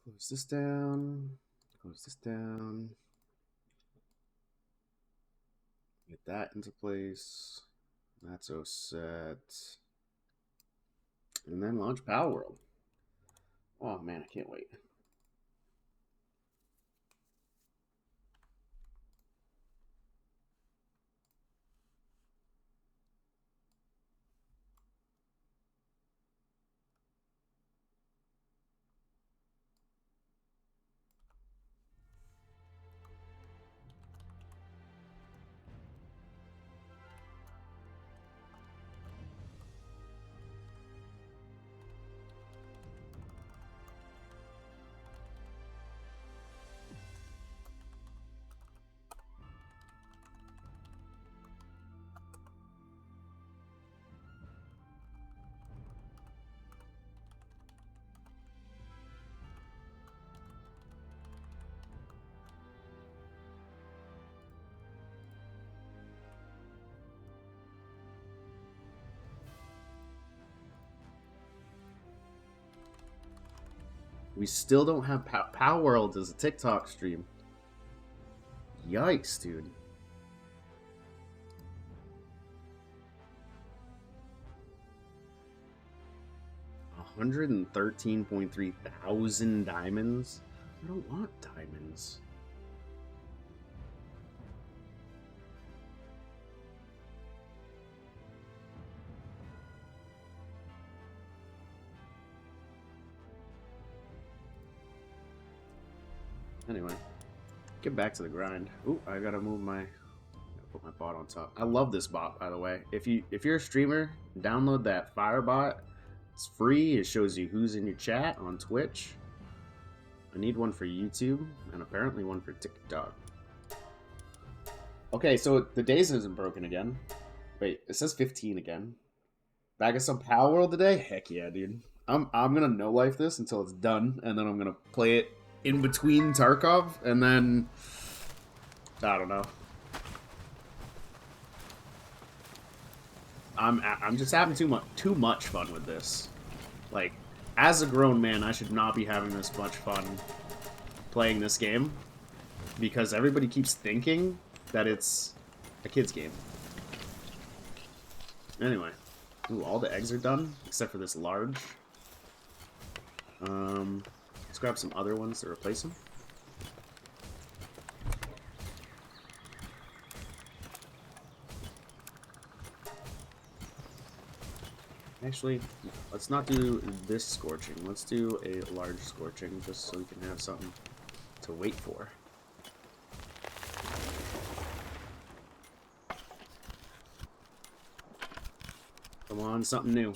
Close this down. Close this down. Get that into place. That's all set. And then launch PALWORLD. Oh man, I can't wait. We still don't have PALWORLD as a TikTok stream. Yikes, dude. $113.3 thousand diamonds? I don't want diamonds. Anyway, get back to the grind. Ooh, I gotta move my... put my bot on top. I love this bot, by the way. If you're a streamer, download that Fire bot. It's free. It shows you who's in your chat on Twitch. I need one for YouTube, and apparently one for TikTok. Okay, so the days isn't broken again. Wait, it says 15 again. Back at some PALWORLD today? Heck yeah, dude. I'm gonna no-life this until it's done, and then I'm gonna play it in between Tarkov, and then... I don't know. I'm just having too much fun with this. Like, as a grown man, I should not be having this much fun playing this game, because everybody keeps thinking that it's a kid's game. Anyway, ooh, all the eggs are done except for this large. Let's grab some other ones to replace them. Actually, let's not do this scorching. Let's do a large scorching, just so we can have something to wait for. Come on, something new.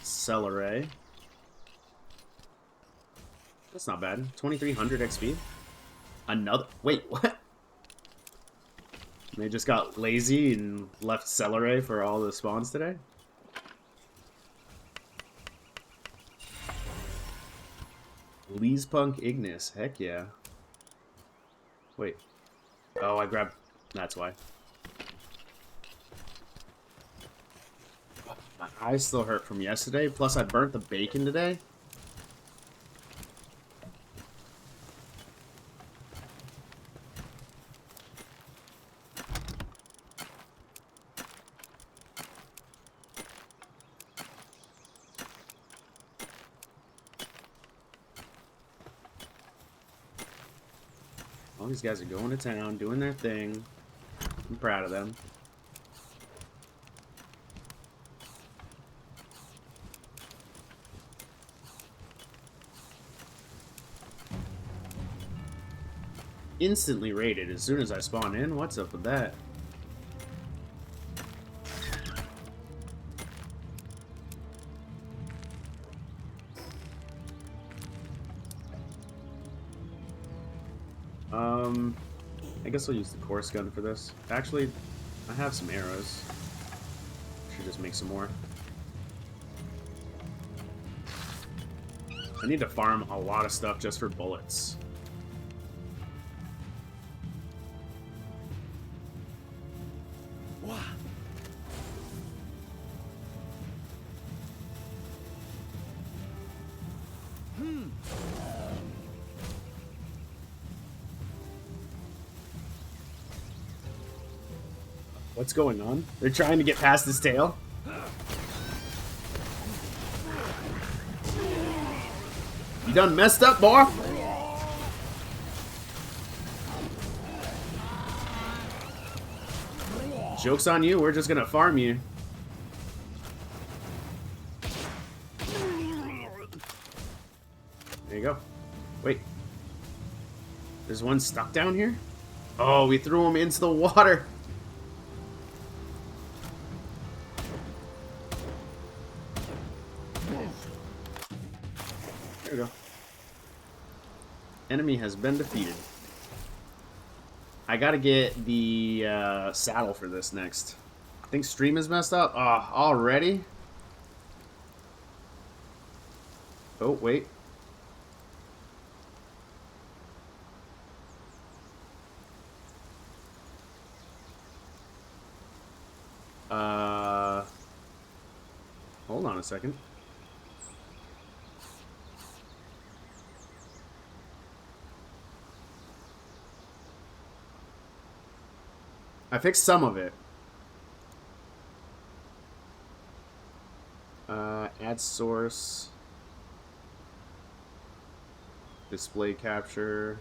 Celery. That's not bad. 2300 XP. Another... Wait, what? They just got lazy and left Celery for all the spawns today? Lee's Punk Ignis, heck yeah. Wait. Oh, I grabbed... That's why. My eyes still hurt from yesterday, plus I burnt the bacon today. All these guys are going to town, doing their thing. I'm proud of them. Instantly raided as soon as I spawn in? What's up with that? I guess I'll use the course gun for this. Actually, I have some arrows. Should just make some more. I need to farm a lot of stuff just for bullets. What's going on? They're trying to get past his tail? You done messed up, boy? Joke's on you, we're just gonna farm you. There you go. Wait. There's one stuck down here? Oh, we threw him into the water. There we go. Enemy has been defeated. I gotta get the saddle for this next. I think stream is messed up. Oh, already? Oh, wait. Hold on a second. I fixed some of it. Add source. Display capture.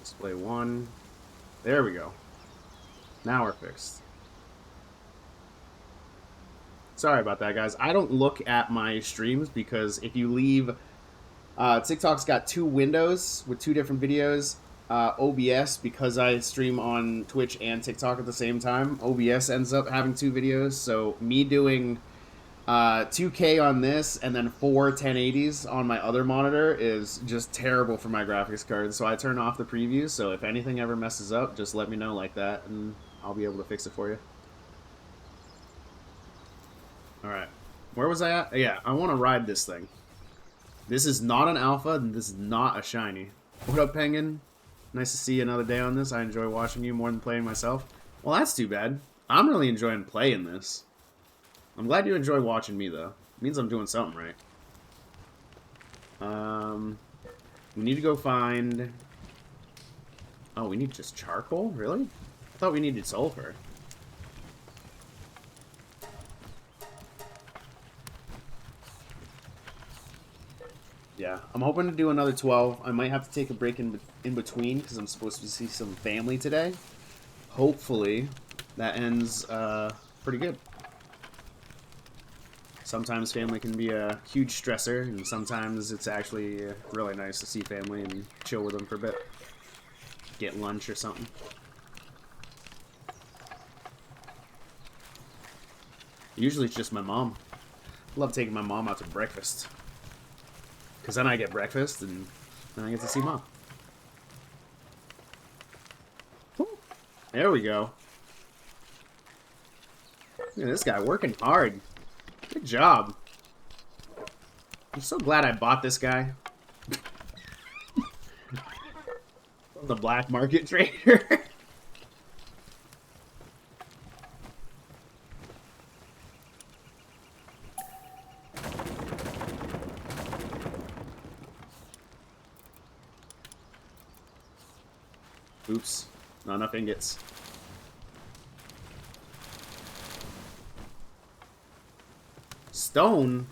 Display 1. There we go. Now we're fixed. Sorry about that, guys. I don't look at my streams because if you leave... TikTok's got 2 windows with 2 different videos. OBS, because I stream on Twitch and TikTok at the same time, OBS ends up having 2 videos. So me doing 2K on this and then 4 1080s on my other monitor is just terrible for my graphics card. So I turn off the preview. So if anything ever messes up, just let me know like that and I'll be able to fix it for you. Alright. Where was I at? Yeah, I want to ride this thing. This is not an alpha, and this is not a shiny. What up, Penguin? Nice to see you another day on this. I enjoy watching you more than playing myself. Well, that's too bad. I'm really enjoying playing this. I'm glad you enjoy watching me, though. It means I'm doing something right. We need to go find... Oh, we need just charcoal? Really? I thought we needed sulfur. Yeah, I'm hoping to do another 12. I might have to take a break in between because I'm supposed to see some family today. Hopefully, that ends pretty good. Sometimes family can be a huge stressor, and sometimes it's actually really nice to see family and chill with them for a bit. Get lunch or something. Usually it's just my mom. I love taking my mom out to breakfast. Because then I get breakfast, and then I get to see Mom. There we go. Look at this guy working hard. Good job. I'm so glad I bought this guy. From the black market trader. Oops, not enough ingots. Stone?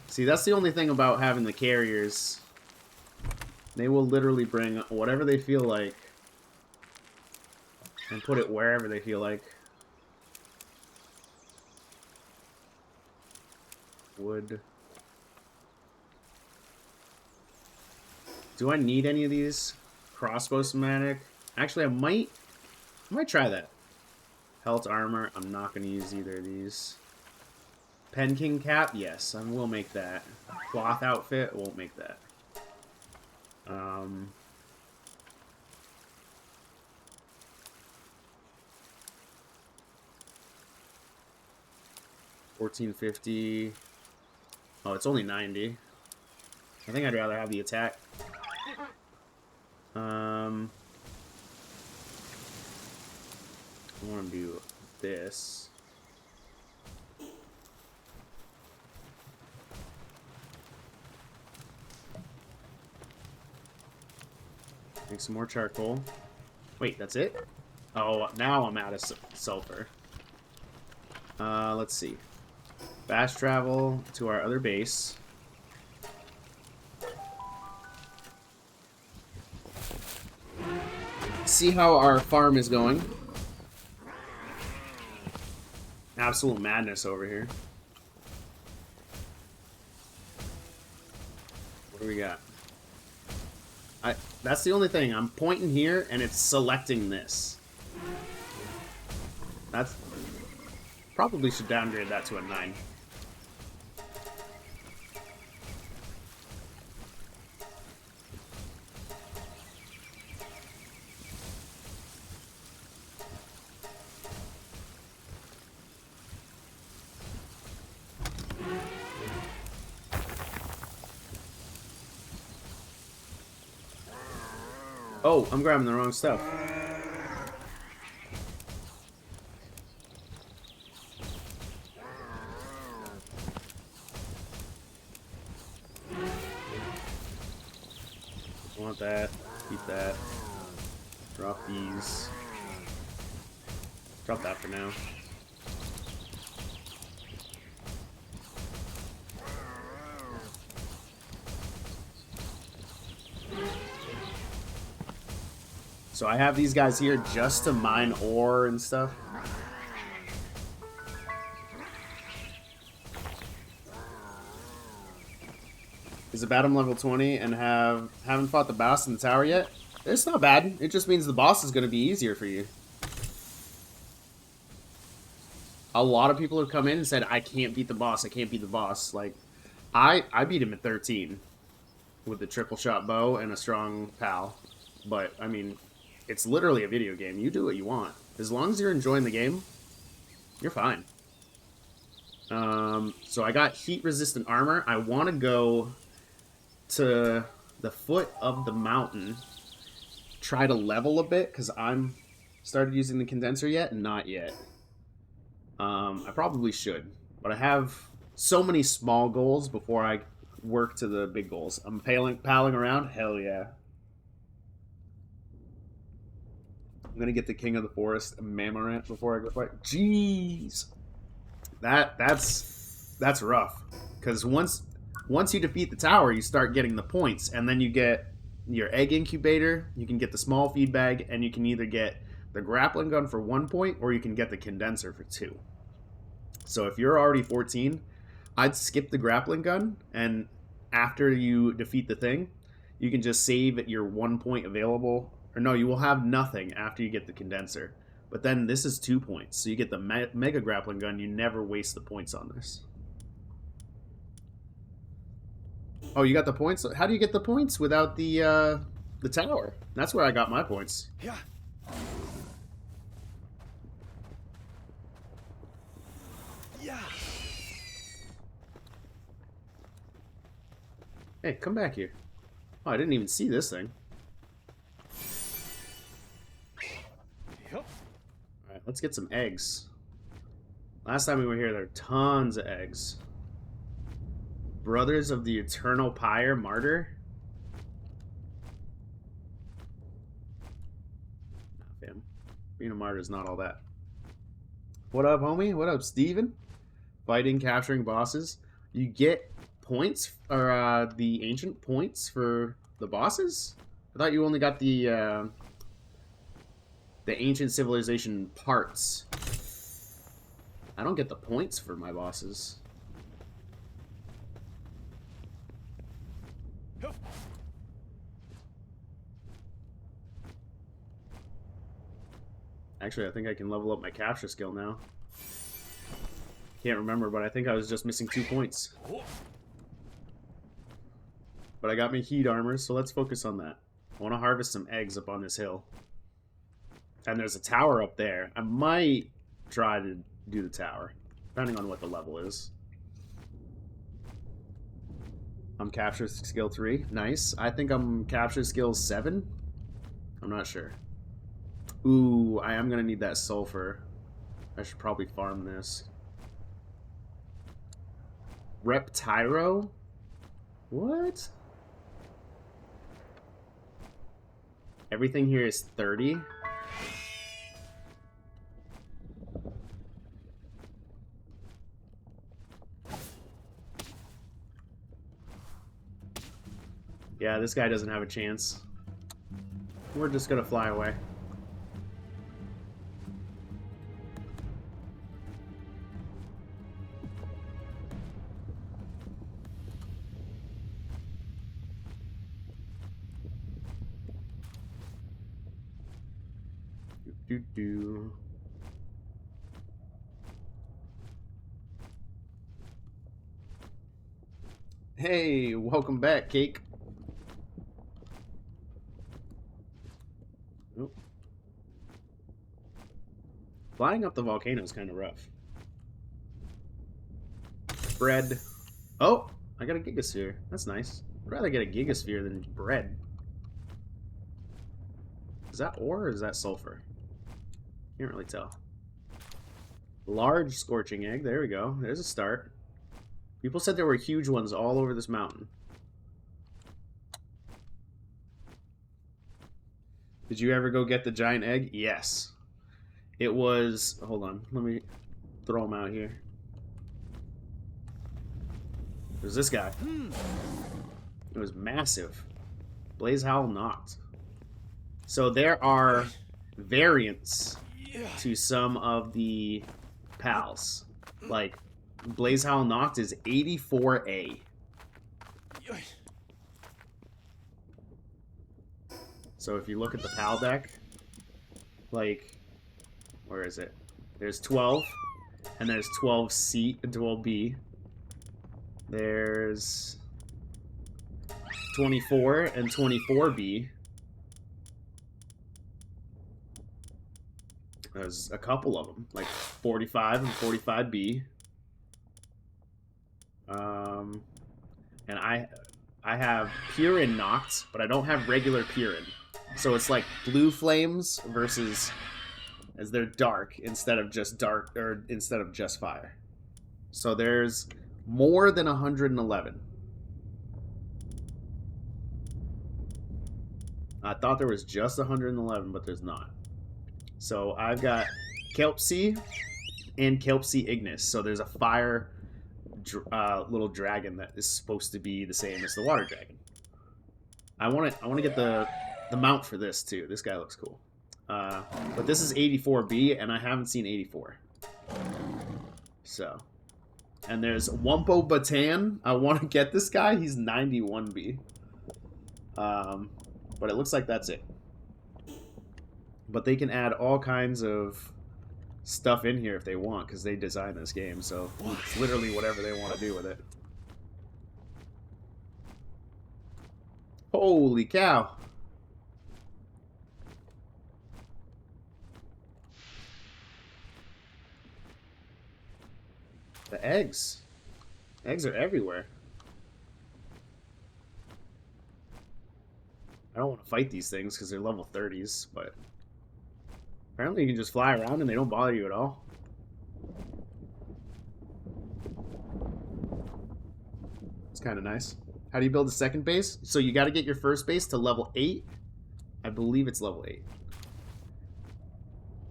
See, that's the only thing about having the carriers. They will literally bring whatever they feel like and put it wherever they feel like. Wood. Do I need any of these? Crossbow schematic. Actually, I might try that. Health armor. I'm not going to use either of these. Pen King cap. Yes, I will make that. Cloth outfit. Won't make that. 1450. Oh, it's only 90. I think I'd rather have the attack. I want to do this. Make some more charcoal. Wait, that's it? Oh, now I'm out of sulfur. Let's see. Fast travel to our other base. See how our farm is going. Absolute madness over here. What do we got? That's the only thing. I'm pointing here, and it's selecting this. That's... Probably should downgrade that to a 9. Oh, I'm grabbing the wrong stuff. Want that. Keep that. Drop these. Drop that for now. So I have these guys here just to mine ore and stuff. Is about him level 20 and haven't fought the boss in the tower yet? It's not bad. It just means the boss is going to be easier for you. A lot of people have come in and said, I can't beat the boss, I can't beat the boss. Like, I beat him at 13 with the triple shot bow and a strong PAL. But, I mean, it's literally a video game. You do what you want. As long as you're enjoying the game, you're fine. So I got heat-resistant armor. I want to go to the foot of the mountain, try to level a bit, because I'm started using the condenser yet? Not yet. I probably should, but I have so many small goals before I work to the big goals. I'm palling around? Hell yeah. I'm gonna get the King of the Forest, Mamorant, before I go fight. Jeez! That's rough. Because once you defeat the tower, you start getting the points, and then you get your egg incubator, you can get the small feed bag, and you can either get the grappling gun for 1 point, or you can get the condenser for 2. So if you're already 14, I'd skip the grappling gun, and after you defeat the thing, you can just save your 1 point available. Or no, you will have nothing after you get the condenser. But then this is 2 points, so you get the mega grappling gun. You never waste the points on this. Oh, you got the points? How do you get the points without the tower? That's where I got my points. Yeah. Yeah. Hey, come back here. Oh, I didn't even see this thing. Yep. Alright, let's get some eggs. Last time we were here, there were tons of eggs. Brothers of the Eternal Pyre Martyr? Nah, fam. Being a martyr is not all that. What up, homie? What up, Steven? Fighting, capturing bosses. You get points, or the ancient points for the bosses? I thought you only got the ancient civilization parts. I don't get the points for my bosses. Actually, I think I can level up my capture skill now. Can't remember, but I think I was just missing 2 points. But I got my heat armor, so let's focus on that. I want to harvest some eggs up on this hill. And there's a tower up there. I might try to do the tower. depending on what the level is. I'm capture skill 3. Nice. I think I'm capture skill 7. I'm not sure. Ooh, I am going to need that sulfur. I should probably farm this. Reptyro? What? Everything here is 30. Yeah, this guy doesn't have a chance. We're just gonna fly away. Do. Hey, welcome back, Cake. Oh. Flying up the volcano is kind of rough. Bread. Oh, I got a gigasphere. That's nice. I'd rather get a gigasphere than bread. Is that ore or is that sulfur? Can't really tell. Large scorching egg. There we go. There's a start. People said there were huge ones all over this mountain. Did you ever go get the giant egg? Yes. It was... Hold on. Let me throw him out here. There's this guy. It was massive. Blaze Howl knocked. So there are variants to some of the PALs. Like, Blaze Howl knocked is 84A. So if you look at the PAL deck, like, where is it? There's 12, and there's 12C, 12B. There's 24 and 24B. There's a couple of them, like 45 and 45B. And I have Purin knocked, but I don't have regular Purin. So it's like blue flames versus as they're dark instead of just dark or instead of just fire. So there's more than 111. I thought there was just 111, but there's not. So I've got Kelpsea and Kelpsea Ignis. So there's a fire little dragon that is supposed to be the same as the water dragon. I want to get the mount for this too. This guy looks cool. But this is 84B, and I haven't seen 84. So, and there's Wumpo Batan. I want to get this guy. He's 91B. But it looks like that's it. But they can add all kinds of stuff in here if they want, because they designed this game, so it's literally whatever they want to do with it. Holy cow. The eggs. Eggs are everywhere. I don't want to fight these things because they're level 30s, but apparently you can just fly around and they don't bother you at all. It's kind of nice. How do you build a second base? So you got to get your first base to level 8. I believe it's level 8.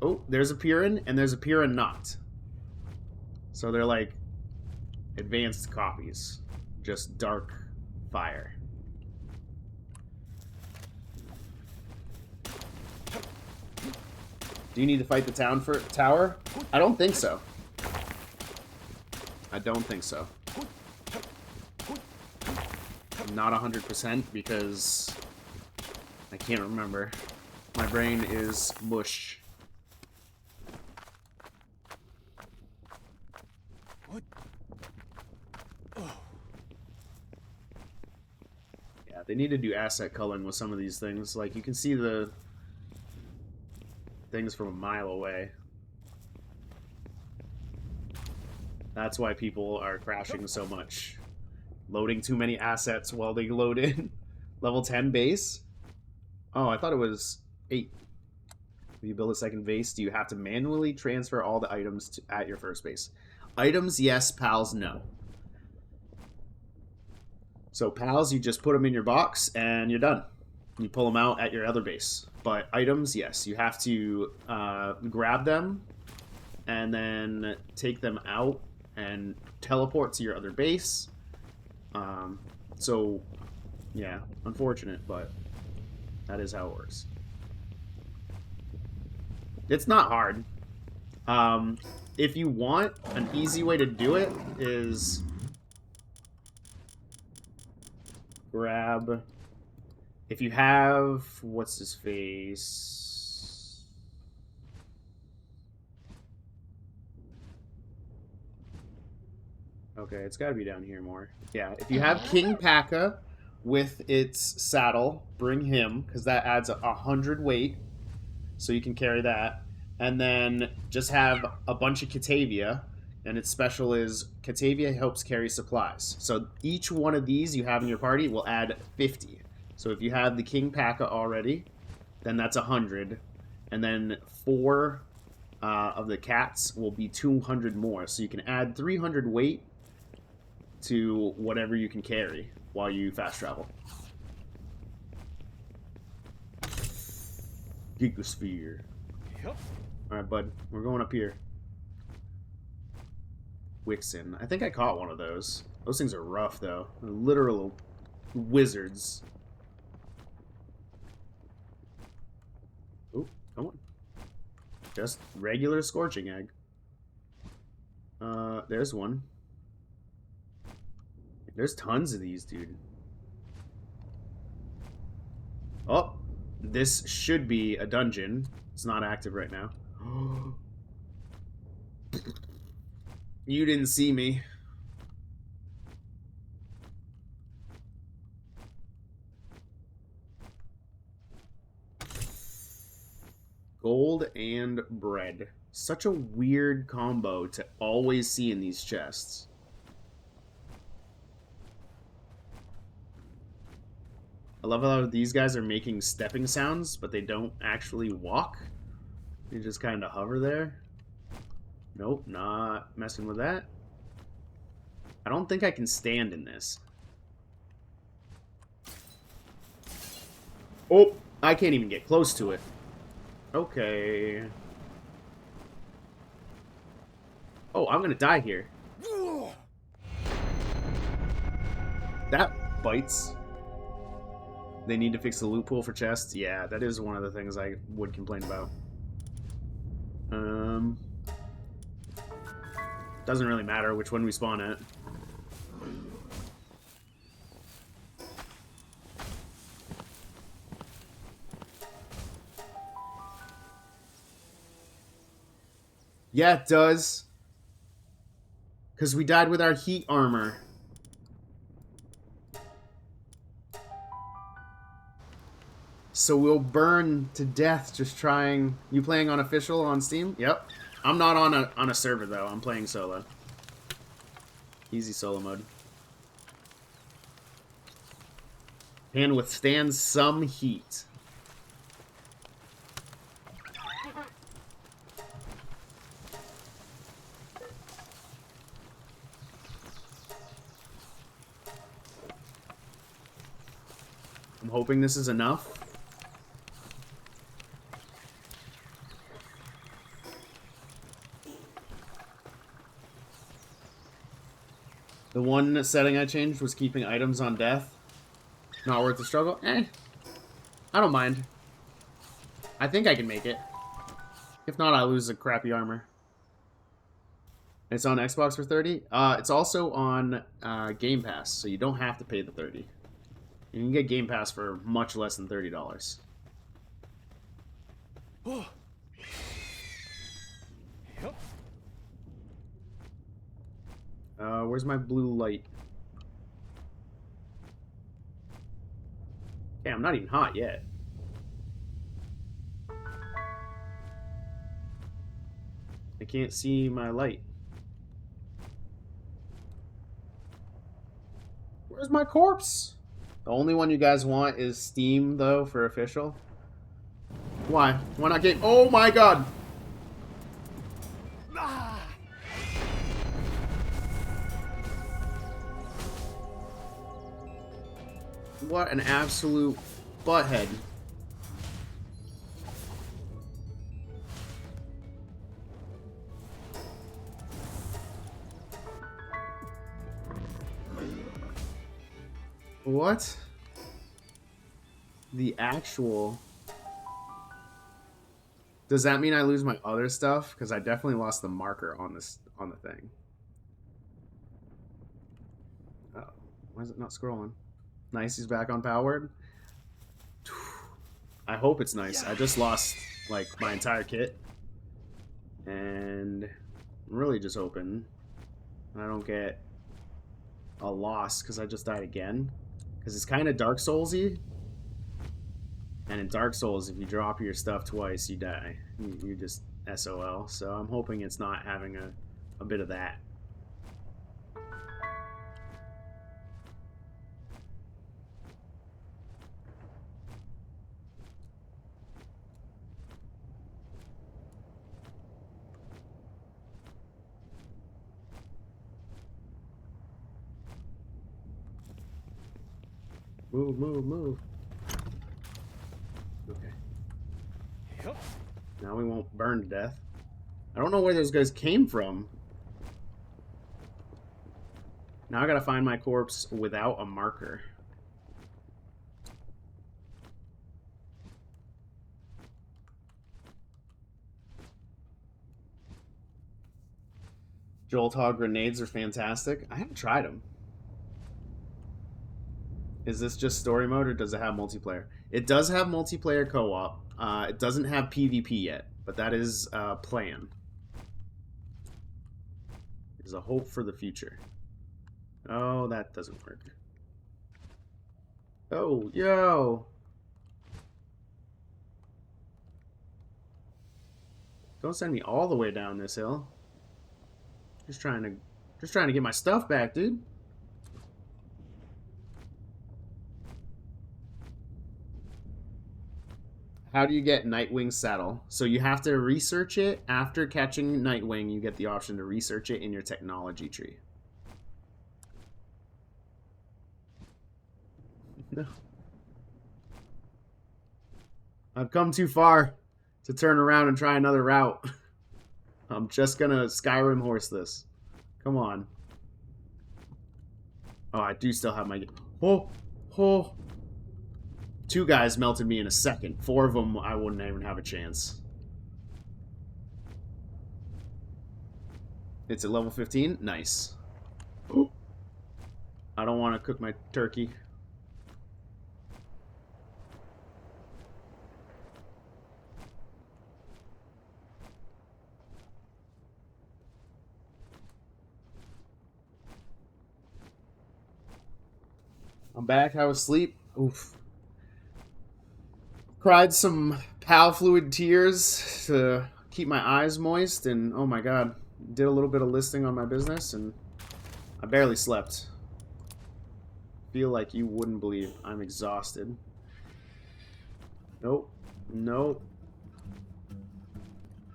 Oh, there's a Purin and there's a Purin not. So they're like advanced copies. Just dark fire. Do you need to fight the tower? I don't think so. I don't think so. I'm not 100% because I can't remember. My brain is mush. Yeah, they need to do asset coloring with some of these things. Like, you can see the things from a mile away. That's why people are crashing so much. Loading too many assets while they load in. Level 10 base? Oh, I thought it was 8. If you build a second base, do you have to manually transfer all the items at your first base? Items, yes. Pals, no. So pals, you just put them in your box and you're done. You pull them out at your other base. But items, yes. You have to grab them and then take them out and teleport to your other base. So, yeah, unfortunate, but that is how it works. It's not hard. If you want, an easy way to do it is grab... If you have... What's his face? Okay, it's got to be down here more. Yeah, if you have King P.A.K.A. with its saddle, bring him, because that adds 100 weight, so you can carry that. And then just have a bunch of Catavia, and its special is Catavia helps carry supplies. So each one of these you have in your party will add 50. So if you have the King P.A.K.A. already, then that's 100. And then 4 of the cats will be 200 more. So you can add 300 weight to whatever you can carry while you fast travel. Gigasphere. Yep. Alright, bud. We're going up here. Wixen. I think I caught one of those. Those things are rough, though. They're literal wizards. Oh, come on. Just regular scorching egg. There's one. There's tons of these, dude. Oh, this should be a dungeon. It's not active right now. You didn't see me. Gold and bread. Such a weird combo to always see in these chests. I love how these guys are making stepping sounds, but they don't actually walk. They just kind of hover there. Nope, not messing with that. I don't think I can stand in this. Oh, I can't even get close to it. Okay. Oh, I'm gonna die here. That bites. They need to fix the loot pool for chests. Yeah, that is one of the things I would complain about. Doesn't really matter which one we spawn at. Yeah, it does. Because we died with our heat armor. So we'll burn to death just trying... You playing on official on Steam? Yep. I'm not on a server, though. I'm playing solo. Easy solo mode. Can withstand some heat. I'm hoping this is enough. The one setting I changed was keeping items on death. Not worth the struggle? Eh. I don't mind. I think I can make it. If not, I lose a crappy armor. It's on Xbox for 30. It's also on Game Pass, so you don't have to pay the 30. You can get Game Pass for much less than $30. Where's my blue light? Okay, I'm not even hot yet. I can't see my light. Where's my corpse? The only one you guys want is Steam, though, for official. Why? Why not get... Oh my god! Ah! What an absolute butthead. What? The actual... Does that mean I lose my other stuff? Because I definitely lost the marker on this on the thing. Oh, why is it not scrolling? Nice, he's back on PALWORLD. I hope it's nice. I just lost like my entire kit, and I'm really just hoping I don't get a loss because I just died again. Because it's kind of Dark Souls-y. And in Dark Souls, if you drop your stuff twice, you die. You just SOL. So I'm hoping it's not having a bit of that. Move, move, move. Okay. Yup. Now we won't burn to death. I don't know where those guys came from. Now I gotta find my corpse without a marker. Joltog grenades are fantastic. I haven't tried them. Is this just story mode or does it have multiplayer? It does have multiplayer co-op. It doesn't have PvP yet, but that is plan. There's a hope for the future. Oh, that doesn't work. Oh, yo! Don't send me all the way down this hill. Just trying to get my stuff back, dude. How do you get Nightwing's saddle? So you have to research it. After catching Nightwing, you get the option to research it in your technology tree. No. I've come too far to turn around and try another route. I'm just gonna Skyrim horse this. Come on. Oh, I do still have my... Oh! Oh! 2 guys melted me in a second. 4 of them, I wouldn't even have a chance. It's at level 15? Nice. Oh. I don't want to cook my turkey. I'm back. How was sleep? Oof. Cried some pal fluid tears to keep my eyes moist, and oh my god, did a little bit of listing on my business, and I barely slept. Feel like you wouldn't believe. I'm exhausted. Nope. Nope.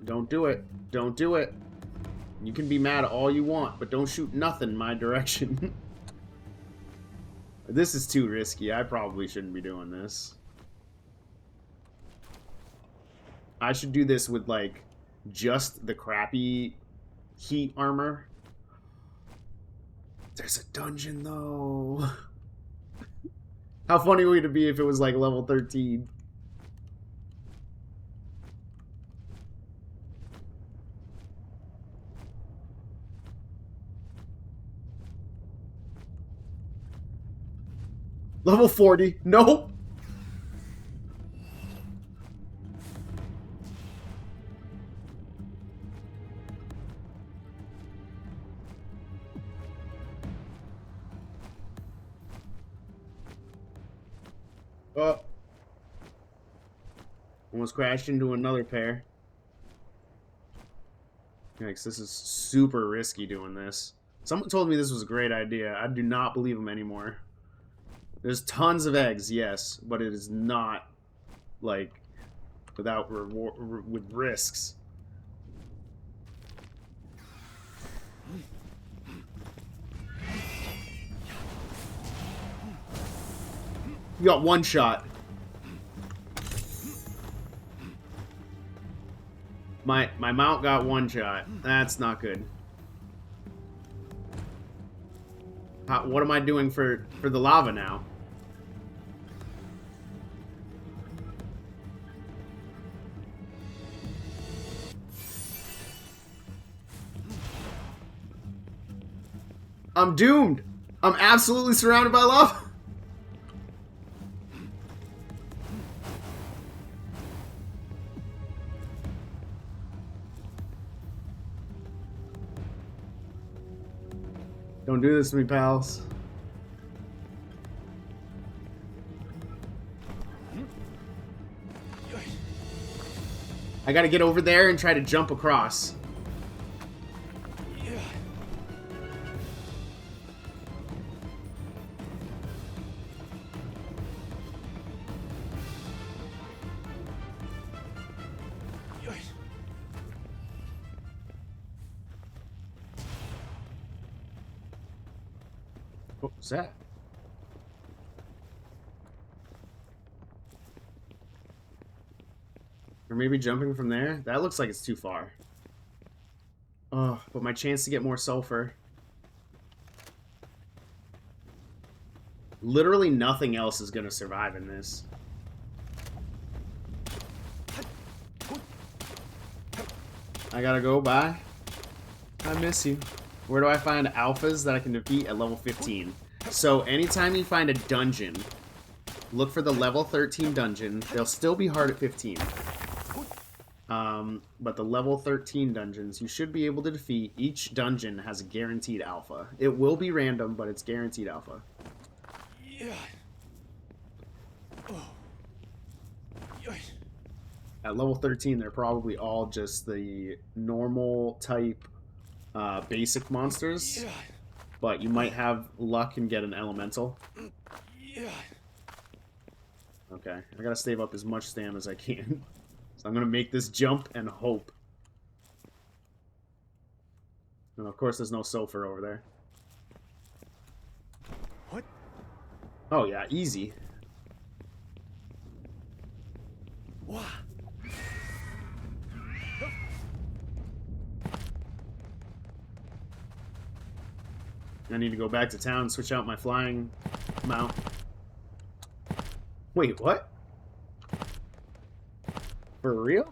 Don't do it. Don't do it. You can be mad all you want, but don't shoot nothing my direction. This is too risky. I probably shouldn't be doing this. I should do this with, like, just the crappy heat armor. There's a dungeon, though. How funny would it be if it was, like, level 13? Level 40. Nope. Oh. Almost crashed into another pair. Yikes, this is super risky doing this. Someone told me this was a great idea. I do not believe them anymore. There's tons of eggs, yes, but it is not like without reward with risks. You got one shot. My mount got one shot. That's not good. What am I doing for the lava now? I'm doomed. I'm absolutely surrounded by lava. Don't do this to me, pals. I gotta get over there and try to jump across. What was that? Or maybe jumping from there? That looks like it's too far. Oh, but my chance to get more sulfur. Literally nothing else is gonna survive in this. I gotta go, bye. I miss you. Where do I find alphas that I can defeat at level 15? So anytime you find a dungeon, look for the level 13 dungeon. They'll still be hard at 15. But the level 13 dungeons, you should be able to defeat. Each dungeon has a guaranteed alpha. It will be random, but it's guaranteed alpha. At level 13, they're probably all just the normal type basic monsters, but you might have luck and get an elemental. Okay, I gotta save up as much stamina as I can. So I'm gonna make this jump and hope. And of course there's no sulfur over there. What? Oh yeah, easy. Wow. I need to go back to town and switch out my flying mount. Wait, what? For real?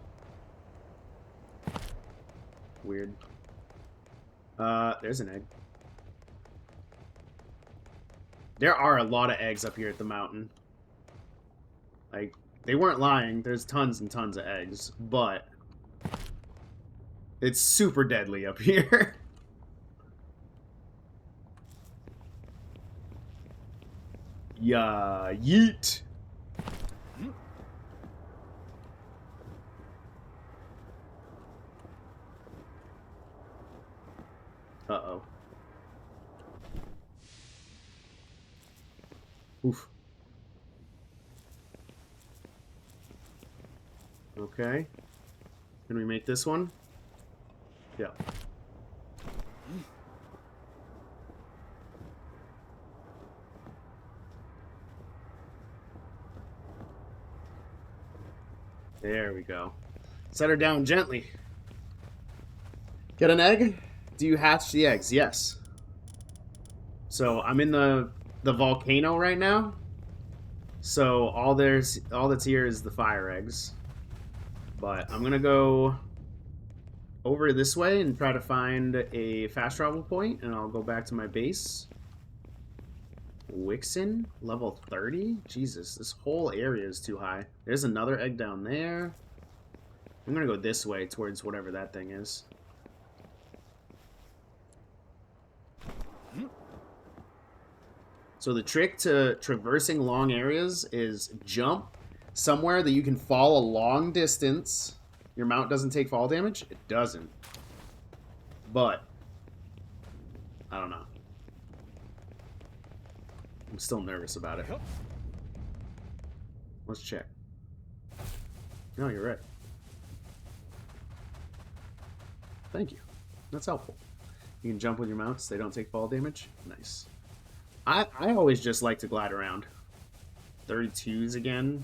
Weird. There's an egg. There are a lot of eggs up here at the mountain. Like, they weren't lying. There's tons and tons of eggs, but it's super deadly up here. Yeah, yeet. Uh-oh. Oof. Okay. Can we make this one? Yeah. There we go. Set her down gently. Get an egg? Do you hatch the eggs? Yes. So I'm in the volcano right now. So all that's here is the fire eggs. But I'm gonna go over this way and try to find a fast travel point, and I'll go back to my base. Wixen, level 30? Jesus, this whole area is too high. There's another egg down there. I'm gonna go this way towards whatever that thing is. So the trick to traversing long areas is jump somewhere that you can fall a long distance. Your mount doesn't take fall damage? It doesn't. But I don't know. I'm still nervous about it. Let's check. No, you're right. Thank you. That's helpful. You can jump with your mounts. They don't take fall damage. Nice. I always just like to glide around. 32s again.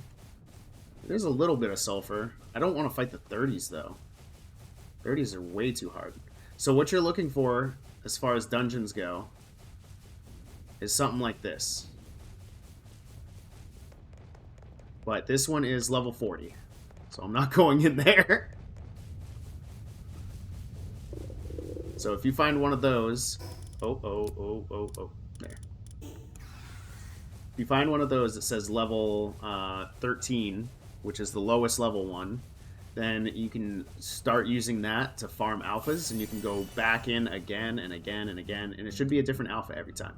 There's a little bit of sulfur. I don't want to fight the 30s, though. 30s are way too hard. So what you're looking for, as far as dungeons go, is something like this. But this one is level 40. So I'm not going in there. So if you find one of those... Oh. There. If you find one of those that says level 13, which is the lowest level one, then you can start using that to farm alphas, and you can go back in again and again and again, and it should be a different alpha every time.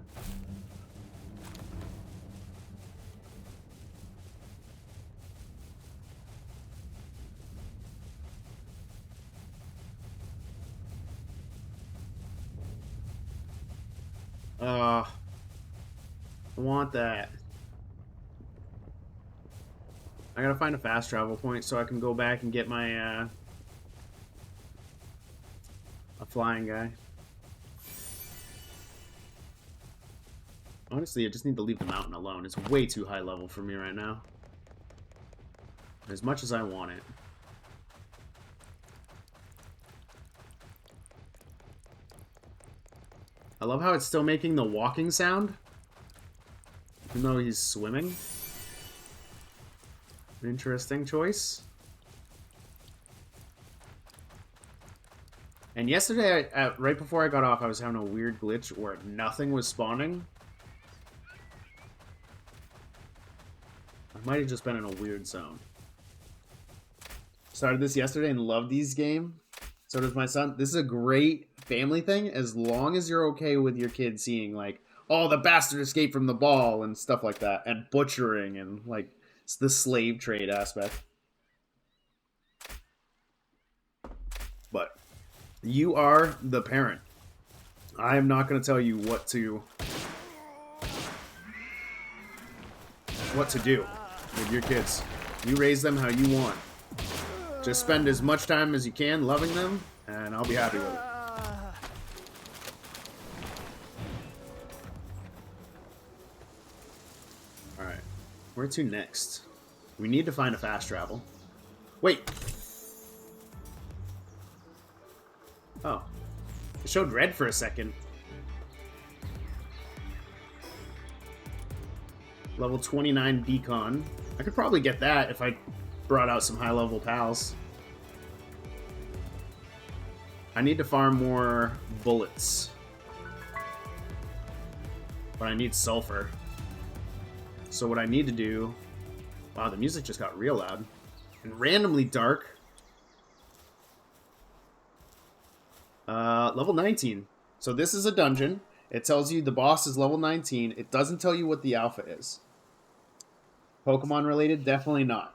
I want that. I gotta find a fast travel point so I can go back and get my, a flying guy. Honestly, I just need to leave the mountain alone. It's way too high level for me right now. As much as I want it. I love how it's still making the walking sound, even though he's swimming. Interesting choice. And yesterday, right before I got off, I was having a weird glitch where nothing was spawning. I might have just been in a weird zone. Started this yesterday and loved these game. So does my son. This is a great family thing as long as you're okay with your kid seeing, like, oh, the bastard escaped from the ball and stuff like that, and butchering and, like, it's the slave trade aspect. But you are the parent. I am not going to tell you what to do with your kids. You raise them how you want. Just spend as much time as you can loving them, and I'll be happy with it. Alright. Where to next? We need to find a fast travel. Wait! Oh. It showed red for a second. Level 29 beacon. I could probably get that if I brought out some high-level pals. I need to farm more bullets. But I need sulfur. So what I need to do... Wow, the music just got real loud. And randomly dark. Level 19. So this is a dungeon. It tells you the boss is level 19. It doesn't tell you what the alpha is. Pokemon related? Definitely not.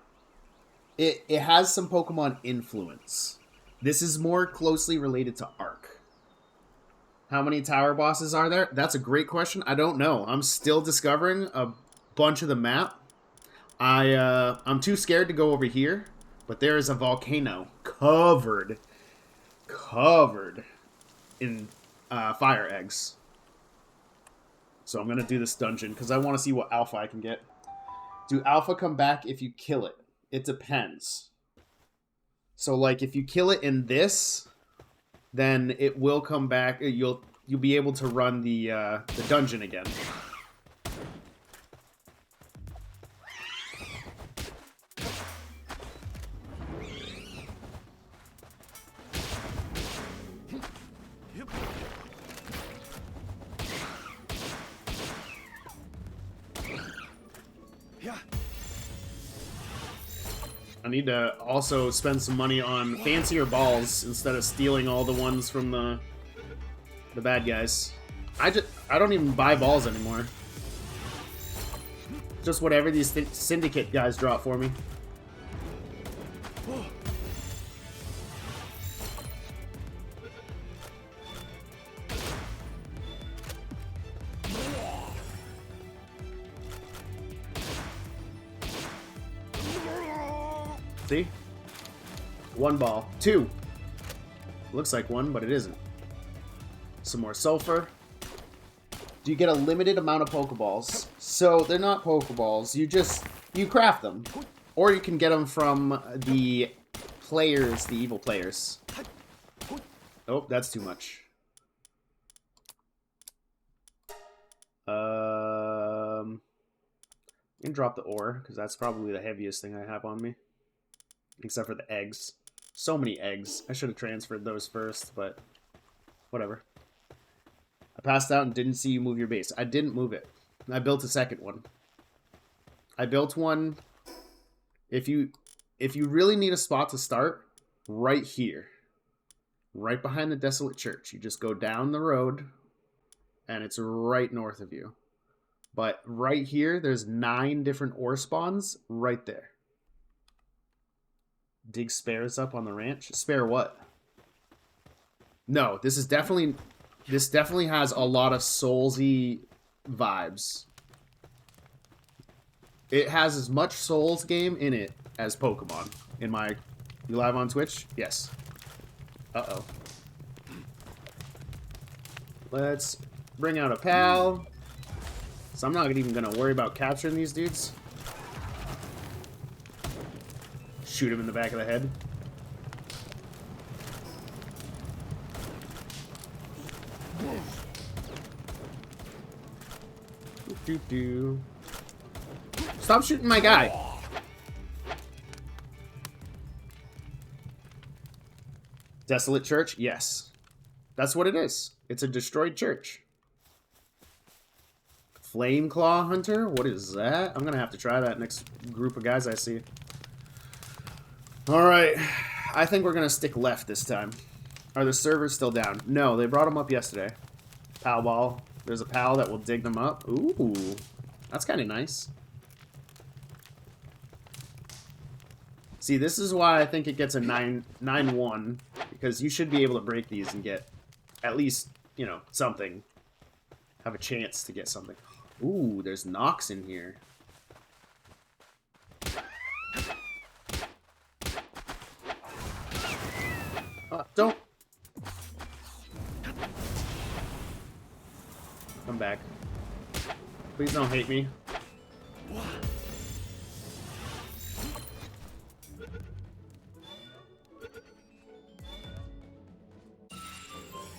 It has some Pokemon influence. This is more closely related to Arc. How many tower bosses are there? That's a great question. I don't know. I'm still discovering a bunch of the map. I'm too scared to go over here, but there is a volcano covered in fire eggs. So I'm gonna do this dungeon because I want to see what alpha I can get. Do alpha come back if you kill it? It depends. So like if you kill it in this, then it will come back. You'll be able to run the dungeon again. I need to also spend some money on fancier balls instead of stealing all the ones from the bad guys. I don't even buy balls anymore. Just whatever these syndicate guys drop for me. See? 1 ball. 2. Looks like 1, but it isn't. Some more sulfur. Do you get a limited amount of Pokeballs? So they're not Pokeballs. You craft them. Or you can get them from the players, the evil players. Oh, that's too much. I'm gonna drop the ore, because that's probably the heaviest thing I have on me. Except for the eggs. So many eggs. I should have transferred those first, but whatever. I passed out and didn't see you move your base. I didn't move it. I built a second one. I built one. If you really need a spot to start, right here. Right behind the desolate church. You just go down the road, and it's right north of you. But right here, there's 9 different ore spawns right there. Dig spares up on the ranch. Spare what? No, this definitely has a lot of Soulsy vibes. It has as much Souls game in it as Pokemon. You live on Twitch? Yes. Uh-oh. Let's bring out a pal. So I'm not even going to worry about capturing these dudes. Shoot him in the back of the head. Stop shooting my guy. Desolate church? Yes. That's what it is. It's a destroyed church. Flame Claw Hunter? What is that? I'm gonna have to try that next group of guys I see. Alright. I think we're gonna stick left this time. Are the servers still down? No, they brought them up yesterday. Pal ball. There's a pal that will dig them up. Ooh. That's kind of nice. See, this is why I think it gets a 9-1. Because you should be able to break these and get at least, you know, something. Have a chance to get something. Ooh, there's Nox in here. Don't. Come back. Please don't hate me.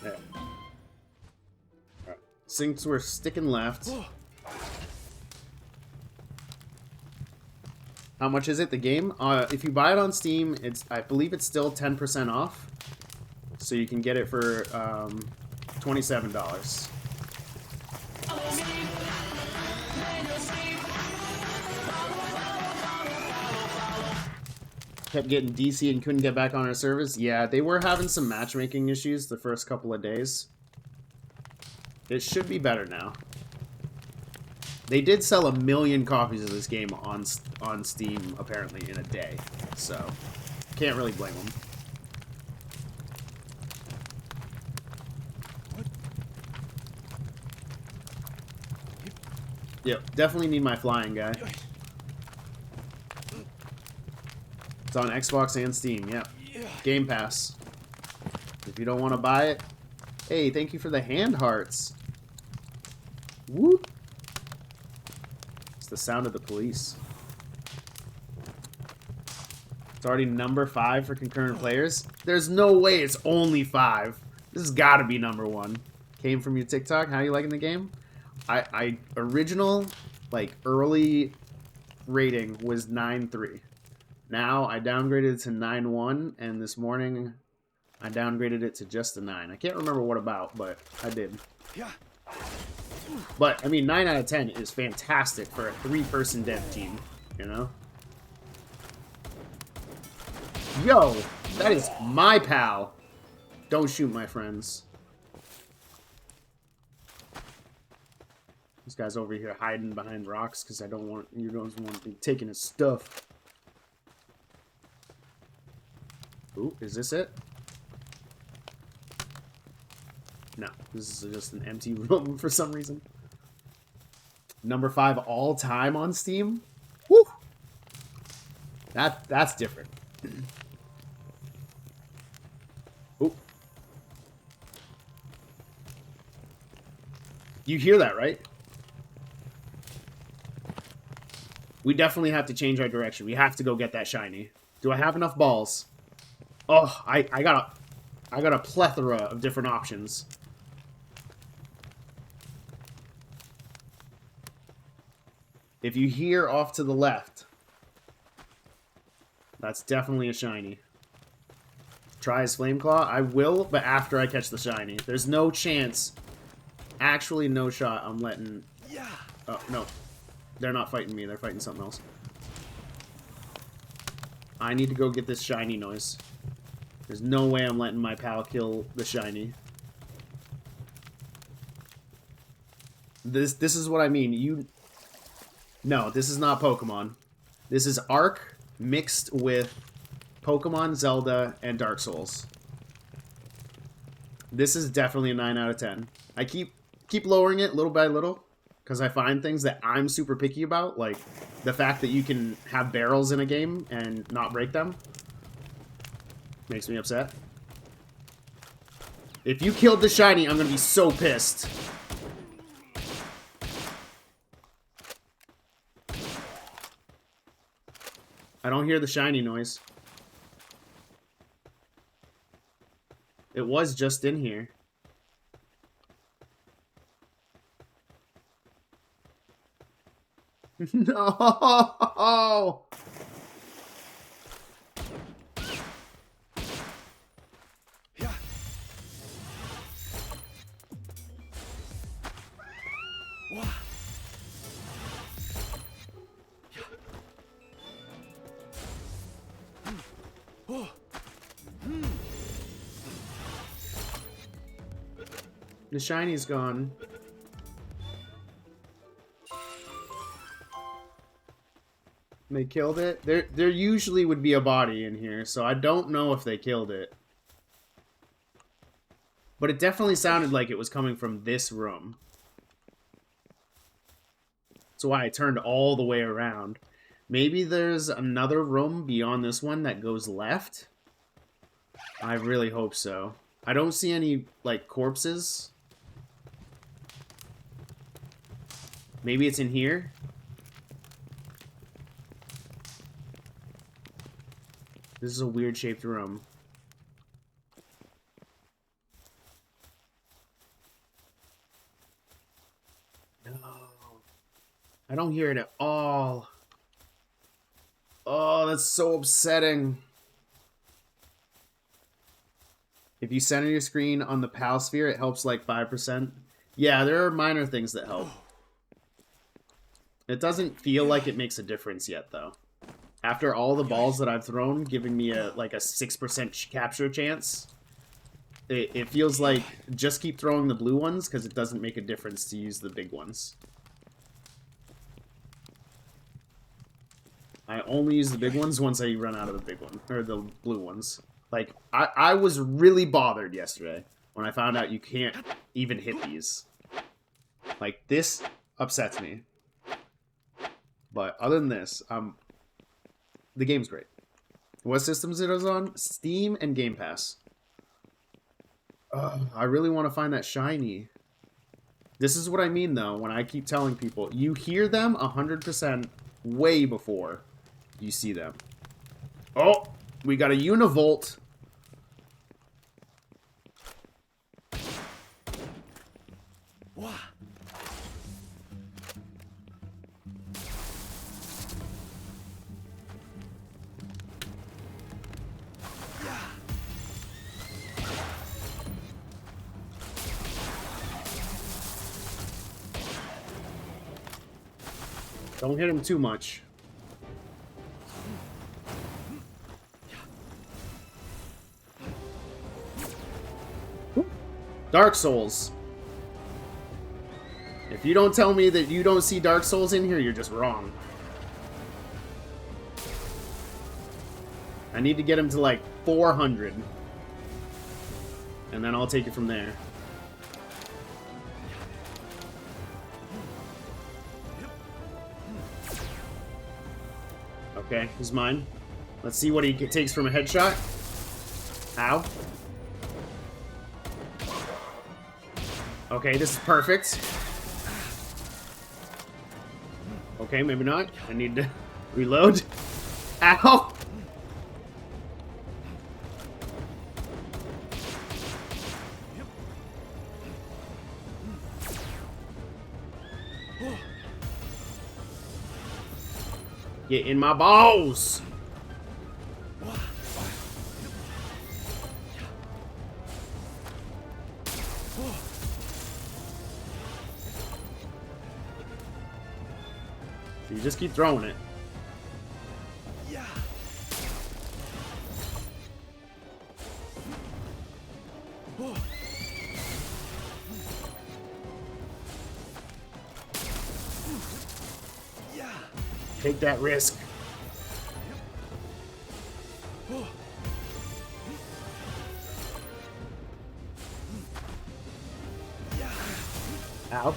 There. Alright. Since we're sticking left. How much is it, the game? If you buy it on Steam, I believe it's still 10% off. So you can get it for $27. Kept getting DC and couldn't get back on our servers. Yeah, they were having some matchmaking issues the first couple of days. It should be better now. They did sell 1 million copies of this game on Steam, apparently, in a day. So, can't really blame them. Yep, definitely need my flying guy. It's on Xbox and Steam, yep. Game Pass. If you don't want to buy it, hey, thank you for the hand hearts. Whoop. It's the sound of the police. It's already number 5 for concurrent players. There's no way it's only 5. This has got to be number 1. Came from your TikTok. How you liking the game? I original, like, early rating was 9.3. Now I downgraded it to 9.1, and this morning I downgraded it to just a 9. I can't remember what about, but I did. Yeah. But, I mean, 9 out of 10 is fantastic for a 3-person dev team, you know? Yo, that is my pal. Don't shoot my friends. This guy's over here hiding behind rocks because you don't want to be taking his stuff. Ooh, is this it? No, this is just an empty room for some reason. Number 5 all time on Steam? Woo! That's different. You hear that, right? We definitely have to change our direction. We have to go get that shiny. Do I have enough balls? Oh, I got a plethora of different options. If you hear off to the left, that's definitely a shiny. Try his Flame Claw? I will, but after I catch the shiny. There's no chance, actually no shot I'm letting... Oh, no. They're not fighting me. They're fighting something else. I need to go get this shiny noise. There's no way I'm letting my pal kill the shiny. This is what I mean. No, this is not Pokemon. This is Ark mixed with Pokemon, Zelda, and Dark Souls. This is definitely a 9 out of 10. I keep lowering it little by little because I find things that I'm super picky about, like the fact that you can have barrels in a game and not break them. Makes me upset. If you killed the shiny, I'm gonna be so pissed. I don't hear the shiny noise. It was just in here. No! The shiny's gone. They killed it? There usually would be a body in here, so I don't know if they killed it. But it definitely sounded like it was coming from this room. That's why I turned all the way around. Maybe there's another room beyond this one that goes left? I really hope so. I don't see any, like, corpses. Maybe it's in here? This is a weird-shaped room. No. I don't hear it at all. Oh, that's so upsetting. If you center your screen on the PAL sphere, it helps like 5%. Yeah, there are minor things that help. It doesn't feel like it makes a difference yet, though. After all the balls that I've thrown, giving me a 6% capture chance, it feels like just keep throwing the blue ones because it doesn't make a difference to use the big ones. I only use the big ones once I run out of the big one, or the blue ones. Like, I was really bothered yesterday when I found out you can't even hit these. Like, this upsets me. But other than this, the game's great. What systems it is on? Steam and Game Pass. I really want to find that shiny. This is what I mean, though, when I keep telling people. You hear them 100% way before you see them. Oh, we got a Univolt. Wow. Don't hit him too much. Dark Souls. If you don't tell me that you don't see Dark Souls in here, you're just wrong. I need to get him to like 400. And then I'll take it from there. Okay, he's mine. Let's see what he takes from a headshot. Ow. Okay, this is perfect. Okay, maybe not. I need to reload. Ow! Get in my balls! So you just keep throwing it. Take that risk. Ow.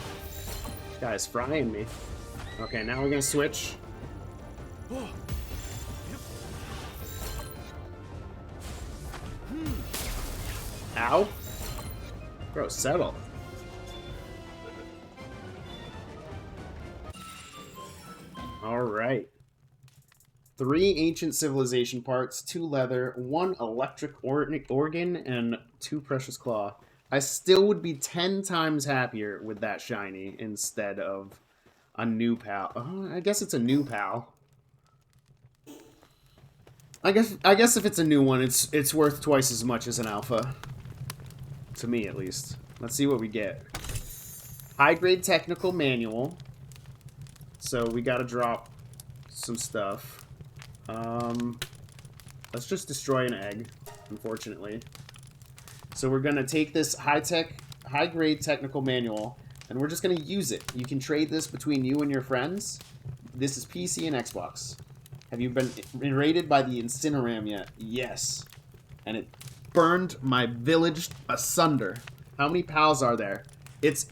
This guy's frying me. Okay, now we're gonna switch. Ow. Bro, settle. Alright. 3 ancient civilization parts, 2 leather, 1 electric organ, and 2 precious claw. I still would be 10 times happier with that shiny instead of a new pal. I guess it's a new pal. I guess if it's a new one, it's worth twice as much as an alpha. To me, at least. Let's see what we get. High-grade technical manual. So we gotta drop some stuff. Let's just destroy an egg, unfortunately. So we're gonna take this high-grade technical manual, and we're just gonna use it. You can trade this between you and your friends. This is PC and Xbox. Have you been raided by the Incineram yet? Yes. And it burned my village asunder. How many pals are there? It's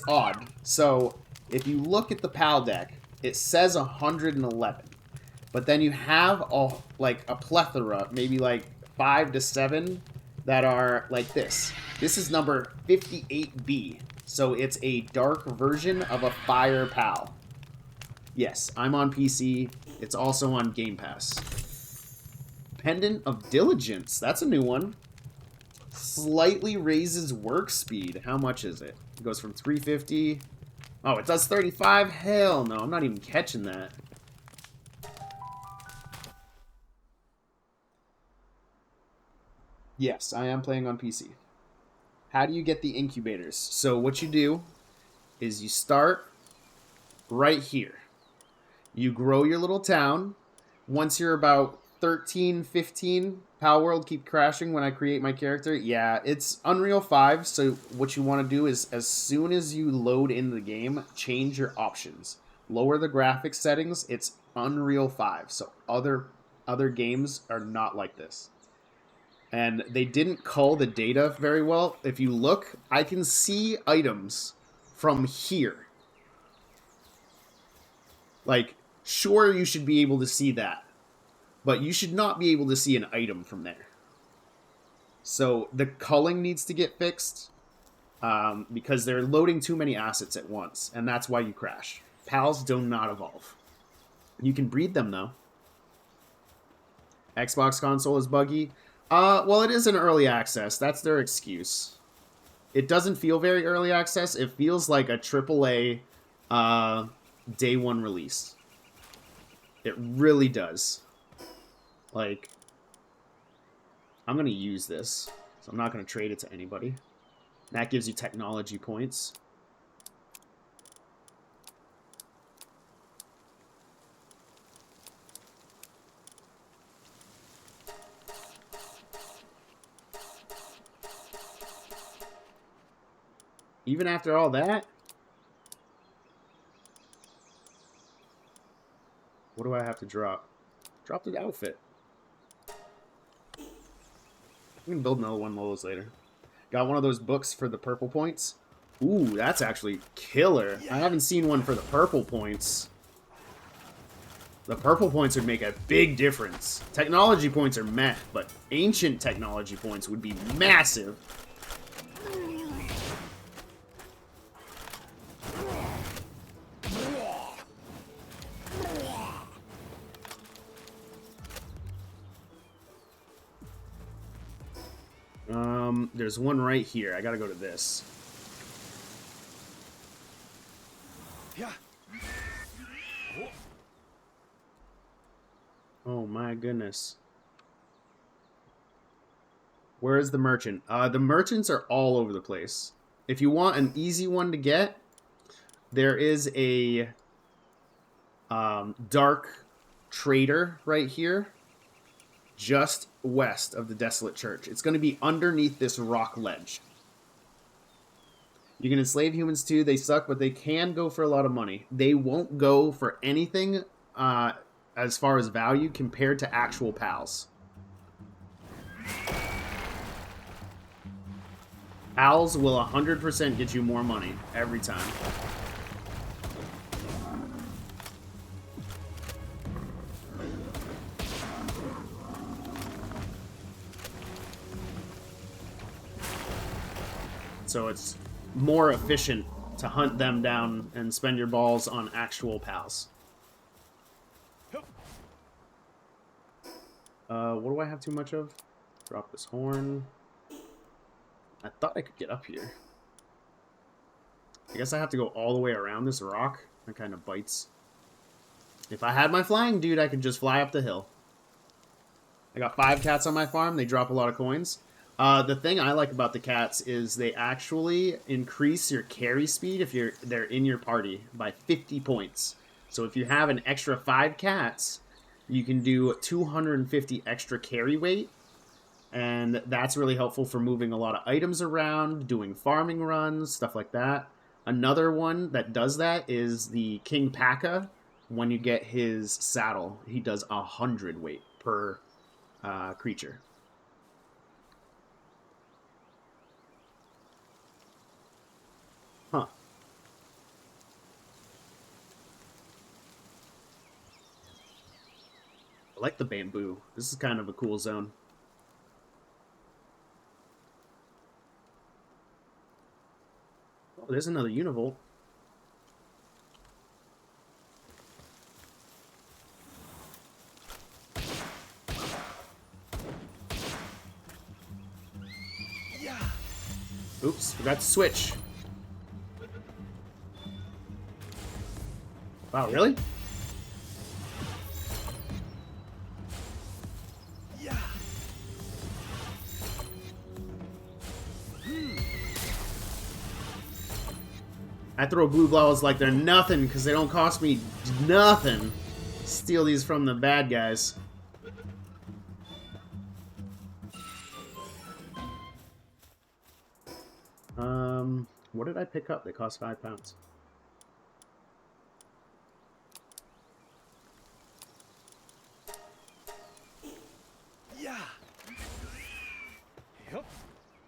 odd. So if you look at the pal deck, it says 111. But then you have a plethora, maybe like 5 to 7 that are like this. This is number 58B. So it's a dark version of a fire pal. Yes, I'm on PC. It's also on Game Pass. Pendant of Diligence. That's a new one. Slightly raises work speed. How much is it? It goes from 350. Oh, it does 35? Hell no, I'm not even catching that. Yes, I am playing on PC. How do you get the incubators? So what you do is you start right here. You grow your little town. Once you're about 13, 15, PALWORLD keep crashing when I create my character. Yeah, it's Unreal 5, so what you want to do is as soon as you load into the game, change your options. Lower the graphics settings. It's Unreal 5, so other games are not like this. And they didn't cull the data very well. If you look, I can see items from here. Like, sure, you should be able to see that. But you should not be able to see an item from there. So the culling needs to get fixed. Because they're loading too many assets at once. And that's why you crash. Pals do not evolve. You can breed them, though. Xbox console is buggy. Well, it is an early access. That's their excuse. It doesn't feel very early access. It feels like a AAA day one release. It really does. Like, I'm going to use this. So I'm not going to trade it to anybody. That gives you technology points. Even after all that? What do I have to drop? Drop the outfit. We can build another one of those later. Got one of those books for the purple points. Ooh, that's actually killer. I haven't seen one for the purple points. The purple points would make a big difference. Technology points are meh, but ancient technology points would be massive. There's one right here. I gotta go to this. Yeah. Oh my goodness. Where is the merchant? The merchants are all over the place. If you want an easy one to get, there is a dark trader right here, just west of the Desolate Church. It's going to be underneath this rock ledge. You can enslave humans too. They suck, but they can go for a lot of money. They won't go for anything as far as value compared to actual PALs. PALs will 100% get you more money every time. So it's more efficient to hunt them down and spend your balls on actual PALs. What do I have too much of? Drop this horn. I thought I could get up here. I guess I have to go all the way around this rock. That kind of bites. If I had my flying dude, I could just fly up the hill. I got 5 cats on my farm. They drop a lot of coins. The thing I like about the cats is they actually increase your carry speed if they're in your party by 50 points. So if you have an extra 5 cats, you can do 250 extra carry weight. And that's really helpful for moving a lot of items around, doing farming runs, stuff like that. Another one that does that is the King Paka. When you get his saddle, he does 100 weight per creature. Huh. I like the bamboo. This is kind of a cool zone. Oh, there's another univolt. Yeah. Oops, forgot to switch. Wow, really? Yeah. I throw blue balls like they're nothing because they don't cost me nothing. Steal these from the bad guys. What did I pick up? They cost £5. Yeah. Yep.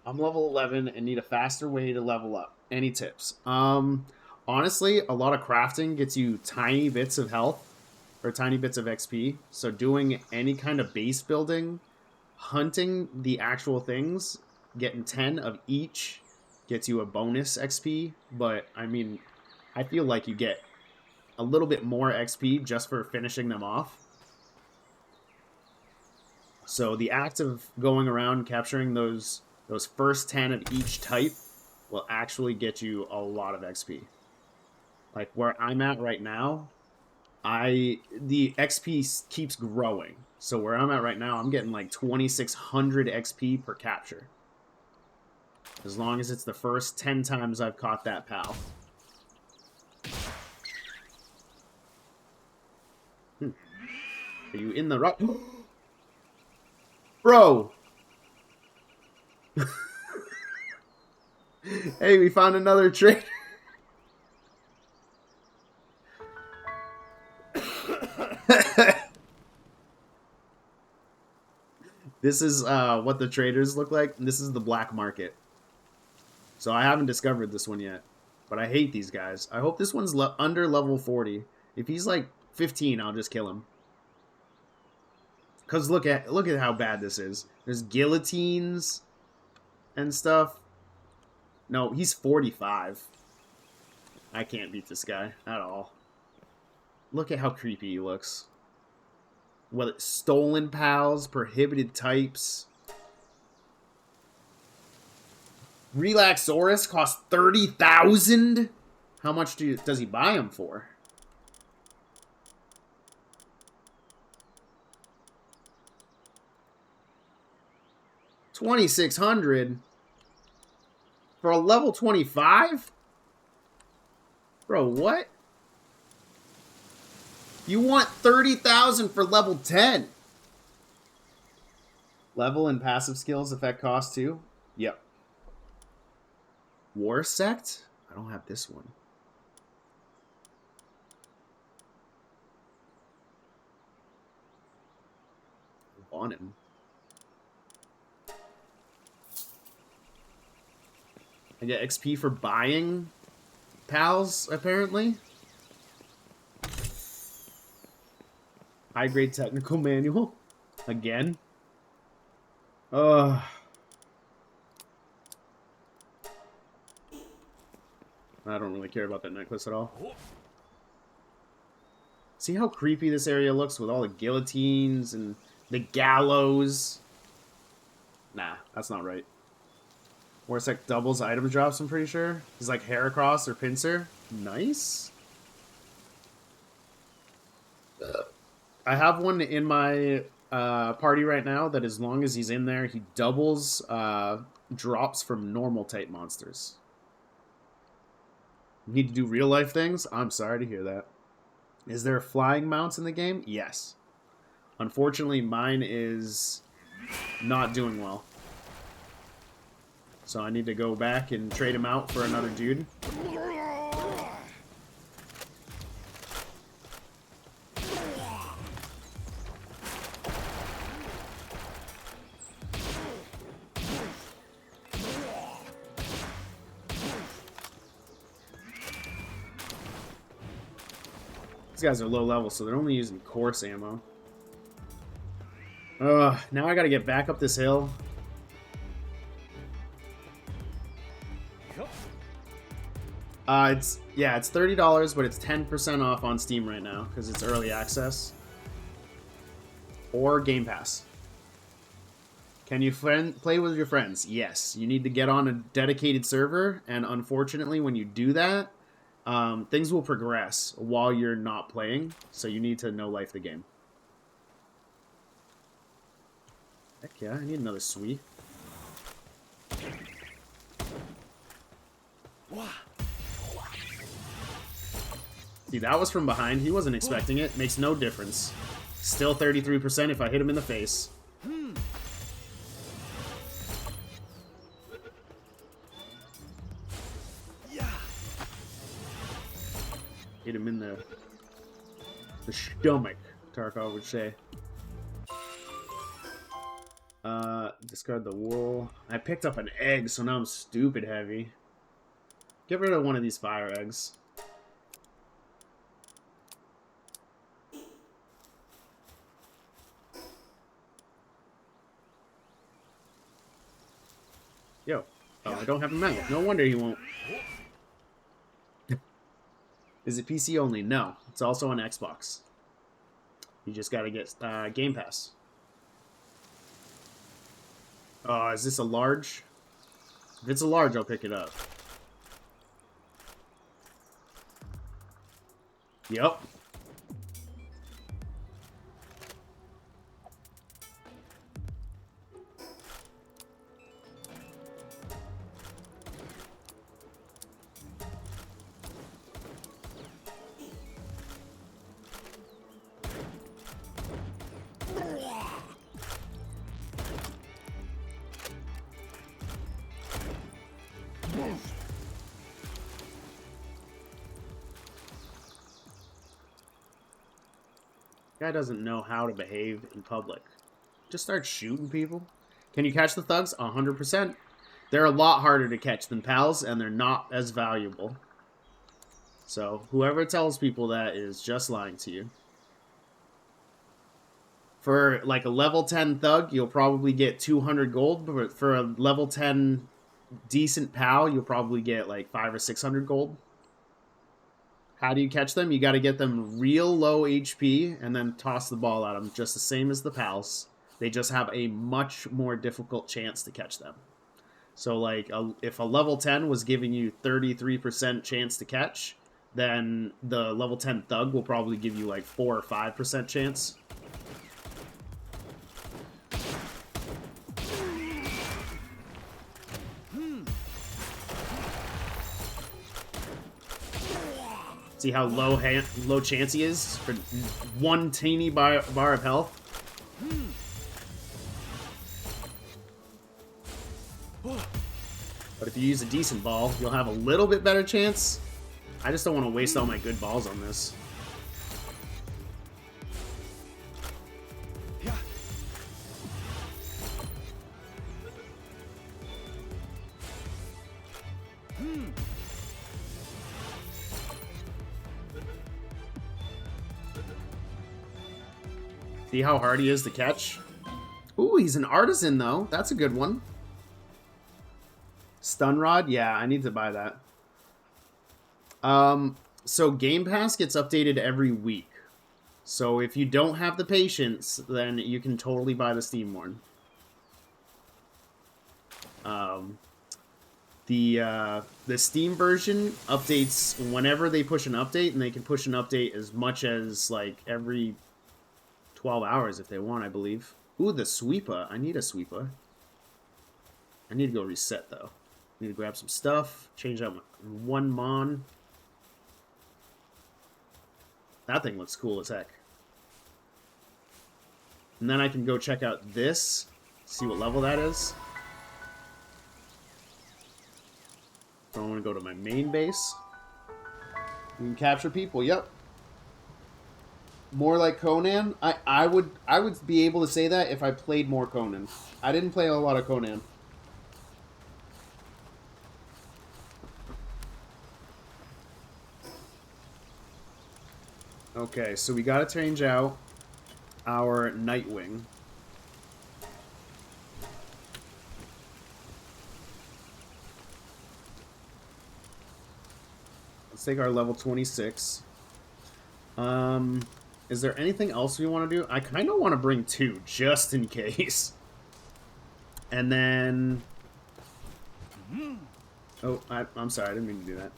I'm level 11 and need a faster way to level up. Any tips? Honestly, a lot of crafting gets you tiny bits of health or tiny bits of XP. So doing any kind of base building, hunting the actual things, getting 10 of each gets you a bonus XP. But I mean, I feel like you get a little bit more XP just for finishing them off. So the act of going around capturing those first 10 of each type will actually get you a lot of XP. Like where I'm at right now, the XP keeps growing. So where I'm at right now, I'm getting like 2,600 XP per capture. As long as it's the first 10 times I've caught that PAL. Are you in the rock? Bro! Hey, we found another trader. This is what the traders look like. This is the black market. So I haven't discovered this one yet. But I hate these guys. I hope this one's under level 40. If he's like 15, I'll just kill him. Because look at how bad this is. There's guillotines and stuff. No, he's 45. I can't beat this guy at all. Look at how creepy he looks. Well, stolen pals, prohibited types. Relaxaurus costs 30,000? How much does he buy him for? $2,600 for a level 25? Bro, what? You want 30,000 for level 10? Level and passive skills affect cost too? Yep. War Sect? I don't have this one. I want him. I get XP for buying pals, apparently. High grade technical manual. Again. I don't really care about that necklace at all. See how creepy this area looks with all the guillotines and the gallows? Nah, that's not right. Warsec doubles item drops, I'm pretty sure. He's like Heracross or Pinsir. Nice. I have one in my party right now that as long as he's in there, he doubles drops from normal type monsters. Need to do real life things? I'm sorry to hear that. Is there flying mounts in the game? Yes. Unfortunately, mine is not doing well. So I need to go back and trade him out for another dude. These guys are low level, so they're only using course ammo. Now I gotta get back up this hill. It's $30, but it's 10% off on Steam right now because it's early access. Or Game Pass. Can you play with your friends? Yes. You need to get on a dedicated server, and unfortunately, when you do that, things will progress while you're not playing, so you need to no life the game. Heck yeah, I need another sweet. See, that was from behind. He wasn't expecting it. Makes no difference. Still 33% if I hit him in the face. Hit him in the stomach, Tarkov would say. Discard the wool. I picked up an egg, so now I'm stupid heavy. Get rid of one of these fire eggs. Yo. Oh, I don't have a medal. No wonder he won't. Is it PC only? No. It's also on Xbox. You just gotta get Game Pass. Is this a large? If it's a large, I'll pick it up. Yep. Guy doesn't know how to behave in public. Just start shooting people. Can you catch the thugs? 100%. They're a lot harder to catch than pals, and they're not as valuable. So, whoever tells people that is just lying to you. For, like, a level 10 thug, you'll probably get 200 gold, but for a level 10 decent pal, you'll probably get, like, 500 or 600 gold. How do you catch them? You got to get them real low HP and then toss the ball at them, just the same as the pals. They just have a much more difficult chance to catch them. So like if a level 10 was giving you 33% chance to catch, then the level 10 thug will probably give you like 4 or 5% chance. See how low chance he is for one teeny bar of health? But if you use a decent ball, you'll have a little bit better chance. I just don't want to waste all my good balls on this. See how hard he is to catch? Ooh, he's an artisan, though. That's a good one. Stun Rod? Yeah, I need to buy that. So Game Pass gets updated every week. So if you don't have the patience, then you can totally buy the Steam one. The Steam version updates whenever they push an update, and they can push an update as much as, like, every 12 hours if they want, I believe. Ooh, the sweeper. I need a sweeper. I need to go reset, though. I need to grab some stuff. Change out my one mon. That thing looks cool as heck. And then I can go check out this. See what level that is. So I want to go to my main base. You can capture people. Yep. More like Conan. I would be able to say that if I played more Conan. I didn't play a lot of Conan. Okay, so we gotta change out our Nightwing. Let's take our level 26. Is there anything else we want to do? I kind of want to bring 2, just in case. And then... Oh, I'm sorry, I didn't mean to do that.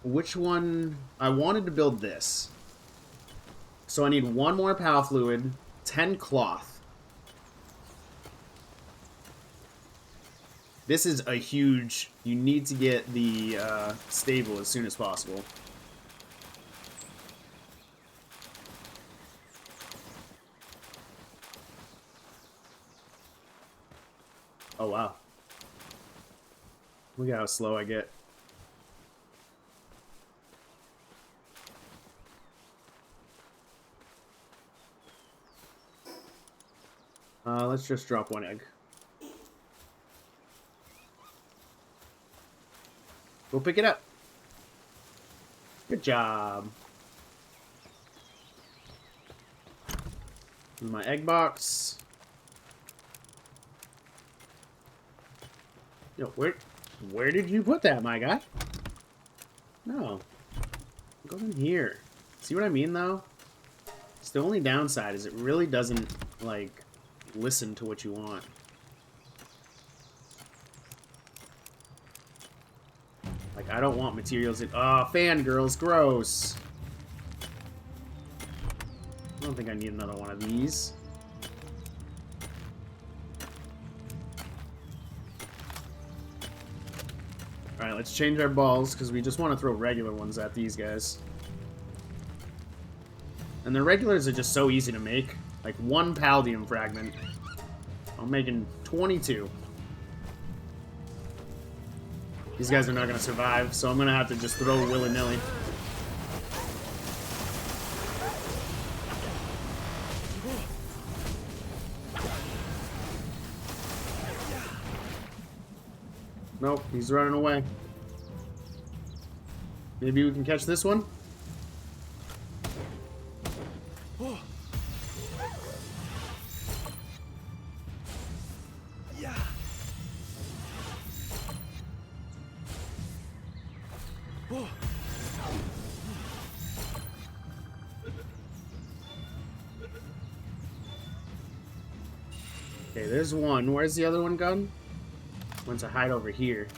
Which one? I wanted to build this. So I need 1 more PAL fluid, 10 cloth. This is a huge... You need to get the stable as soon as possible. Oh, wow. Look at how slow I get. Let's just drop 1 egg. Go pick it up. Good job. My egg box. Yo, where did you put that, my guy? No. Go in here. See what I mean, though? It's the only downside is it really doesn't, like, listen to what you want. Like, I don't want materials that... Oh, fangirls, gross. I don't think I need another one of these. Alright, let's change our balls, because we just want to throw regular ones at these guys. And the regulars are just so easy to make. Like, 1 Paldium fragment. I'm making 22. These guys are not going to survive, so I'm going to have to just throw willy-nilly. Nope, he's running away. Maybe we can catch this one? Okay, Okay, there's one. Where's the other one gone? Went to hide over here.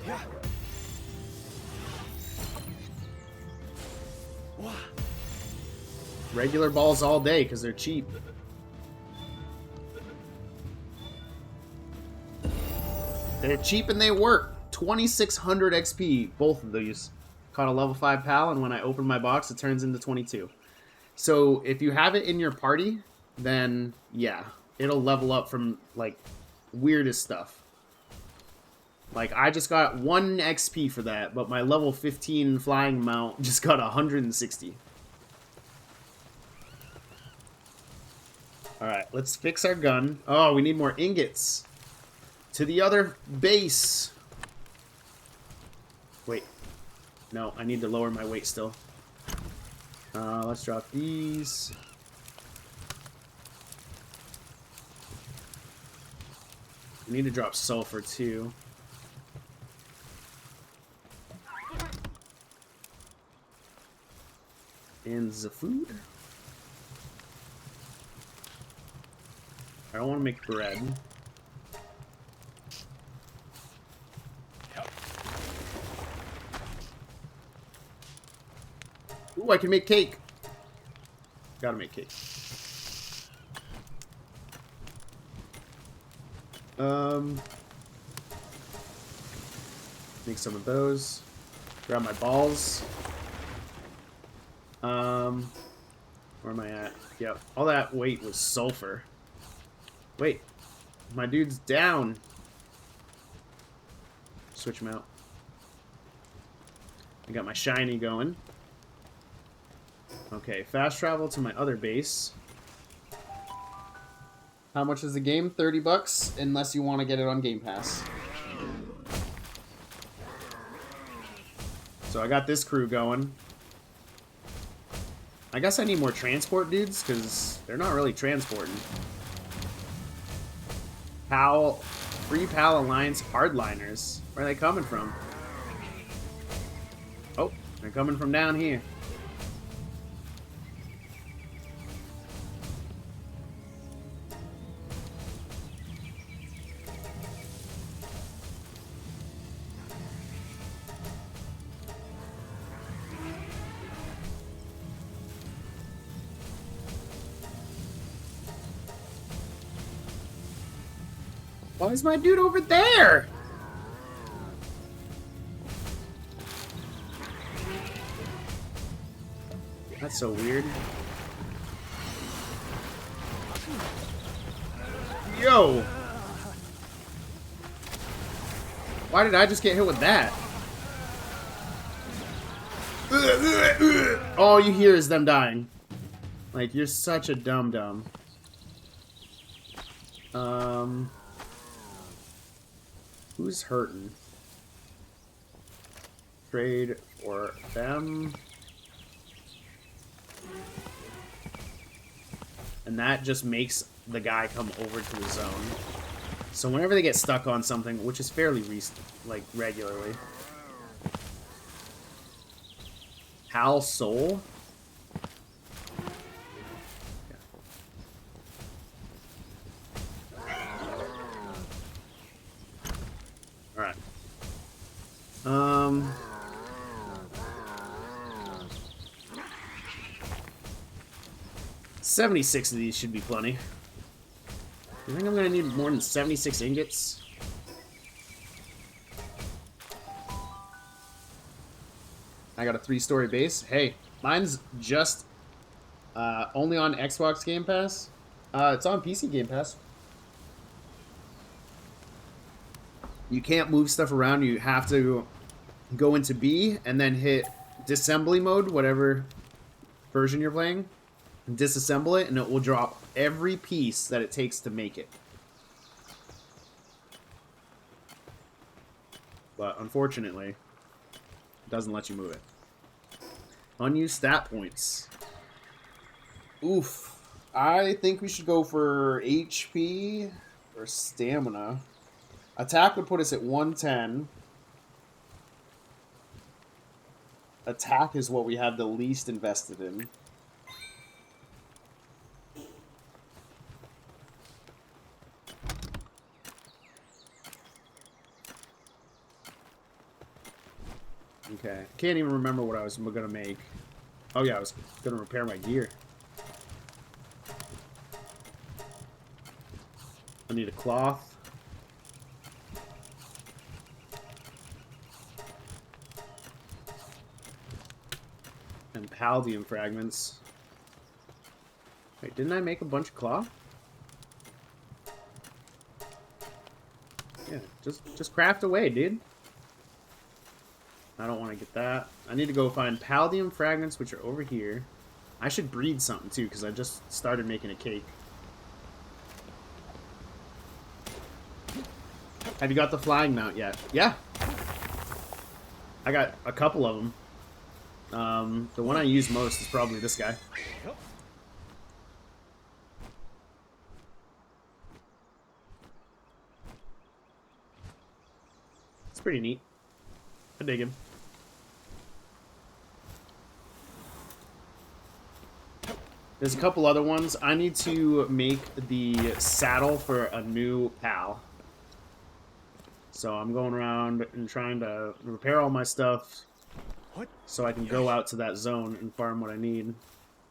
Yeah. Wah. Regular balls all day because they're cheap. They're cheap and they work. 2600 XP, both of these. Caught a level 5 pal, and when I open my box, it turns into 22. So if you have it in your party, then yeah, it'll level up from like weirdest stuff. Like I just got 1 XP for that, but my level 15 flying mount just got 160. Alright, let's fix our gun. Oh, we need more ingots. To the other base. Wait. No, I need to lower my weight still. Let's drop these. I need to drop sulfur too. And the food. I don't want to make bread. Ooh, I can make cake. Gotta make cake. Make some of those. Grab my balls. Where am I at? Yep, all that weight was sulfur. Wait, my dude's down. Switch him out. I got my shiny going. Okay, fast travel to my other base. How much is the game? 30 bucks, unless you want to get it on Game Pass. So I got this crew going. I guess I need more transport dudes, because they're not really transporting. PAL, Free PAL Alliance hardliners. Where are they coming from? Oh, they're coming from down here. Why is my dude over there? That's so weird. Yo! Why did I just get hit with that? All you hear is them dying. Like, you're such a dum-dum. Who's hurting? Trade for them. And that just makes the guy come over to the zone. So whenever they get stuck on something, which is fairly regularly. Hal Soul? Alright. 76 of these should be plenty. You think I'm gonna need more than 76 ingots? I got a 3-story base. Hey, mine's just only on Xbox Game Pass. It's on PC Game Pass. You can't move stuff around. You have to go into B and then hit disassembly mode, whatever version you're playing. Disassemble it, and it will drop every piece that it takes to make it. But unfortunately, it doesn't let you move it. Unused stat points. Oof. I think we should go for HP or stamina. Attack would put us at 110. attack is what we have the least invested in. Okay, can't even remember what I was gonna make. Oh yeah, I was gonna repair my gear. I need a cloth. And paldium fragments. Wait, didn't I make a bunch of cloth? Yeah, just craft away, dude. I don't want to get that. I need to go find paldium fragments, which are over here. I should breed something too, because I just started making a cake. Have you got the flying mount yet? Yeah. I got a couple of them. The one I use most is probably this guy. It's pretty neat. I dig him. There's a couple other ones. I need to make the saddle for a new PAL. So I'm going around and trying to repair all my stuff so I can go out to that zone and farm what I need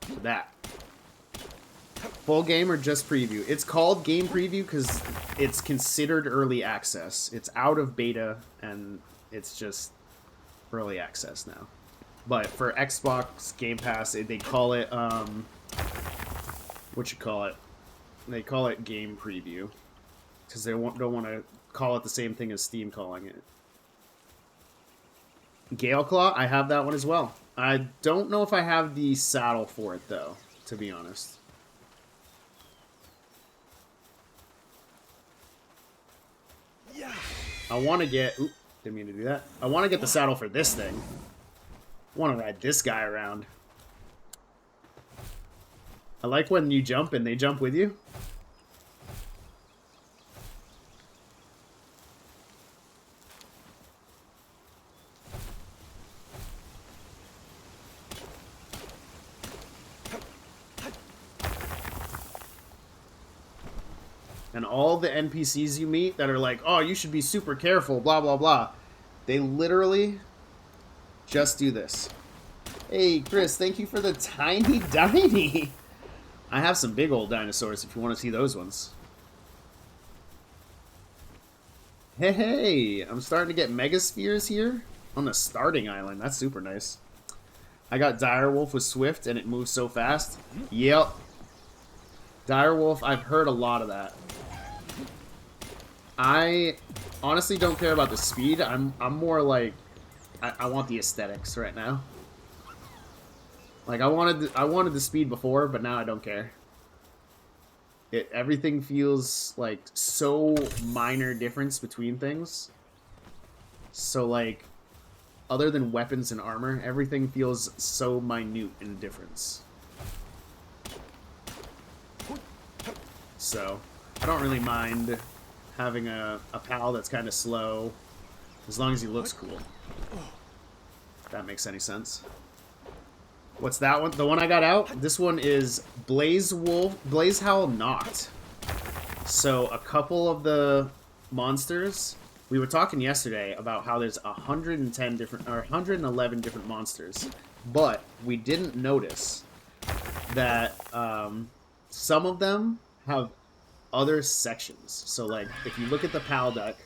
for that. Full game or just preview? It's called game preview because it's considered early access. It's out of beta and it's just early access now. But for Xbox Game Pass, they call it, what you call it? They call it game preview because they don't want to call it the same thing as Steam calling it. Gale Claw, I have that one as well. I don't know if I have the saddle for it though, to be honest. Yeah. I want to get... Oop, didn't mean to do that. I want to get the saddle for this thing. I want to ride this guy around. I like when you jump and they jump with you. And all the NPCs you meet that are like, oh, you should be super careful, blah, blah, blah. They literally just do this. Hey, Chris, thank you for the tiny diny. I have some big old dinosaurs if you want to see those ones. Hey, hey, I'm starting to get megaspheres here on the starting island. That's super nice. I got Direwolf with Swift and it moves so fast. Yep. Direwolf, I've heard a lot of that. I honestly don't care about the speed. I'm more like I want the aesthetics right now. Like I wanted the speed before, but now I don't care. Everything feels like so minor difference between things. So like other than weapons and armor, everything feels so minute in difference. So I don't really mind having a PAL that's kind of slow, as long as he looks cool. If that makes any sense. What's that one? The one I got out? This one is Blaze Howl Knot. So a couple of the monsters, we were talking yesterday about how there's 110 different, or 111 different monsters, but we didn't notice that some of them have other sections. So like if you look at the PAL deck,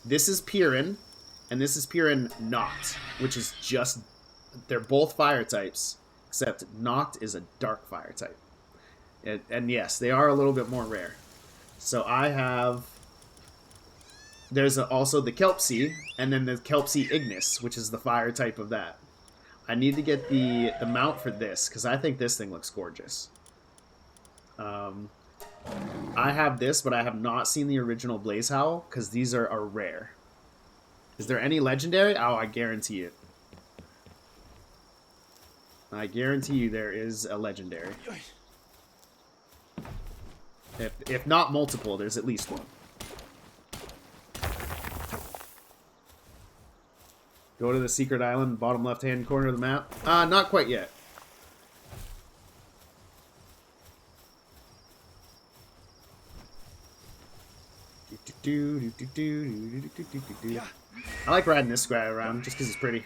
this is Piran and this is Piran Noct, which is just, they're both fire types, except Noct is a dark fire type. And yes, they are a little bit more rare. So I have, there's also the Kelpsea, and then the Kelpsea Ignis, which is the fire type of that. I need to get the mount for this, because I think this thing looks gorgeous. I have this, but I have not seen the original Blaze Howl, because these are rare. Is there any legendary? Oh, I guarantee it. I guarantee you there is a legendary. If not multiple, there's at least one. Go to the secret island, bottom left-hand corner of the map. Not quite yet. I like riding this guy around just because he's pretty.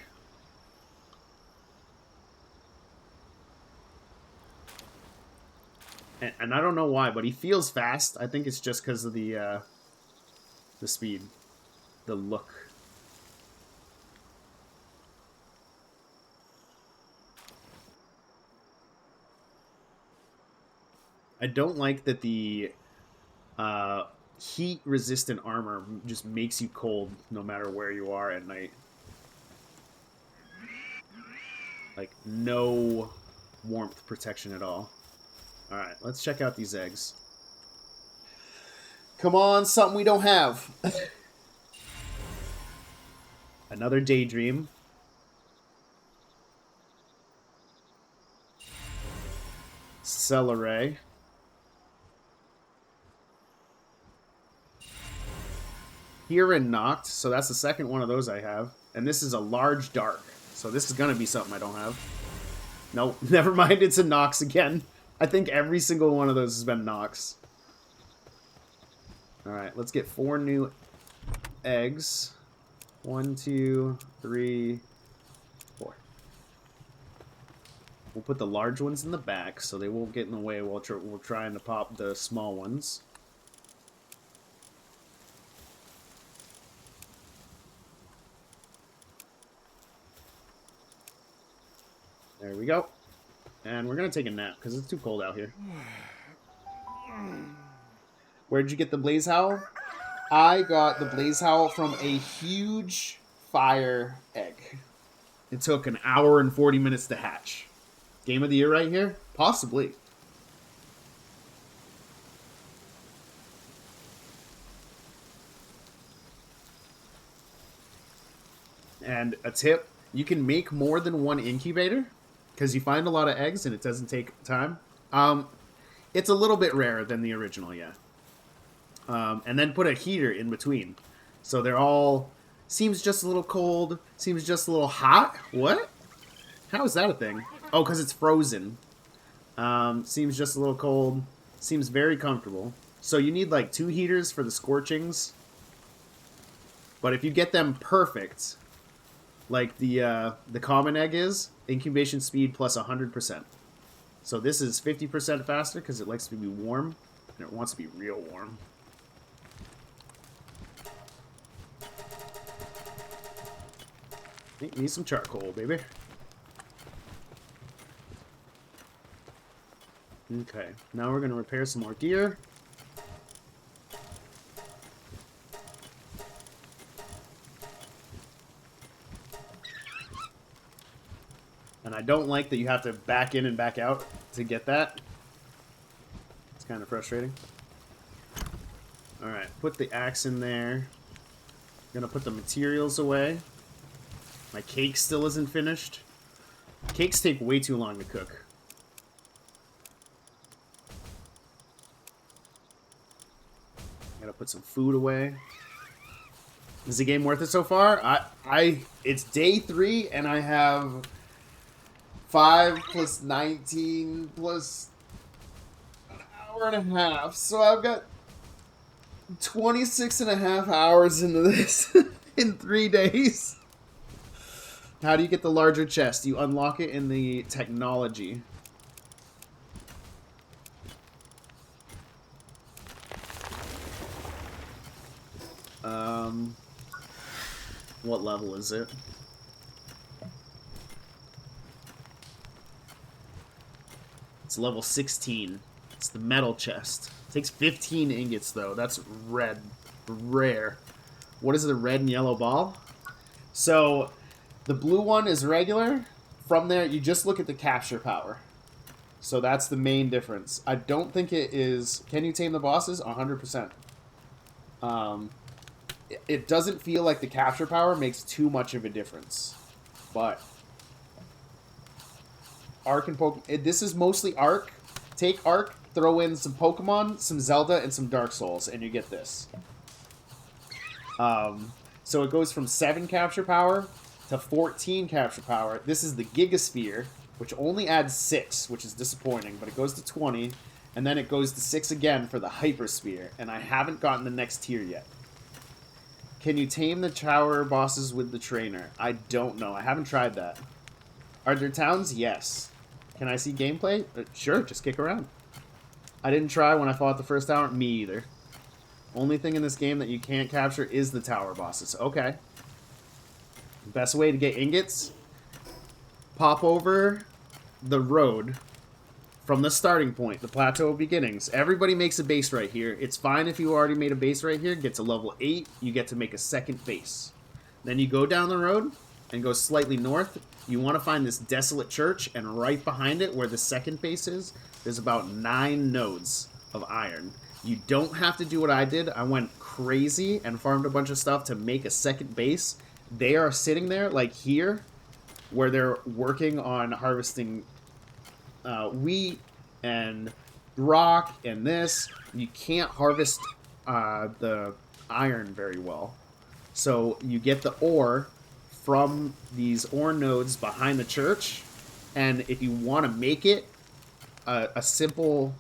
And I don't know why, but he feels fast. I think it's just because of the speed, the look. I don't like that the heat-resistant armor just makes you cold no matter where you are at night. Like, no warmth protection at all. Alright, let's check out these eggs. Come on, something we don't have. Another daydream. Celery. Here and knocked, so that's the second one of those I have. And this is a large dark, so this is gonna be something I don't have. Nope, never mind, it's a Nox again. I think every single one of those has been Nox. Alright, let's get 4 new eggs. 1, 2, 3, 4. We'll put the large ones in the back so they won't get in the way while we're trying to pop the small ones. There we go. And we're going to take a nap because it's too cold out here. Where'd you get the Blaze Howl? I got the Blaze Howl from a huge fire egg. It took an hour and 40 minutes to hatch. Game of the year right here? Possibly. And a tip, you can make more than 1 incubator because you find a lot of eggs and it doesn't take time. It's a little bit rarer than the original, yeah. And then put a heater in between. So they're all... Seems just a little cold. Seems just a little hot. What? How is that a thing? Oh, because it's frozen. Seems just a little cold. Seems very comfortable. So you need like 2 heaters for the scorchings. But if you get them perfect, like the common egg is, incubation speed plus 100%. So this is 50% faster because it likes to be warm. And it wants to be real warm. Need some charcoal, baby. Okay, now we're going to repair some more gear. And I don't like that you have to back in and back out to get that. It's kind of frustrating. Alright, put the axe in there. Gonna put the materials away. My cake still isn't finished. Cakes take way too long to cook. Gotta put some food away. Is the game worth it so far? It's day 3 and I have 5 plus 19 plus an hour and a half. So I've got 26 and a half hours into this in 3 days. How do you get the larger chest? You unlock it in the technology. What level is it? It's level 16. It's the metal chest. It takes 15 ingots, though. That's rare. What is the red and yellow ball? So, the blue one is regular. From there, you just look at the capture power. So that's the main difference. I don't think it is... Can you tame the bosses? 100%. It doesn't feel like the capture power makes too much of a difference. But... Ark and Pokemon... This is mostly Ark. Take Ark, throw in some Pokemon, some Zelda, and some Dark Souls, and you get this. So it goes from 7 capture power to 14 capture power. This is the Gigasphere, which only adds 6, which is disappointing, but it goes to 20, and then it goes to 6 again for the Hypersphere, and I haven't gotten the next tier yet. Can you tame the tower bosses with the trainer? I don't know. I haven't tried that. Are there towns? Yes. Can I see gameplay? Sure, just kick around. I didn't try when I fought the first tower. Me either. Only thing in this game that you can't capture is the tower bosses. Okay. Best way to get ingots? Pop over the road from the starting point, the Plateau of Beginnings. Everybody makes a base right here. It's fine if you already made a base right here. Get to level 8, you get to make a second base. Then you go down the road and go slightly north. You want to find this desolate church, and right behind it, where the second base is, there's about 9 nodes of iron. You don't have to do what I did. I went crazy and farmed a bunch of stuff to make a second base. They are sitting there, like here, where they're working on harvesting wheat and rock and this. You can't harvest the iron very well. So you get the ore from these ore nodes behind the church, and if you want to make it a simple...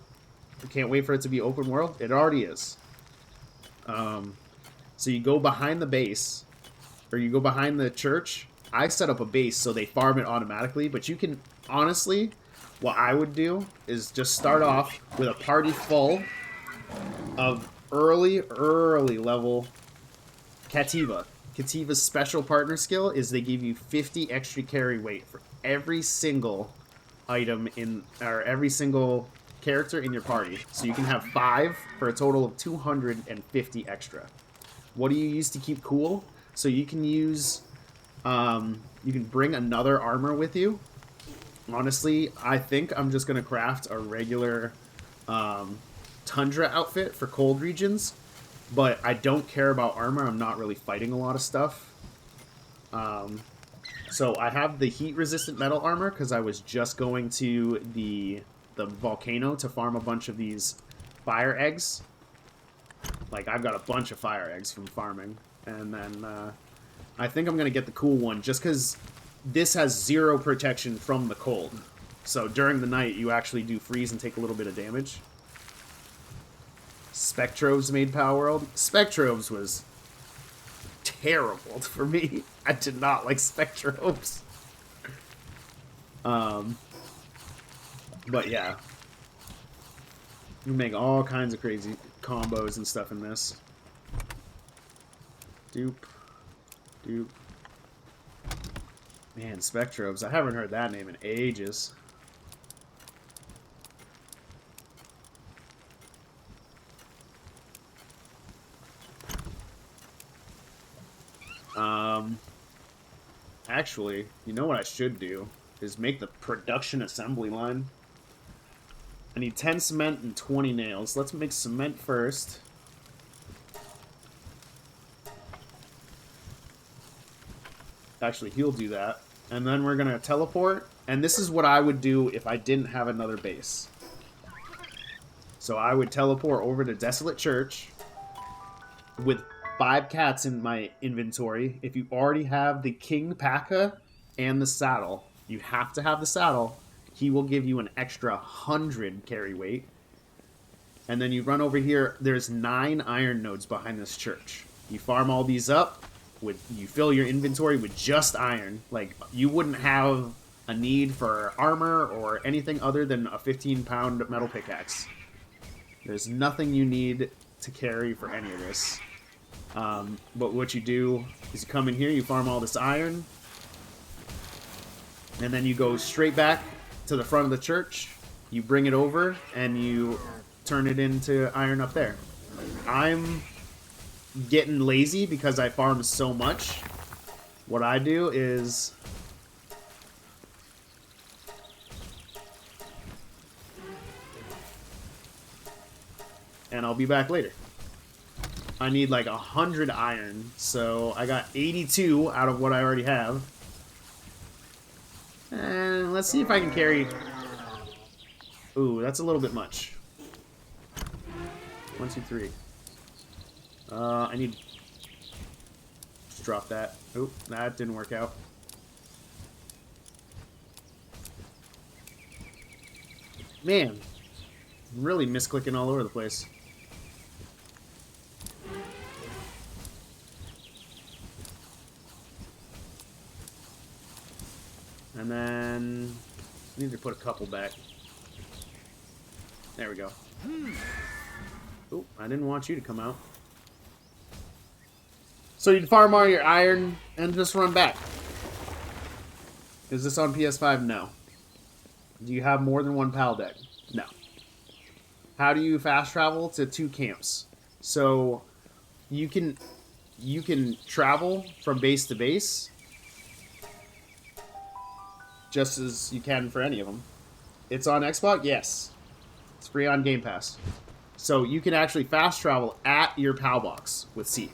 I can't wait for it to be open world. It already is. So you go behind the base, or you go behind the church. I set up a base so they farm it automatically, but you can, honestly, what I would do is just start off with a party full of early level Kativa. Kativa's special partner skill is they give you 50 extra carry weight for every single item in, or every single character in your party. So you can have 5 for a total of 250 extra. What do you use to keep cool? So you can use, you can bring another armor with you. Honestly, I think I'm just going to craft a regular tundra outfit for cold regions. But I don't care about armor. I'm not really fighting a lot of stuff. So I have the heat-resistant metal armor because I was just going to the volcano to farm a bunch of these fire eggs. Like, I've got a bunch of fire eggs from farming. And then I think I'm going to get the cool one just because this has 0 protection from the cold. So during the night, you actually do freeze and take a little bit of damage. Spectrobes made PALWORLD. Spectrobes was terrible for me. I did not like Spectrobes. But yeah. You make all kinds of crazy combos and stuff in this. Dupe. Dupe. Man, Spectrobes. I haven't heard that name in ages. Actually, you know what I should do is make the production assembly line. I need 10 cement and 20 nails. Let's make cement first. Actually, he'll do that. And then we're going to teleport. And this is what I would do if I didn't have another base. So I would teleport over to Desolate Church with 5 cats in my inventory. If you already have the King Paka and the saddle, you have to have the saddle. He will give you an extra 100 carry weight. And then you run over here. There's 9 iron nodes behind this church. You farm all these up. You fill your inventory with just iron. Like, you wouldn't have a need for armor or anything other than a 15-pound metal pickaxe. There's nothing you need to carry for any of this. But what you do is you come in here, you farm all this iron, and then you go straight back to the front of the church, you bring it over, and you turn it into iron up there. I'm getting lazy because I farm so much. What I do is... and I'll be back later. I need like 100 iron, so I got 82 out of what I already have. And let's see if I can carry... Ooh, that's a little bit much. 1, 2, 3. I need... Just drop that. Oop, that didn't work out. Man, I'm really misclicking all over the place. And then I need to put a couple back. There we go. Oh, I didn't want you to come out. So you'd farm all your iron and just run back. Is this on PS5? No. Do you have more than one PAL deck? No. How do you fast travel to 2 camps? So you can travel from base to base just as you can for any of them. It's on Xbox? Yes. It's free on Game Pass. So you can actually fast travel at your PAL box with C.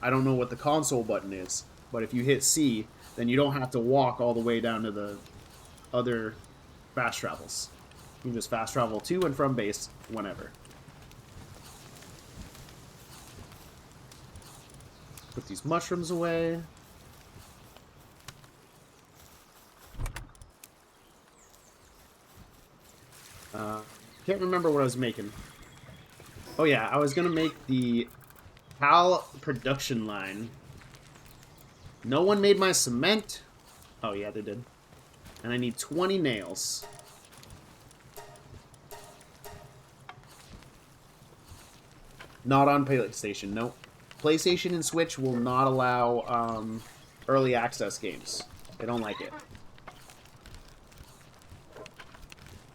I don't know what the console button is, but if you hit C, then you don't have to walk all the way down to the other fast travels. You can just fast travel to and from base whenever. Put these mushrooms away. Can't remember what I was making. Oh yeah, I was gonna make the PAL production line. No one made my cement. Oh yeah, they did. And I need 20 nails. Not on PlayStation, nope. PlayStation and Switch will not allow early access games. They don't like it.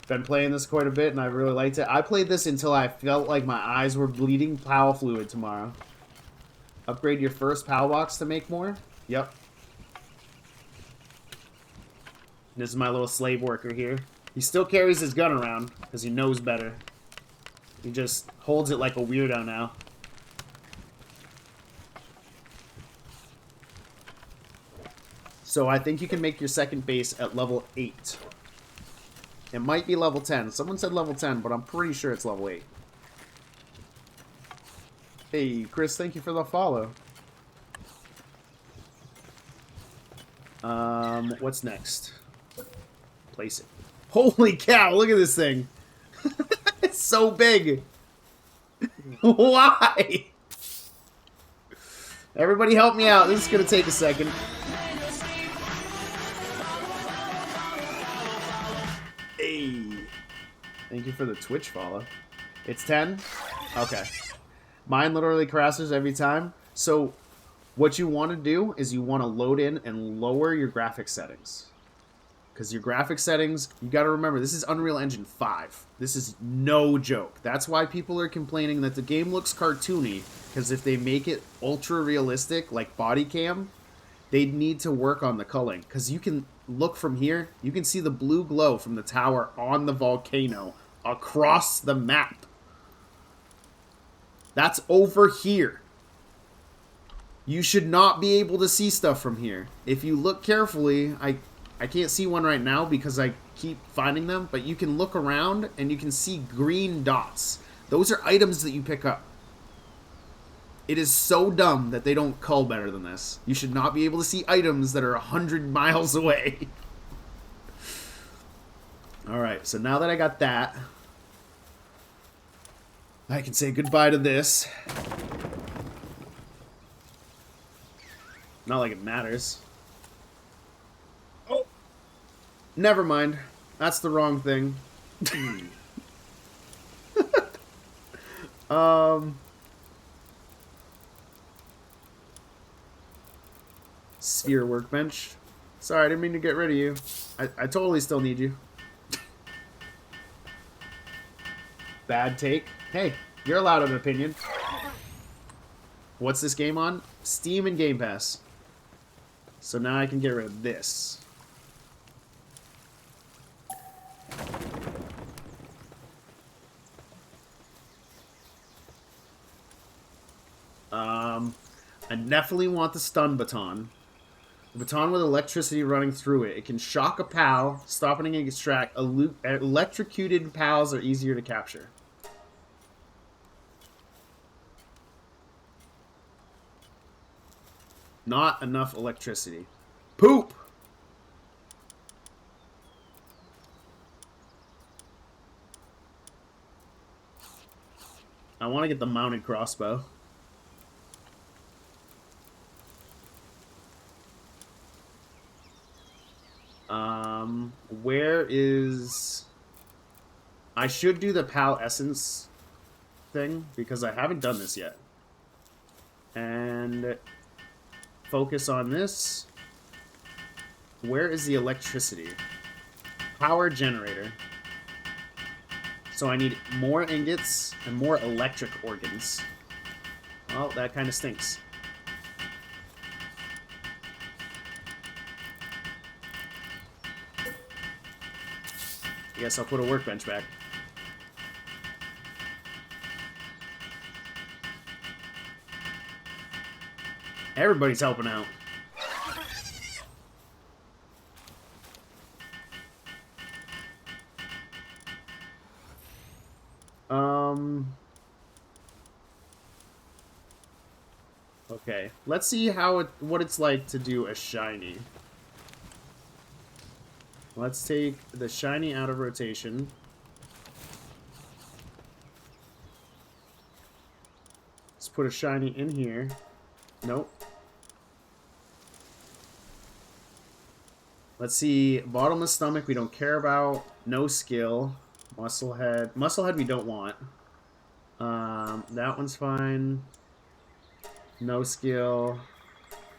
Been playing this quite a bit, and I really liked it. I played this until I felt like my eyes were bleeding PAL fluid tomorrow. Upgrade your first PAL box to make more? Yep. This is my little slave worker here. He still carries his gun around, because he knows better. He just holds it like a weirdo now. So I think you can make your second base at level 8. It might be level 10. Someone said level 10, but I'm pretty sure it's level 8. Hey, Chris, thank you for the follow. What's next? Place it. Holy cow, look at this thing. It's so big. Why? Everybody help me out. This is going to take a second. Hey. Thank you for the Twitch follow. It's 10? Okay. Mine literally crashes every time. So what you want to do is you want to load in and lower your graphics settings. Because your graphics settings, you got to remember, this is Unreal Engine 5. This is no joke. That's why people are complaining that the game looks cartoony. Because if they make it ultra realistic, like body cam, they'd need to work on the culling. Because you can look from here, you can see the blue glow from the tower on the volcano across the map. That's over here. You should not be able to see stuff from here. If you look carefully, I can't see one right now because I keep finding them, but you can look around and you can see green dots. Those are items that you pick up. It is so dumb that they don't cull better than this. You should not be able to see items that are 100 miles away. Alright, so now that I got that, I can say goodbye to this. Not like it matters. Oh! Never mind. That's the wrong thing. Sphere workbench. Sorry, I didn't mean to get rid of you. I totally still need you. Bad take. Hey, you're allowed an opinion. What's this game on? Steam and Game Pass. So now I can get rid of this. I definitely want the stun baton. The baton with electricity running through it. It can shock a PAL, stop and extract. Electrocuted PALs are easier to capture. Not enough electricity. Poop! want to get the mounted crossbow. Where is... I should do the PAL Essence thing, because I haven't done this yet. And focus on this. Where is the electricity? Power generator. So I need more ingots and more electric organs. Well, that kind of stinks. I guess I'll put a workbench back. Everybody's helping out. Okay, let's see what it's like to do a shiny. Let's take the shiny out of rotation. Let's put a shiny in here. Nope. Let's see, bottomless stomach we don't care about. No skill. Musclehead. Musclehead we don't want. That one's fine. No skill.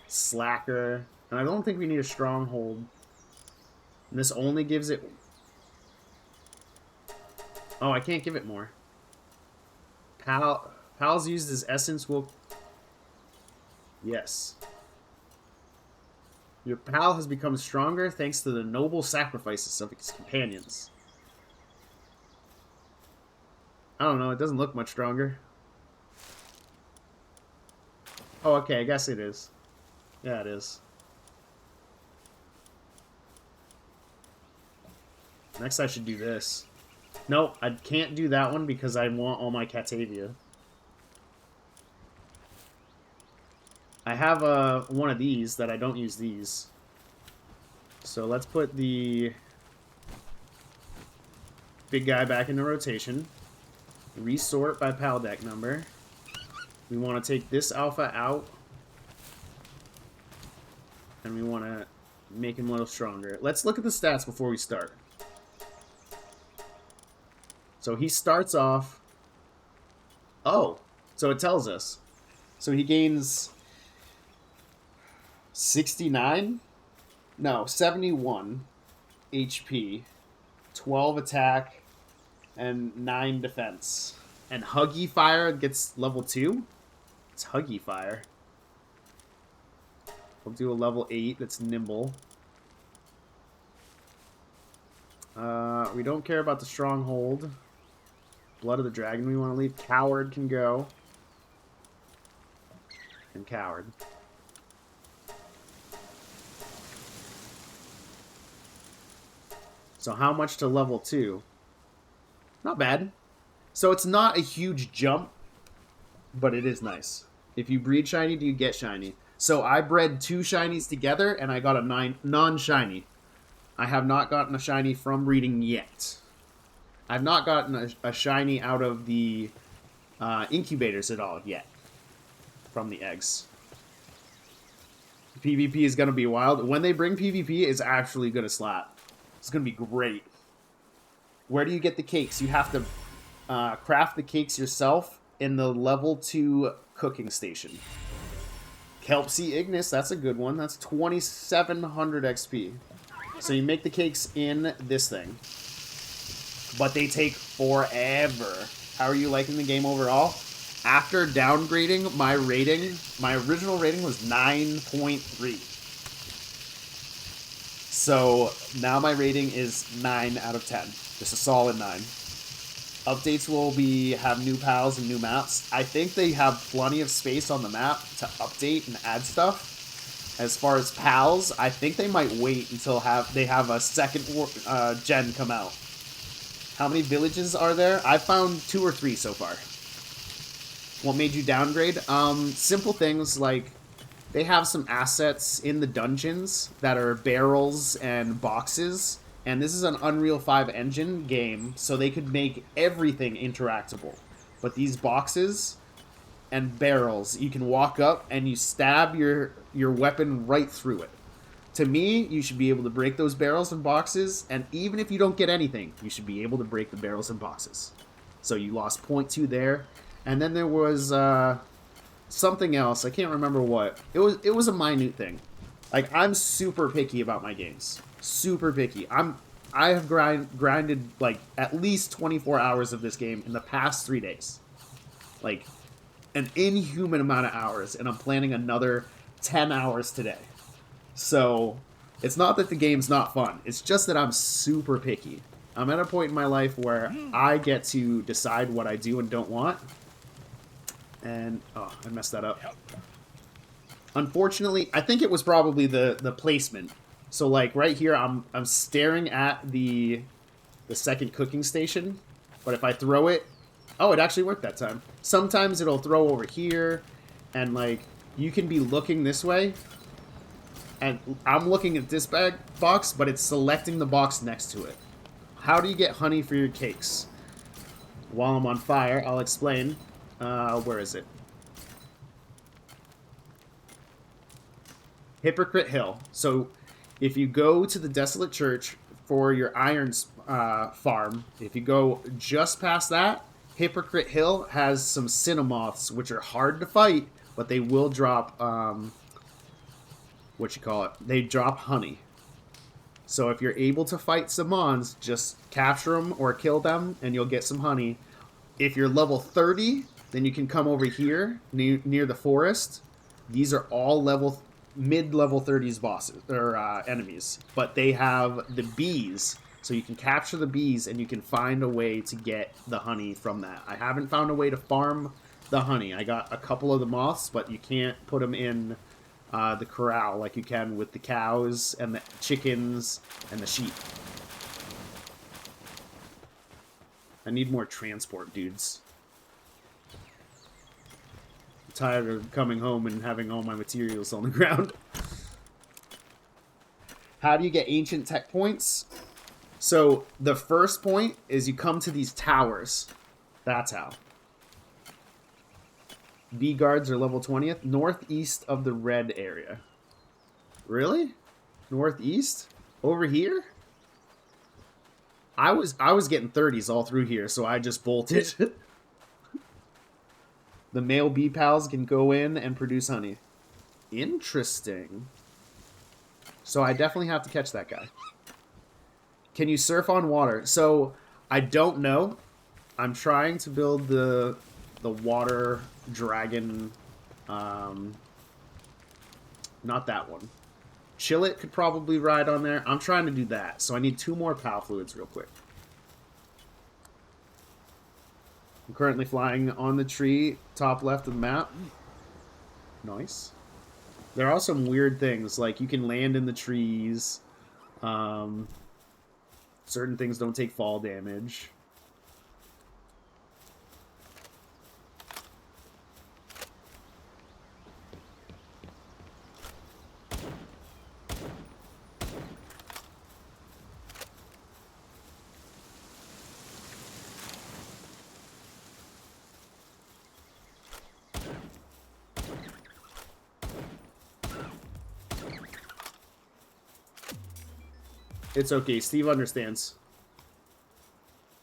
Slacker. And I don't think we need a stronghold. And this only gives it... Oh, I can't give it more. Pal's used as essence will... Yes. Your pal has become stronger thanks to the noble sacrifices of his companions. I don't know, it doesn't look much stronger. Oh, okay, I guess it is. Yeah, it is. Next I should do this. Nope, I can't do that one because I want all my Catavia. I have one of these that I don't use these. So let's put the big guy back into rotation. Resort by PAL deck number. We want to take this alpha out. And we want to make him a little stronger. Let's look at the stats before we start. So he starts off... Oh, so it tells us. So he gains 69? No, 71 HP, 12 attack, and 9 defense. And Huggy Fire gets level 2? It's Huggy Fire. We'll do a level 8 that's nimble. We don't care about the stronghold. Blood of the Dragon we want to leave. Coward can go. And Coward. So how much to level 2? Not bad. So it's not a huge jump, but it is nice. If you breed shiny, do you get shiny? So I bred 2 shinies together, and I got a non-shiny. I have not gotten a shiny from breeding yet. I've not gotten a shiny out of the incubators at all yet. From the eggs. PvP is going to be wild. When they bring PvP, it's actually going to slap. It's going to be great. Where do you get the cakes? You have to craft the cakes yourself in the level 2 cooking station. Kelpsy Ignis, that's a good one. That's 2,700 XP. So you make the cakes in this thing. But they take forever. How are you liking the game overall? After downgrading my rating, my original rating was 9.3. So now my rating is 9 out of 10. Just a solid 9. Updates will have new pals and new maps. I think they have plenty of space on the map to update and add stuff. As far as pals, I think they might wait until they have a second gen come out. How many villages are there? I've found 2 or 3 so far. What made you downgrade? Simple things like they have some assets in the dungeons that are barrels and boxes. And this is an Unreal 5 engine game, so they could make everything interactable. but these boxes and barrels, you can walk up and you stab your weapon right through it. To me, you should be able to break those barrels and boxes, and even if you don't get anything, you should be able to break the barrels and boxes. So you lost 0.2 there. And then there was something else. I can't remember what. It was a minute thing. Like, I'm super picky about my games. Super picky. I have grinded like at least 24 hours of this game in the past 3 days. Like, an inhuman amount of hours, and I'm planning another 10 hours today. So, it's not that the game's not fun. It's just that I'm super picky. I'm at a point in my life where I get to decide what I do and don't want. And, oh, I messed that up. Unfortunately, I think it was probably the placement. So, like, right here, I'm staring at the second cooking station. But if I throw it... Oh, it actually worked that time. Sometimes it'll throw over here. And, like, you can be looking this way. And I'm looking at this box, but it's selecting the box next to it. How do you get honey for your cakes? While I'm on fire, I'll explain. Where is it? Hypocrite Hill. So, if you go to the Desolate Church for your iron farm, if you go just past that, Hypocrite Hill has some Cinnamoths, which are hard to fight, but they will drop, they drop honey. So if you're able to fight some mons, just capture them or kill them, and you'll get some honey. If you're level 30, then you can come over here, near the forest. These are all mid-level 30s bosses, or enemies. But they have the bees, so you can capture the bees, and you can find a way to get the honey from that. I haven't found a way to farm the honey. I got a couple of the moths, but you can't put them in the corral like you can with the cows and the chickens and the sheep. I need more transport dudes. I'm tired of coming home and having all my materials on the ground. How do you get ancient tech points? So the first point is you come to these towers. That's how. Bee guards are level 20th. Northeast of the red area. Really? Northeast? Over here? I was getting 30s all through here, so I just bolted. The male bee pals can go in and produce honey. Interesting. So I definitely have to catch that guy. Can you surf on water? So I don't know. I'm trying to build the water dragon, not that one. Chillet could probably ride on there. I'm trying to do that, so I need 2 more PAL fluids real quick. I'm currently flying on the tree, top left of the map. Nice. There are some weird things, like you can land in the trees. Certain things don't take fall damage. It's okay. Steve understands.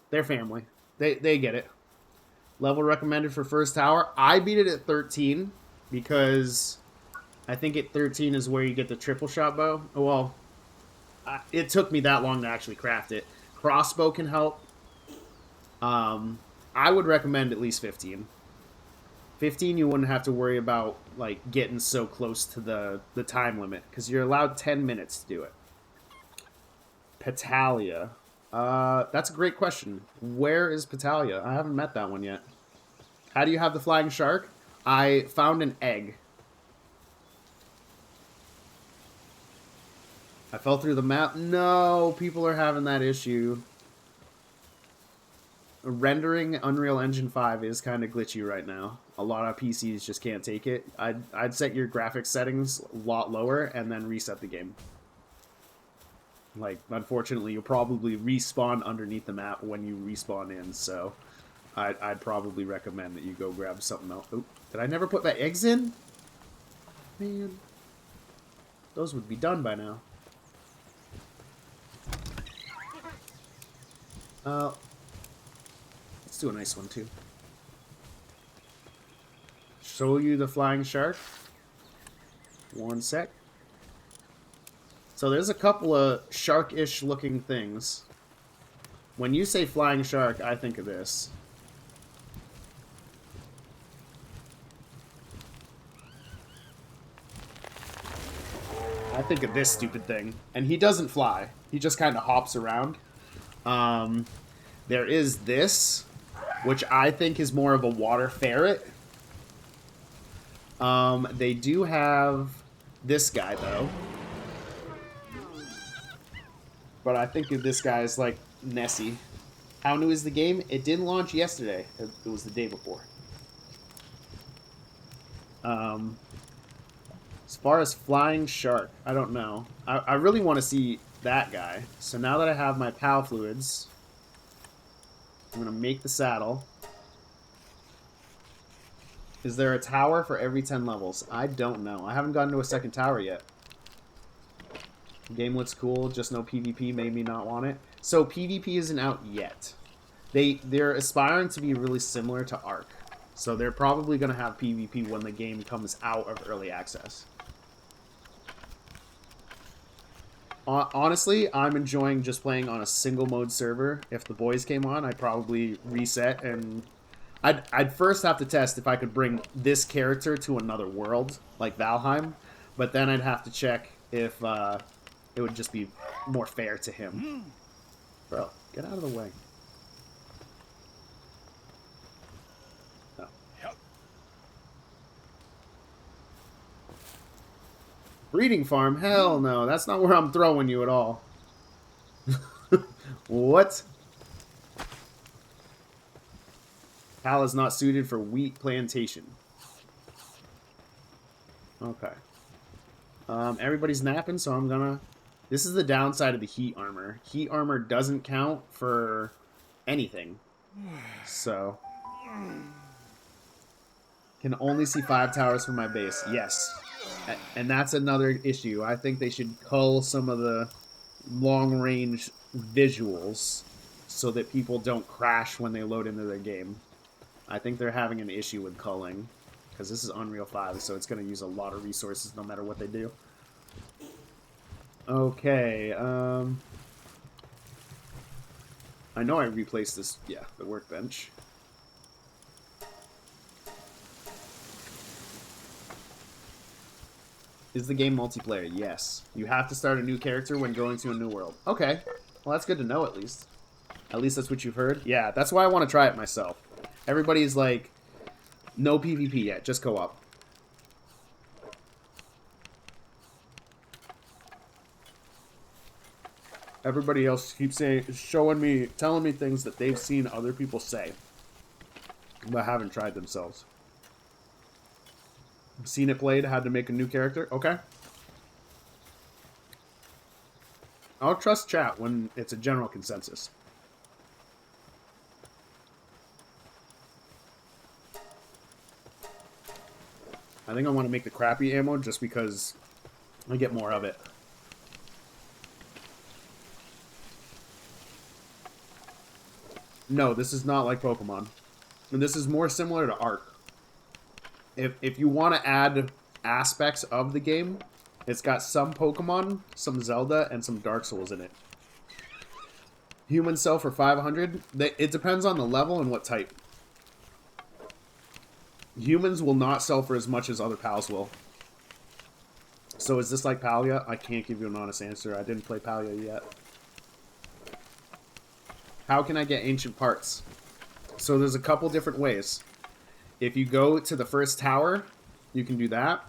They're family. They get it. Level recommended for first tower. I beat it at 13 because I think at 13 is where you get the triple shot bow. Well, it took me that long to actually craft it. Crossbow can help. I would recommend at least 15. 15, you wouldn't have to worry about like getting so close to the time limit because you're allowed 10 minutes to do it. Petalia. That's a great question. Where is Petalia? I haven't met that one yet. How do you have the flying shark? I found an egg. I fell through the map. No, people are having that issue. Rendering Unreal Engine 5 is kind of glitchy right now. A lot of PCs just can't take it. I'd set your graphics settings a lot lower and then reset the game. Like, unfortunately, you'll probably respawn underneath the map when you respawn in, so I'd probably recommend that you go grab something else. Oop, did I never put my eggs in? Man, those would be done by now. Let's do a nice one too. Show you the flying shark. One sec. So there's a couple of shark-ish looking things. When you say flying shark, I think of this. I think of this stupid thing. And he doesn't fly. He just kind of hops around. There is this, which I think is more of a water ferret. They do have this guy, though. But I think of this guy as, like, Nessie. How new is the game? It didn't launch yesterday. It was the day before. As far as flying shark, I don't know. I really want to see that guy. So now that I have my PAL fluids, I'm going to make the saddle. Is there a tower for every 10 levels? I don't know. I haven't gotten to a second tower yet. The game looks cool, just no PvP made me not want it. So PvP isn't out yet. They're aspiring to be really similar to Ark. So they're probably going to have PvP when the game comes out of early access. Honestly, I'm enjoying just playing on a single mode server. If the boys came on, I'd probably reset and I'd first have to test if I could bring this character to another world, like Valheim, but then I'd have to check if it would just be more fair to him. Bro, get out of the way. No. Breeding farm? Hell no, that's not where I'm throwing you at all. What? PAL is not suited for wheat plantation. Okay. Everybody's napping, so I'm gonna... This is the downside of the heat armor. Heat armor doesn't count for anything. So... Can only see 5 towers from my base. Yes. And that's another issue. I think they should cull some of the long-range visuals so that people don't crash when they load into their game. I think they're having an issue with culling. Because this is Unreal 5, so it's going to use a lot of resources no matter what they do. Okay, I know I replaced this, yeah, the workbench. Is the game multiplayer? Yes. You have to start a new character when going to a new world. Okay, well that's good to know at least. At least that's what you've heard. Yeah, that's why I want to try it myself. Everybody's like, no PvP yet, just co-op. Everybody else keeps saying, telling me things that they've seen other people say, but haven't tried themselves. Seen it played, had to make a new character. Okay. I'll trust chat when it's a general consensus. I think I want to make the crappy ammo just because I get more of it. No, this is not like Pokemon. And this is more similar to Ark. If you want to add aspects of the game, it's got some Pokemon, some Zelda, and some Dark Souls in it. Humans sell for 500. It depends on the level and what type. Humans will not sell for as much as other PALs will. So is this like Palia? I can't give you an honest answer. I didn't play Palia yet. How can I get ancient parts? So there's a couple different ways. If you go to the first tower, you can do that.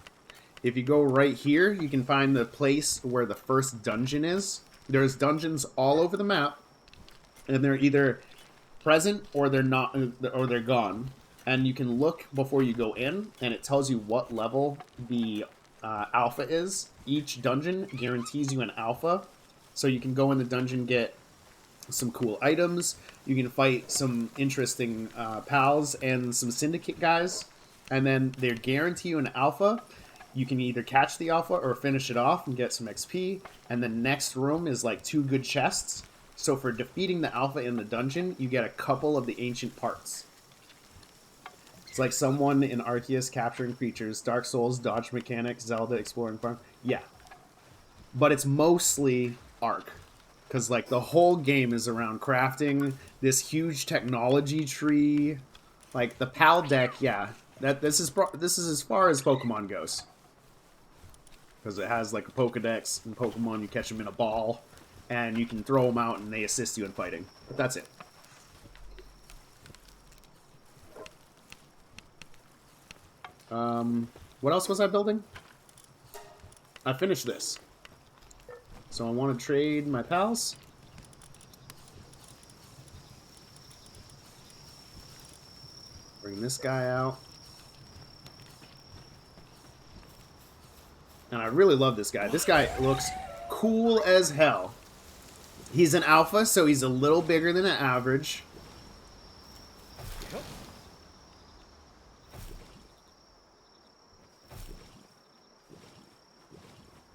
If you go right here, you can find the place where the first dungeon is. There's dungeons all over the map, and they're either present or they're not, or they're gone. And you can look before you go in, and it tells you what level the alpha is. Each dungeon guarantees you an alpha, so you can go in the dungeon, get some cool items. You can fight some interesting pals and some syndicate guys. And then they guarantee you an alpha. You can either catch the alpha or finish it off and get some XP. And the next room is like 2 good chests. So for defeating the alpha in the dungeon, you get a couple of the ancient parts. It's like someone in Arceus capturing creatures, Dark Souls, dodge mechanics, Zelda exploring farm. Yeah. But it's mostly Arc. Because, like, the whole game is around crafting this huge technology tree. Like, the PAL deck, yeah. This is as far as Pokemon goes. Because it has, like, a Pokedex and Pokemon. You catch them in a ball. And you can throw them out and they assist you in fighting. But that's it. What else was I building? I finished this. So I want to trade my pals. Bring this guy out. And I really love this guy. This guy looks cool as hell. He's an alpha, so he's a little bigger than an average.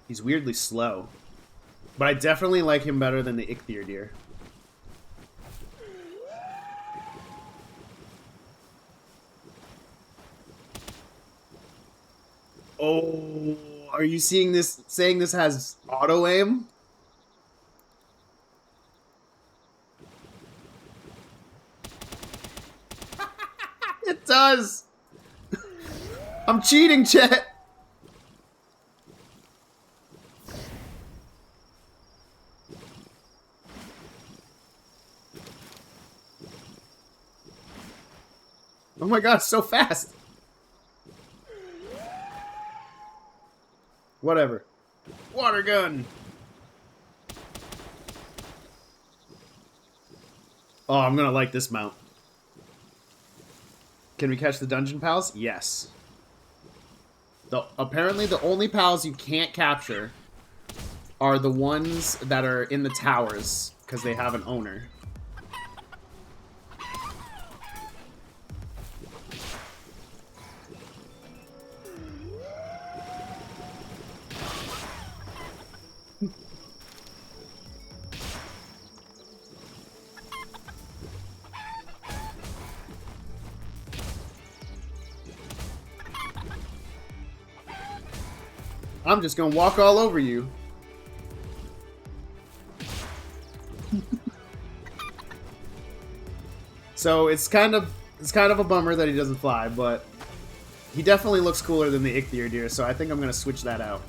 He's weirdly slow. But I definitely like him better than the Ichthyer deer. Oh, are you seeing this? Saying this has auto aim? It does. I'm cheating, chat. Oh my god, so fast. Whatever. Water gun. Oh, I'm gonna like this mount. Can we catch the dungeon pals? Yes. Apparently the only pals you can't capture are the ones that are in the towers, because they have an owner. I'm just gonna walk all over you. So it's kind of a bummer that he doesn't fly, but he definitely looks cooler than the Ichthyer deer, so I think I'm gonna switch that out.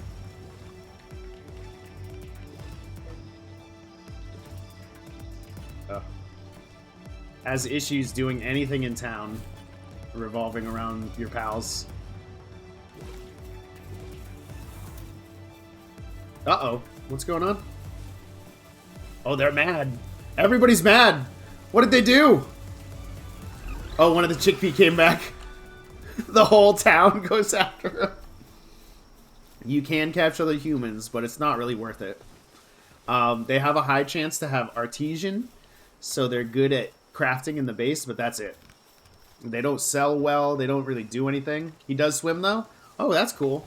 Oh. Has issues doing anything in town revolving around your pals. Uh-oh. What's going on? Oh, they're mad. Everybody's mad. What did they do? Oh, one of the chickpea came back. The whole town goes after him. You can capture the humans, but it's not really worth it. They have a high chance to have artesian, so they're good at crafting in the base, but that's it. They don't sell well. They don't really do anything. He does swim, though? Oh, that's cool.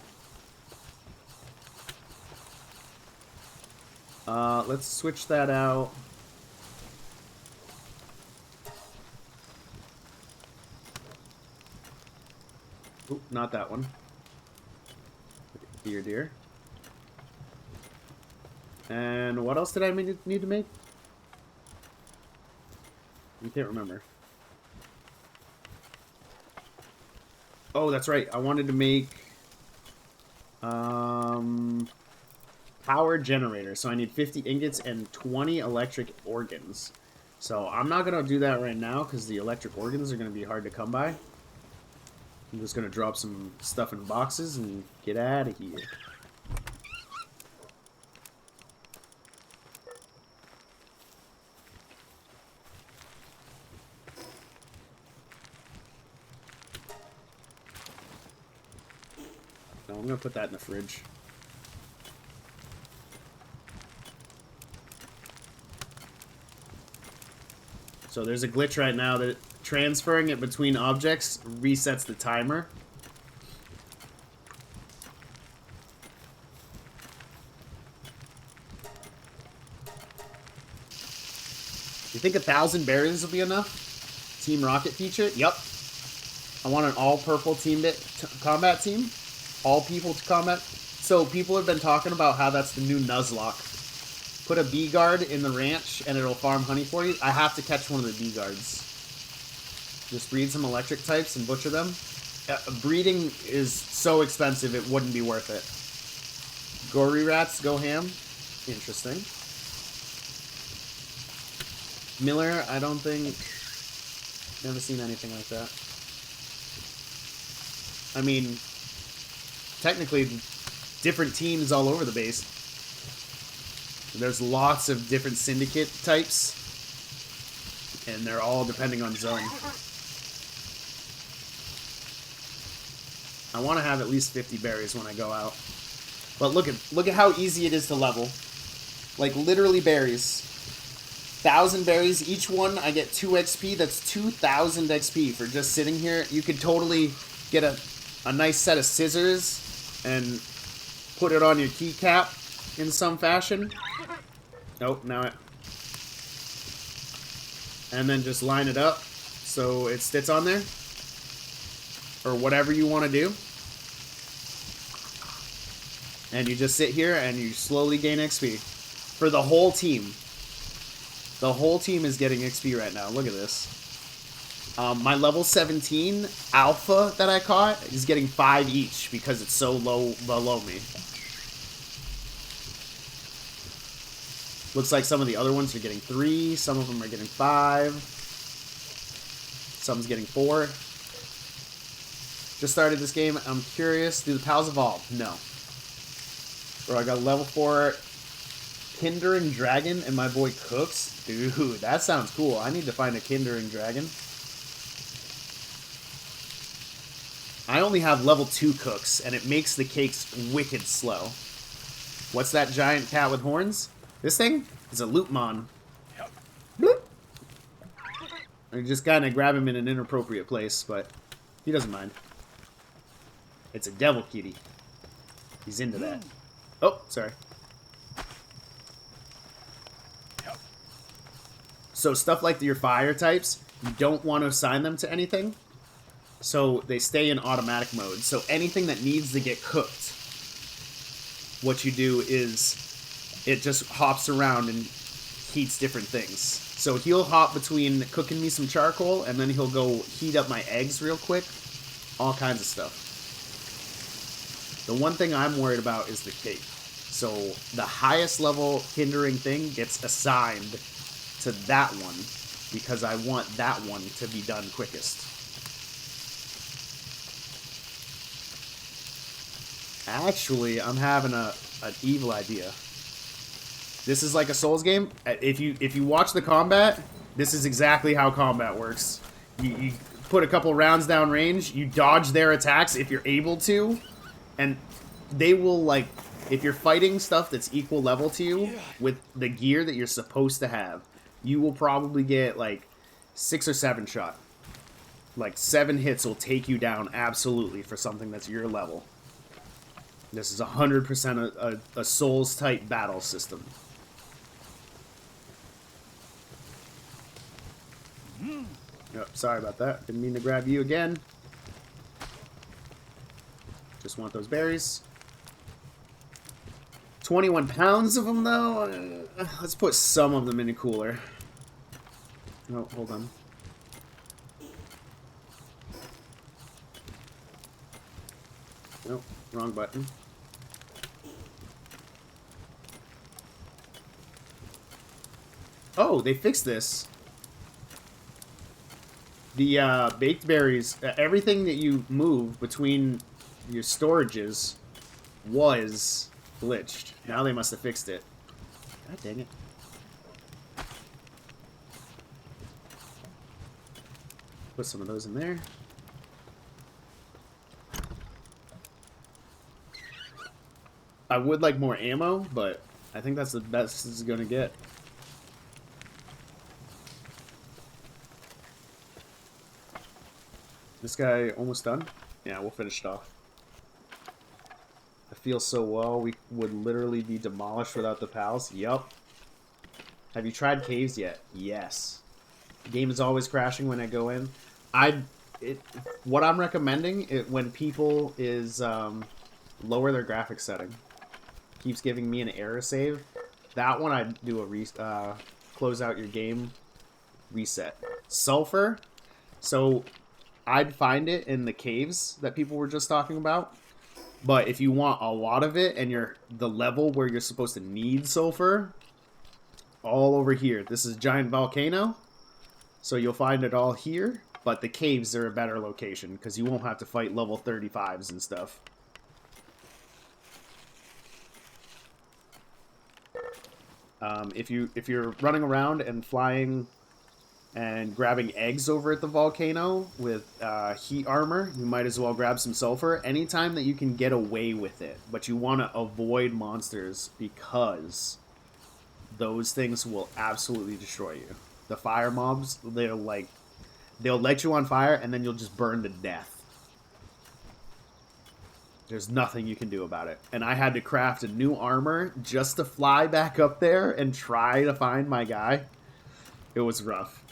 Let's switch that out. Oop, not that one. Deer. And what else did I need to make? I can't remember. Oh, that's right. I wanted to make power generator. So I need 50 ingots and 20 electric organs. So I'm not going to do that right now because the electric organs are going to be hard to come by. I'm just going to drop some stuff in boxes and get out of here. No, I'm going to put that in the fridge. So there's a glitch right now that transferring it between objects resets the timer. You think 1,000 berries will be enough? Team Rocket feature? Yep. I want an all-purple combat team. All people to combat. So people have been talking about how that's the new Nuzlocke. Put a bee guard in the ranch and it'll farm honey for you. I have to catch one of the bee guards. Just breed some electric types and butcher them. Breeding is so expensive it wouldn't be worth it. Gory rats go ham. Interesting. Miller, I don't think... Never seen anything like that. I mean, technically, different teams all over the base. There's lots of different syndicate types, and they're all depending on zone. I want to have at least 50 berries when I go out. But look at how easy it is to level. Like, literally berries. 1,000 berries, each one I get 2 XP. That's 2,000 XP for just sitting here. You could totally get a nice set of scissors and put it on your keycap in some fashion. Oh, now it... And then just line it up so it sits on there. Or whatever you want to do. And you just sit here and you slowly gain XP. For the whole team. The whole team is getting XP right now. Look at this. My level 17 alpha that I caught is getting 5 each because it's so low below me. Looks like some of the other ones are getting 3. Some of them are getting 5. Some's getting 4. Just started this game. I'm curious. Do the pals evolve? No. Bro, I got level 4 Kindering Dragon and my boy Cooks. Dude, that sounds cool. I need to find a Kindering Dragon. I only have level 2 Cooks, and it makes the cakes wicked slow. What's that giant cat with horns? This thing is a Loopmon. Bloop. I just kind of grab him in an inappropriate place, but he doesn't mind. It's a devil kitty. He's into that. Oh, sorry. So stuff like your fire types, you don't want to assign them to anything. So they stay in automatic mode. So anything that needs to get cooked, what you do is it just hops around and heats different things. So he'll hop between cooking me some charcoal and then he'll go heat up my eggs real quick. All kinds of stuff. The one thing I'm worried about is the cake. So the highest level hindering thing gets assigned to that one because I want that one to be done quickest. Actually, I'm having an evil idea. This is like a Souls game. If you watch the combat, this is exactly how combat works. You put a couple rounds down range, you dodge their attacks if you're able to, and they will, like, if you're fighting stuff that's equal level to you with the gear that you're supposed to have, you will probably get like 6 or 7 shot. Like 7 hits will take you down absolutely for something that's your level. This is 100% a Souls type battle system. Oh, sorry about that. Didn't mean to grab you again. Just want those berries. 21 pounds of them, though? Let's put some of them in a cooler. Oh, hold on. Nope, wrong button. Oh, they fixed this. The baked berries, everything that you move between your storages was glitched. Now they must have fixed it. God dang it. Put some of those in there. I would like more ammo, but I think that's the best this is going to get. This guy almost done? Yeah, we'll finish it off. I feel so well. We would literally be demolished without the pals. Yup. Have you tried caves yet? Yes. The game is always crashing when I go in. What I'm recommending when people is lower their graphics setting. Keeps giving me an error save. That one I'd do a close out your game reset. Sulfur. So I'd find it in the caves that people were just talking about. But if you want a lot of it and you're the level where you're supposed to need sulfur, all over here. This is Giant Volcano. So you'll find it all here. But the caves are a better location because you won't have to fight level 35s and stuff. If you're running around and flying and grabbing eggs over at the volcano with heat armor, you might as well grab some sulfur anytime that you can get away with it. But you want to avoid monsters because those things will absolutely destroy you. The fire mobs, they'll light you on fire and then you'll just burn to death. There's nothing you can do about it. And I had to craft a new armor just to fly back up there and try to find my guy. It was rough.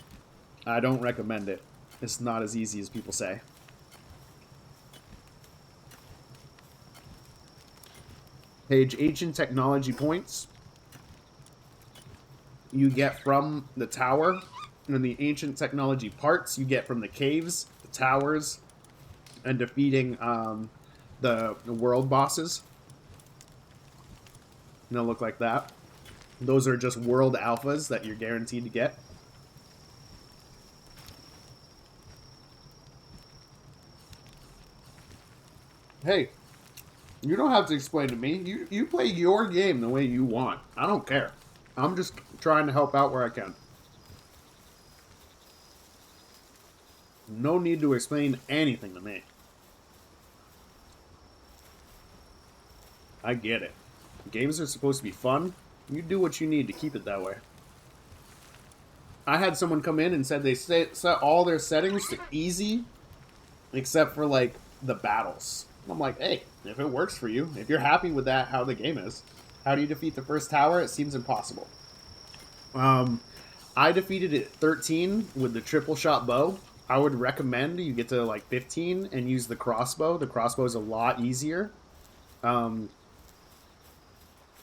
I don't recommend it. It's not as easy as people say. Page Ancient Technology points you get from the tower, and the ancient technology parts you get from the caves, the towers, and defeating the world bosses. And they'll look like that. Those are just world alphas that you're guaranteed to get. Hey, you don't have to explain to me. You play your game the way you want. I don't care. I'm just trying to help out where I can. No need to explain anything to me. I get it. Games are supposed to be fun. You do what you need to keep it that way. I had someone come in and said they set all their settings to easy, except for, like, the battles. I'm like, hey, if it works for you, if you're happy with that, how the game is. How do you defeat the first tower? It seems impossible. I defeated it 13 with the triple shot bow. I would recommend you get to, like, 15 and use the crossbow. The crossbow is a lot easier. And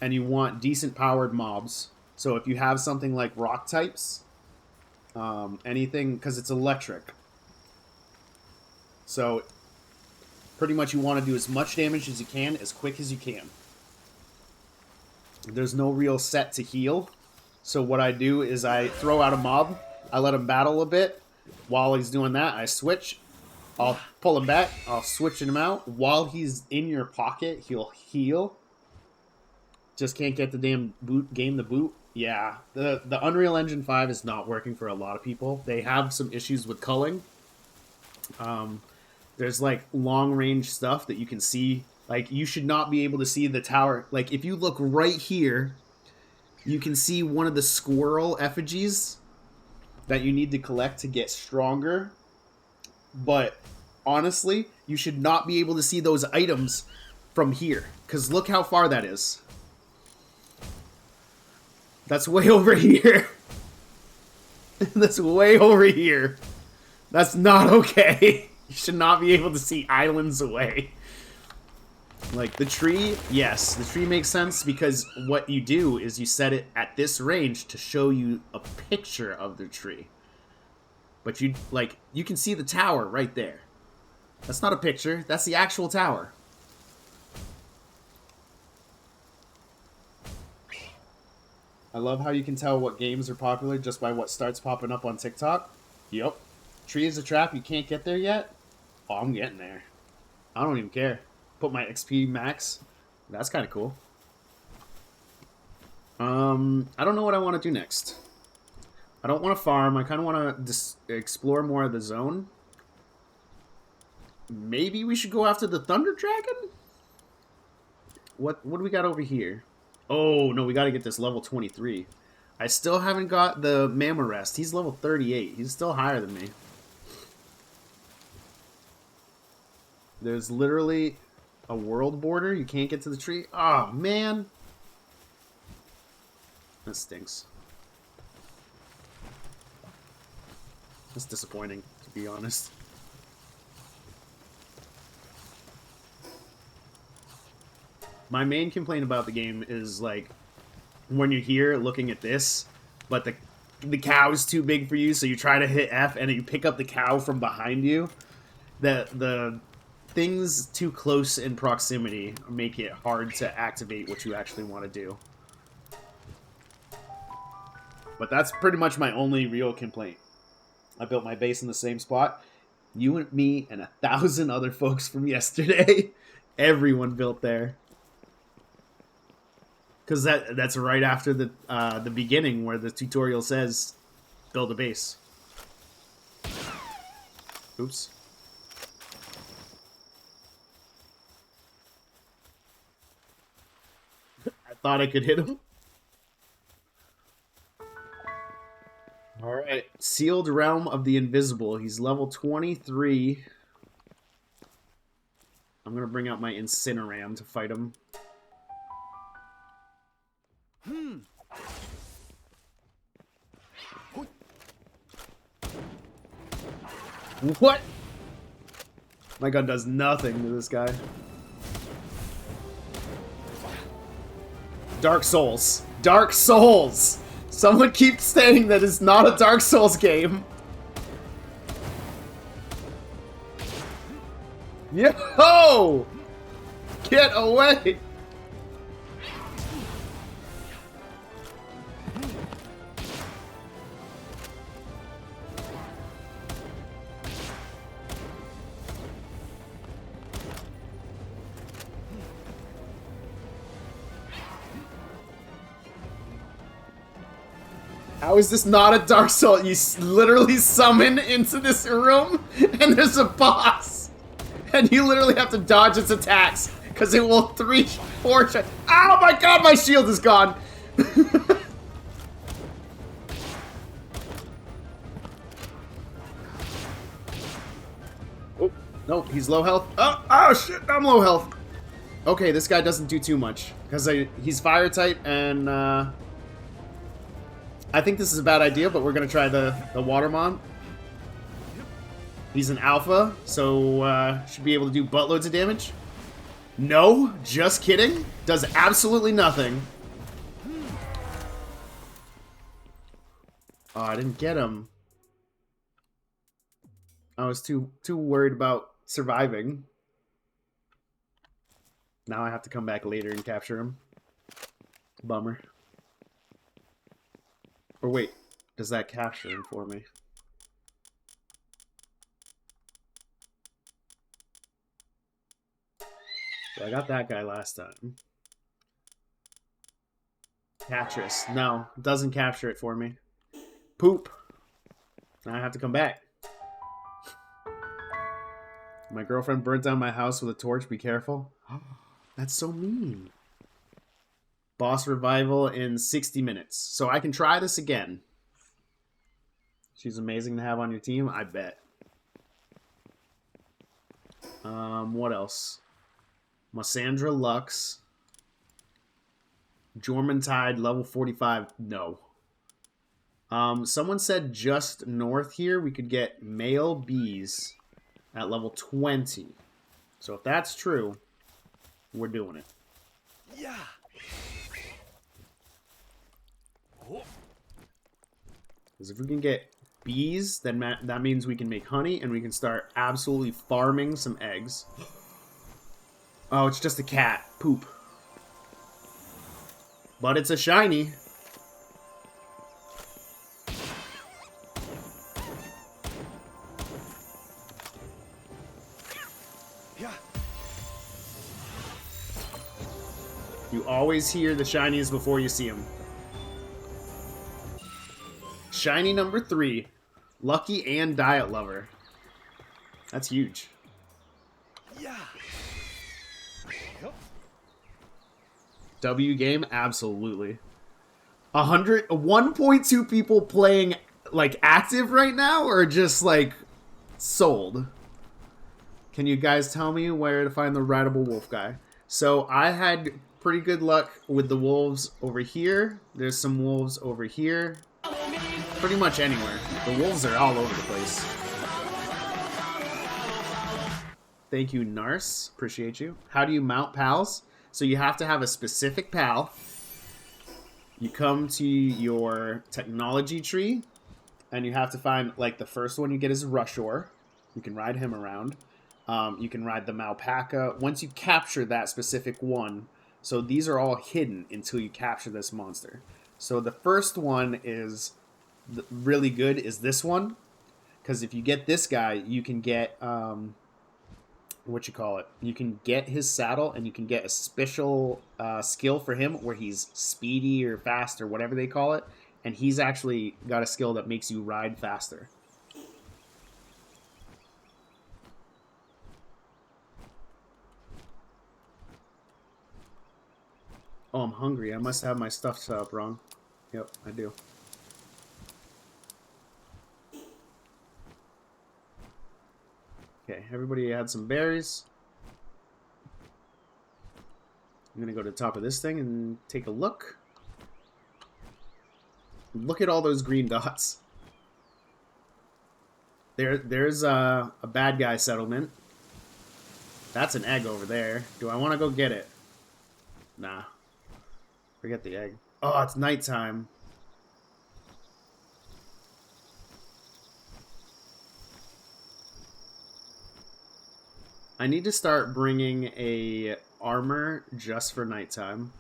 you want decent powered mobs. So if you have something like rock types, anything, because it's electric. So pretty much you want to do as much damage as you can, as quick as you can. There's no real set to heal. So what I do is I throw out a mob. I let him battle a bit. While he's doing that, I switch. I'll pull him back. I'll switch him out. While he's in your pocket, he'll heal. Just can't get the damn game to boot. Yeah, the Unreal Engine 5 is not working for a lot of people. They have some issues with culling. There's like long range stuff that you can see. Like, you should not be able to see the tower. Like, if you look right here, you can see one of the squirrel effigies that you need to collect to get stronger. But honestly, you should not be able to see those items from here, because look how far that is. That's way over here. That's way over here. That's not okay. You should not be able to see islands away. Like, the tree, yes, the tree makes sense because what you do is you set it at this range to show you a picture of the tree. But you can see the tower right there. That's not a picture, that's the actual tower. I love how you can tell what games are popular just by what starts popping up on TikTok. Yup. Tree is a trap, you can't get there yet? Oh, I'm getting there. I don't even care. Put my XP max. That's kind of cool. I don't know what I want to do next. I don't want to farm. I kind of want to explore more of the zone. Maybe we should go after the Thunder Dragon? What do we got over here? Oh, no, we got to get this level 23. I still haven't got the Mammarest. He's level 38. He's still higher than me. There's literally a world border. You can't get to the tree. Oh, man. That stinks. That's disappointing, to be honest. My main complaint about the game is, like, when you're here looking at this, but the cow is too big for you, so you try to hit F, and you pick up the cow from behind you. The things too close in proximity make it hard to activate what you actually want to do. But that's pretty much my only real complaint. I built my base in the same spot. You and me and 1,000 other folks from yesterday. Everyone built there. Because that's right after the beginning where the tutorial says, build a base. Oops. I thought I could hit him. Alright. Sealed Realm of the Invisible. He's level 23. I'm going to bring out my Incineram to fight him. What? My gun does nothing to this guy. Dark Souls. Dark Souls! Someone keeps saying that it's not a Dark Souls game. Yo! Get away! How is this not a Dark Soul? You literally summon into this room, and there's a boss. And you literally have to dodge its attacks, because it will 3-4... Oh my god, my shield is gone! Oh, no, he's low health. Oh shit, I'm low health. Okay, this guy doesn't do too much, because he's fire type, and I think this is a bad idea, but we're going to try the Watermon. He's an alpha, so should be able to do buttloads of damage. No, just kidding. Does absolutely nothing. Oh, I didn't get him. I was too worried about surviving. Now I have to come back later and capture him. Bummer. Or wait, does that capture him for me? So I got that guy last time. Catress. No, it doesn't capture it for me. Poop. Now I have to come back. My girlfriend burnt down my house with a torch. Be careful. That's so mean. Boss revival in 60 minutes. So I can try this again. She's amazing to have on your team, I bet. What else? Massandra Lux. Jormuntide, level 45. No. Someone said just north here we could get male bees at level 20. So if that's true, we're doing it. Yeah. Because if we can get bees, then that means we can make honey, and we can start absolutely farming some eggs. Oh, it's just a cat. Poop. But it's a shiny. Yeah. You always hear the shinies before you see them. Shiny number 3. Lucky and Diet Lover. That's huge. Yeah. W game? Absolutely. 1.2 people playing, like, active right now, or just, like, sold? Can you guys tell me where to find the rideable wolf guy? So I had pretty good luck with the wolves over here. There's some wolves over here. Pretty much anywhere. The wolves are all over the place. Thank you, Nars. Appreciate you. How do you mount pals? So you have to have a specific pal. You come to your technology tree, and you have to find, like, the first one you get is Rushor. You can ride him around. You can ride the Malpaca. Once you capture that specific one, so these are all hidden until you capture this monster. So the first one is really good is this one, because if you get this guy, you can get you can get his saddle, and you can get a special skill for him where he's speedy or fast or whatever they call it, and he's actually got a skill that makes you ride faster. Oh, I'm hungry. I must have my stuff set up wrong. Yep, I do. Okay, everybody had some berries. I'm gonna go to the top of this thing and take a look. Look at all those green dots. There's a bad guy settlement. That's an egg over there. Do I want to go get it? Nah. Forget the egg. Oh, it's nighttime. I need to start bringing a armor just for nighttime.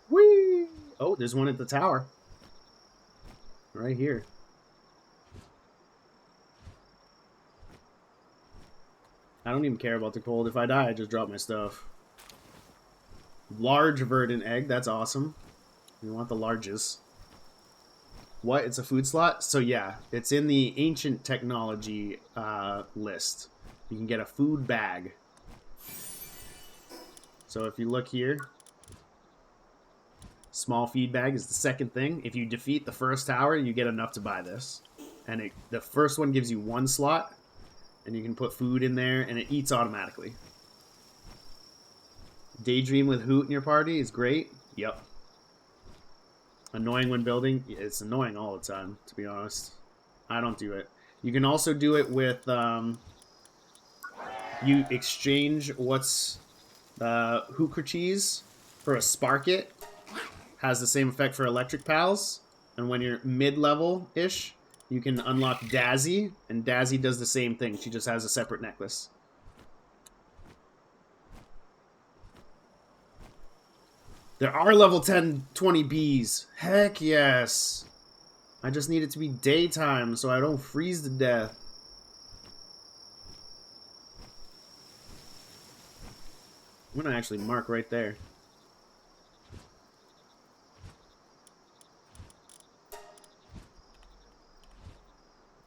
Whee! Oh, there's one at the tower. Right here. I don't even care about the cold. If I die, I just drop my stuff. Large verdant egg. That's awesome. We want the largest. What? It's a food slot? So yeah, it's in the ancient technology list. You can get a food bag. So if you look here, small feed bag is the second thing. If you defeat the first tower, you get enough to buy this. And the first one gives you one slot, and you can put food in there, and it eats automatically. Daydream with Hoot in your party is great. Yep. Annoying when building? It's annoying all the time, to be honest. I don't do it. You can also do it with, you exchange what's Hooker cheese for a Sparkit. Has the same effect for electric pals. And when you're mid-level-ish, you can unlock Dazzy, and Dazzy does the same thing. She just has a separate necklace. There are level 10, 20 bees. Heck yes. I just need it to be daytime so I don't freeze to death. I'm gonna actually mark right there.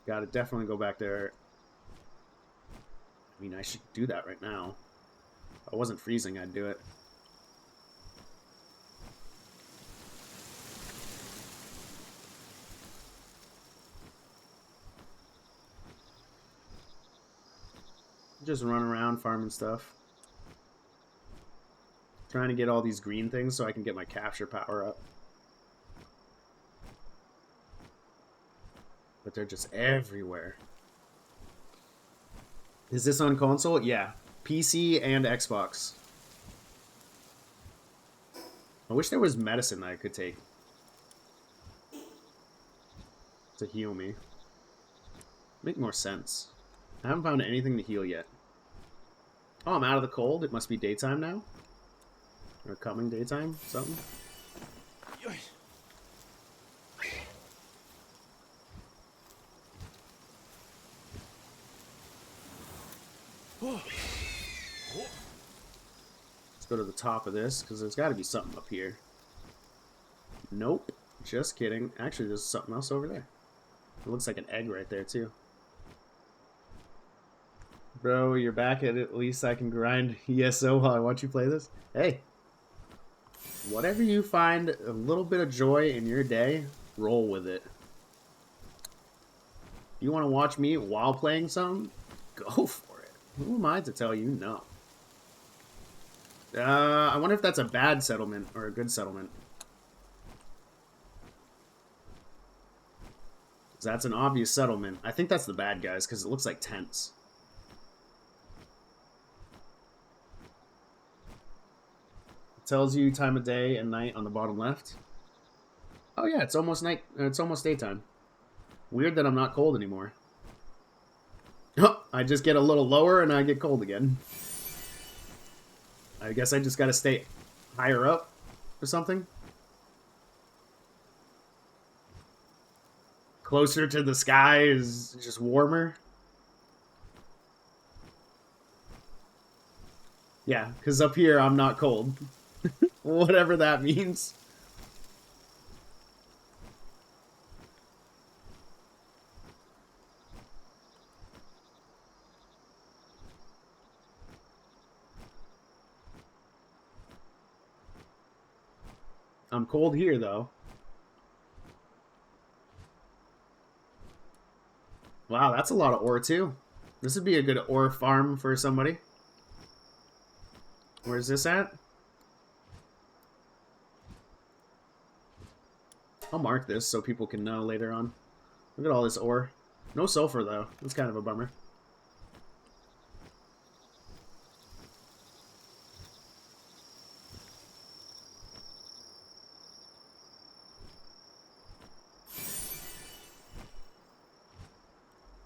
Gotta definitely go back there. I mean, I should do that right now. If I wasn't freezing, I'd do it. Just run around farming stuff. Trying to get all these green things so I can get my capture power up. But they're just everywhere. Is this on console? Yeah. PC and Xbox. I wish there was medicine that I could take to heal me. Make more sense. I haven't found anything to heal yet. Oh, I'm out of the cold. It must be daytime now. Or coming daytime, something. Let's go to the top of this, because there's got to be something up here. Nope. Just kidding. Actually, there's something else over there. It looks like an egg right there, too. Bro, you're back at least I can grind ESO while I watch you play this? Hey. Whatever you find a little bit of joy in your day, roll with it. You want to watch me while playing something? Go for it. Who am I to tell you no? I wonder if that's a bad settlement or a good settlement. That's an obvious settlement. I think that's the bad guys because it looks like tents. It tells you time of day and night on the bottom left. Oh yeah, it's almost night. It's almost daytime. Weird that I'm not cold anymore. Oh, I just get a little lower and I get cold again. I guess I just gotta stay higher up or something. Closer to the sky is just warmer. Yeah, because up here I'm not cold. Whatever that means. I'm cold here, though. Wow, that's a lot of ore, too. This would be a good ore farm for somebody. Where's this at? I'll mark this so people can know later on. Look at all this ore. No sulfur, though. That's kind of a bummer.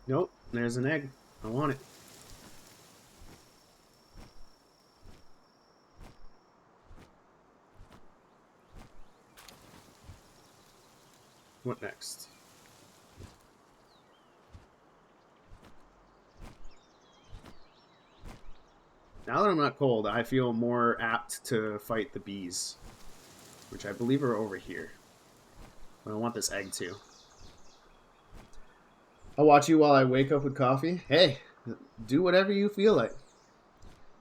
Nope, there's an egg. I want it. What next? Now that I'm not cold, I feel more apt to fight the bees, which I believe are over here. But I want this egg too. I'll watch you while I wake up with coffee. Hey, do whatever you feel like.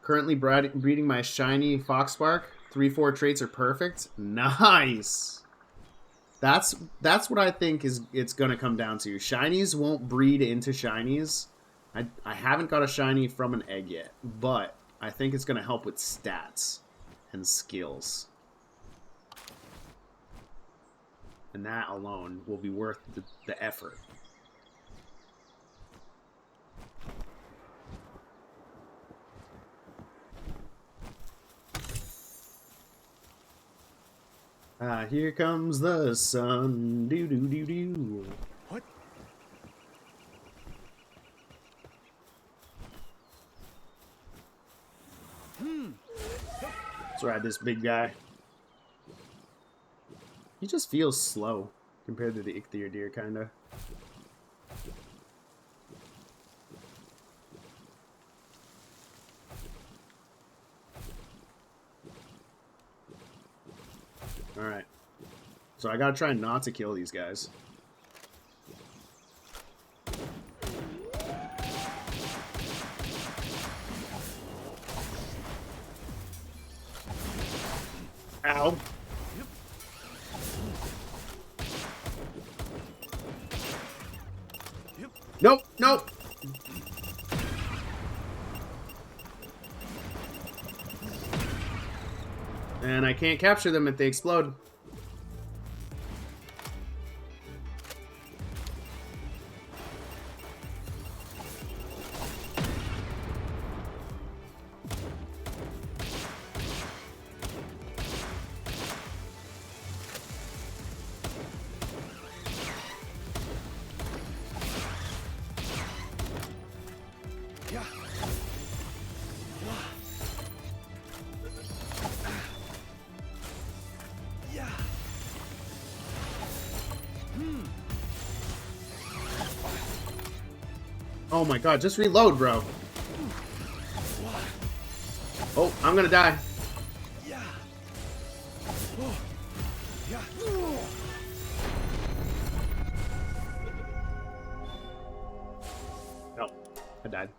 Currently breeding my shiny Foxspark. 3-4 traits are perfect. Nice. That's what I think it's gonna come down to. Shinies won't breed into shinies. I haven't got a shiny from an egg yet, but I think it's gonna help with stats and skills. And that alone will be worth the effort. Here comes the sun. Do do do do. What? Let's ride this big guy. He just feels slow compared to the Ichthyor deer, kinda. Alright. So I gotta try not to kill these guys. Ow. Nope, nope. And I can't capture them if they explode. Yeah. Yeah. Oh my god, just reload, bro. Oh, I'm gonna die. Yeah. Oh. Yeah. No, I died.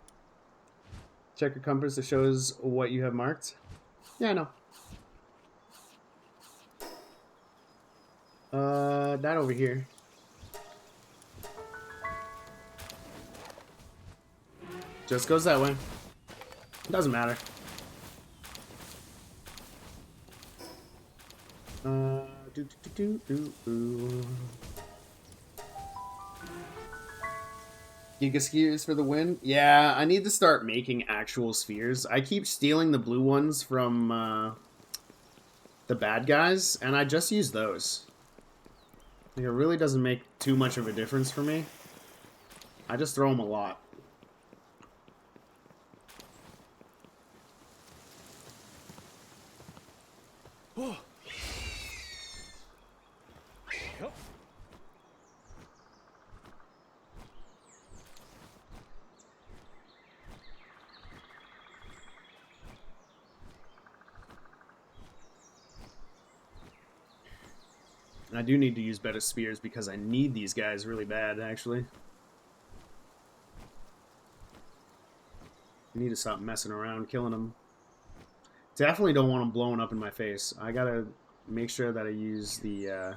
Check your compass that shows what you have marked. Yeah, I know. That over here. Just goes that way. Doesn't matter. Giga spheres for the win? Yeah, I need to start making actual spheres. I keep stealing the blue ones from the bad guys, and I just use those. Like, it really doesn't make too much of a difference for me. I just throw them a lot. Oh. Yep. I do need to use better spears because I need these guys really bad, actually. I need to stop messing around killing them. Definitely don't want them blowing up in my face. I gotta make sure that I use the...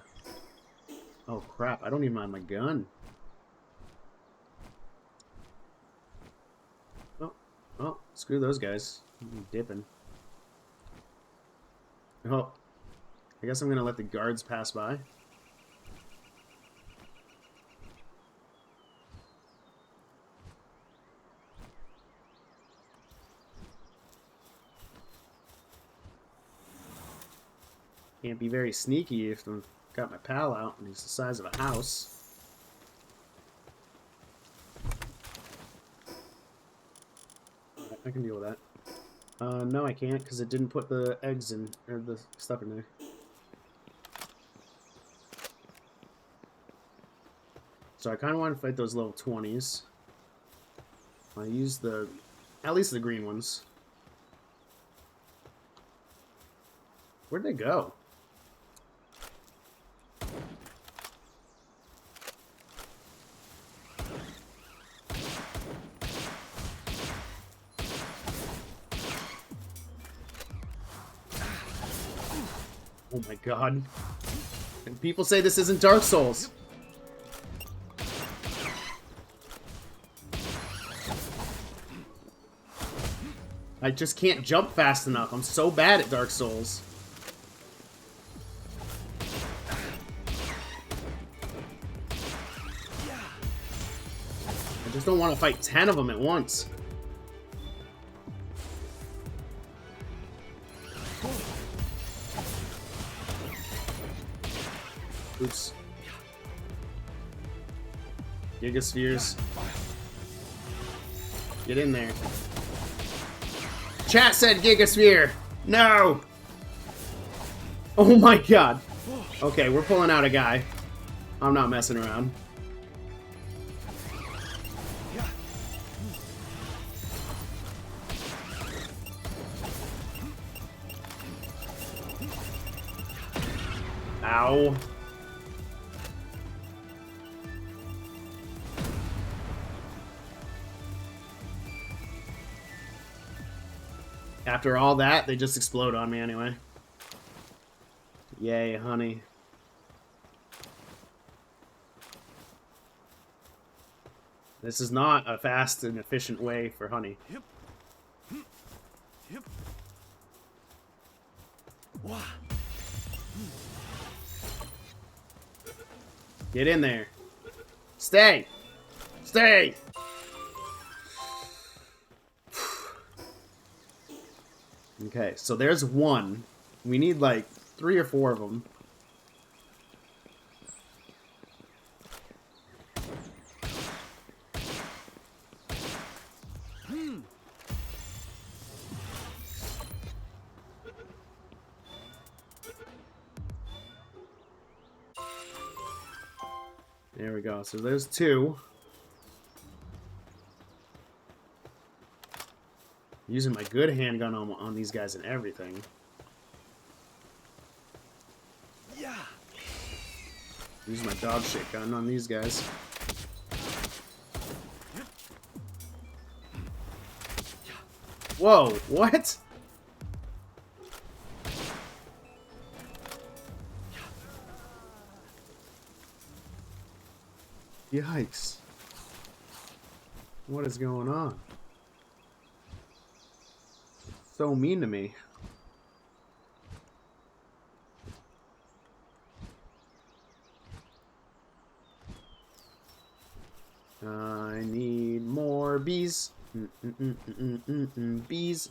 Oh, crap. I don't even have my gun. Oh, screw those guys. I'm dipping. Oh. I guess I'm going to let the guards pass by. Can't be very sneaky if I've got my pal out and he's the size of a house. I can deal with that. No, I can't because it didn't put the eggs in, or the stuff in there. So I kind of want to fight those level 20s. I use the, at least the green ones. Where'd they go? Oh my god. And people say this isn't Dark Souls. I just can't jump fast enough. I'm so bad at Dark Souls. I just don't want to fight 10 of them at once. Oops. Giga spheres. Get in there. Chat said Gigasphere! No! Oh my god. Okay, we're pulling out a guy. I'm not messing around. Ow. After all that, they just explode on me anyway. Yay, honey. This is not a fast and efficient way for honey. Yep. Yep. Wow. Get in there. Stay! Stay! Okay, so there's one. We need like 3 or 4 of them. There we go. So there's 2. Using my good handgun on these guys and everything. Yeah. Using my dog shit gun on these guys. Whoa, what? Yikes. What is going on? So mean to me. I need more bees. Bees.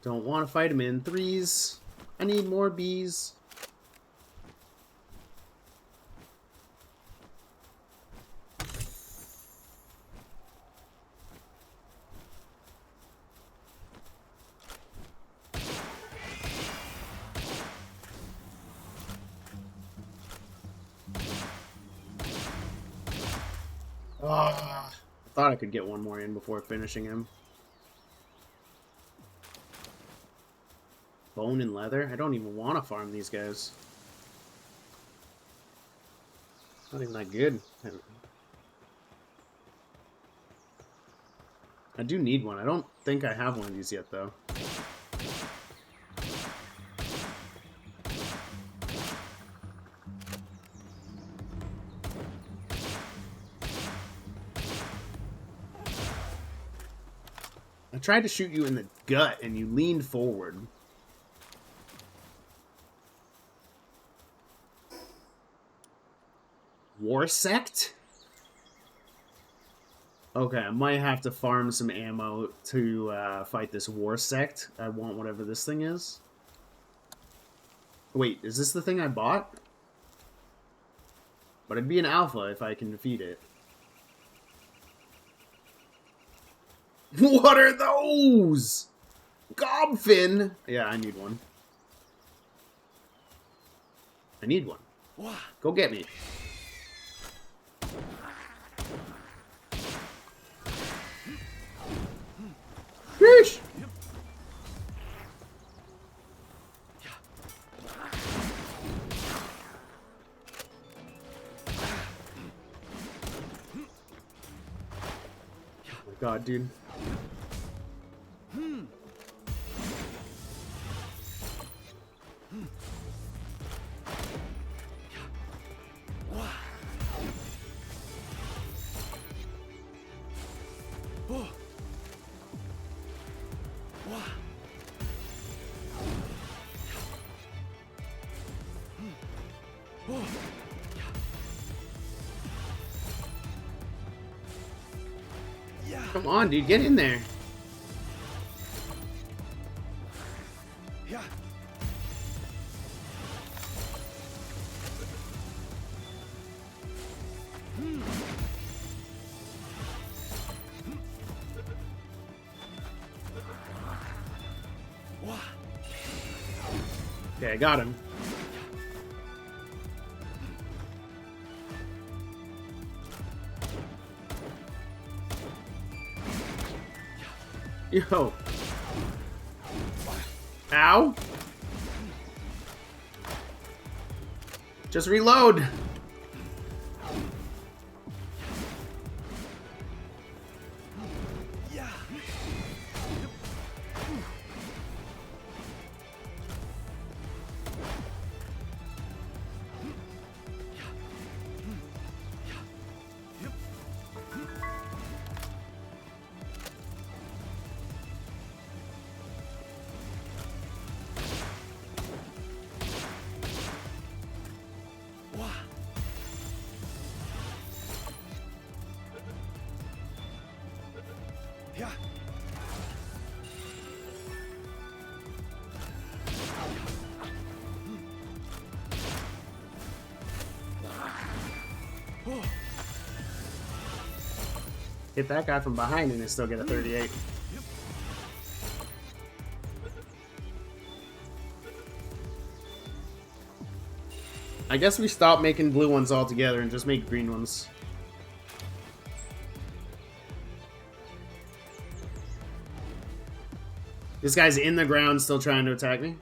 Don't want to fight them in threes. I need more bees. Ah, I thought I could get one more in before finishing him. Bone and leather? I don't even want to farm these guys. Not even that good. I do need one. I don't think I have one of these yet, though. I tried to shoot you in the gut, and you leaned forward. War Sect? Okay, I might have to farm some ammo to fight this War Sect. I want whatever this thing is. Wait, is this the thing I bought? But it'd be an alpha if I can defeat it. What are those? Gobfin? Yeah, I need one. I need one. Go get me. Yeesh. Oh my god, dude. Come on, dude, get in there. Okay, I got him. Yo. Ow. Just reload. Hit that guy from behind and they still get a 38. I guess we stop making blue ones altogether and just make green ones. This guy's in the ground still trying to attack me.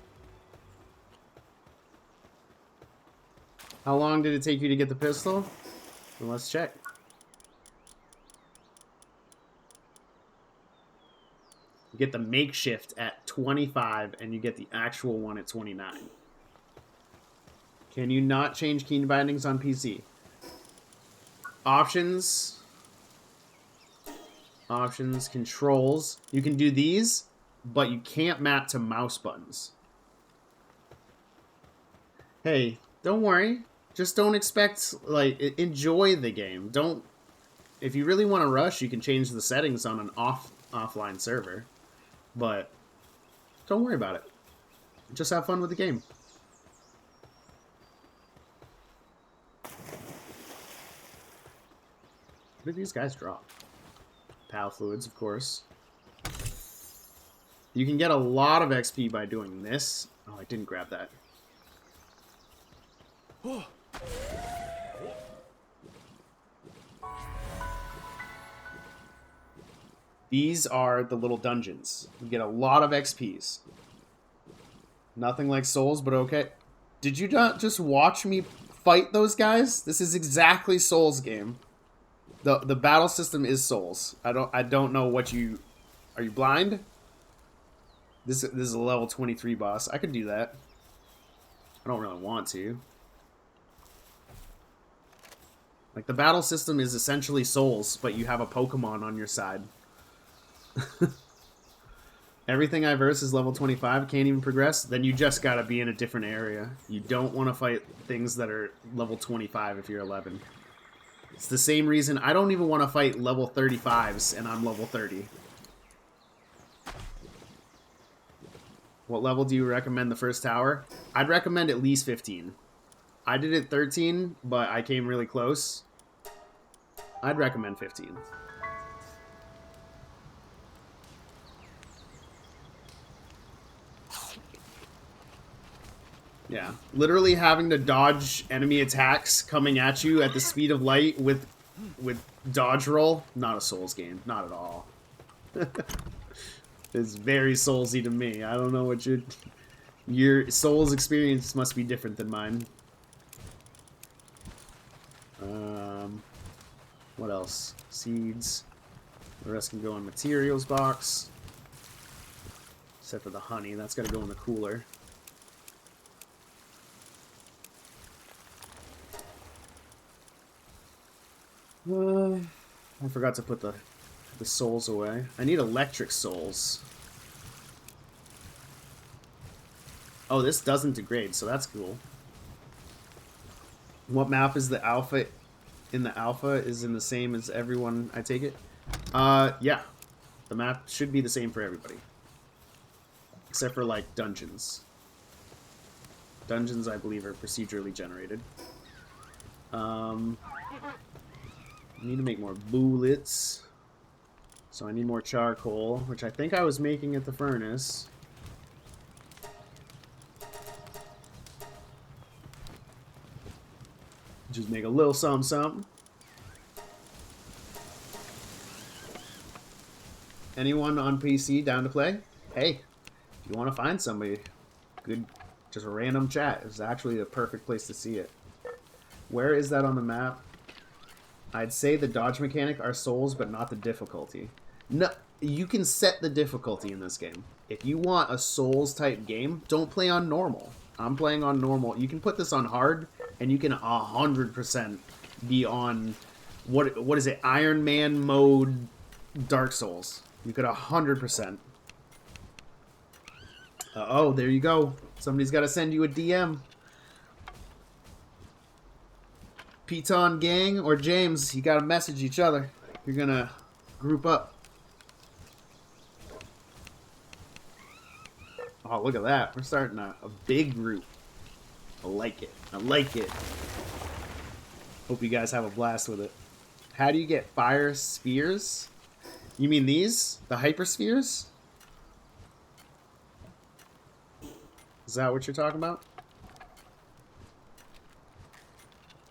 How long did it take you to get the pistol? Well, let's check. You get the makeshift at 25 and you get the actual one at 29. Can you not change key bindings on PC? Options. Options, controls. You can do these, but you can't map to mouse buttons. Hey, don't worry. Just don't expect, like, enjoy the game. Don't, if you really want to rush, you can change the settings on an offline server. But don't worry about it. Just have fun with the game. What did these guys drop? PAL fluids, of course. You can get a lot of XP by doing this. Oh, I didn't grab that. These are the little dungeons. You get a lot of XPs. Nothing like Souls, but okay. Did you not just watch me fight those guys? This is exactly Souls game. The battle system is Souls. I don't know what you... Are you blind? This is a level 23 boss. I could do that. I don't really want to. Like, the battle system is essentially Souls, but you have a Pokemon on your side. Everything I verse is level 25, can't even progress, then you just gotta be in a different area. You don't want to fight things that are level 25 if you're 11. It's the same reason I don't even want to fight level 35s and I'm level 30. What level do you recommend the first tower? I'd recommend at least 15. I did it 13, but I came really close. I'd recommend 15. Yeah, literally having to dodge enemy attacks coming at you at the speed of light with dodge roll, not a Souls game, not at all. It's very Soulsy to me. I don't know what your Souls experience must be different than mine. What else? Seeds. The rest can go in materials box. Except for the honey, that's got to go in the cooler. I forgot to put the souls away. I need electric souls. Oh, this doesn't degrade, so that's cool. What map is the alpha? In the alpha is in the same as everyone, I take it? Yeah. The map should be the same for everybody. Except for, like, dungeons. Dungeons, I believe, are procedurally generated. I need to make more bullets. So I need more charcoal, which I think I was making at the furnace. Just make a little something. Anyone on PC down to play? Hey, if you want to find somebody, good, just a random chat is actually the perfect place to see it. Where is that on the map? I'd say the dodge mechanic are Souls, but not the difficulty. No, you can set the difficulty in this game. If you want a Souls type game, don't play on normal. I'm playing on normal. You can put this on hard, and you can 100% be on what is it? Iron Man mode Dark Souls. You could 100%. Oh, there you go. Somebody's got to send you a DM. Piton gang or James, you gotta message each other. You're gonna group up. Oh, look at that. We're starting a big group. I like it. I like it. Hope you guys have a blast with it. How do you get fire spheres? You mean these? The hyper spheres? Is that what you're talking about?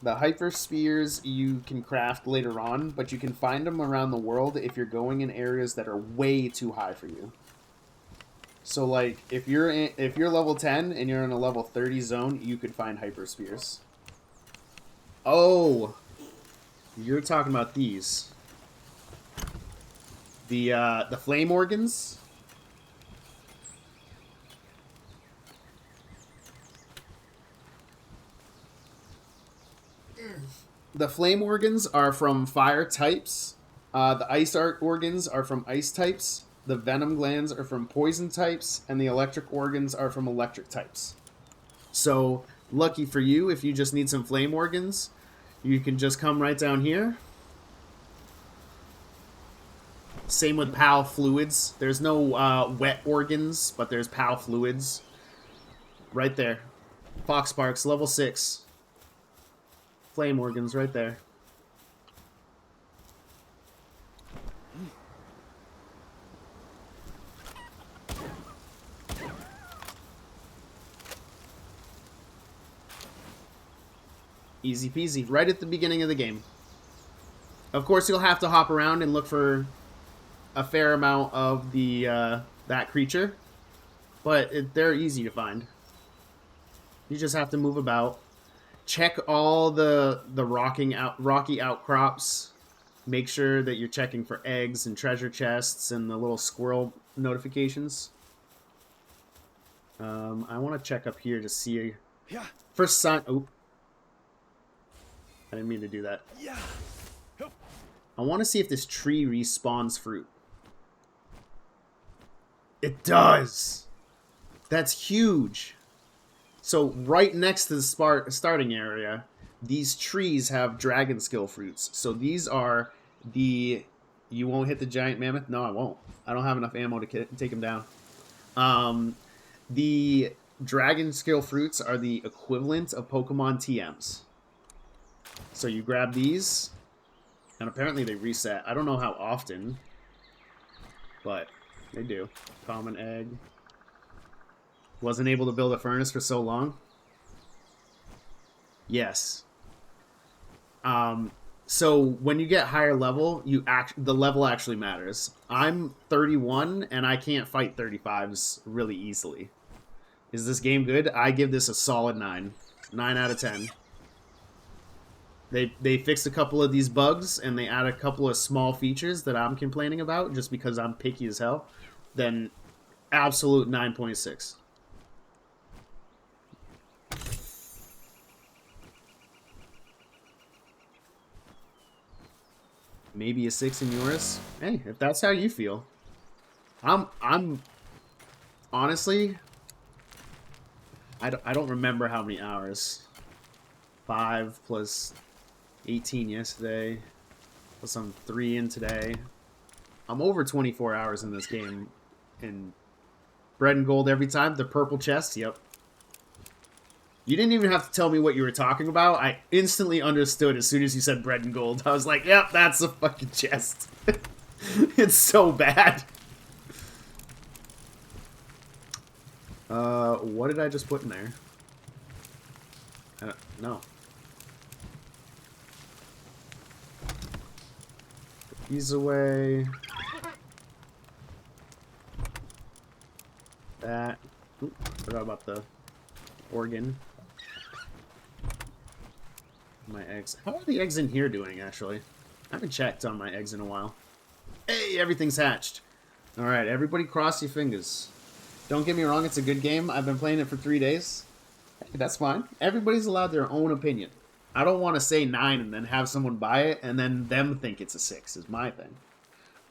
The hyper spheres you can craft later on, but you can find them around the world if you're going in areas that are way too high for you. So, like, if you're level 10 and you're in a level 30 zone, you could find hyper spheres. Oh, you're talking about these. The flame organs. The flame organs are from fire types. The ice art organs are from ice types. The venom glands are from poison types. And the electric organs are from electric types. So, lucky for you, if you just need some flame organs, you can just come right down here. Same with PAL fluids. There's no wet organs, but there's PAL fluids. Right there. Fox Sparks, level 6. Flame organs right there. Easy peasy. Right at the beginning of the game. Of course, you'll have to hop around and look for a fair amount of the that creature. But they're easy to find. You just have to move about. Check all the rocky outcrops. Make sure that you're checking for eggs and treasure chests and the little squirrel notifications. I want to check up here to see. First sign. Oh, I didn't mean to do that. I want to see if this tree respawns fruit. It does. That's huge. So right next to the starting area, these trees have dragon skill fruits. So these are the... You won't hit the giant mammoth? No, I won't. I don't have enough ammo to take him down. The dragon skill fruits are the equivalent of Pokemon TMs. So you grab these, and apparently they reset. I don't know how often, but they do. Common egg. Wasn't able to build a furnace for so long. Yes. So when you get higher level, the level actually matters. I'm 31 and I can't fight 35s really easily. Is this game good? I give this a solid 9. 9 out of 10. They fixed a couple of these bugs and they add a couple of small features that I'm complaining about just because I'm picky as hell. Then absolute 9.6. Maybe a 6 in yours. Hey, if that's how you feel. I'm honestly, I don't remember how many hours. 5 plus 18 yesterday, plus some 3 in today. I'm over 24 hours in this game. And bread and gold every time. The purple chest, yep. You didn't even have to tell me what you were talking about. I instantly understood as soon as you said bread and gold. I was like, yep, that's a fucking chest. It's so bad. What did I just put in there? I don't know. Put these away. That. Oop, forgot about the organ. My eggs. How are the eggs in here doing, actually? I haven't checked on my eggs in a while. Hey, everything's hatched. Alright, everybody cross your fingers. Don't get me wrong, it's a good game. I've been playing it for 3 days. Hey, that's fine. Everybody's allowed their own opinion. I don't want to say 9 and then have someone buy it and then them think it's a 6 is my thing.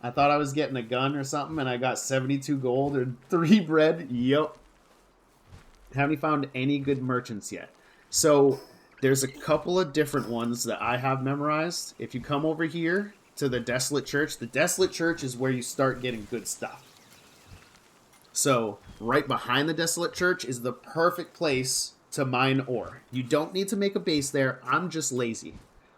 I thought I was getting a gun or something and I got 72 gold or 3 bread. Yup. Haven't found any good merchants yet. So there's a couple of different ones that I have memorized. If you come over here to the Desolate Church is where you start getting good stuff. So right behind the Desolate Church is the perfect place to mine ore. You don't need to make a base there. I'm just lazy.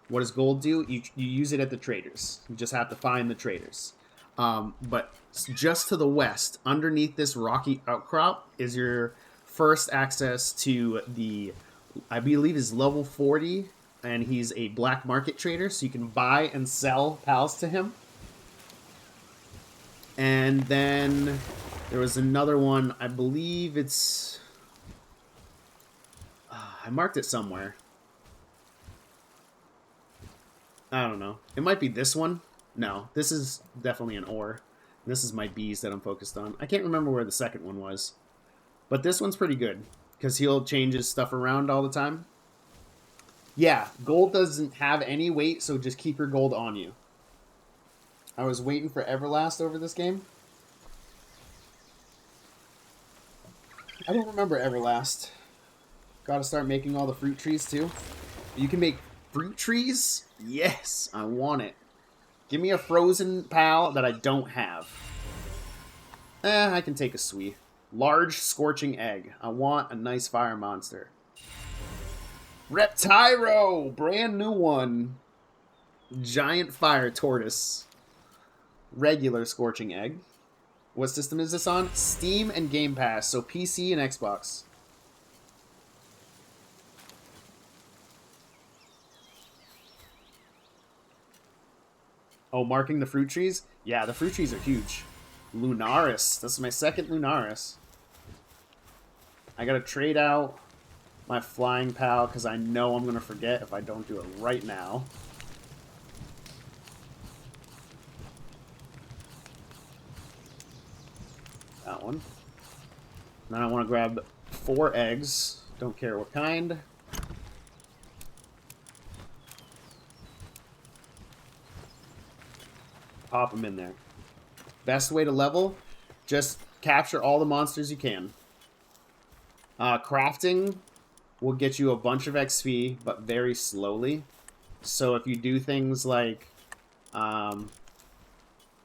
What does gold do? You use it at the traders. You just have to find the traders. But just to the west, underneath this rocky outcrop, is your first access to the, I believe is level 40, and he's a black market trader, so you can buy and sell pals to him. And then there was another one, I believe it's, I marked it somewhere. I don't know. It might be this one. No, this is definitely an ore. This is my bees that I'm focused on. I can't remember where the second one was. But this one's pretty good, because he'll change his stuff around all the time. Yeah, gold doesn't have any weight, so just keep your gold on you. I was waiting for Everlast over this game. I don't remember Everlast. Gotta start making all the fruit trees too. You can make fruit trees? Yes, I want it. Give me a frozen pal that I don't have. I can take a sweet. Large scorching egg. I want a nice fire monster. Reptyro! Brand new one. Giant fire tortoise. Regular scorching egg. What system is this on? Steam and Game Pass, so PC and Xbox. Oh, marking the fruit trees? Yeah, the fruit trees are huge. Lunaris. This is my second Lunaris. I gotta trade out my flying pal because I know I'm gonna forget if I don't do it right now. That one. Then I want to grab 4 eggs. Don't care what kind. Pop them in there. Best way to level, just capture all the monsters you can. Crafting will get you a bunch of XP, but very slowly. So if you do things like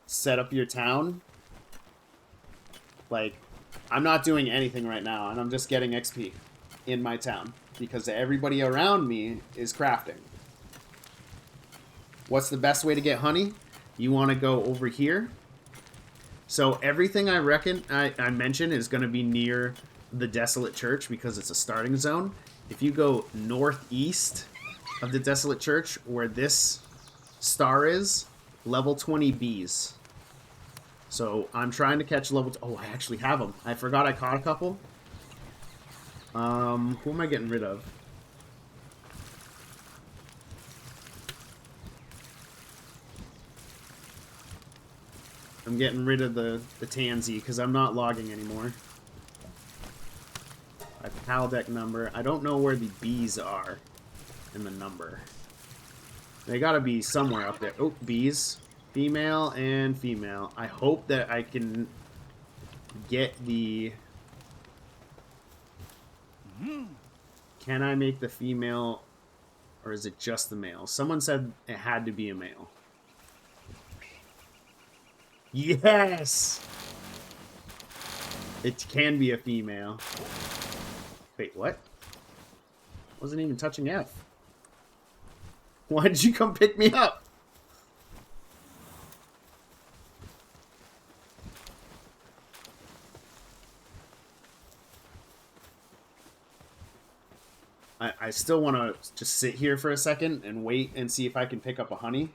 set up your town, like I'm not doing anything right now, and I'm just getting XP in my town because everybody around me is crafting. What's the best way to get honey? You want to go over here. So everything I mentioned is going to be near the Desolate Church because it's a starting zone. If you go northeast of the Desolate Church, where this star is, level 20 bees. So I'm trying to catch level... Oh, I actually have them. I forgot I caught a couple. Who am I getting rid of? I'm getting rid of the Tansy because I'm not logging anymore. My PAL deck number. I don't know where the bees are in the number. They gotta be somewhere up there. Oh, bees. Female and female. I hope that I can get the... Can I make the female, or is it just the male? Someone said it had to be a male. Yes! It can be a female. Wait, what? Wasn't even touching F. Why did you come pick me up? I still want to just sit here for a second and wait and see if I can pick up a honey.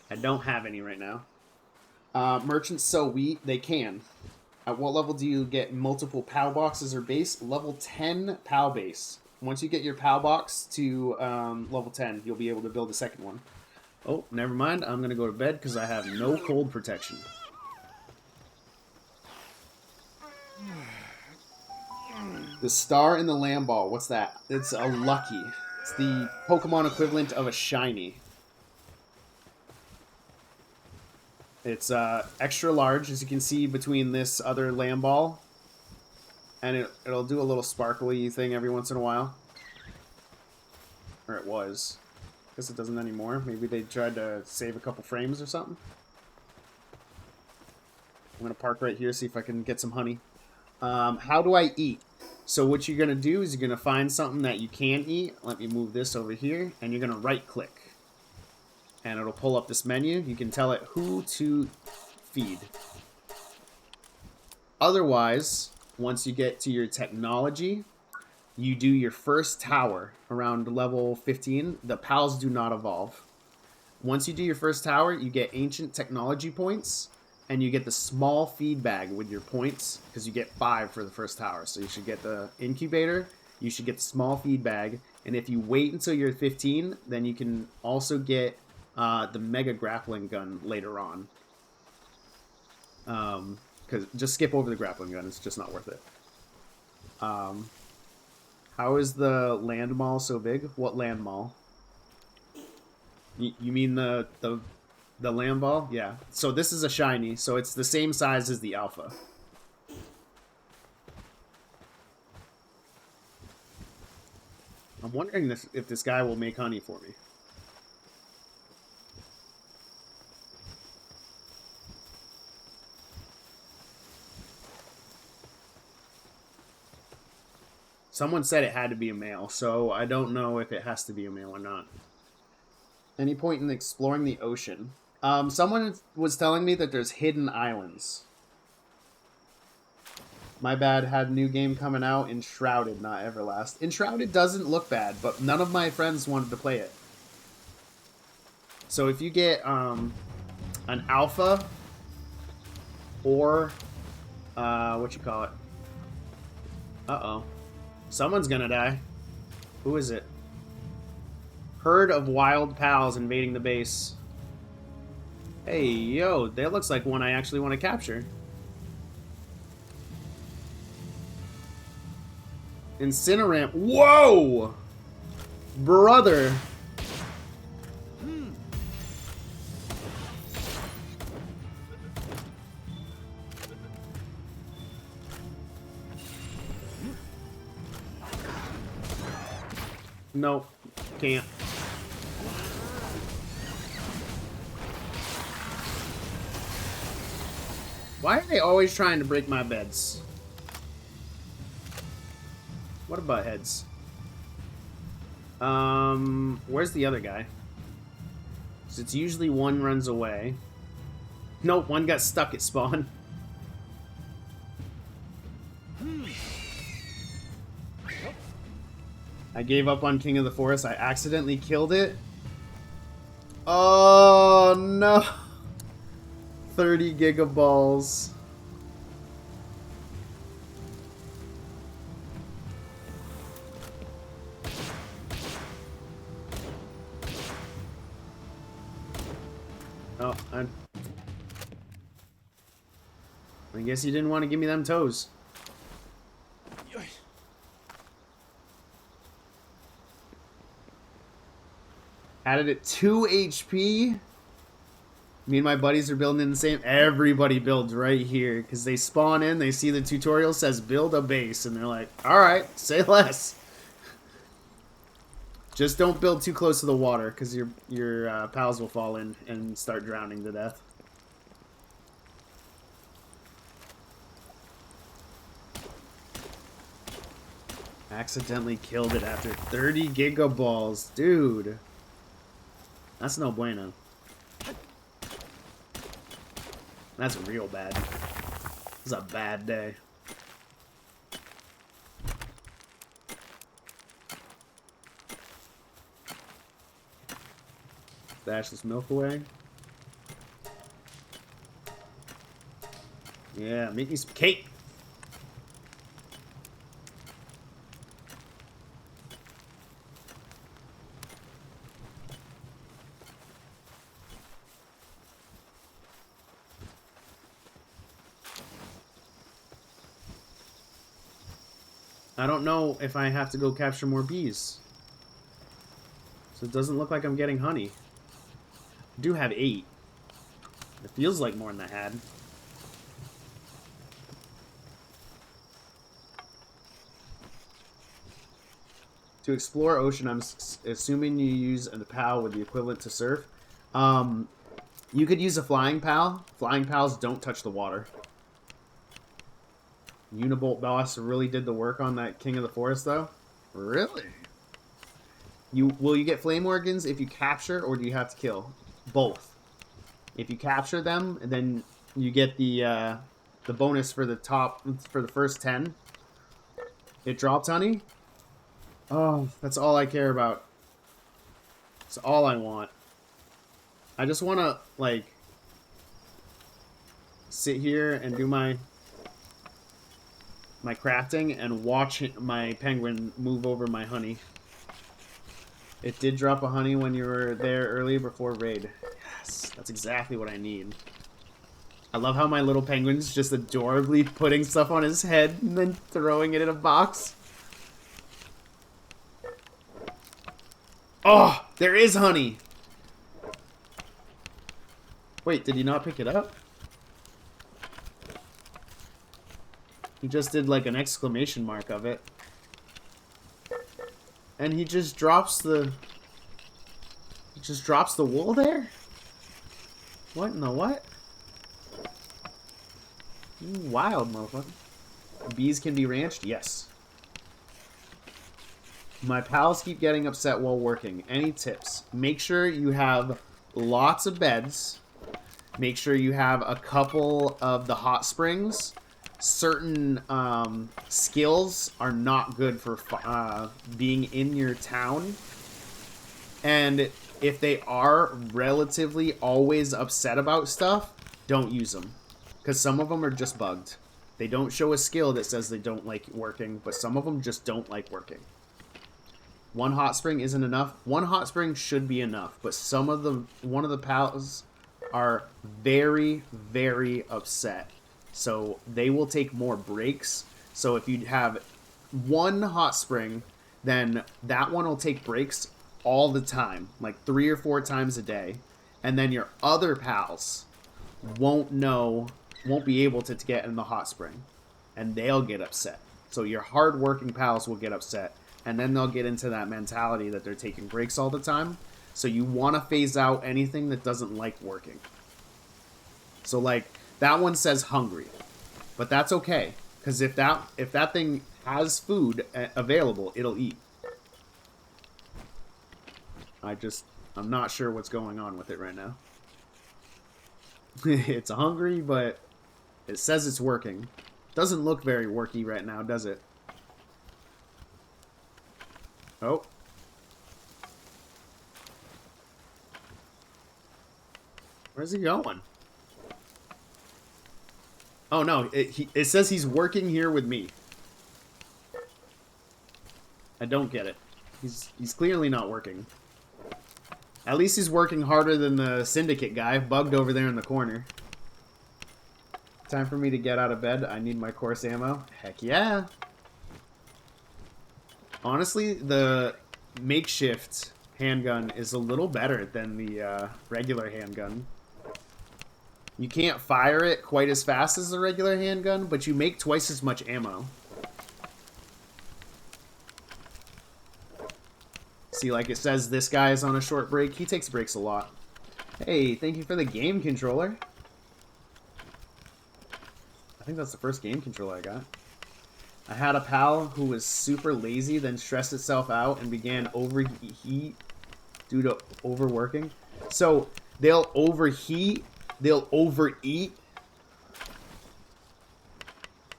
I don't have any right now. Merchants sell wheat. They can. At what level do you get multiple POW boxes or base? Level 10 POW base. Once you get your POW box to level 10, you'll be able to build a second one. Oh, never mind. I'm going to go to bed because I have no cold protection. The star in the lamb ball. What's that? It's a lucky. It's the Pokemon equivalent of a shiny. It's extra large, as you can see between this other lamb ball. And it'll do a little sparkly thing every once in a while. Or it was. Guess it doesn't anymore. Maybe they tried to save a couple frames or something. I'm going to park right here, see if I can get some honey. How do I eat? So what you're going to do is you're going to find something that you can eat. Let me move this over here. And you're going to right-click. And it'll pull up this menu. You can tell it who to feed. Otherwise, once you get to your technology, you do your first tower around level 15. The pals do not evolve. Once you do your first tower, you get ancient technology points. And you get the small feed bag with your points, because you get 5 for the first tower. So you should get the incubator, you should get the small feed bag, and if you wait until you're 15, then you can also get the mega grappling gun later on. Because just skip over the grappling gun, it's just not worth it. How How is the land mall so big? What land mall? You mean the land ball? Yeah. So this is a shiny, so it's the same size as the alpha. I'm wondering if this guy will make honey for me. Someone said it had to be a male, so I don't know if it has to be a male or not. Any point in exploring the ocean? Someone was telling me that there's hidden islands. My bad, had a new game coming out, Enshrouded, not Everlast. Enshrouded doesn't look bad, but none of my friends wanted to play it. So if you get an alpha or what you call it? Uh-oh. Someone's gonna die. Who is it? Herd of wild pals invading the base. Hey, yo, that looks like one I actually want to capture. Incinerant. Whoa! Brother. Nope. Can't. Why are they always trying to break my beds? What about heads? Where's the other guy? So it's usually one runs away. Nope, one got stuck at spawn. I gave up on King of the Forest. I accidentally killed it. Oh, no. 30 gigaballs. Oh, I guess you didn't want to give me them toes. Added it 2 HP. Me and my buddies are building in the same. Everybody builds right here because they spawn in. They see the tutorial says build a base, and they're like, "All right, say less." Just don't build too close to the water because your pals will fall in and start drowning to death. Accidentally killed it after 30 gigaballs, dude. That's no bueno. That's real bad. It's a bad day. Stash this milk away. Yeah, make me some cake. I don't know if I have to go capture more bees. So it doesn't look like I'm getting honey. I do have 8. It feels like more than I had. To explore ocean, I'm assuming you use a PAL with the equivalent to surf. You could use a flying PAL. Flying PALs don't touch the water. Unibolt boss really did the work on that King of the Forest, though. Really? Will you get flame organs if you capture, or do you have to kill? Both. If you capture them, then you get the bonus for the first 10. It drops honey. Oh, that's all I care about. That's all I want. I just want to like sit here and do my crafting and watch my penguin move over my honey. It did drop a honey when you were there earlier before raid. Yes, that's exactly what I need. I love how my little penguin's just adorably putting stuff on his head and then throwing it in a box. Oh, there is honey. Wait, did he not pick it up? He just did like an exclamation mark of it. And he just drops the... He just drops the wool there? What in the what? You wild motherfucker. Bees can be ranched? Yes. My pals keep getting upset while working. Any tips? Make sure you have lots of beds. Make sure you have a couple of the hot springs. Certain skills are not good for being in your town. And if they are relatively always upset about stuff, don't use them. Because some of them are just bugged. They don't show a skill that says they don't like working, but some of them just don't like working. One hot spring isn't enough. One hot spring should be enough, but one of the pals are very, very upset. So they will take more breaks. So if you have one hot spring, then that one will take breaks all the time, like 3 or 4 times a day. And then your other pals won't be able to get in the hot spring. And they'll get upset. So your hard-working pals will get upset. And then they'll get into that mentality that they're taking breaks all the time. So you want to phase out anything that doesn't like working. So like, that one says hungry. But that's okay. Because if that thing has food available, it'll eat. I'm not sure what's going on with it right now. It's hungry, but it says it's working. Doesn't look very worky right now, does it? Oh. Where's he going? Oh no, it says he's working here with me. I don't get it. He's clearly not working. At least he's working harder than the syndicate guy, bugged over there in the corner. Time for me to get out of bed. I need my course ammo. Heck yeah. Honestly, the makeshift handgun is a little better than the regular handgun. You can't fire it quite as fast as the regular handgun, but you make twice as much ammo. See, like it says this guy is on a short break. He takes breaks a lot. Hey, thank you for the game controller. I think that's the first game controller I got. I had a pal who was super lazy, then stressed itself out and began overheat due to overworking. So, they'll overheat, they'll overeat.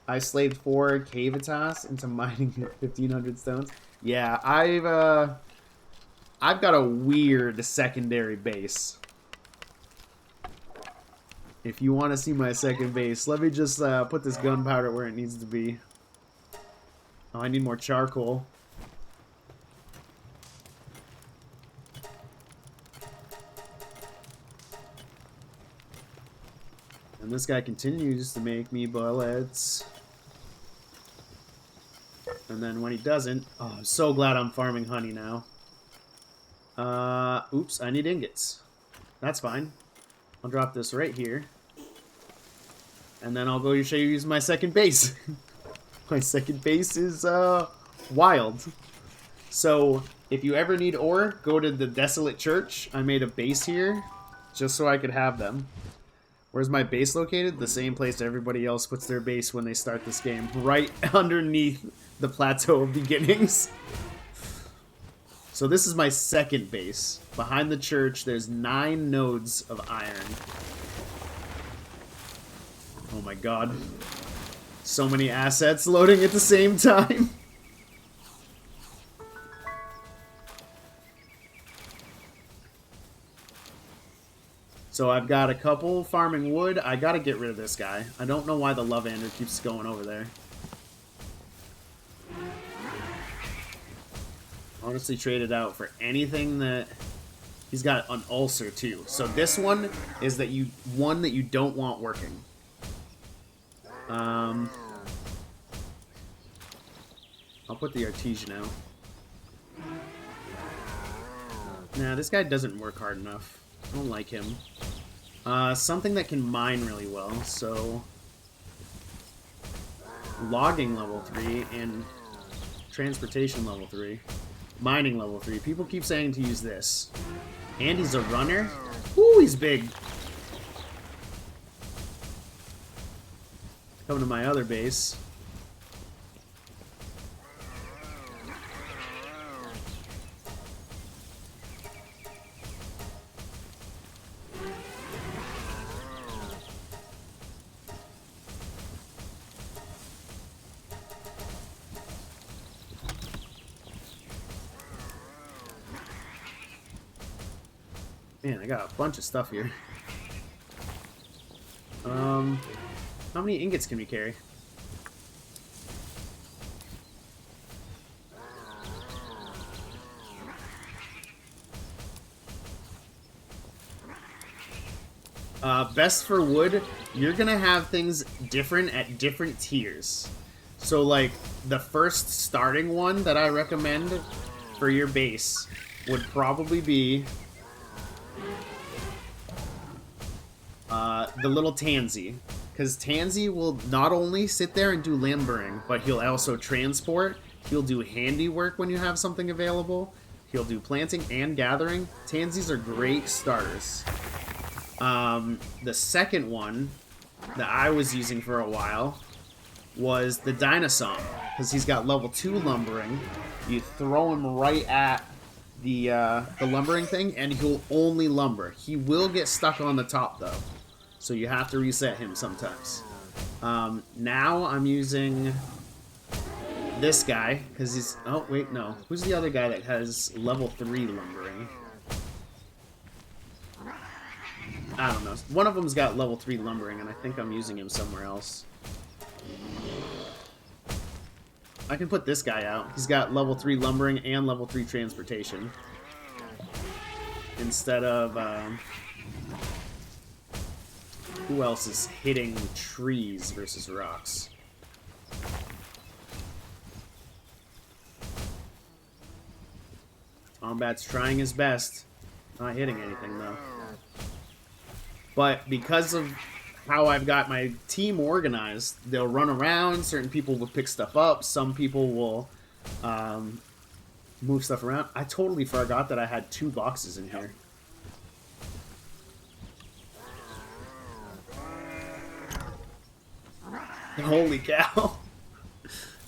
I slaved 4 cavitas into mining 1,500 stones. Yeah, I've got a weird secondary base. If you want to see my second base, let me just put this gunpowder where it needs to be. Oh, I need more charcoal. And this guy continues to make me bullets. And then when he doesn't... Oh, I'm so glad I'm farming honey now. Oops, I need ingots. That's fine. I'll drop this right here. And then I'll go show you use my second base. My second base is, wild. So, if you ever need ore, go to the Desolate Church. I made a base here, just so I could have them. Where's my base located? The same place everybody else puts their base when they start this game. Right underneath the Plateau of Beginnings. So this is my second base. Behind the church, there's 9 nodes of iron. Oh my god. So many assets loading at the same time. So I've got a couple farming wood. I gotta get rid of this guy. I don't know why the Lovander keeps going over there. Honestly, trade it out for anything that... He's got an ulcer too. So this one is that one that you don't want working. I'll put the artesian out. Nah, this guy doesn't work hard enough. I don't like him. Something that can mine really well, so... Logging level 3 and transportation level 3. Mining level 3. People keep saying to use this. And he's a runner? Ooh, he's big. Coming to my other base. Man, I got a bunch of stuff here. How many ingots can we carry? Best for wood, you're gonna have things different at different tiers. So, like, the first starting one that I recommend for your base would probably be the little Tansy. Because Tansy will not only sit there and do lumbering, but he'll also transport. He'll do handiwork when you have something available. He'll do planting and gathering. Tansies are great starters. The second one that I was using for a while was the Dinosaur, because he's got level 2 lumbering. You throw him right at the lumbering thing, and he'll only lumber. He will get stuck on the top, though, so you have to reset him sometimes. Now I'm using this guy, because he's... Oh, wait, no. Who's the other guy that has level 3 lumbering? I don't know. One of them's got level 3 lumbering, and I think I'm using him somewhere else. I can put this guy out. He's got level 3 lumbering and level 3 transportation. Instead of... who else is hitting trees versus rocks? Combat's trying his best. Not hitting anything, though. But because of how I've got my team organized, they'll run around, certain people will pick stuff up, some people will move stuff around. I totally forgot that I had 2 boxes in here. Holy cow.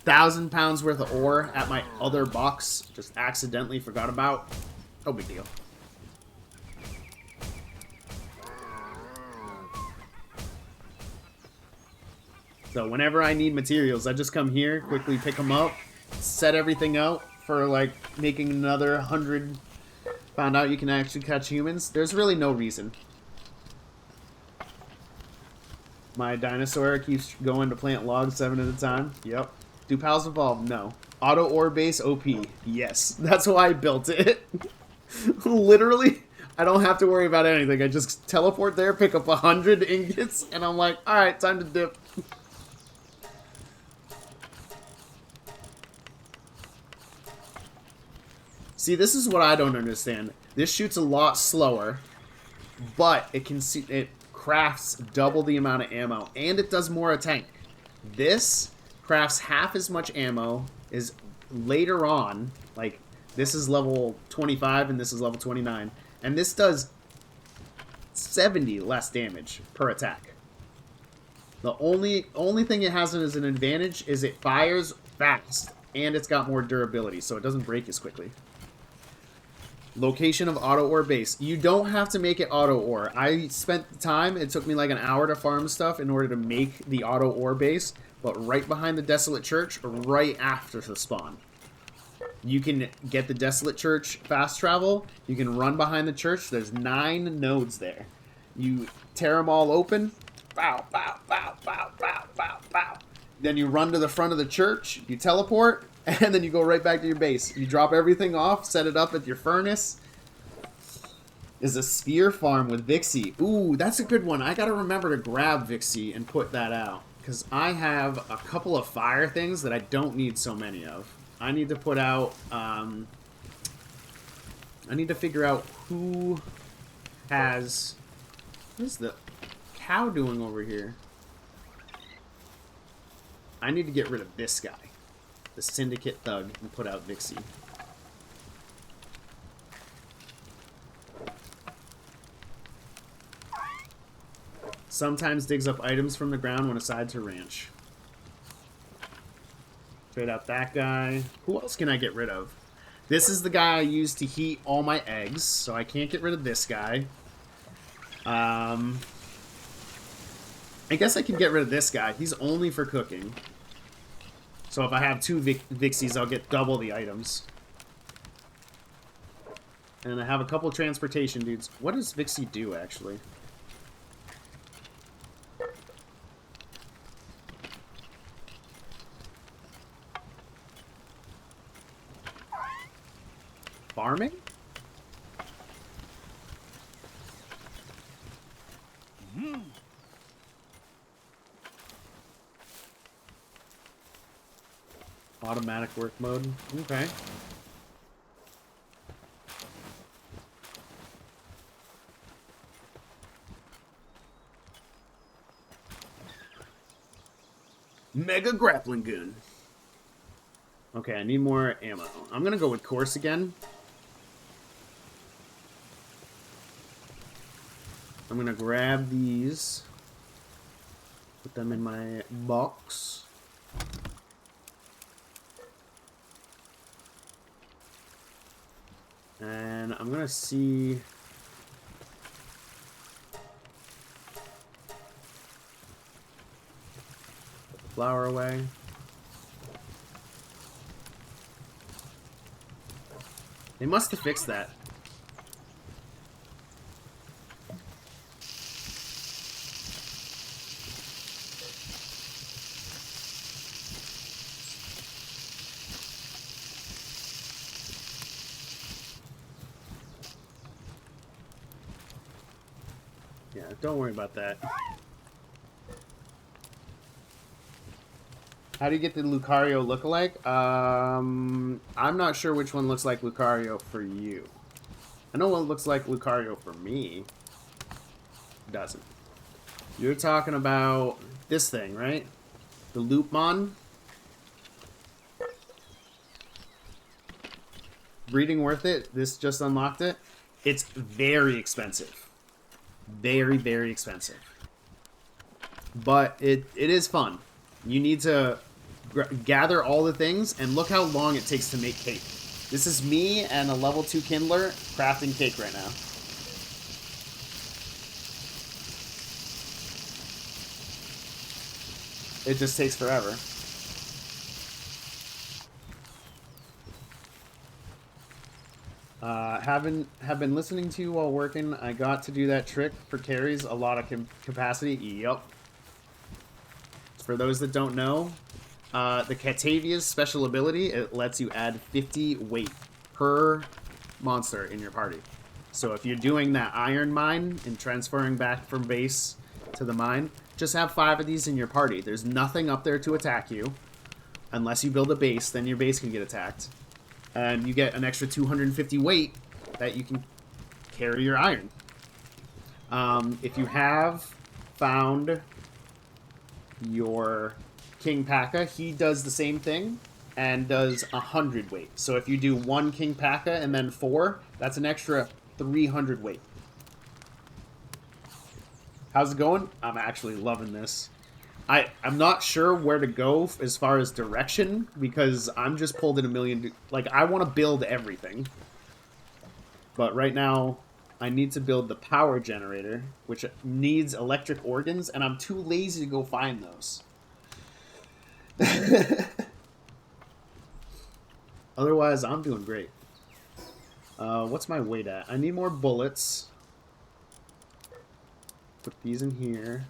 1,000 pounds worth of ore at my other box. Just accidentally forgot about. No big deal. So whenever I need materials, I just come here, quickly pick them up, set everything out for, like, making another 100. Found out you can actually catch humans. There's really no reason. My dinosaur keeps going to plant logs 7 at a time. Yep. Do pals evolve? No. Auto ore base OP? Yes. That's why I built it. Literally, I don't have to worry about anything. I just teleport there, pick up 100 ingots, and I'm like, alright, time to dip. See, this is what I don't understand. This shoots a lot slower, but it can see it crafts double the amount of ammo, and it does more a tank. This crafts half as much ammo, is later on, like, this is level 25 and this is level 29, and this does 70 less damage per attack. The only thing it has as an advantage is it fires fast, and it's got more durability, so it doesn't break as quickly. Location of auto ore base. You don't have to make it auto ore. I spent the time, it took me like an hour to farm stuff in order to make the auto ore base, but right behind the Desolate Church, right after the spawn. You can get the Desolate Church fast travel, you can run behind the church, there's 9 nodes there. You tear them all open, bow, bow, bow, bow, bow, bow, bow. Then you run to the front of the church, you teleport, and then you go right back to your base. You drop everything off, set it up at your furnace. Is a sphere farm with Vixie. Ooh, that's a good one. I gotta remember to grab Vixie and put that out, because I have a couple of fire things that I don't need so many of. I need to put out, I I need to figure out who has... What is the cow doing over here? I need to get rid of this guy. The Syndicate Thug, and put out Vixie. Sometimes digs up items from the ground when assigned to ranch. Trade out that guy. Who else can I get rid of? This is the guy I use to heat all my eggs, so I can't get rid of this guy. I guess I can get rid of this guy. He's only for cooking. So if I have two Vixies, I'll get double the items. And I have a couple transportation dudes. What does Vixie do, actually? Farming? Automatic work mode. Okay. Mega grappling gun. Okay, I need more ammo. I'm gonna go with course again. I'm gonna grab these. Put them in my box. And I'm gonna see... Put the flour away. They must have fixed that. Yeah, don't worry about that. How do you get the Lucario lookalike? I'm not sure which one looks like Lucario for you. I know what looks like Lucario for me. Doesn't. You're talking about this thing, right? The Loopmon. Breeding worth it? This just unlocked it. It's very expensive. Very, very expensive. But it is fun. You need to gather all the things, and look how long it takes to make cake. This is me and a level 2 Kindler crafting cake right now. It just takes forever. Have been listening to you while working. I got to do that trick for carries a lot of capacity. Yup. For those that don't know, the Catavia's special ability, it lets you add 50 weight per monster in your party. So if you're doing that iron mine and transferring back from base to the mine, just have 5 of these in your party. There's nothing up there to attack you. Unless you build a base, then your base can get attacked. And you get an extra 250 weight that you can carry your iron. If you have found your King P.A.K.A., he does the same thing and does 100 weight. So if you do 1 King P.A.K.A. and then 4, that's an extra 300 weight. How's it going? I'm actually loving this. I'm not sure where to go as far as direction, because I'm just pulled in a million... Like, I want to build everything. But right now, I need to build the power generator, which needs electric organs, and I'm too lazy to go find those. Otherwise, I'm doing great. What's my weight at? I need more bullets. Put these in here.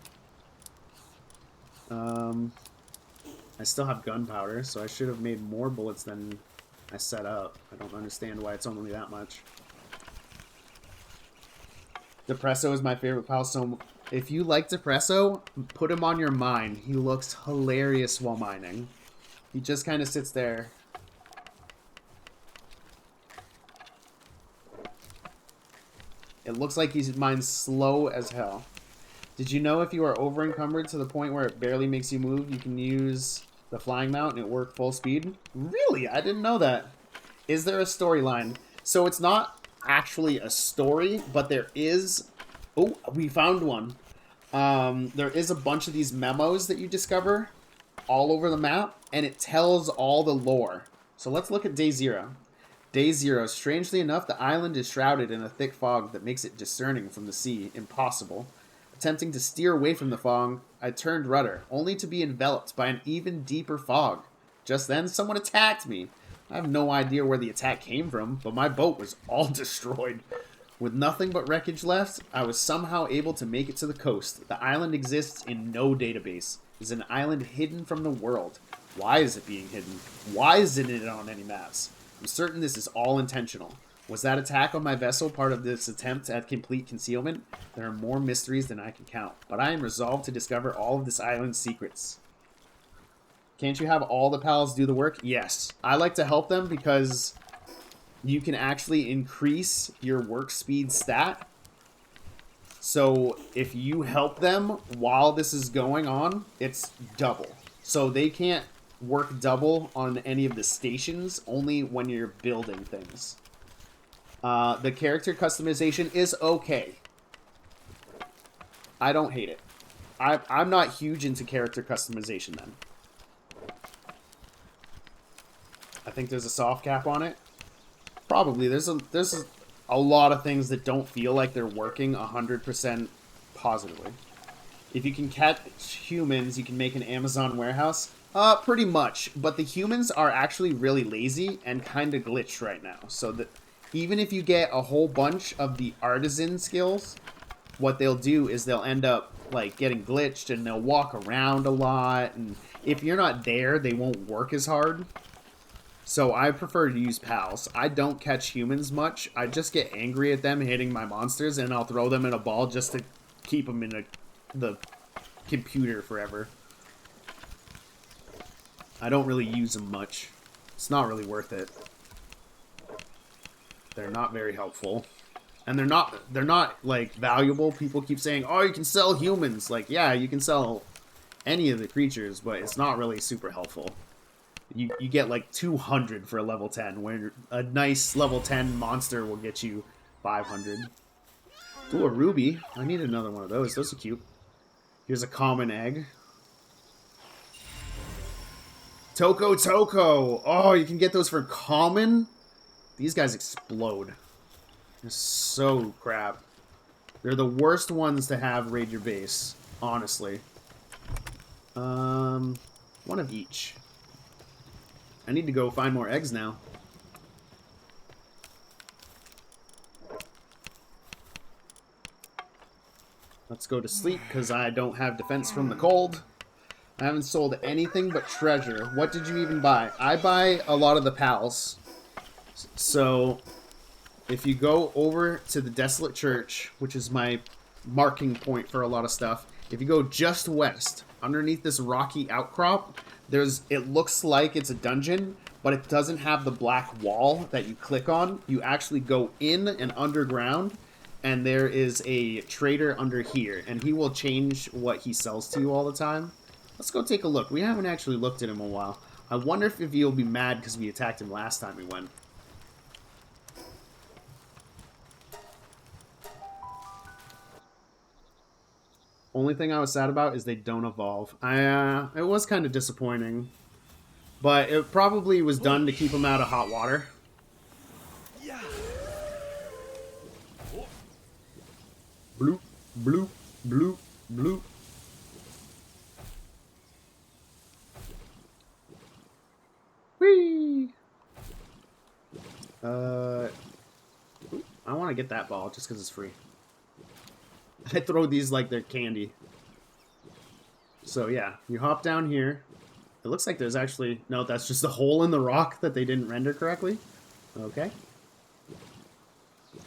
I still have gunpowder, so I should have made more bullets than I set up. I don't understand why it's only that much. Depresso is my favorite pal, so if you like Depresso, put him on your mine. He looks hilarious while mining. He just kind of sits there. It looks like mine's slow as hell. Did you know if you are over encumbered to the point where it barely makes you move, you can use the flying mount and it work full speed? Really? I didn't know that. Is there a storyline? So it's not actually a story, but there is... Oh, we found one. There is a bunch of these memos that you discover all over the map, and it tells all the lore. So let's look at day 0. Day 0. Strangely enough, the island is shrouded in a thick fog that makes it discerning from the sea impossible. Attempting to steer away from the fog, I turned rudder, only to be enveloped by an even deeper fog. Just then, someone attacked me. I have no idea where the attack came from, but my boat was all destroyed. With nothing but wreckage left, I was somehow able to make it to the coast. The island exists in no database. It is an island hidden from the world. Why is it being hidden? Why isn't it on any maps? I'm certain this is all intentional. Was that attack on my vessel part of this attempt at complete concealment? There are more mysteries than I can count, but I am resolved to discover all of this island's secrets. Can't you have all the pals do the work? Yes. I like to help them because you can actually increase your work speed stat. So if you help them while this is going on, it's double. So they can't work double on any of the stations, only when you're building things. The character customization is okay. I don't hate it. I'm not huge into character customization then. I think there's a soft cap on it. Probably. There's a lot of things that don't feel like they're working 100% positively. If you can catch humans, you can make an Amazon warehouse. Pretty much. But the humans are actually really lazy and kind of glitched right now. So that even if you get a whole bunch of the artisan skills, what they'll do is they'll end up like getting glitched and they'll walk around a lot. And if you're not there, they won't work as hard. So I prefer to use pals. I don't catch humans much. I just get angry at them hitting my monsters, and I'll throw them in a ball just to keep them in the computer forever. I don't really use them much. It's not really worth it. They're not very helpful. And they're not like valuable. People keep saying, "Oh, you can sell humans." Like, yeah, you can sell any of the creatures, but it's not really super helpful. You get like 200 for a level 10, where a nice level 10 monster will get you 500. Ooh, a ruby. I need another one of those. Those are cute. Here's a common egg. Toko Toko! Oh, you can get those for common? These guys explode. They're so crap. They're the worst ones to have raid your base, honestly. One of each. I need to go find more eggs now. Let's go to sleep, because I don't have defense from the cold. I haven't sold anything but treasure. What did you even buy? I buy a lot of the pals. So, if you go over to the Desolate Church, which is my marking point for a lot of stuff, if you go just west, underneath this rocky outcrop, it looks like it's a dungeon, but it doesn't have the black wall that you click on. You actually go in and underground, and there is a trader under here, and he will change what he sells to you all the time. Let's go take a look. We haven't actually looked at him in a while. I wonder if he'll be mad because we attacked him last time we went. Only thing I was sad about is they don't evolve. It was kind of disappointing. But it probably was done to keep them out of hot water. Yeah. Bloop, bloop, bloop, bloop. Whee! I want to get that ball just because it's free. I throw these like they're candy. So yeah, you hop down here. It looks like there's actually... No, that's just a hole in the rock that they didn't render correctly. Okay.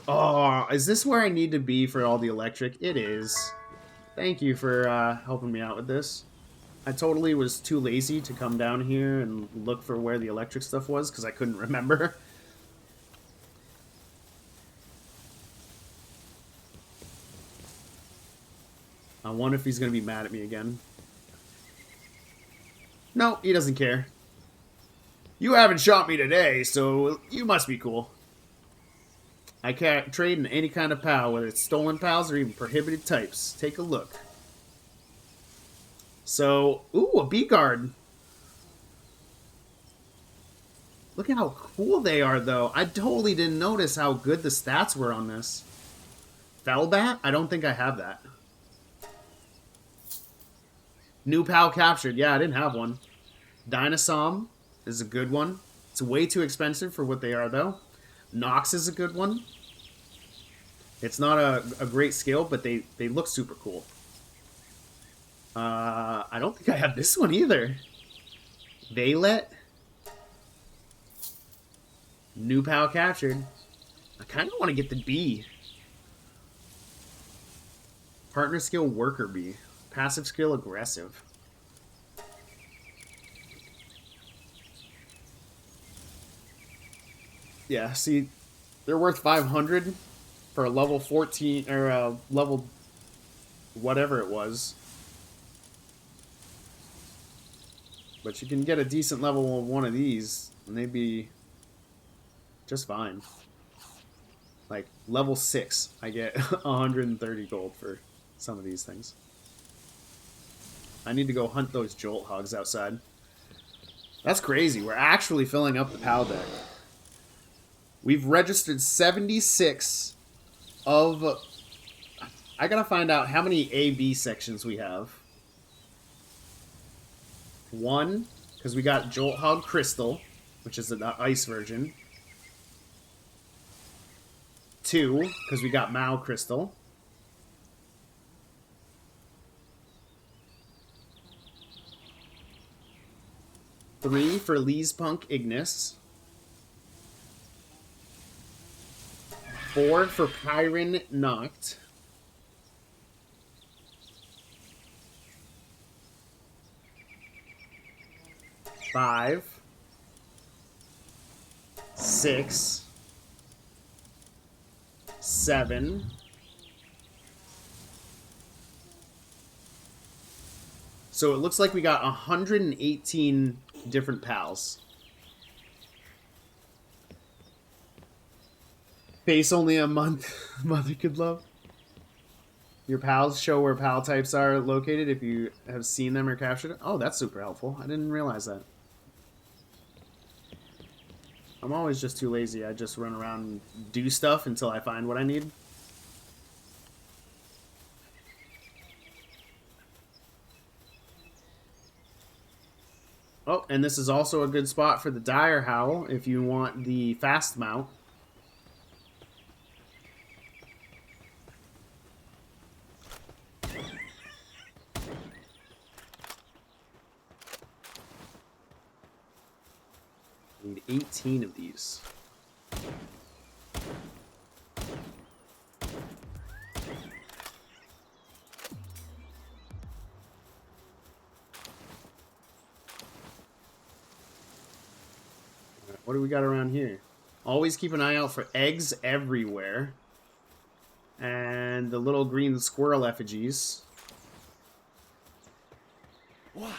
Oh, is this where I need to be for all the electric? It is. Thank you for helping me out with this. I totally was too lazy to come down here and look for where the electric stuff was because I couldn't remember. I wonder if he's going to be mad at me again. No, he doesn't care. You haven't shot me today, so you must be cool. I can't trade in any kind of PAL, whether it's stolen PALs or even prohibited types. Take a look. So, ooh, a B-guard. Look at how cool they are, though. I totally didn't notice how good the stats were on this. Fellbat? I don't think I have that. New PAL captured. Yeah, I didn't have one. Dinosaur is a good one. It's way too expensive for what they are, though. Nox is a good one. It's not a great skill, but they look super cool. I don't think I have this one either. Vaylet. New PAL captured. I kind of want to get the B. Partner skill worker B. Passive skill aggressive. Yeah, see, they're worth 500 for a level 14 or a level whatever it was. But you can get a decent level of one of these and they'd be just fine. Like level 6, I get 130 gold for some of these things. I need to go hunt those jolt hogs outside. That's crazy. We're actually filling up the PAL deck. We've registered 76 of... I gotta find out how many A-B sections we have. 1, because we got Jolt Hog Crystal, which is the ice version. 2, because we got Mao Crystal. 3 for Lee's Punk Ignis. 4 for Pyron Noct. 5. 6. 7. So it looks like we got 118 different PALs. Face only a month. Mother could love. Your PALs show where PAL types are located if you have seen them or captured it. Oh, that's super helpful. I didn't realize that. I'm always just too lazy. I just run around and do stuff until I find what I need. Oh, and this is also a good spot for the Dire Howl if you want the fast mount. Need 18 of these. What do we got around here? Always keep an eye out for eggs everywhere. And the little green squirrel effigies. Wow.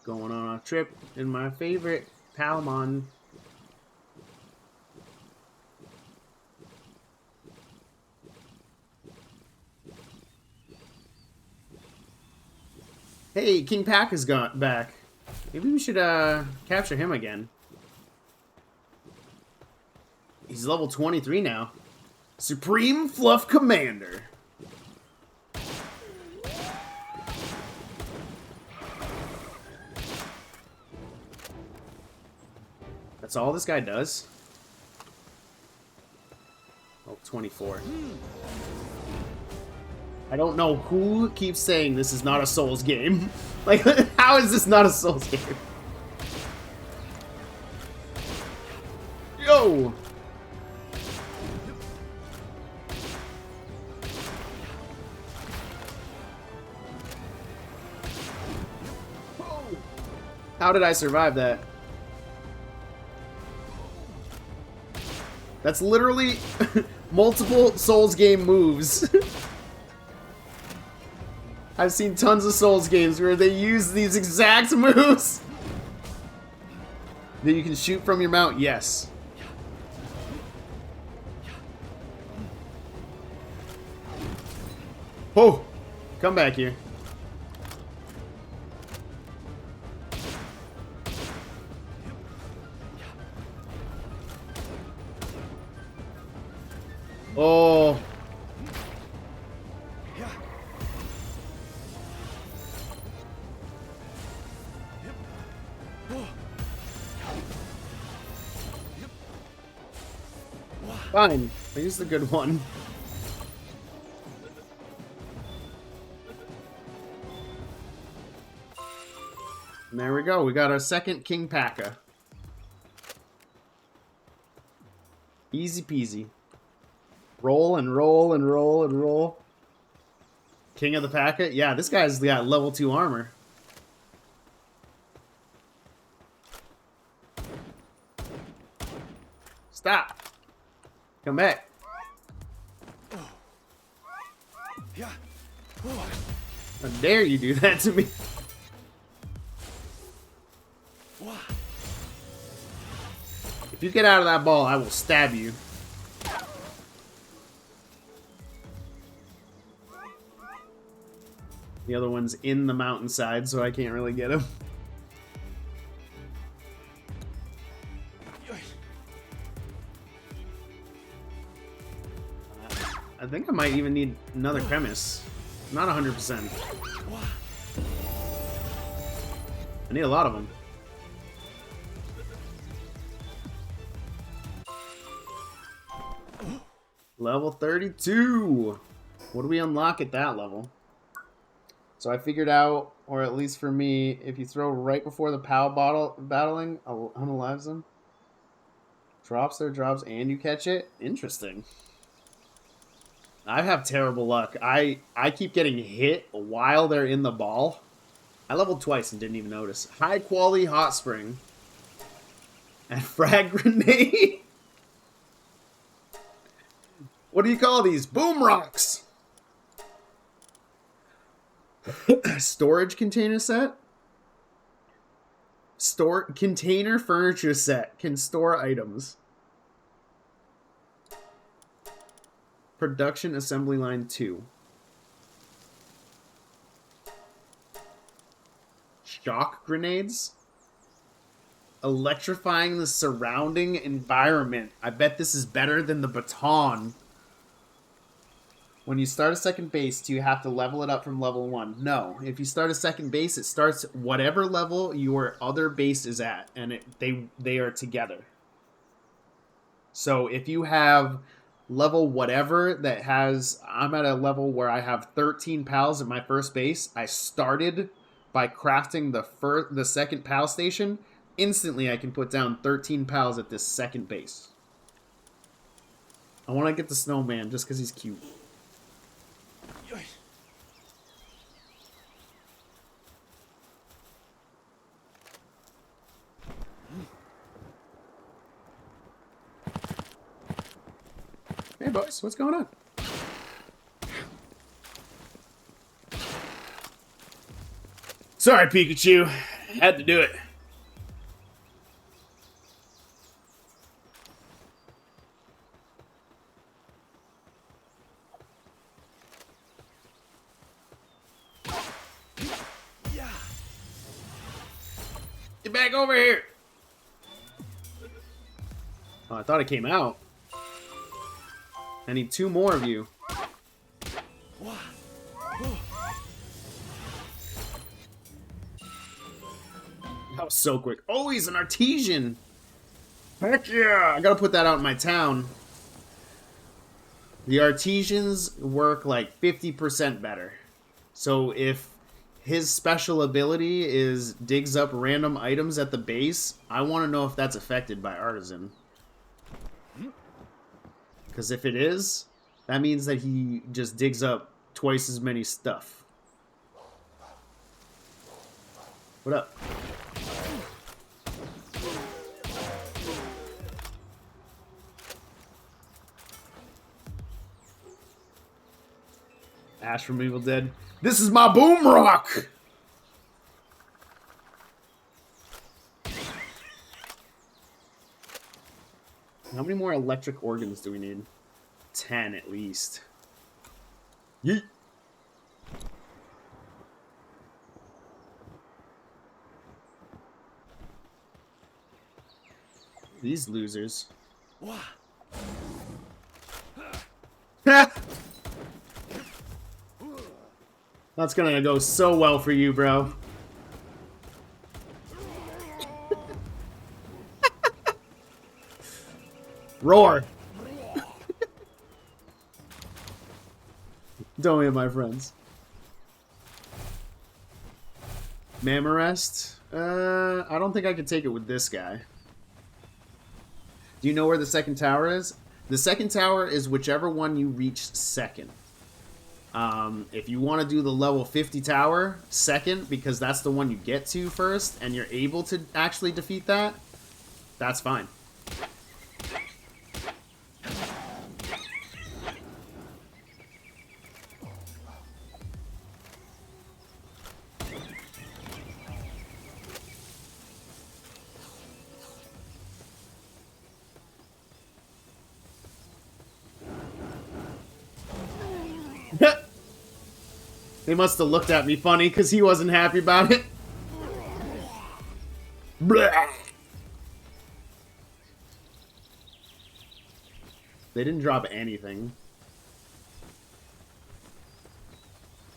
Going on a trip in my favorite Palmon. Hey, King Pack has got back. Maybe we should capture him again. He's level 23 now. Supreme Fluff Commander. That's all this guy does? Oh, 24. I don't know who keeps saying this is not a Souls game. Like, how is this not a Souls game? Yo! How did I survive that? That's literally multiple Souls game moves. I've seen tons of Souls games where they use these exact moves. That you can shoot from your mount, yes. Oh, come back here. Oh. Fine. I used the good one. And there we go. We got our second King P.A.K.A. Easy peasy. Roll and roll and roll and roll. King of the P.A.K.A. Yeah, this guy's got level 2 armor. Stop. Come back. How dare you do that to me? If you get out of that ball, I will stab you. The other one's in the mountainside, so I can't really get him. I think I might even need another Cremis. Not 100%. I need a lot of them. Level 32. What do we unlock at that level? So I figured out, or at least for me, if you throw right before the PAL battling, unalives them. Drops their drops and you catch it? Interesting. I have terrible luck. I keep getting hit while they're in the ball. I leveled twice and didn't even notice. High quality hot spring. And frag grenade. What do you call these? Boom rocks. Storage container set. Container furniture set. Can store items. Production assembly line 2. Shock grenades. Electrifying the surrounding environment. I bet this is better than the baton. When you start a second base, do you have to level it up from level 1? No. If you start a second base, it starts whatever level your other base is at, and they are together. So if you have level whatever that has, I'm at a level where I have 13 pals at my first base. I started by crafting the second pal station. Instantly, I can put down 13 pals at this second base. I want to get the snowman just because he's cute. Hey boys, what's going on? Sorry, Pikachu. Had to do it. Get back over here. Oh, I thought it came out. I need 2 more of you. That was so quick. Oh, he's an artesian. Heck yeah. I gotta put that out in my town. The artesians work like 50% better. So if his special ability is digs up random items at the base, I want to know if that's affected by artisan. Because if it is, that means that he just digs up twice as many stuff. What up? Ash from Evil Dead. This is my boom rock! How many more electric organs do we need? 10 at least. Yeet! These losers. That's gonna go so well for you, bro. Roar! Don't hit my friends. Mammarest? I don't think I could take it with this guy. Do you know where the second tower is? The second tower is whichever one you reach second. If you want to do the level 50 tower second, because that's the one you get to first, and you're able to actually defeat that, that's fine. They must have looked at me funny because he wasn't happy about it. Blah. They didn't drop anything.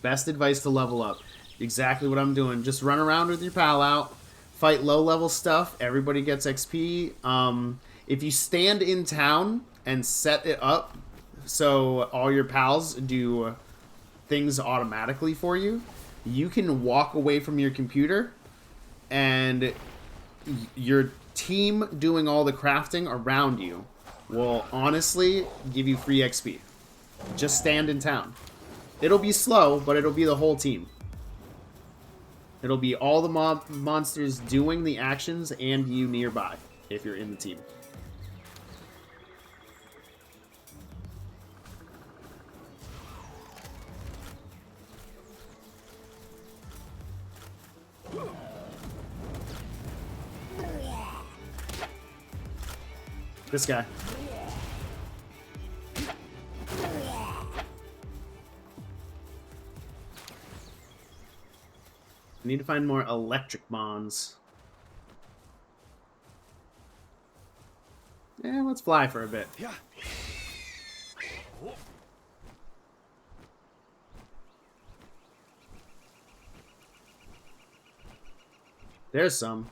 Best advice to level up. Exactly what I'm doing. Just run around with your pal out. Fight low-level stuff. Everybody gets XP. If you stand in town and set it up so all your pals do things automatically for you, you can walk away from your computer and your team doing all the crafting around you will honestly give you free XP. Just stand in town. It'll be slow, but it'll be the whole team. It'll be all the monsters doing the actions and you nearby if you're in the team. This guy. I need to find more electric mons. Yeah, let's fly for a bit. Yeah. There's some.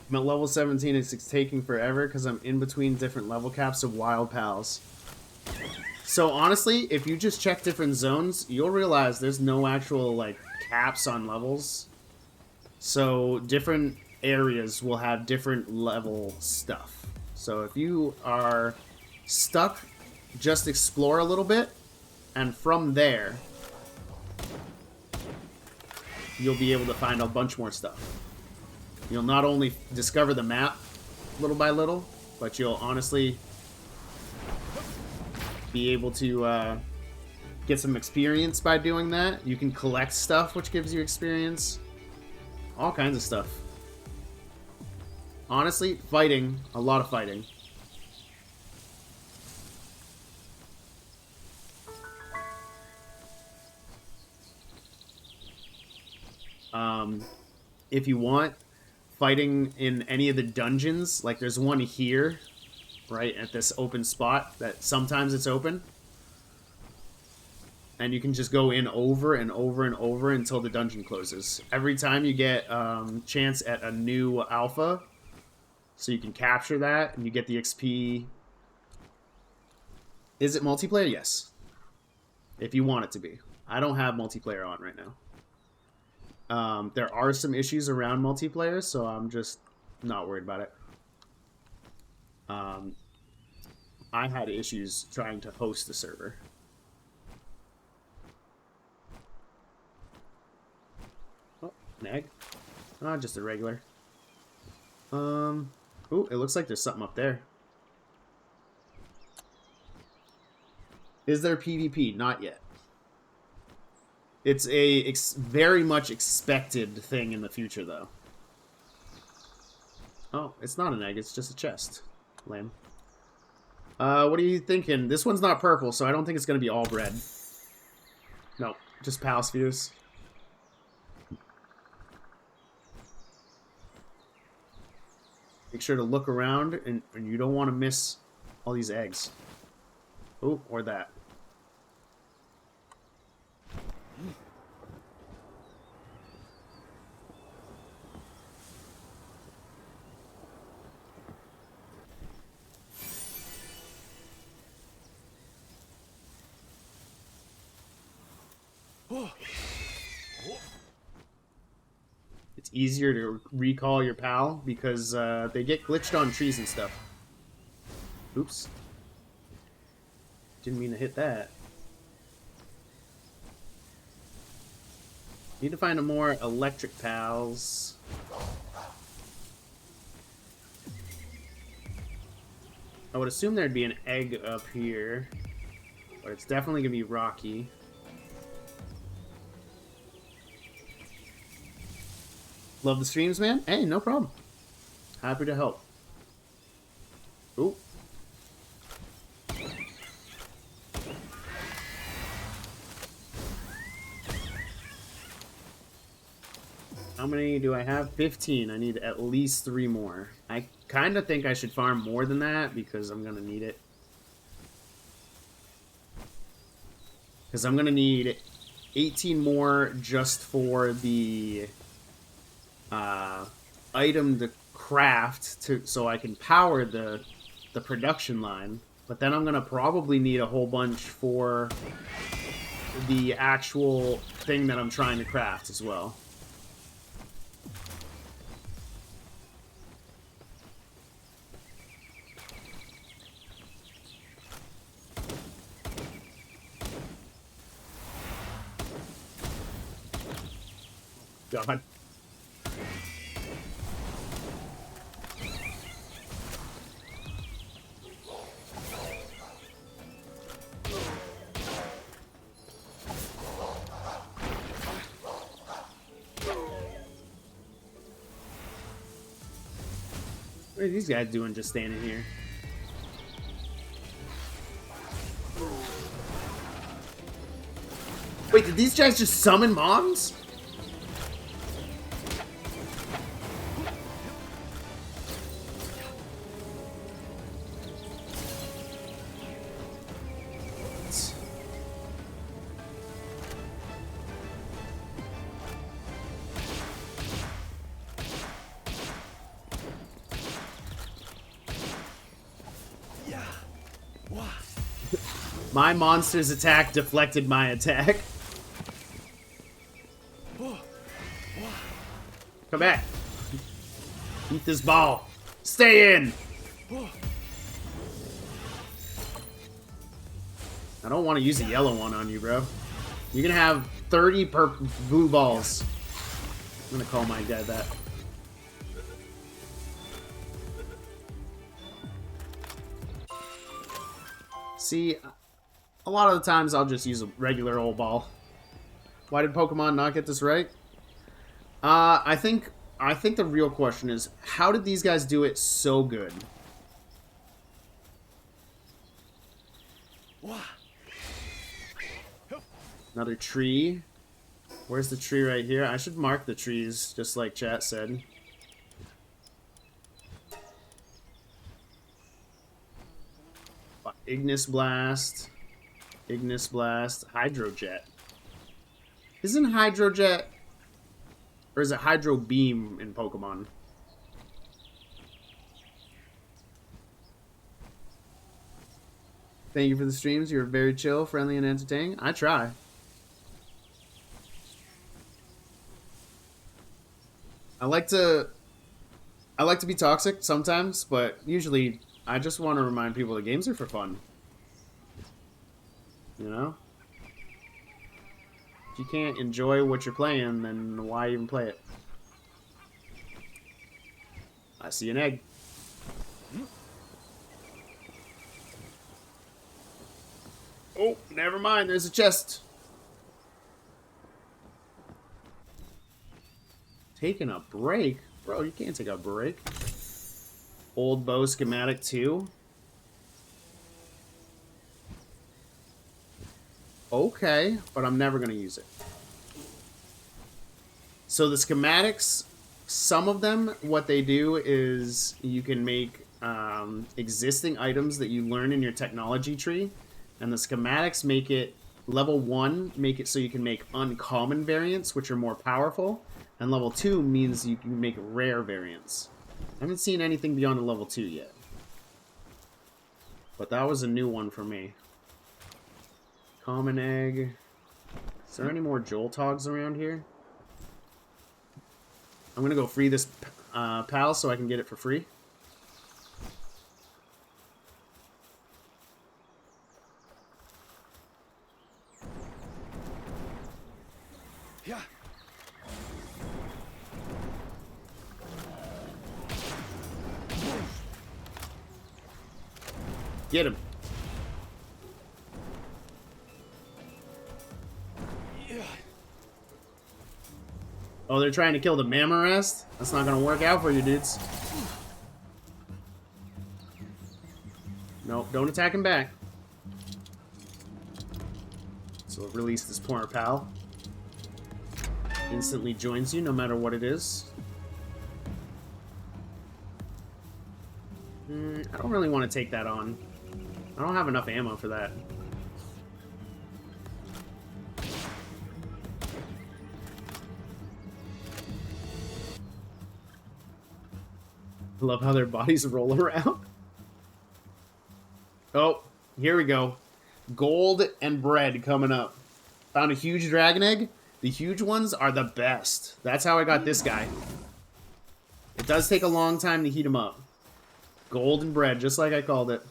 I'm at level 17, it's taking forever because I'm in between different level caps of wild pals. So honestly, if you just check different zones, you'll realize there's no actual like caps on levels. So different areas will have different level stuff. So if you are stuck, just explore a little bit, and from there, you'll be able to find a bunch more stuff. You'll not only discover the map little by little, but you'll honestly be able to get some experience by doing that. You can collect stuff, which gives you experience. All kinds of stuff. Honestly, fighting. A lot of fighting. If you want, fighting in any of the dungeons, like there's one here, right at this open spot that sometimes it's open. And you can just go in over and over and over until the dungeon closes. Every time you get chance at a new alpha, so you can capture that and you get the XP. Is it multiplayer? Yes. If you want it to be. I don't have multiplayer on right now. There are some issues around multiplayer, so I'm just not worried about it. I had issues trying to host the server. An egg? Oh, just a regular. Ooh, it looks like there's something up there. Is there PvP? Not yet. It's a very much expected thing in the future, though. Oh, it's not an egg. It's just a chest. Lame. What are you thinking? This one's not purple, so I don't think it's going to be all red. No, just PAL spheres. Make sure to look around, and you don't want to miss all these eggs. Oh, or that. It's easier to recall your PAL because they get glitched on trees and stuff. Oops. Didn't mean to hit that. Need to find a more electric PALs. I would assume there'd be an egg up here, but it's definitely gonna be rocky. Love the streams, man. Hey, no problem. Happy to help. Ooh. How many do I have? 15. I need at least 3 more. I kind of think I should farm more than that because I'm going to need it. Because I'm going to need 18 more just for the item to craft so I can power the production line. But then I'm going to probably need a whole bunch for the actual thing that I'm trying to craft as well. God. What are these guys doing just standing here? Wait, did these guys just summon moms? My monster's attack deflected my attack. Come back. Eat this ball. Stay in. I don't want to use a yellow one on you, bro. You're gonna have 30 blue balls. I'm gonna call my guy that. See, a lot of the times I'll just use a regular old ball. Why did Pokemon not get this right? I think the real question is, how did these guys do it so good? Another tree. Where's the tree right here? I should mark the trees, just like chat said. Ignis Blast. Ignis Blast. Hydrojet. Isn't Hydrojet... Or is it Hydro Beam in Pokemon? Thank you for the streams. You're very chill, friendly, and entertaining. I try. I like to be toxic sometimes, but usually I just want to remind people that games are for fun. You know? If you can't enjoy what you're playing, then why even play it? I see an egg. Oh, never mind. There's a chest. Taking a break? Bro, you can't take a break. Old bow schematic 2. Okay, but I'm never going to use it. So the schematics, some of them, what they do is you can make existing items that you learn in your technology tree. And the schematics make it, level 1, make it so you can make uncommon variants, which are more powerful. And level 2 means you can make rare variants. I haven't seen anything beyond a level 2 yet. But that was a new one for me. Common egg. Is there any more Jolt hogs around here? I'm gonna go free this PAL so I can get it for free. Yeah. Get him. Yeah. Oh, they're trying to kill the mammoth rest? That's not gonna work out for you, dudes. Nope, don't attack him back. So release this poor pal. Instantly joins you, no matter what it is. I don't really want to take that on. I don't have enough ammo for that. I love how their bodies roll around. Oh, here we go. Gold and bread coming up. Found a huge dragon egg. The huge ones are the best. That's how I got this guy. It does take a long time to heat him up. Gold and bread, just like I called it.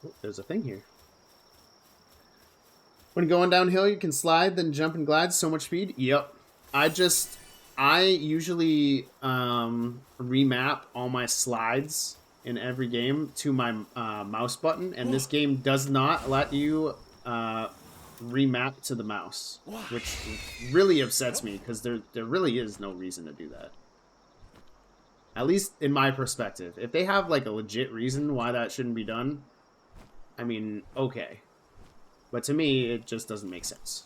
Oh, there's a thing here. When going downhill, you can slide, then jump and glide. So much speed. Yep. I usually remap all my slides in every game to my mouse button, and this game does not let you remap to the mouse, which really upsets me because there really is no reason to do that. At least in my perspective. If they have like a legit reason why that shouldn't be done, I mean, okay. But to me, it just doesn't make sense.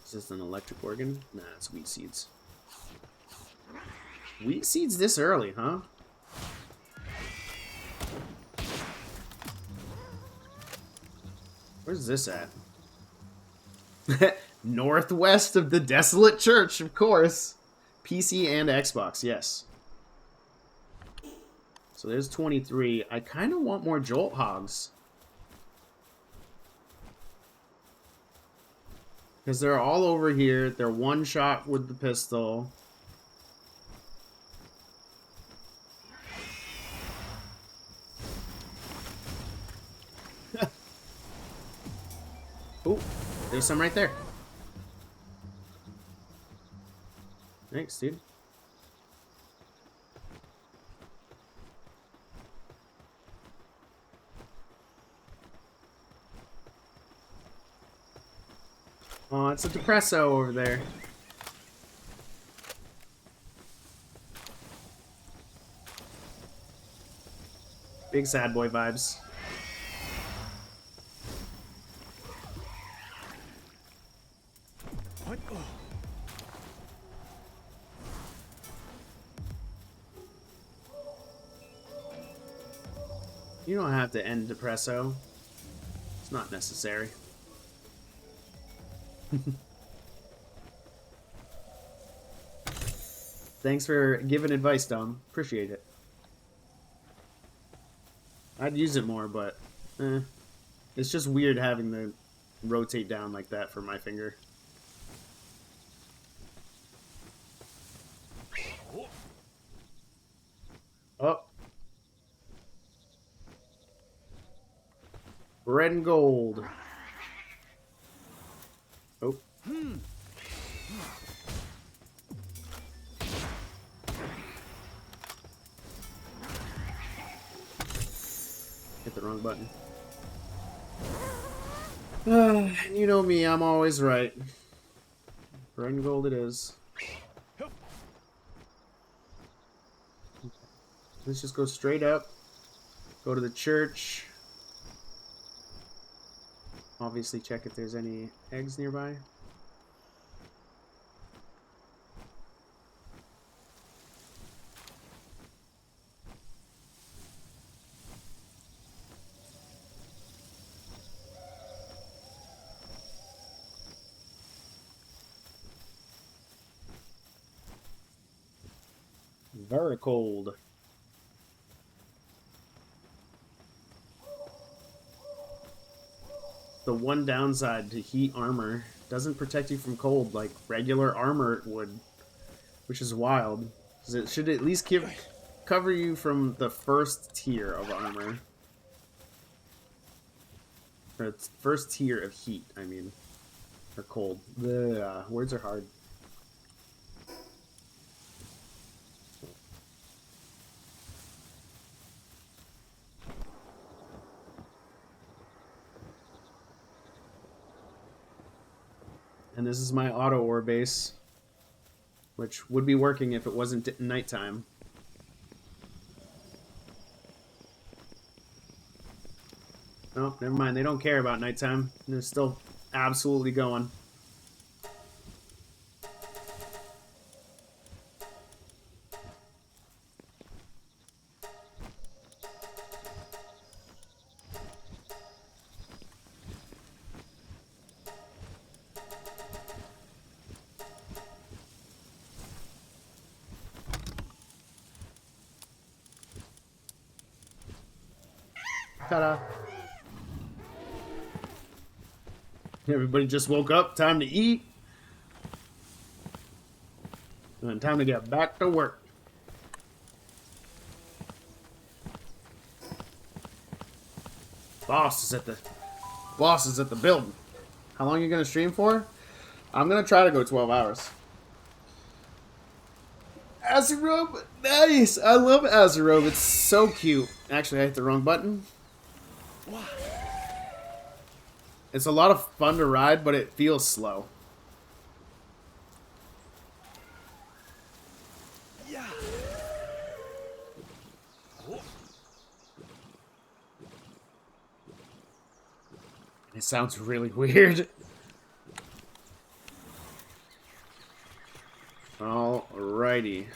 Is this an electric organ? Nah, it's wheat seeds. Wheat seeds this early, huh? Where's this at? Northwest of the Desolate Church, of course. PC and Xbox, yes. So there's 23. I kind of want more Jolt hogs. Because they're all over here. They're one shot with the pistol. Oh, there's some right there. Thanks, dude. Oh, it's a depresso over there. Big sad boy vibes. What? Oh. You don't have to end depresso. It's not necessary. Thanks for giving advice, Dom. Appreciate it. I'd use it more, but it's just weird having to rotate down like that for my finger. Oh. Red and gold. Oh. Hit the wrong button. You know me, I'm always right. Red and gold it is. Let's just go straight up. Go to the church. Obviously check if there's any eggs nearby. Very cold. The one downside to heat armor, doesn't protect you from cold like regular armor would, which is wild. It should at least cover you from the first tier of armor. Or its first tier of heat, I mean. Or cold. The words are hard. And this is my auto ore base, which would be working if it wasn't nighttime. Oh, never mind. They don't care about nighttime. They're still absolutely going. Ta-da. Everybody just woke up. Time to eat. And time to get back to work. Boss is at the building. How long are you gonna stream for? I'm gonna try to go 12 hours. Azerobe, nice. I love Azerobe. It's so cute. Actually, I hit the wrong button. It's a lot of fun to ride, but it feels slow. Yeah. It sounds really weird. Alrighty.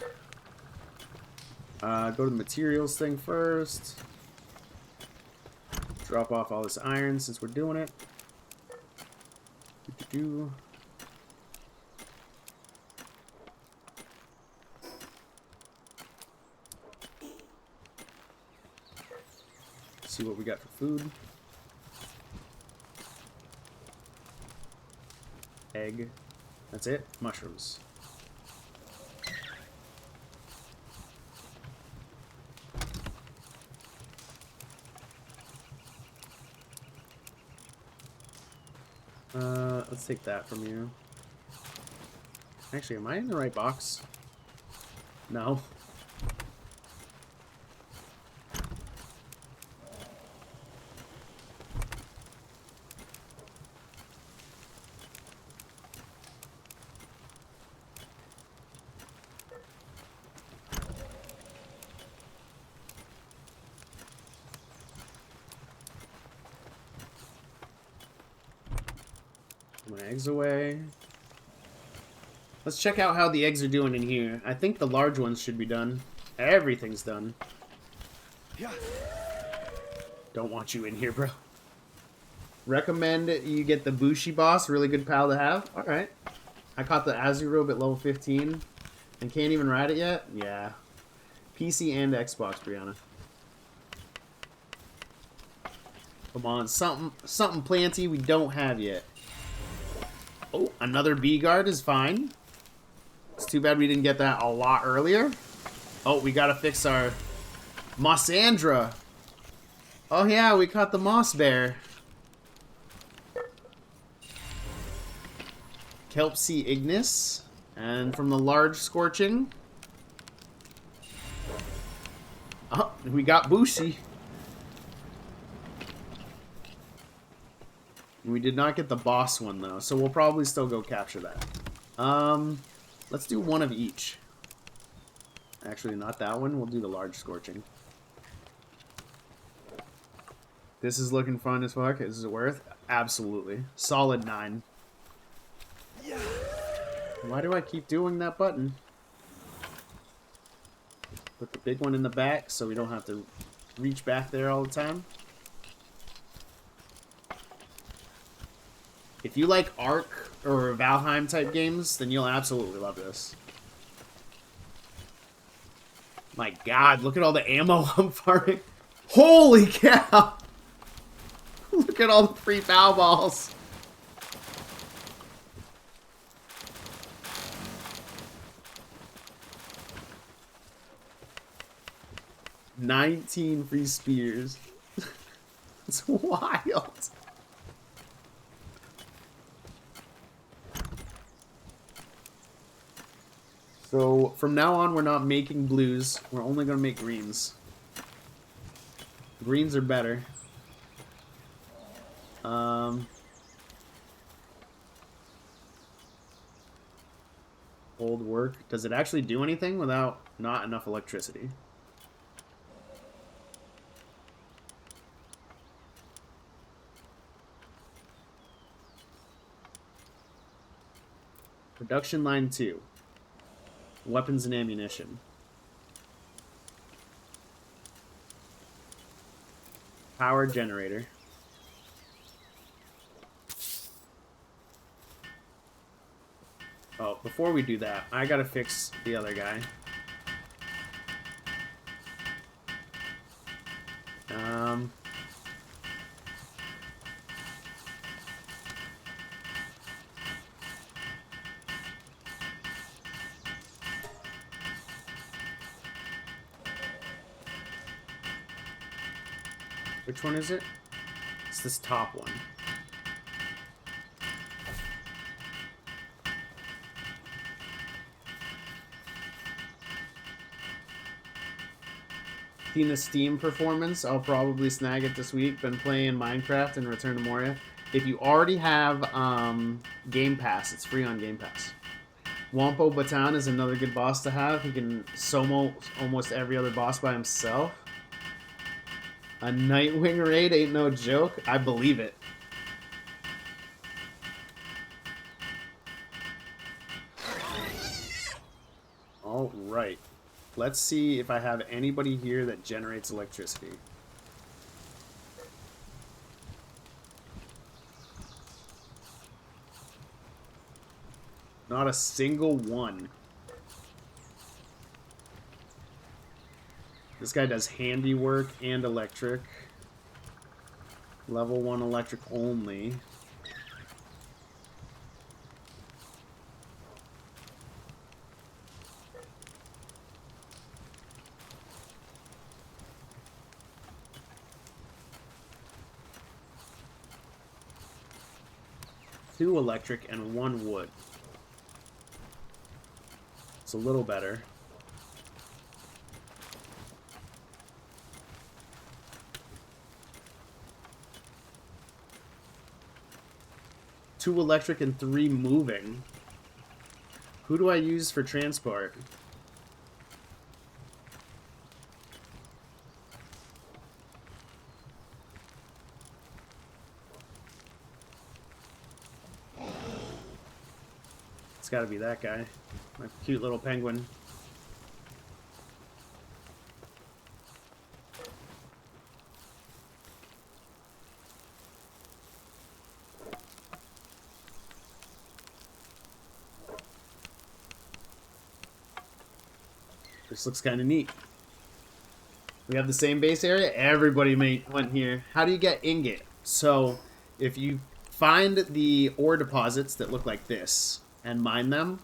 Go to the materials thing first. Drop off all this iron since we're doing it. See what we got for food. Egg. That's it. Mushrooms. Let's take that from you. Actually, am I in the right box? No. My eggs away. Let's check out how the eggs are doing in here. I think the large ones should be done. Everything's done. Yeah. Don't want you in here, bro. Recommend you get the Bushi boss. Really good pal to have. Alright. I caught the Azurobe at level 15. And can't even ride it yet? Yeah. PC and Xbox, Brianna. Come on, something plenty we don't have yet. Oh, another B-guard is fine. It's too bad we didn't get that a lot earlier. Oh, we gotta fix our Mossandra. Oh yeah, we caught the Moss Bear. Kelpsea Ignis. And from the large Scorching. Oh, we got Bushi. We did not get the boss one though, so we'll probably still go capture that. Let's do one of each. Actually, not that one. We'll do the large Scorching. This is looking fun as fuck. Is it worth? Absolutely. Solid 9. Yeah. Why do I keep doing that button? Put the big one in the back so we don't have to reach back there all the time. If you like Ark or Valheim type games, then you'll absolutely love this. My god, look at all the ammo I'm firing. Holy cow! Look at all the free foul balls. $19 free spears. It's wild. So, from now on, we're not making blues. We're only going to make greens. Greens are better. Old work. Does it actually do anything without not enough electricity? Production line 2. Weapons and ammunition. Power generator. Oh, before we do that, I gotta fix the other guy. Which one is it? It's this top one. Seen the Steam performance. I'll probably snag it this week. Been playing Minecraft and Return to Moria. If you already have Game Pass, it's free on Game Pass. Wampo Batan is another good boss to have. He can Somo almost every other boss by himself. A Nightwing raid ain't no joke. I believe it. Alright. Let's see if I have anybody here that generates electricity. Not a single one. This guy does handiwork and electric. Level 1 electric only. Two electric and 1 wood. It's a little better. Two electric and 3 moving. Who do I use for transport? It's gotta be that guy. My cute little penguin. This looks kind of neat. We have the same base area. Everybody went here. How do you get ingot? So if you find the ore deposits that look like this and mine them,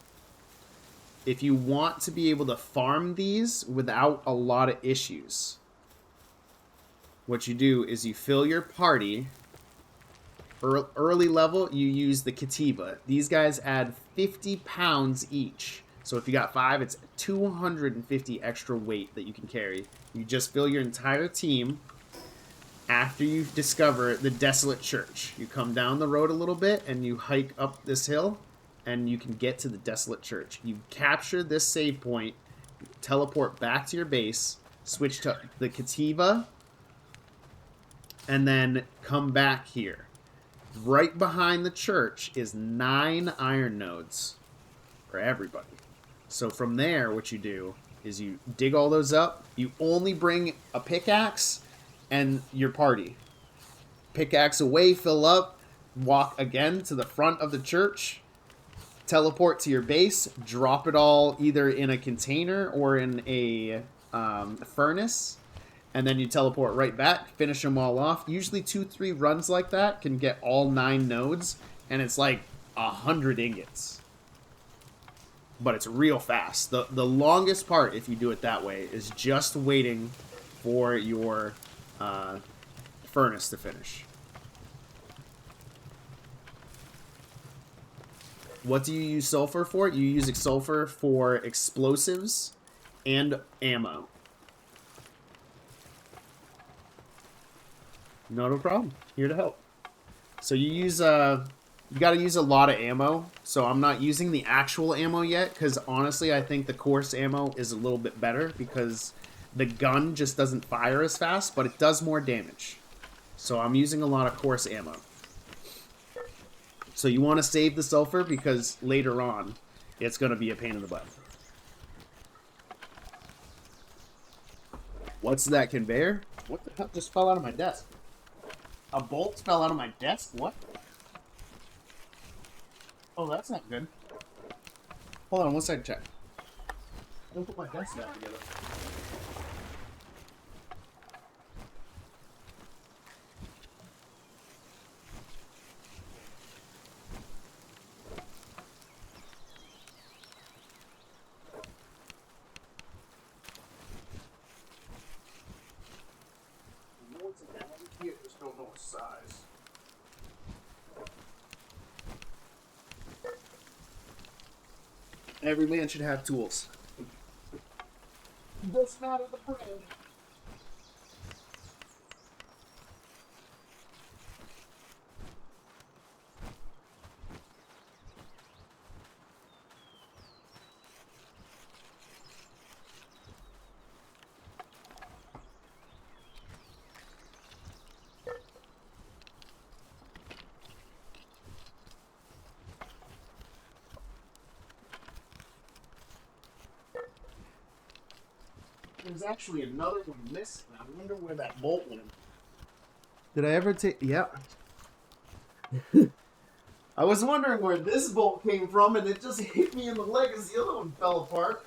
if you want to be able to farm these without a lot of issues, what you do is you fill your party. Early level, you use the Katiba. These guys add 50 pounds each. So if you got 5, it's 250 extra weight that you can carry. You just fill your entire team after you discover the Desolate Church. You come down the road a little bit and you hike up this hill and you can get to the Desolate Church. You capture this save point, teleport back to your base, switch to the Katiba, and then come back here. Right behind the church is 9 iron nodes for everybody. So from there, what you do is you dig all those up. You only bring a pickaxe and your party. Pickaxe away, fill up, walk again to the front of the church, teleport to your base, drop it all either in a container or in a furnace, and then you teleport right back, finish them all off. Usually 2-3 runs like that can get all 9 nodes, and it's like 100 ingots. But it's real fast. The longest part, if you do it that way, is just waiting for your furnace to finish. What do you use sulfur for? You use sulfur for explosives and ammo. Not a problem. Here to help. So you use you got to use a lot of ammo. So I'm not using the actual ammo yet because honestly I think the coarse ammo is a little bit better because the gun just doesn't fire as fast, but it does more damage. So I'm using a lot of coarse ammo. So you want to save the sulfur because later on it's going to be a pain in the butt. What's that conveyor? What the hell just fell out of my desk? A bolt fell out of my desk? What? Oh, that's not good. Hold on, one second, check. I'm gonna put my desk back together. Just don't know what size. Every man should have tools. Doesn't matter the brand. There's actually another one missing. I wonder where that bolt went. Did I ever take... Yep. I was wondering where this bolt came from, and it just hit me in the leg as the other one fell apart.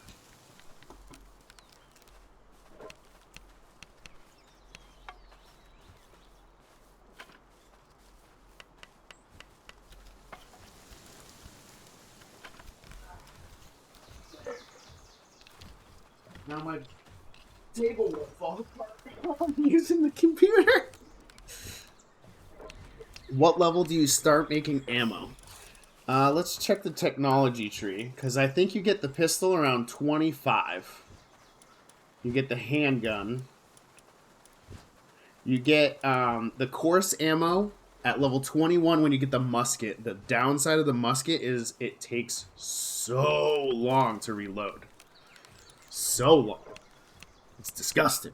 Now my table will fall apart while I'm using the computer. What level do you start making ammo? Let's check the technology tree, because I think you get the pistol around 25. You get the handgun. You get the coarse ammo at level 21 when you get the musket. The downside of the musket is it takes so long to reload. So long. It's disgusting.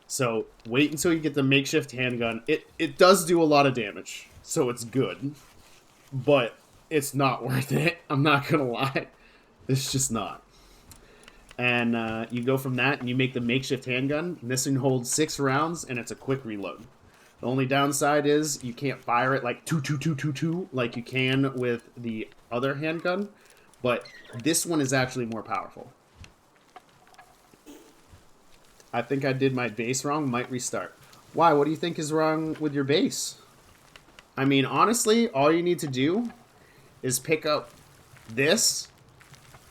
So wait until you get the makeshift handgun. It does do a lot of damage, so it's good. But it's not worth it. I'm not going to lie. It's just not. And you go from that and you make the makeshift handgun. And this one holds 6 rounds and it's a quick reload. The only downside is you can't fire it like 2 like you can with the other handgun. But this one is actually more powerful. I think I did my base wrong. Might restart. Why? What do you think is wrong with your base? I mean, honestly, all you need to do is pick up this,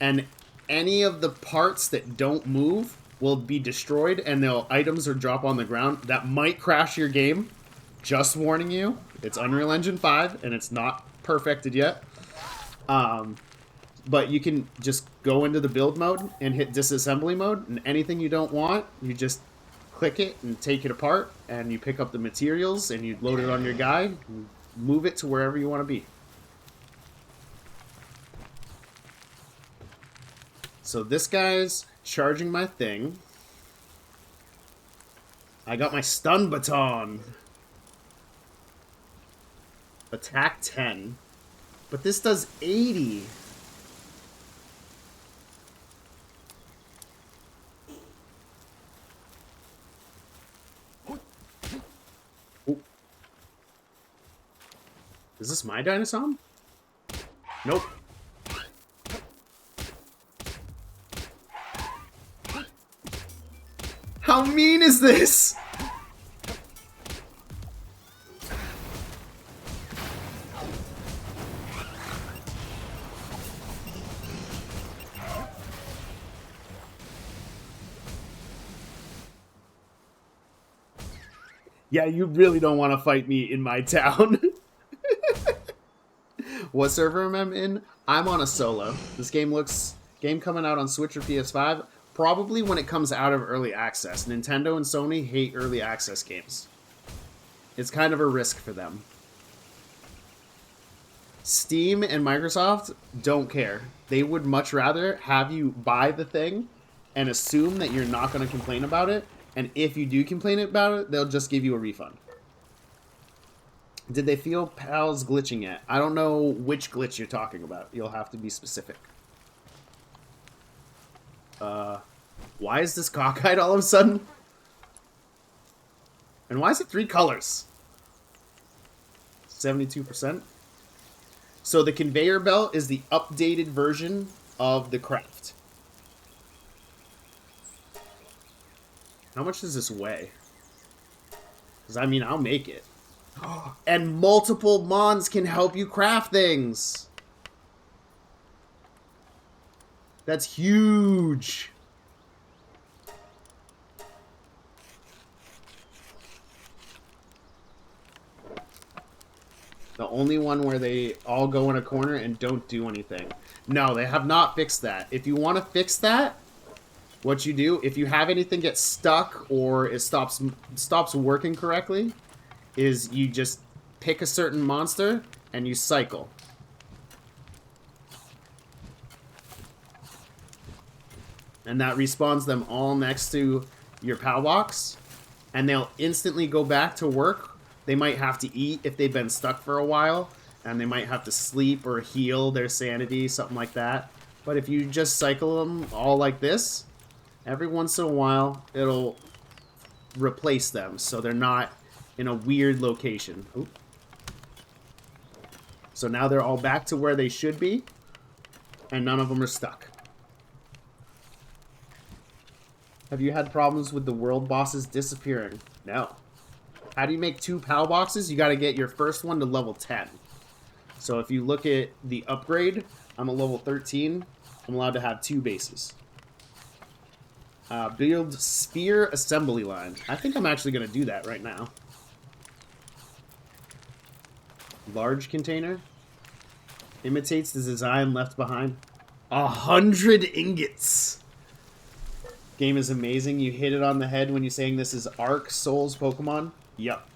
and any of the parts that don't move will be destroyed, and they'll items or drop on the ground. That might crash your game. Just warning you. It's Unreal Engine 5, and it's not perfected yet. But you can just go into the build mode and hit disassembly mode, and anything you don't want, you just click it and take it apart, and you pick up the materials, and you load it on your guy, and move it to wherever you want to be. So this guy's charging my thing. I got my stun baton. Attack 10. But this does 80. Oh. Is this my dinosaur? Nope. How mean is this? Yeah, you really don't want to fight me in my town. What server am I in? I'm on a solo. This game coming out on Switch or PS5. Probably when it comes out of early access. Nintendo and Sony hate early access games. It's kind of a risk for them. Steam and Microsoft don't care. They would much rather have you buy the thing and assume that you're not going to complain about it. And if you do complain about it, they'll just give you a refund. Did they feel PAL's glitching yet? I don't know which glitch you're talking about. You'll have to be specific. Why is this cockeyed all of a sudden? And why is it 3 colors? 72%. So the conveyor belt is the updated version of the craft. How much does this weigh? Because, I mean, I'll make it. And multiple mons can help you craft things. That's huge. The only one where they all go in a corner and don't do anything. No, they have not fixed that. If you want to fix that, what you do, if you have anything get stuck or it stops working correctly, is you just pick a certain monster and you cycle. And that respawns them all next to your PAL box, and they'll instantly go back to work. They might have to eat if they've been stuck for a while, and they might have to sleep or heal their sanity, something like that. But if you just cycle them all like this, every once in a while, it'll replace them, so they're not in a weird location. Oop. So now they're all back to where they should be, and none of them are stuck. Have you had problems with the world bosses disappearing? No. How do you make 2 PAL boxes? You got to get your first one to level 10. So if you look at the upgrade, I'm a level 13. I'm allowed to have 2 bases. Build sphere assembly line. I think I'm actually going to do that right now. Large container. Imitates the design left behind. 100 ingots. Game is amazing. You hit it on the head when you're saying this is Ark Souls Pokemon. Yup.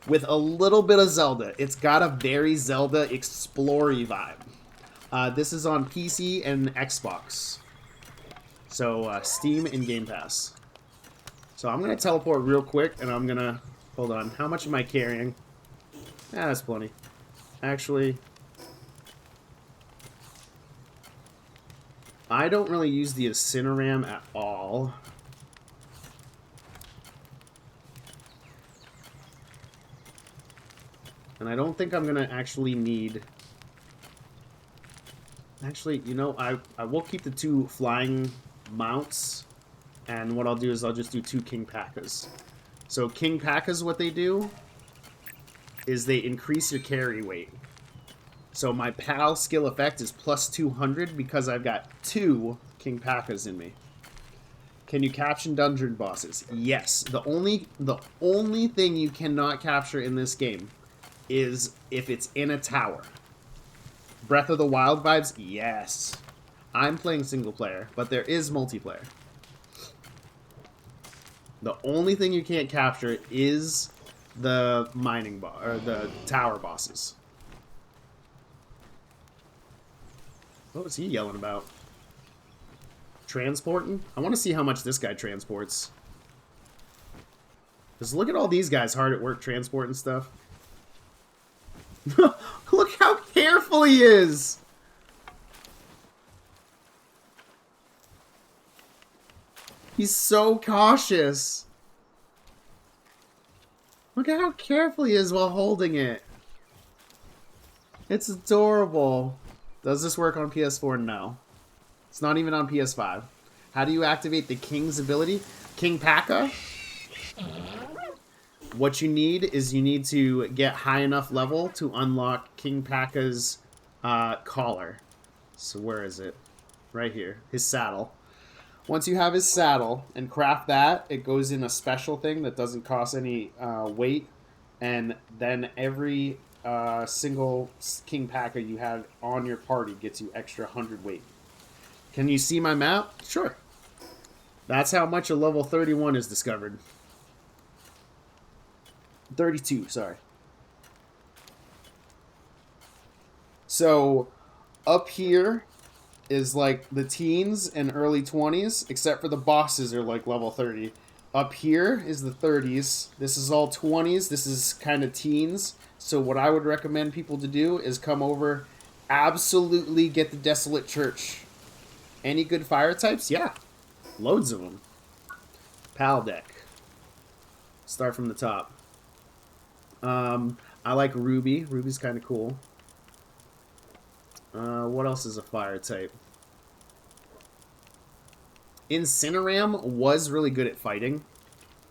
With a little bit of Zelda. It's got a very Zelda explory vibe. This is on PC and Xbox. So, Steam and Game Pass. So I'm going to teleport real quick, and I'm going to... Hold on. How much am I carrying? That's plenty. Actually... I don't really use the Incineram at all. And I don't think I'm going to actually need... Actually, you know, I will keep the 2 flying mounts And what I'll do is I'll just do 2 King P.A.K.As. So King P.A.K.As, what they do is they increase your carry weight. So my PAL skill effect is plus 200 because I've got 2 King P.A.K.As in me. Can you capture dungeon bosses? Yes. The only thing you cannot capture in this game is if it's in a tower. Breath of the Wild vibes? Yes. I'm playing single player, but there is multiplayer. The only thing you can't capture is the mining or the tower bosses. What was he yelling about? Transporting? I want to see how much this guy transports. Because look at all these guys hard at work transporting stuff. Look how careful he is! He's so cautious. Look at how careful he is while holding it. It's adorable. Does this work on PS4? No. It's not even on PS5. How do you activate the King's ability? King P.A.K.A? What you need is you need to get high enough level to unlock King P.A.K.A's collar. So where is it? Right here. His saddle. Once you have his saddle and craft that, it goes in a special thing that doesn't cost any weight. And then every single King P.A.K.A you have on your party gets you extra 100 weight. Can you see my map? Sure. That's how much a level 31 is discovered. 32, sorry. So, up here is like the teens and early 20s, except for the bosses are like level 30. Up here is the 30s. This is all 20s. This is kind of teens. So what I would recommend people to do is come over, absolutely get the Desolate Church. Any good fire types? Yeah. Loads of them. PAL deck. Start from the top. I like Ruby. Ruby's kind of cool. What else is a fire type? Incineram was really good at fighting,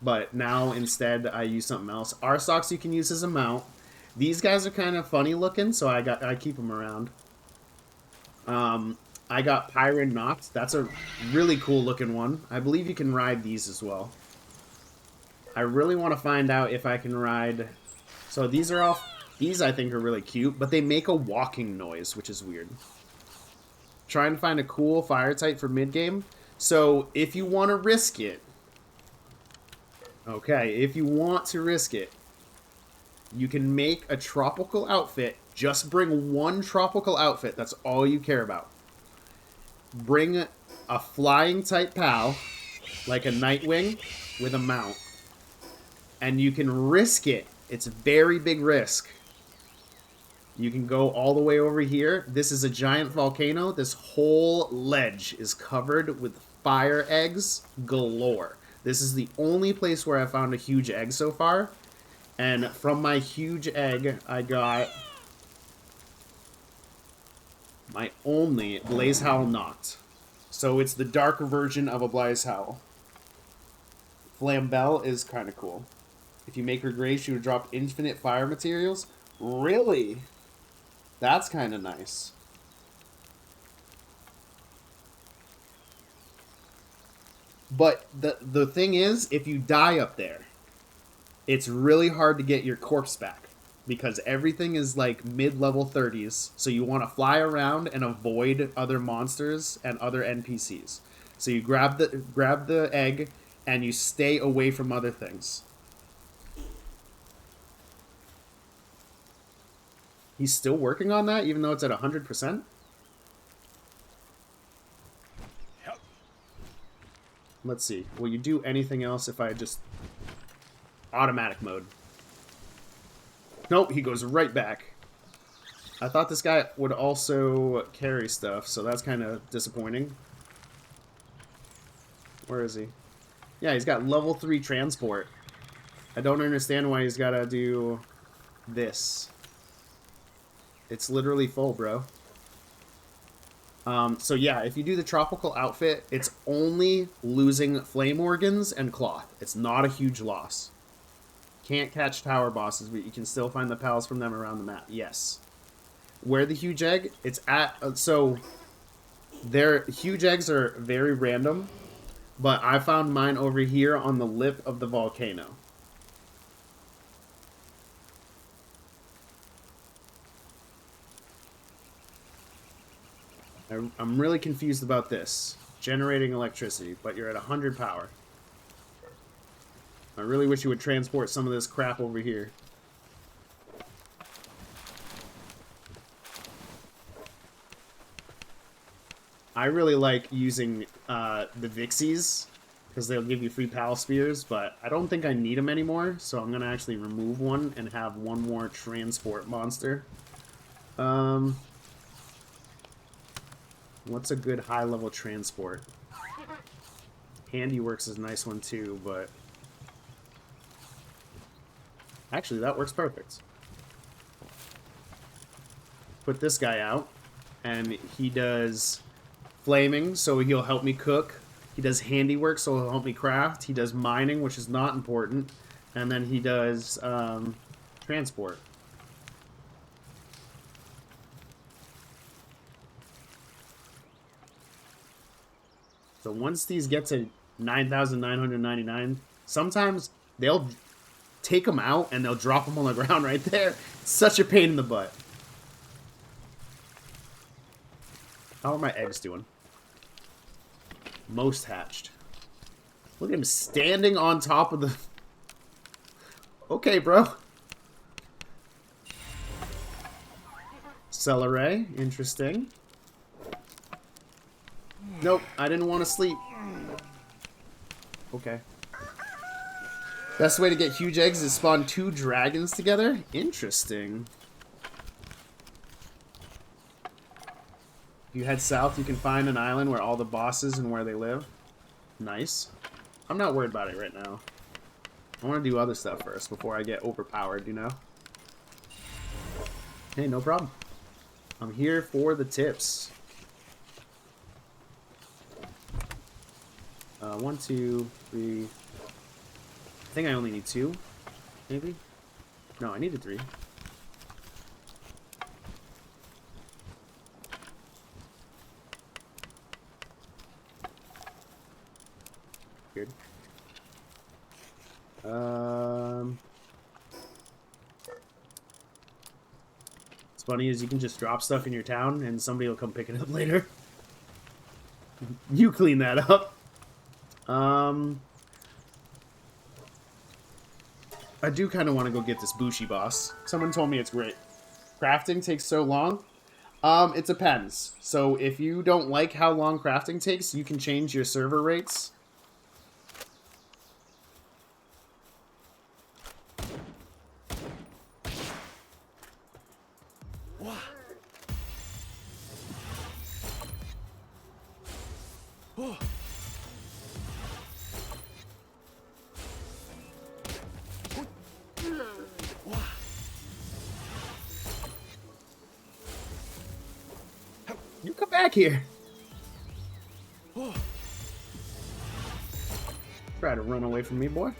but now instead I use something else. Arsox you can use as a mount. These guys are kind of funny looking, so I keep them around. I got Pyron Nox. That's a really cool looking one. I believe you can ride these as well. I really want to find out if I can ride... So these are all... These I think are really cute, but they make a walking noise, which is weird. Trying to find a cool fire type for mid-game. So if you want to risk it... Okay, if you want to risk it, you can make a tropical outfit. Just bring one tropical outfit. That's all you care about. Bring a flying type PAL, like a Nightwing, with a mount. And you can risk it. It's a very big risk. You can go all the way over here. This is a giant volcano. This whole ledge is covered with fire eggs galore. This is the only place where I found a huge egg so far. And from my huge egg, I got my only Blaze Howl Noct. So it's the darker version of a Blaze Howl. Flambelle is kind of cool. If you make her gray, she would drop infinite fire materials. Really? That's kind of nice. But the thing is, if you die up there, it's really hard to get your corpse back. Because everything is like mid-level 30s. So you want to fly around and avoid other monsters and other NPCs. So you grab the egg and you stay away from other things. He's still working on that, even though it's at 100%? Yep. Let's see. Will you do anything else if I just... Automatic mode. Nope, he goes right back. I thought this guy would also carry stuff, so that's kind of disappointing. Where is he? Yeah, he's got level 3 transport. I don't understand why he's got to do this. It's literally full, bro. So yeah, if you do the tropical outfit, it's only losing flame organs and cloth. It's not a huge loss. Can't catch tower bosses, but you can still find the pals from them around the map. Yes. Where the huge egg? It's at... so, their huge eggs are very random, but I found mine over here on the lip of the volcano. I'm really confused about this. Generating electricity, but you're at 100 power. I really wish you would transport some of this crap over here. I really like using the Vixies, because they'll give you free pal spears, but I don't think I need them anymore, so I'm going to actually remove one and have one more transport monster. What's a good high-level transport? Handiworks is a nice one too, but... actually, that works perfect. Put this guy out, and he does flaming, so he'll help me cook. He does handiwork, so he'll help me craft. He does mining, which is not important. And then he does transport. So once these get to 9,999, sometimes they'll take them out and they'll drop them on the ground right there. It's such a pain in the butt. How are my eggs doing? Most hatched. Look at him standing on top of the... okay, bro. Celery. Interesting. Nope, I didn't want to sleep. Okay. Best way to get huge eggs is spawn 2 dragons together? Interesting. If you head south, you can find an island where all the bosses and where they live. Nice. I'm not worried about it right now. I want to do other stuff first before I get overpowered, you know? Hey, no problem. I'm here for the tips. 1, 2, 3. I think I only need 2, maybe? No, I needed 3. Weird. What's funny is you can just drop stuff in your town and somebody will come pick it up later. You clean that up. I do kind of want to go get this Bushi boss. Someone told me it's great. Crafting takes so long. It depends. So if you don't like how long crafting takes, you can change your server rates. You come back here. Try to run away from me, boy.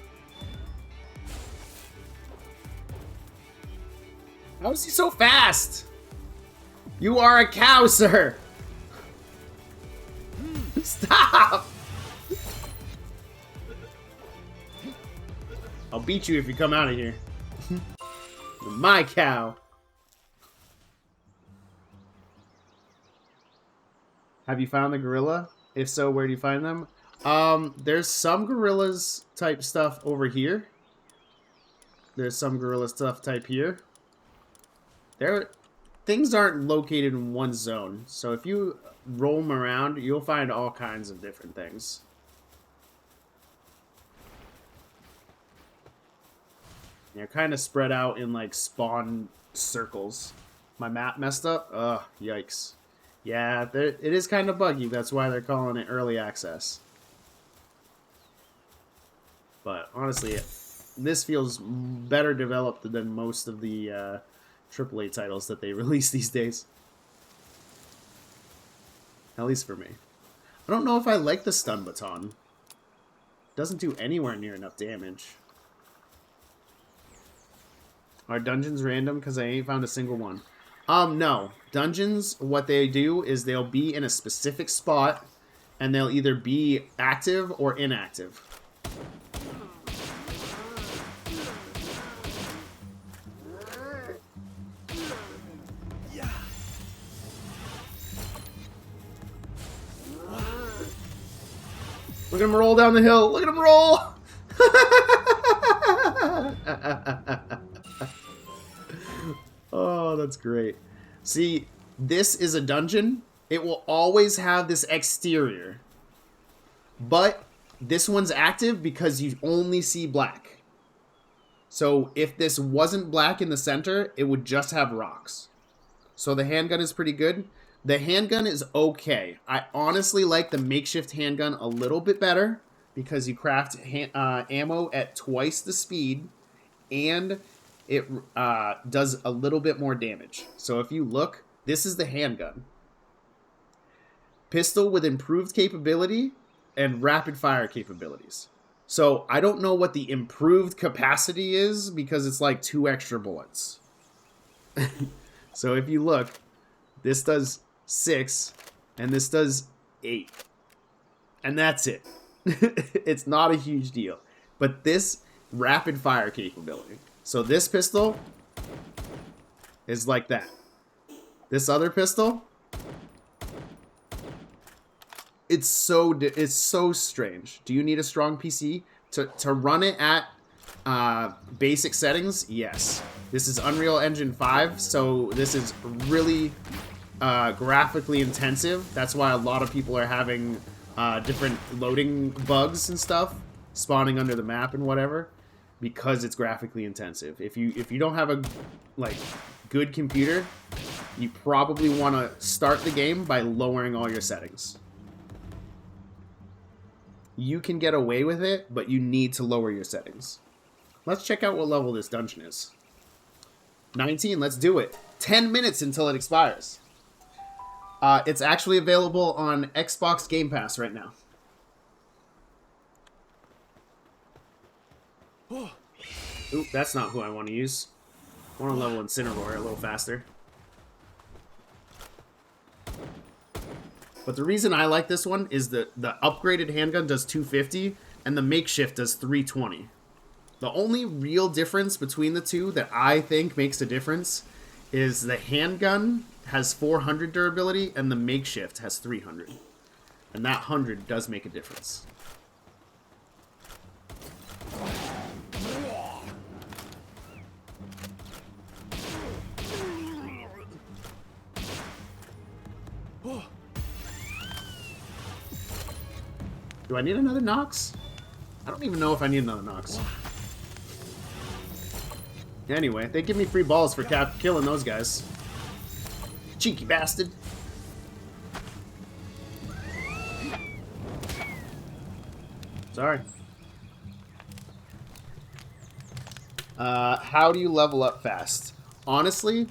How is he so fast? You are a cow, sir. Stop. I'll beat you if you come out of here. You're my cow. Have you found the gorilla? If so, where do you find them? There's some gorillas type stuff over here. There's some gorilla stuff type here. Things aren't located in one zone. So if you roam around, you'll find all kinds of different things. They're kind of spread out in like spawn circles. My map messed up? Ugh, yikes. Yeah, it is kind of buggy. That's why they're calling it early access. But honestly, this feels better developed than most of the AAA titles that they release these days. At least for me. I don't know if I like the stun baton. Doesn't do anywhere near enough damage. Are dungeons random? Because I ain't found a single one. No. Dungeons, what they do is they'll be in a specific spot, and they'll either be active or inactive. Look at him roll down the hill. Look at him roll. Oh, that's great. See, this is a dungeon. It will always have this exterior. But this one's active because you only see black. So if this wasn't black in the center, it would just have rocks. So the handgun is pretty good. The handgun is okay. I honestly like the makeshift handgun a little bit better because you craft ammo at twice the speed and it does a little bit more damage. So if you look, this is the handgun. Pistol with improved capability and rapid fire capabilities. So I don't know what the improved capacity is because it's like 2 extra bullets. So if you look, this does 6 and this does 8. And that's it. It's not a huge deal. But this rapid fire capability. So this pistol is like that. This other pistol, it's so strange. Do you need a strong PC to run it at basic settings? Yes. This is Unreal Engine 5, so this is really graphically intensive. That's why a lot of people are having different loading bugs and stuff spawning under the map and whatever, because it's graphically intensive. If you don't have a good computer, you probably want to start the game by lowering all your settings. You can get away with it, but you need to lower your settings. Let's check out what level this dungeon is. 19, let's do it. 10 minutes until it expires. It's actually available on Xbox Game Pass right now. Oop, that's not who I want to use. I want to level Incineroar a little faster. But the reason I like this one is that the upgraded handgun does 250 and the makeshift does 320. The only real difference between the two that I think makes a difference is the handgun has 400 durability and the makeshift has 300. And that 100 does make a difference. Do I need another Nox? I don't even know if I need another Nox. Anyway, they give me free balls for killing those guys. Cheeky bastard. Sorry. How do you level up fast? Honestly,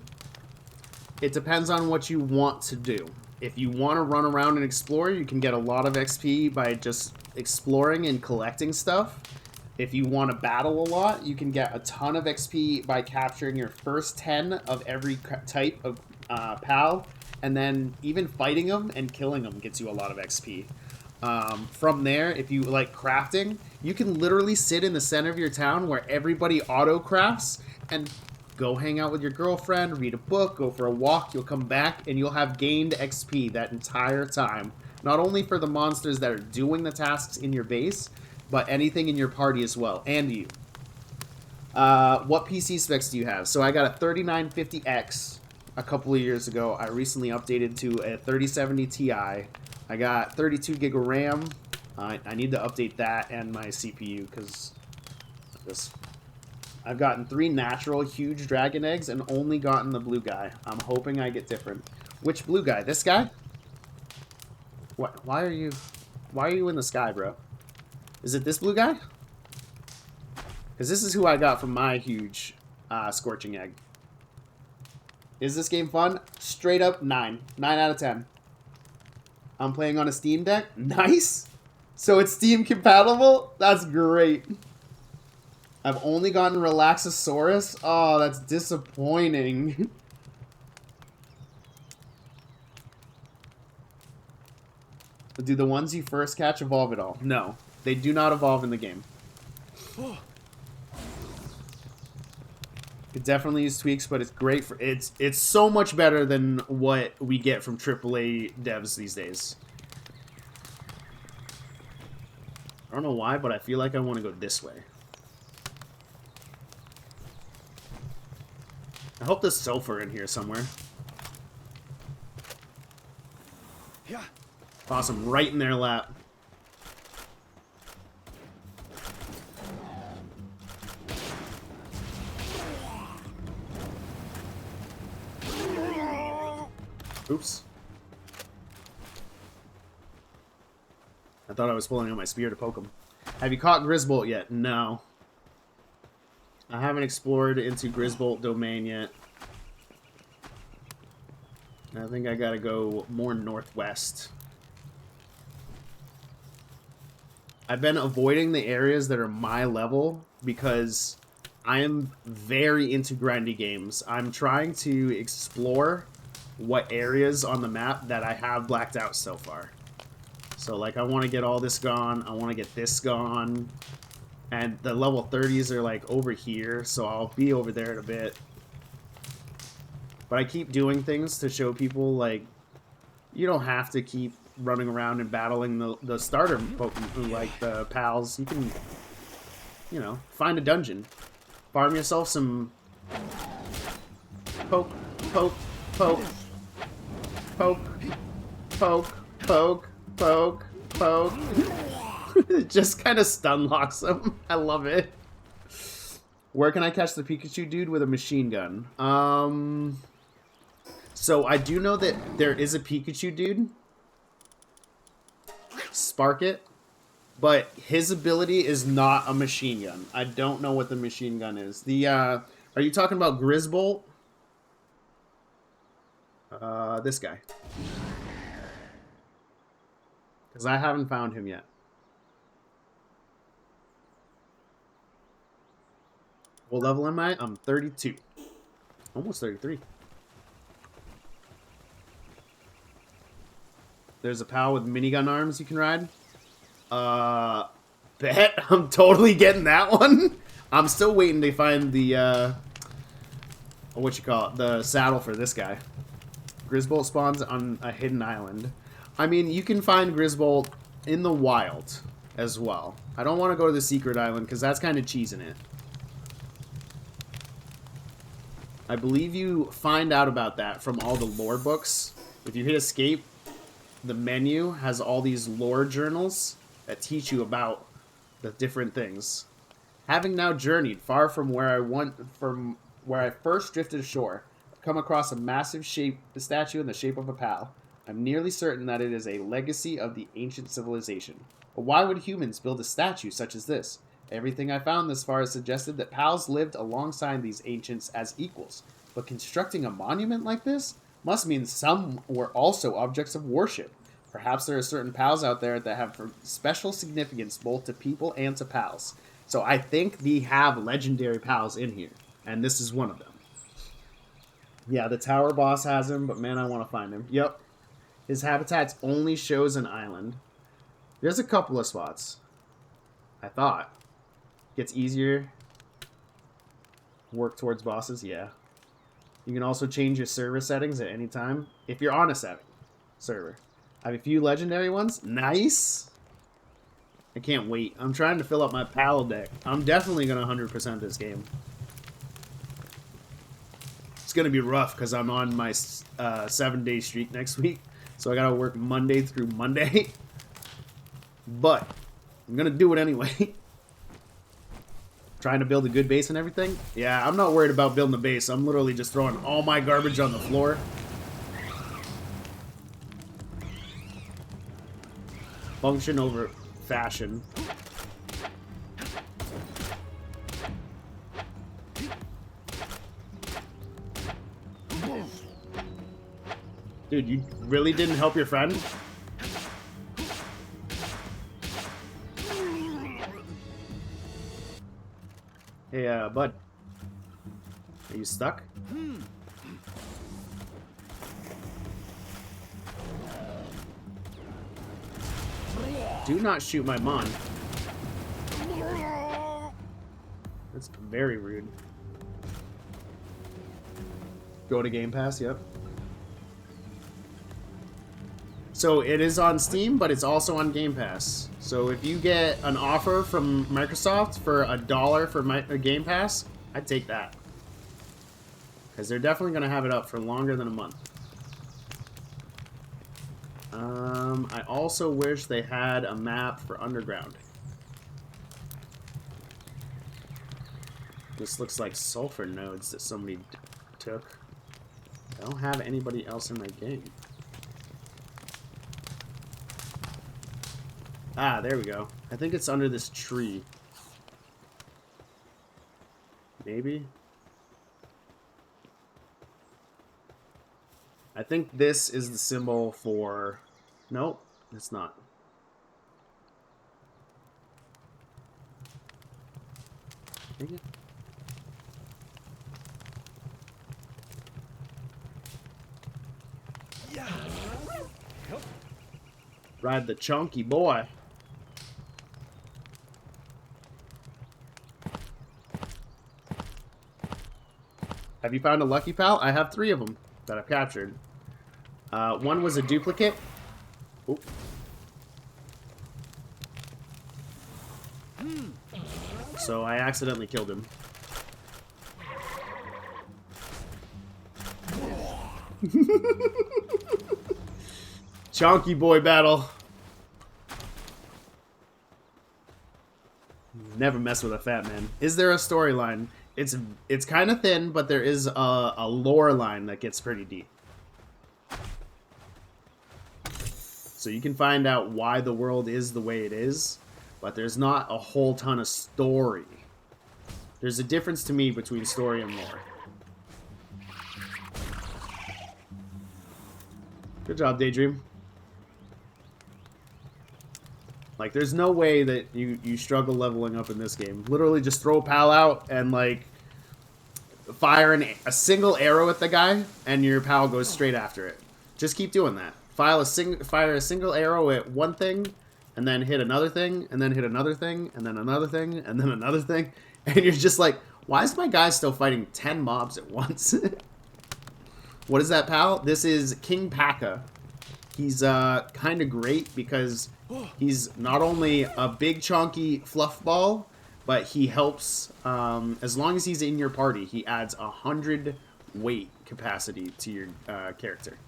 it depends on what you want to do. If you want to run around and explore, you can get a lot of XP by just exploring and collecting stuff. If you want to battle a lot, you can get a ton of XP by capturing your first 10 of every type of PAL, and then even fighting them and killing them gets you a lot of XP. From there, if you like crafting, you can literally sit in the center of your town where everybody auto crafts and go hang out with your girlfriend, read a book, go for a walk, you'll come back, and you'll have gained XP that entire time. Not only for the monsters that are doing the tasks in your base, but anything in your party as well, and you. What PC specs do you have? So I got a 3950X a couple of years ago. I recently updated to a 3070 Ti. I got 32 gig of RAM. I need to update that and my CPU because I've gotten 3 natural huge dragon eggs and only gotten the blue guy. I'm hoping I get different. Which blue guy? This guy? What? Why are you in the sky, bro? Is it this blue guy? Because this is who I got from my huge scorching egg. Is this game fun? Straight up 9. 9 out of 10. I'm playing on a Steam Deck. Nice. So it's Steam compatible? That's great. I've only gotten Relaxosaurus. Oh, that's disappointing. Do the ones you first catch evolve at all? No. They do not evolve in the game. It definitely use tweaks, but it's great for it's so much better than what we get from AAA devs these days. I don't know why, but I feel like I want to go this way. I hope there's sulfur in here somewhere. Yeah. Awesome, right in their lap. Oops. I thought I was pulling out my spear to poke him. Have you caught Grisbolt yet? No. I haven't explored into Grisbolt domain yet. I think I gotta go more northwest. I've been avoiding the areas that are my level because I am very into grindy games. I'm trying to explore what areas on the map that I have blacked out so far. So, like, I want to get all this gone. I want to get this gone. And the level 30s are, like, over here. So I'll be over there in a bit. But I keep doing things to show people, like, you don't have to keep running around and battling the starter Pokemon, like the pals. You can, you know, find a dungeon. Farm yourself some poke, poke, poke, poke, poke, poke, poke, poke. It just kind of stun locks them. I love it. Where can I catch the Pikachu dude with a machine gun? So I do know that there is a Pikachu dude. Spark it. But his ability is not a machine gun. I don't know what the machine gun is. The, are you talking about Grisbolt? This guy. Because I haven't found him yet. What level am I? I'm 32. Almost 33. There's a pal with minigun arms you can ride. Bet. I'm totally getting that one. I'm still waiting to find the, what you call it, the saddle for this guy. Grisbolt spawns on a hidden island. I mean, you can find Grisbolt in the wild as well. I don't want to go to the secret island because that's kind of cheesing it. I believe you find out about that from all the lore books. If you hit escape, the menu has all these lore journals that teach you about the different things. Having now journeyed far from where I first drifted ashore, I've come across a massive statue in the shape of a pal. I'm nearly certain that it is a legacy of the ancient civilization. But why would humans build a statue such as this? Everything I found thus far has suggested that pals lived alongside these ancients as equals. But constructing a monument like this must mean some were also objects of worship. Perhaps there are certain pals out there that have special significance both to people and to pals. So I think we have legendary pals in here, and this is one of them. Yeah, the tower boss has him, but man, I want to find him. Yep. His habitat only shows an island. There's a couple of spots. I thought. Gets easier. Work towards bosses, yeah. You can also change your server settings at any time if you're on a server. I have a few legendary ones. Nice. I can't wait. I'm trying to fill up my PAL deck. I'm definitely going to 100% this game. It's going to be rough because I'm on my 7-day streak next week. So I got to work Monday through Monday. But I'm going to do it anyway. Trying to build a good base and everything. Yeah, I'm not worried about building a base. I'm literally just throwing all my garbage on the floor. Function over fashion. Dude, you really didn't help your friend? Hey, bud. Are you stuck? Do not shoot my Mon. That's very rude. Go to Game Pass, yep. So it is on Steam, but it's also on Game Pass. So if you get an offer from Microsoft for $1 for Game Pass, I'd take that. Because they're definitely going to have it up for longer than a month. I also wish they had a map for Underground. This looks like sulfur nodes that somebody took. I don't have anybody else in my game. Ah, there we go. I think it's under this tree. Maybe? I think this is the symbol for... Nope, it's not. Dang it. Yeah. Ride the chunky boy. Have you found a lucky pal? I have 3 of them that I've captured. One was a duplicate. Oop. So I accidentally killed him. Chunky boy battle. Never mess with a fat man. Is there a storyline? It's kind of thin, but there is a lore line that gets pretty deep. So you can find out why the world is the way it is, but there's not a whole ton of story. There's a difference to me between story and lore. Good job, Daydream. Like, there's no way that you struggle leveling up in this game. Literally just throw a pal out and, like, fire a single arrow at the guy, and your pal goes straight after it. Just keep doing that. Fire a single arrow at one thing, and then hit another thing, and then hit another thing, and then another thing, and then another thing. And you're just like, why is my guy still fighting 10 mobs at once? What is that, pal? This is King Paka. He's kind of great because he's not only a big chunky fluff ball, but he helps, as long as he's in your party, he adds 100 weight capacity to your character.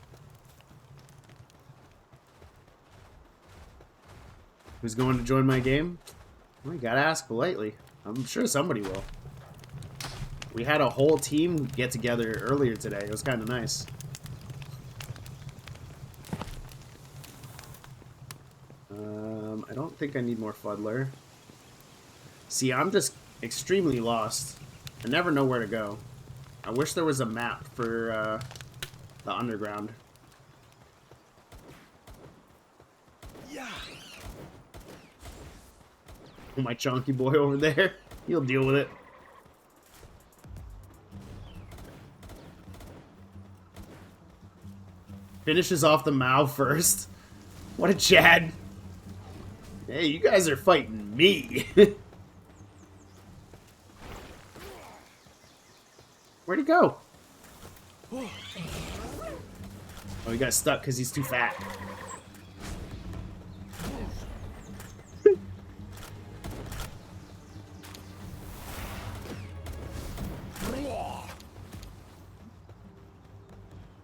Who's going to join my game? Well, you gotta ask politely. I'm sure somebody will. We had a whole team get together earlier today. It was kind of nice. I don't think I need more Fuddler. See, I'm just extremely lost. I never know where to go. I wish there was a map for the underground. Yeah. Oh, my chunky boy over there. He'll deal with it. Finishes off the Mao first. What a Chad. Hey, you guys are fighting me. Where'd he go? Oh, he got stuck because he's too fat.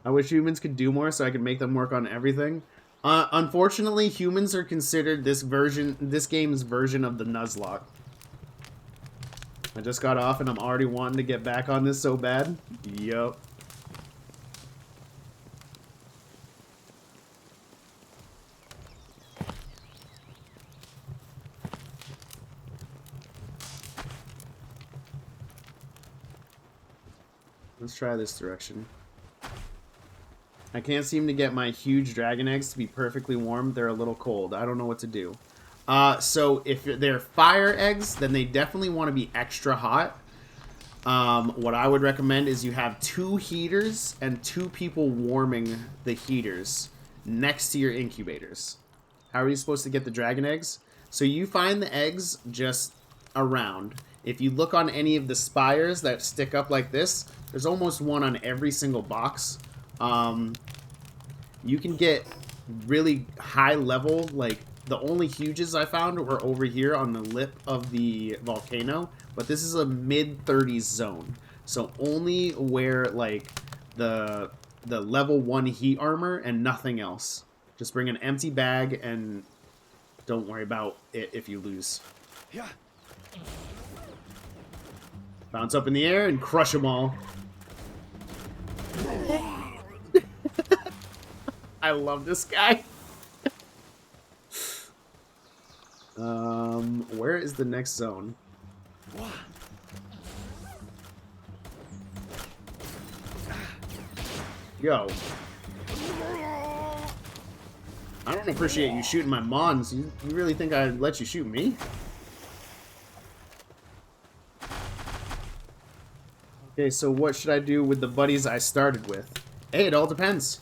I wish humans could do more so I could make them work on everything. Unfortunately, humans are considered this game's version of the Nuzlocke. I just got off and I'm already wanting to get back on this so bad. Yup. Let's try this direction. I can't seem to get my huge dragon eggs to be perfectly warm. They're a little cold. I don't know what to do. So if they're fire eggs, then they definitely want to be extra hot. What I would recommend is you have 2 heaters and 2 people warming the heaters next to your incubators. How are you supposed to get the dragon eggs? So you find the eggs just around. If you look on any of the spires that stick up like this, there's almost one on every single box. You can get really high level, like the only huges I found were over here on the lip of the volcano, but this is a mid 30s zone. So only wear like the level 1 heat armor and nothing else. Just bring an empty bag and don't worry about it if you lose. Yeah. Bounce up in the air and crush them all. I love this guy. Where is the next zone? Yo. I don't appreciate you shooting my mons. You really think I'd let you shoot me? Okay, so what should I do with the buddies I started with? Hey, it all depends.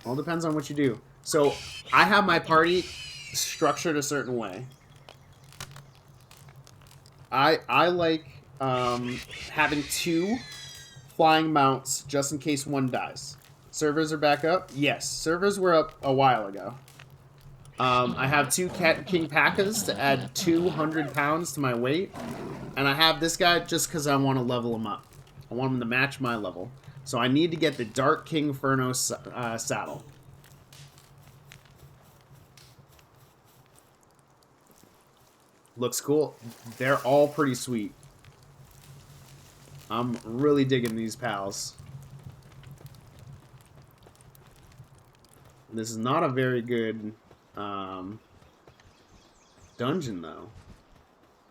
All depends on what you do. So, I have my party structured a certain way. I like having 2 flying mounts just in case one dies. Servers are back up? Yes, servers were up a while ago. I have 2 King P.A.K.As to add 200 pounds to my weight. And I have this guy just because I want to level him up. I want him to match my level. So I need to get the Dark King Inferno saddle. Looks cool. They're all pretty sweet. I'm really digging these pals. This is not a very good dungeon, though.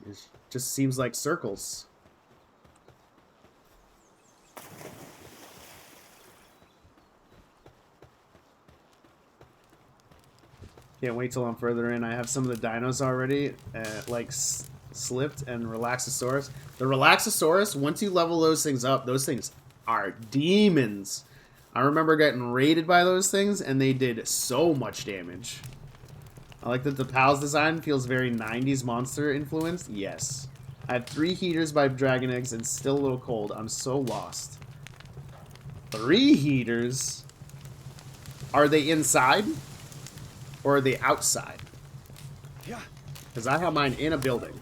It just seems like circles. Can't wait till I'm further in. I have some of the dinos already, like Slipped and Relaxosaurus. The Relaxosaurus, once you level those things up, those things are demons. I remember getting raided by those things, and they did so much damage. I like that the PAL's design feels very 90s monster influenced. Yes. I have 3 heaters by Dragon Eggs and still a little cold. I'm so lost. 3 heaters? Are they inside? Or are they outside? Yeah. Because I have mine in a building.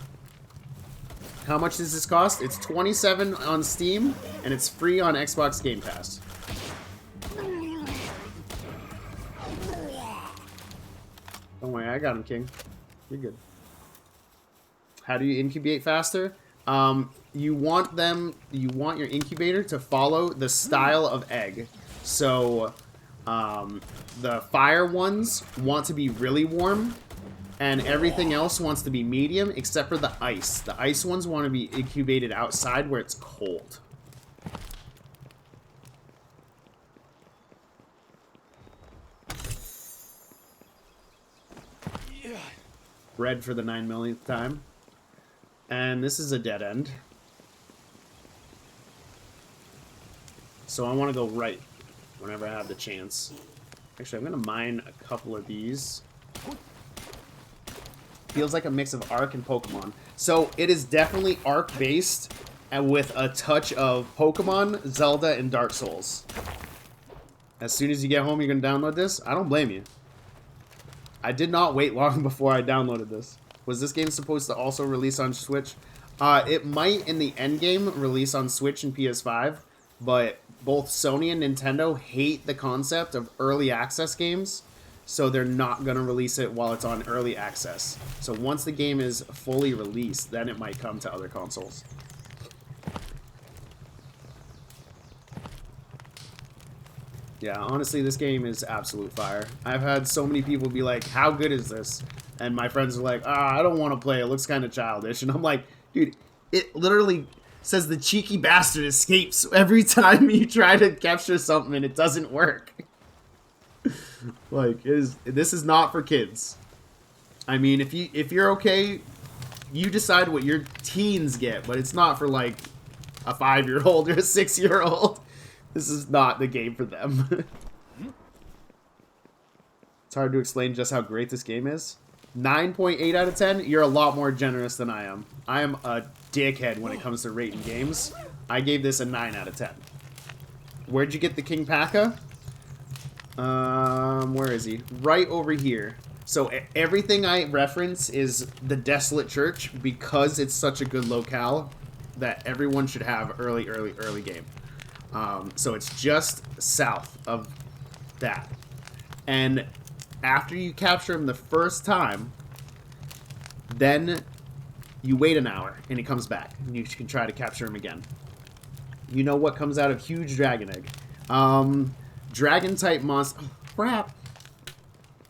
How much does this cost? It's $27 on Steam, and it's free on Xbox Game Pass. Don't worry, I got him, King. You're good. How do you incubate faster? You want your incubator to follow the style of egg. So, the fire ones want to be really warm, and everything else wants to be medium, except for the ice. The ice ones want to be incubated outside where it's cold. Red for the 9 millionth time. And this is a dead end. So I want to go right whenever I have the chance. Actually, I'm going to mine a couple of these. Feels like a mix of Ark and Pokemon. So it is definitely Ark based and with a touch of Pokemon, Zelda, and Dark Souls. As soon as you get home, you're going to download this? I don't blame you. I did not wait long before I downloaded this. Was this game supposed to also release on Switch? It might, in the end game, release on Switch and PS5, but both Sony and Nintendo hate the concept of early access games, so they're not going to release it while it's on early access. So once the game is fully released, then it might come to other consoles. Yeah, honestly, this game is absolute fire. I've had so many people be like, how good is this? And my friends are like, I don't want to play. It looks kind of childish. And I'm like, dude, it literally says the cheeky bastard escapes every time you try to capture something and it doesn't work. Like, this is not for kids. I mean, if you're okay you decide what your teens get, but it's not for like a 5-year-old or a 6-year-old. This is not the game for them. It's hard to explain just how great this game is. 9.8 out of 10. You're a lot more generous than I am. I am a dickhead when it comes to rating games. I gave this a 9 out of 10. Where'd you get the King Paka? Where is he? Right over here. So everything I reference is the Desolate Church because it's such a good locale that everyone should have early game. So it's just south of that. And after you capture him the first time, then you wait an hour and he comes back. And you can try to capture him again. You know what comes out of huge dragon egg? Dragon type monster. Oh, crap.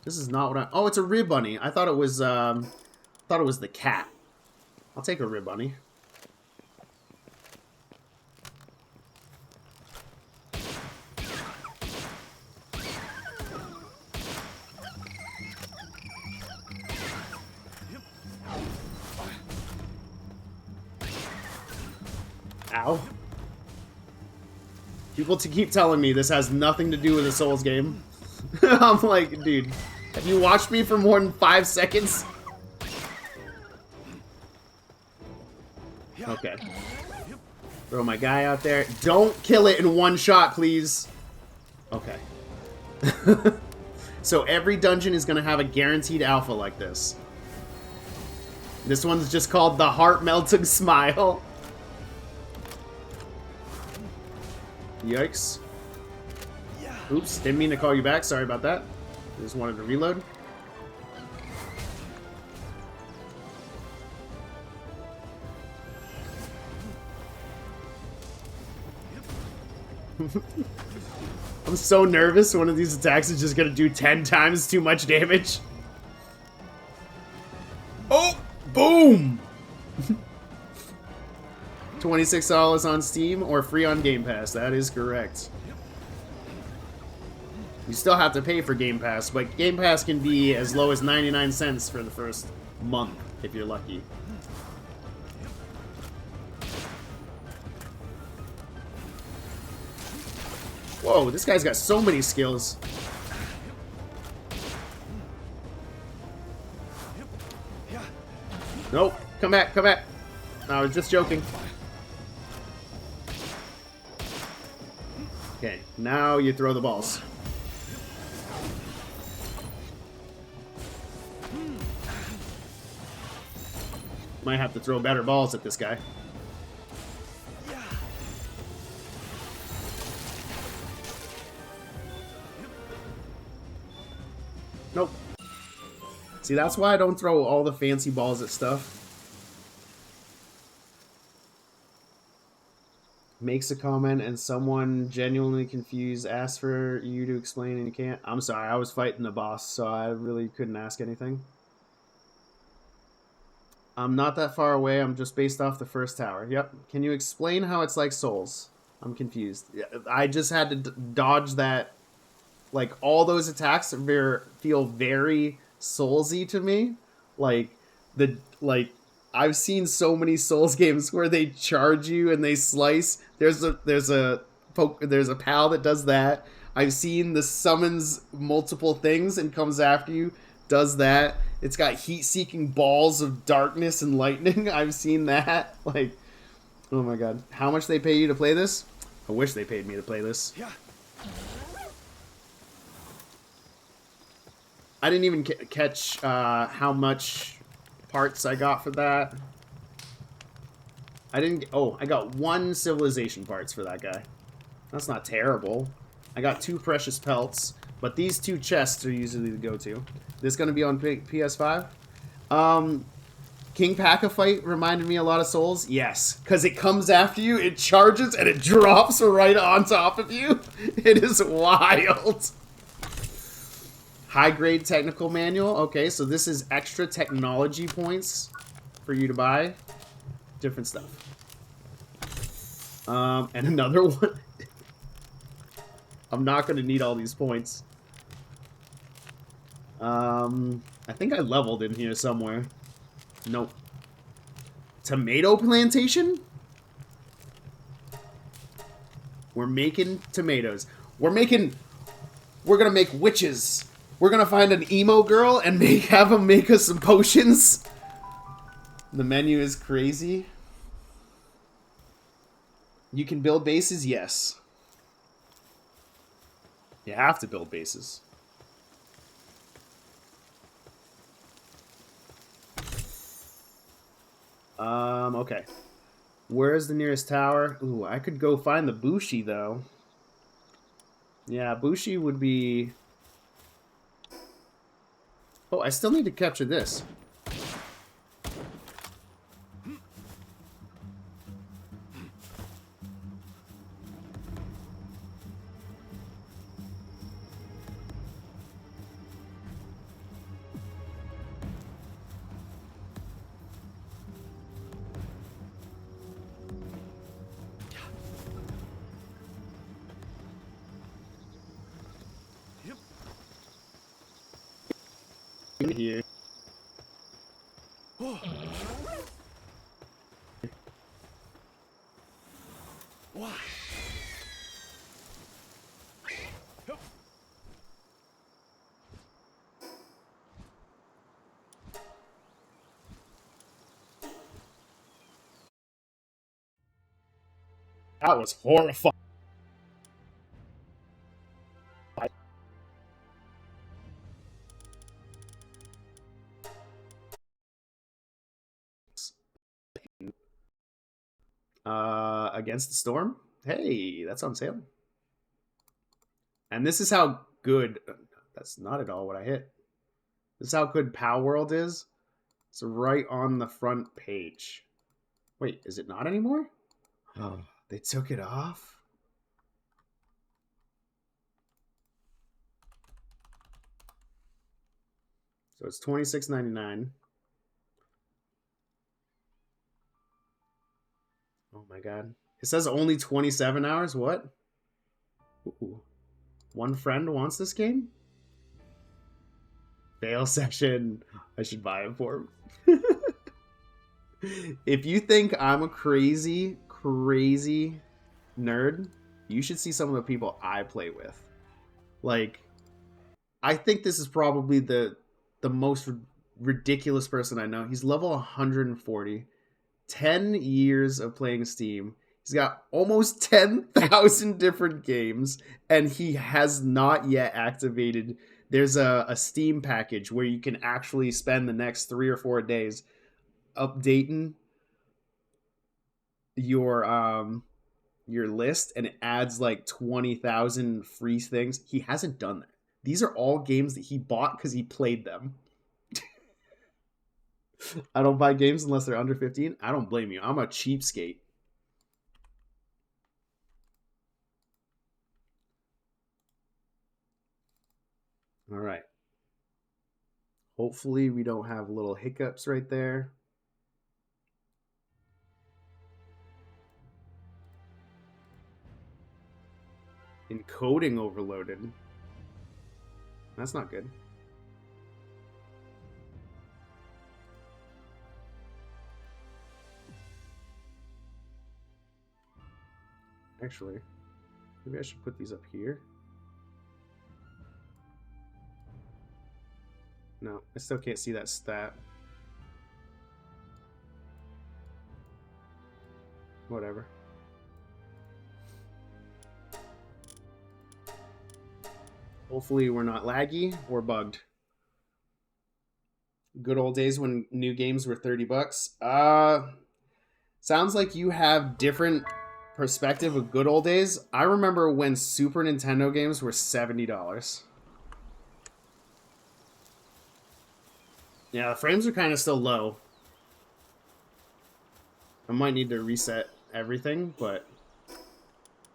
This is not what I. Oh, it's a rib bunny. I thought it was. The cat. I'll take a rib bunny. Ow. People to keep telling me this has nothing to do with a Souls game. I'm like, dude, have you watched me for more than 5 seconds? Okay. Throw my guy out there. Don't kill it in one shot, please. Okay. So every dungeon is going to have a guaranteed alpha like this. This one's just called the Heart-Melting Smile. Yikes. Oops, didn't mean to call you back. Sorry about that. Just wanted to reload. I'm so nervous. One of these attacks is just going to do 10 times too much damage. Oh! Boom! $26 on Steam or free on Game Pass. That is correct. You still have to pay for Game Pass, but Game Pass can be as low as 99 cents for the first month, if you're lucky. Whoa, this guy's got so many skills. Nope, come back, come back. I was just joking. Okay, now you throw the balls. Might have to throw better balls at this guy. Nope. See, that's why I don't throw all the fancy balls at stuff. Makes a comment and someone genuinely confused asks for you to explain and you can't. I'm sorry, I was fighting the boss, so I really couldn't ask anything. I'm not that far away. I'm just based off the first tower. Yep. Can you explain how it's like Souls? I'm confused. I just had to dodge that. Like, all those attacks feel very Soulsy to me. I've seen so many Souls games where they charge you and they slice. There's a pal that does that. I've seen the summons multiple things and comes after you. Does that. It's got heat-seeking balls of darkness and lightning. I've seen that. Like, oh my god. How much they pay you to play this? I wish they paid me to play this. I didn't even catch how much parts I got for that. I got 1 civilization parts for that guy. That's not terrible. I got 2 precious pelts. But these 2 chests are usually the go-to. This going to be on PS5? King Paka fight reminded me a lot of Souls. Yes, because it comes after you, it charges, and it drops right on top of you. It is wild. High-grade technical manual. Okay, so this is extra technology points for you to buy. Different stuff. And another one. I'm not going to need all these points. I think I leveled in here somewhere. Nope. Tomato plantation? We're making tomatoes. We're gonna make witches. We're gonna find an emo girl and have them make us some potions. The menu is crazy. You can build bases? Yes. You have to build bases. Okay. Where's the nearest tower? Ooh, I could go find the Bushi, though. Yeah, Bushi would be... Oh, I still need to capture this. Here. Whoa. Why? That was horrifying. Against the Storm? Hey, that's on sale. And this is how good... That's not at all what I hit. This is how good PALWORLD is. It's right on the front page. Wait, is it not anymore? Oh, they took it off? So it's $26.99. Oh my god. It says only 27 hours? What? Ooh. One friend wants this game? Fail session. I should buy it for him. If you think I'm a crazy nerd, you should see some of the people I play with. Like, I think this is probably the most ridiculous person I know. He's level 140. 10 years of playing Steam. He's got almost 10,000 different games, and he has not yet activated. There's a Steam package where you can actually spend the next 3 or 4 days updating your list, and it adds like 20,000 free things. He hasn't done that. These are all games that he bought because he played them. I don't buy games unless they're under 15. I don't blame you. I'm a cheapskate. All right. Hopefully we don't have little hiccups right there. Encoding overloaded. That's not good. Actually, maybe I should put these up here. No, I still can't see that stat. Whatever. Hopefully we're not laggy or bugged. Good old days when new games were 30 bucks. Sounds like you have different perspective of good old days. I remember when Super Nintendo games were $70. Yeah, the frames are kind of still low. I might need to reset everything, but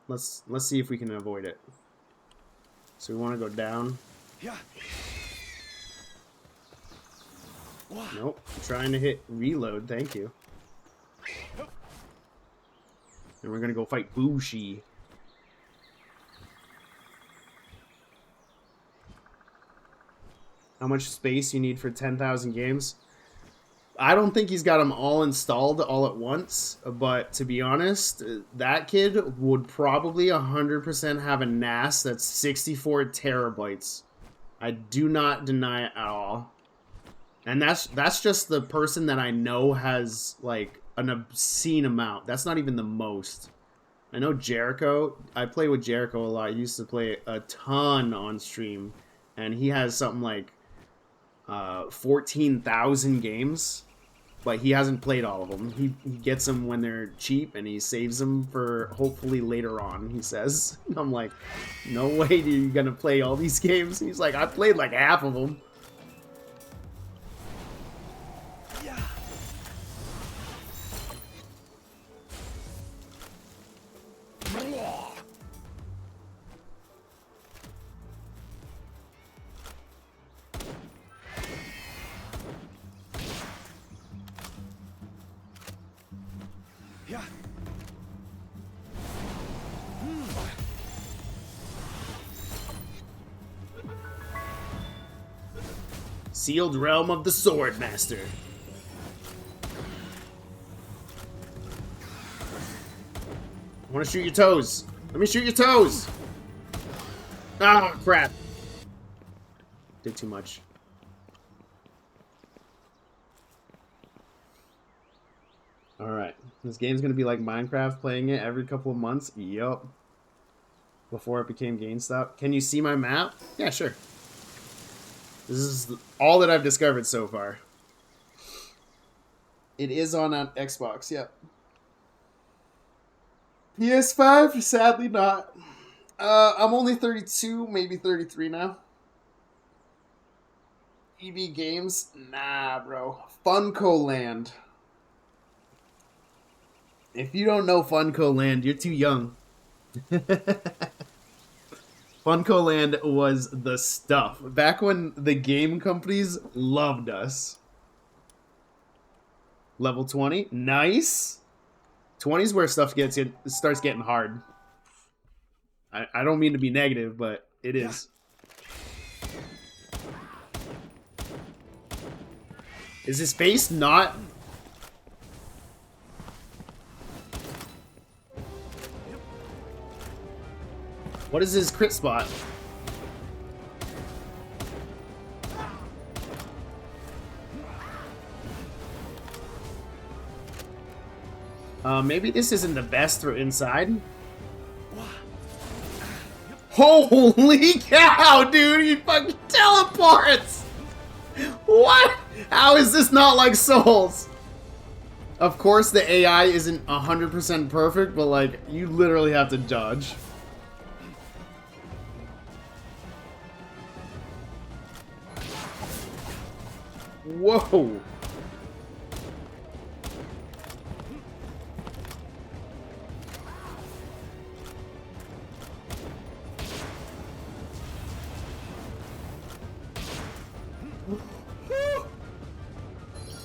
let's see if we can avoid it. So we want to go down. Yeah. Nope. I'm trying to hit reload. Thank you. And we're gonna go fight Bushi. How much space you need for 10,000 games? I don't think he's got them all installed all at once, but to be honest, that kid would probably 100% have a NAS that's 64 terabytes. I do not deny it at all. And that's just the person that I know has, like, an obscene amount. That's not even the most. I know Jericho. I play with Jericho a lot. I used to play a ton on stream. And he has something like 14,000 games. But he hasn't played all of them. He gets them when they're cheap, and he saves them for hopefully later on, he says. I'm like, no way are you going to play all these games. He's like, I played like half of them. Sealed realm of the Sword Master. I want to shoot your toes. Let me shoot your toes. Ah, crap. Did too much. Alright. This game's going to be like Minecraft, playing it every couple of months. Yup. Before it became GameStop. Can you see my map? Yeah, sure. This is all that I've discovered so far. It is on Xbox, yep. PS5? Sadly not. I'm only 32, maybe 33 now. EB Games? Nah, bro. Funko Land. If you don't know Funko Land, you're too young. Funko Land was the stuff. Back when the game companies loved us. Level 20. Nice. 20 is where stuff starts getting hard. I don't mean to be negative, but it is. Is his face not... What is his crit spot? Maybe this isn't the best through inside. Holy cow, dude! He fucking teleports! What? How is this not like Souls? Of course, the AI isn't 100% perfect, but like, you literally have to dodge. Whoa!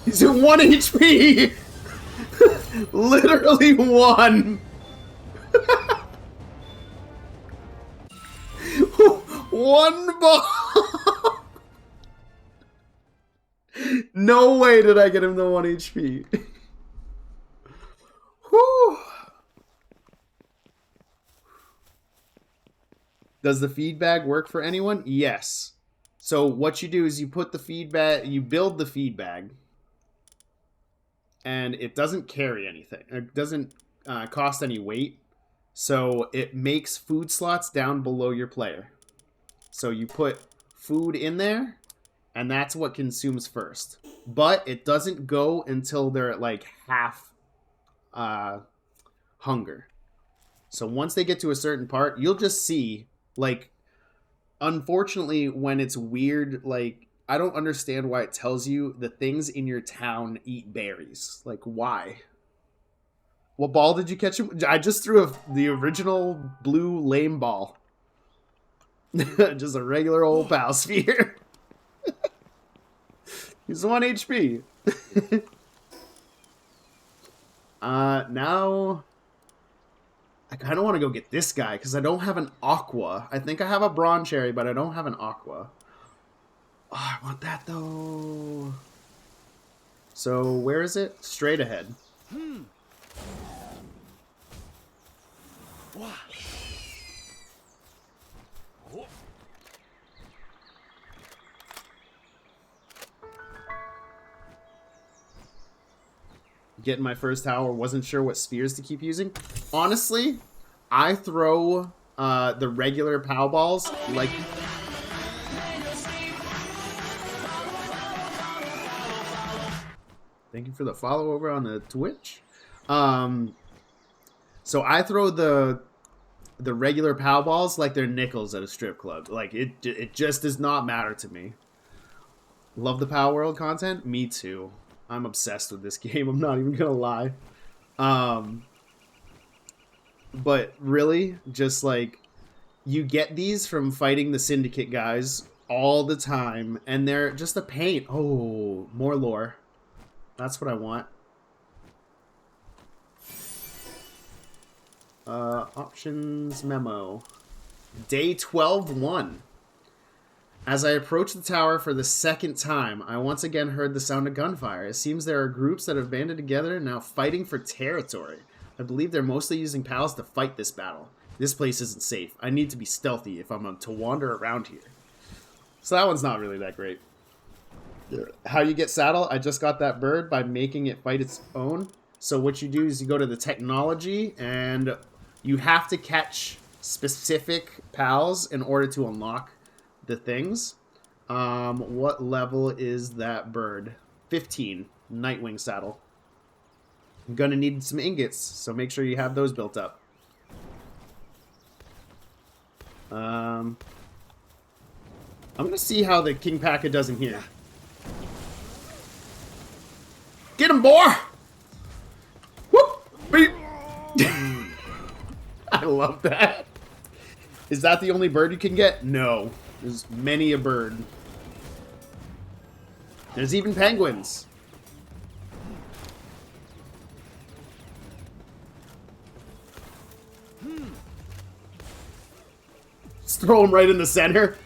He's at 1 HP! Literally 1! One ball! No way did I get him to 1 HP. Whew. Does the feedback work for anyone? Yes. So what you do is you put the feedback, you build the feedback, and it doesn't carry anything. It doesn't cost any weight. So it makes food slots down below your player. So you put food in there, and that's what consumes first. But it doesn't go until they're at like half hunger. So once they get to a certain part, you'll just see, like, unfortunately, when it's weird, like, I don't understand why it tells you the things in your town eat berries. Like, why? What ball did you catch him? I just threw the original blue lame ball. Just a regular old pal sphere. He's 1 HP. Now... I kind of want to go get this guy, because I don't have an aqua. I think I have a bronze cherry, but I don't have an aqua. Oh, I want that, though. So where is it? Straight ahead. Wow. Getting my first tower, wasn't sure what spears to keep using. Honestly, I throw the regular POW balls like... Thank you for the follow over on the Twitch. So I throw the regular POW balls like they're nickels at a strip club. Like, it just does not matter to me. Love the POW World content? Me too. I'm obsessed with this game. I'm not even gonna lie. But really, just like, you get these from fighting the Syndicate guys all the time, and they're just a pain. Oh, more lore. That's what I want. Options memo. Day 12-1. As I approached the tower for the second time, I once again heard the sound of gunfire. It seems there are groups that have banded together now fighting for territory. I believe they're mostly using PALs to fight this battle. This place isn't safe. I need to be stealthy if I'm to wander around here. So that one's not really that great. How you get saddle? I just got that bird by making it fight its own. So what you do is you go to the technology and you have to catch specific PALs in order to unlock the things. What level is that bird? 15. Nightwing saddle. I'm gonna need some ingots, so make sure you have those built up. I'm gonna see how the King Paka does in here. Get him, boy! Whoop! Beep! I love that. Is that the only bird you can get? No. There's many a bird. There's even penguins. Just throw him right in the center.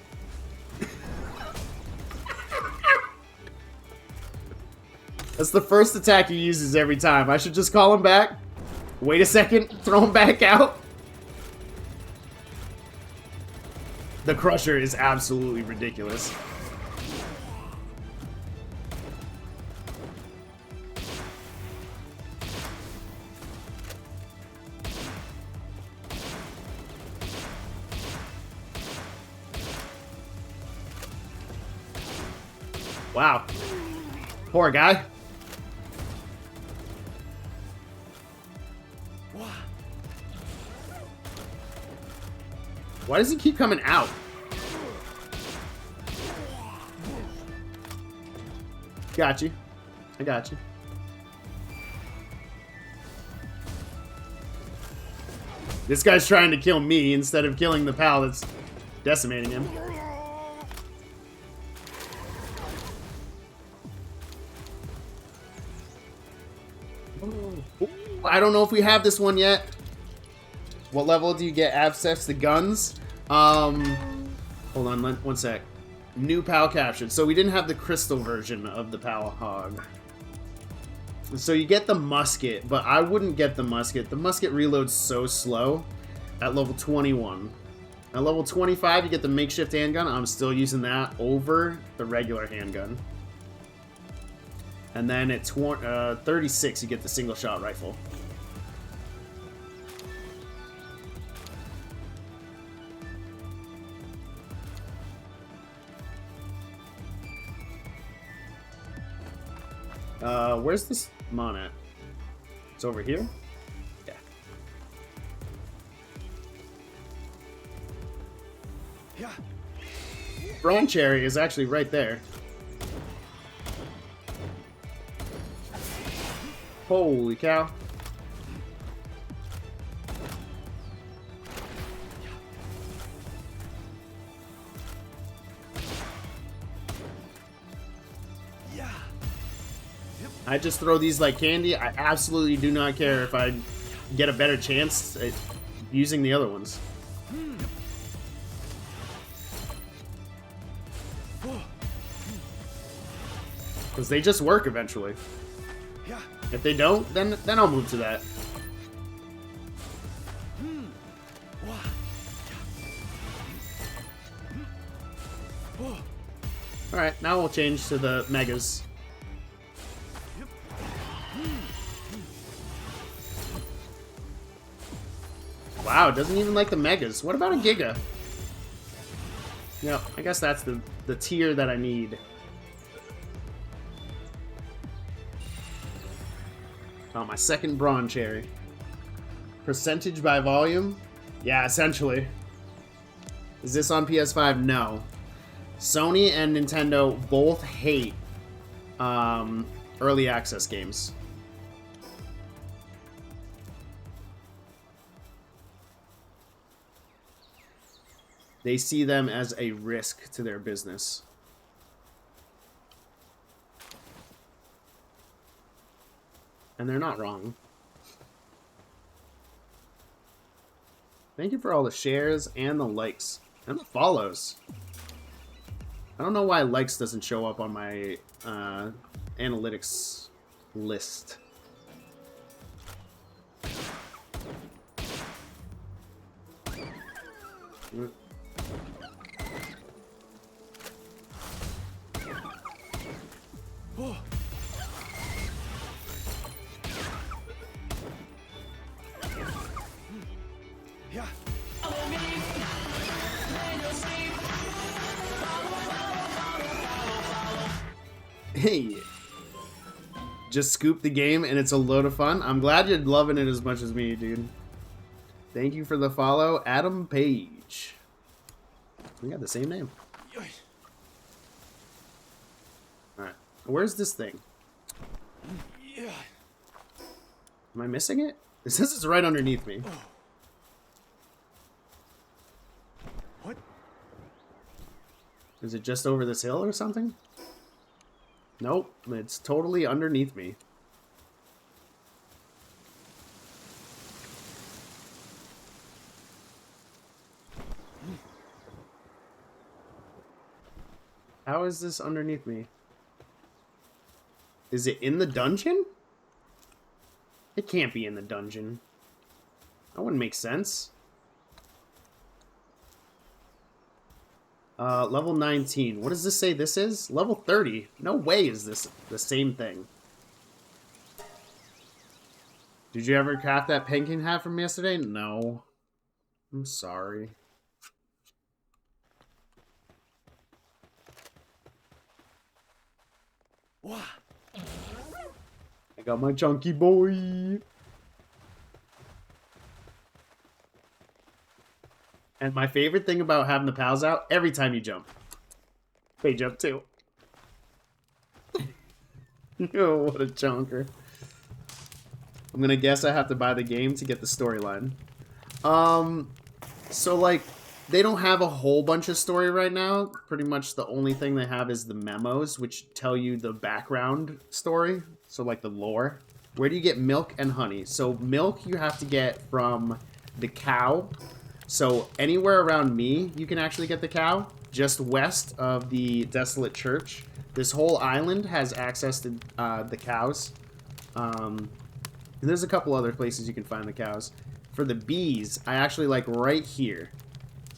That's the first attack he uses every time. I should just call him back. Wait a second. Throw him back out. The Crusher is absolutely ridiculous. Wow. Poor guy. Why does he keep coming out? Got you. I got you. This guy's trying to kill me instead of killing the pal that's decimating him. I don't know if we have this one yet. What level do you get access to guns? Hold on, one sec. New PAL captured. So we didn't have the crystal version of the PAL hog. So you get the musket, but I wouldn't get the musket. The musket reloads so slow at level 21. At level 25, you get the makeshift handgun. I'm still using that over the regular handgun. And then at 36, you get the single shot rifle. Where's this mon at? It's over here? Yeah. Yeah. Brawn Cherry is actually right there. Holy cow. I just throw these like candy. I absolutely do not care if I get a better chance at using the other ones. Because they just work eventually. Yeah. If they don't, then I'll move to that. Wah. Oh. Alright, now we'll change to the megas. Wow, it doesn't even like the megas. What about a giga? Yep, I guess that's the tier that I need. Oh, my second Brawn Cherry. Percentage by volume? Yeah, essentially. Is this on PS5? No. Sony and Nintendo both hate early access games. They see them as a risk to their business. And they're not wrong. Thank you for all the shares and the likes. And the follows. I don't know why likes doesn't show up on my analytics list. Oh. Yeah. Hey, just scoop the game and it's a load of fun. I'm glad you're loving it as much as me, dude. Thank you for the follow, Adam Page. We got the same name. Alright, where's this thing? Yeah. Am I missing it? It says it's right underneath me. What? Is it just over this hill or something? Nope, it's totally underneath me. How is this underneath me? Is it in the dungeon? It can't be in the dungeon. That wouldn't make sense. Level 19. What does this say this is? Level 30. No way is this the same thing. Did you ever craft that penguin hat from yesterday? No. I'm sorry. Wah. I got my chunky boy. And my favorite thing about having the pals out, every time you jump, they jump too. Oh, what a chonker. I'm gonna guess I have to buy the game to get the storyline. So like, they don't have a whole bunch of story right now. Pretty much the only thing they have is the memos, which tell you the background story. So like the lore. Where do you get milk and honey? So milk you have to get from the cow. So anywhere around me, you can actually get the cow. Just west of the Desolate Church. This whole island has access to the cows. And there's a couple other places you can find the cows. For the bees, I actually like right here.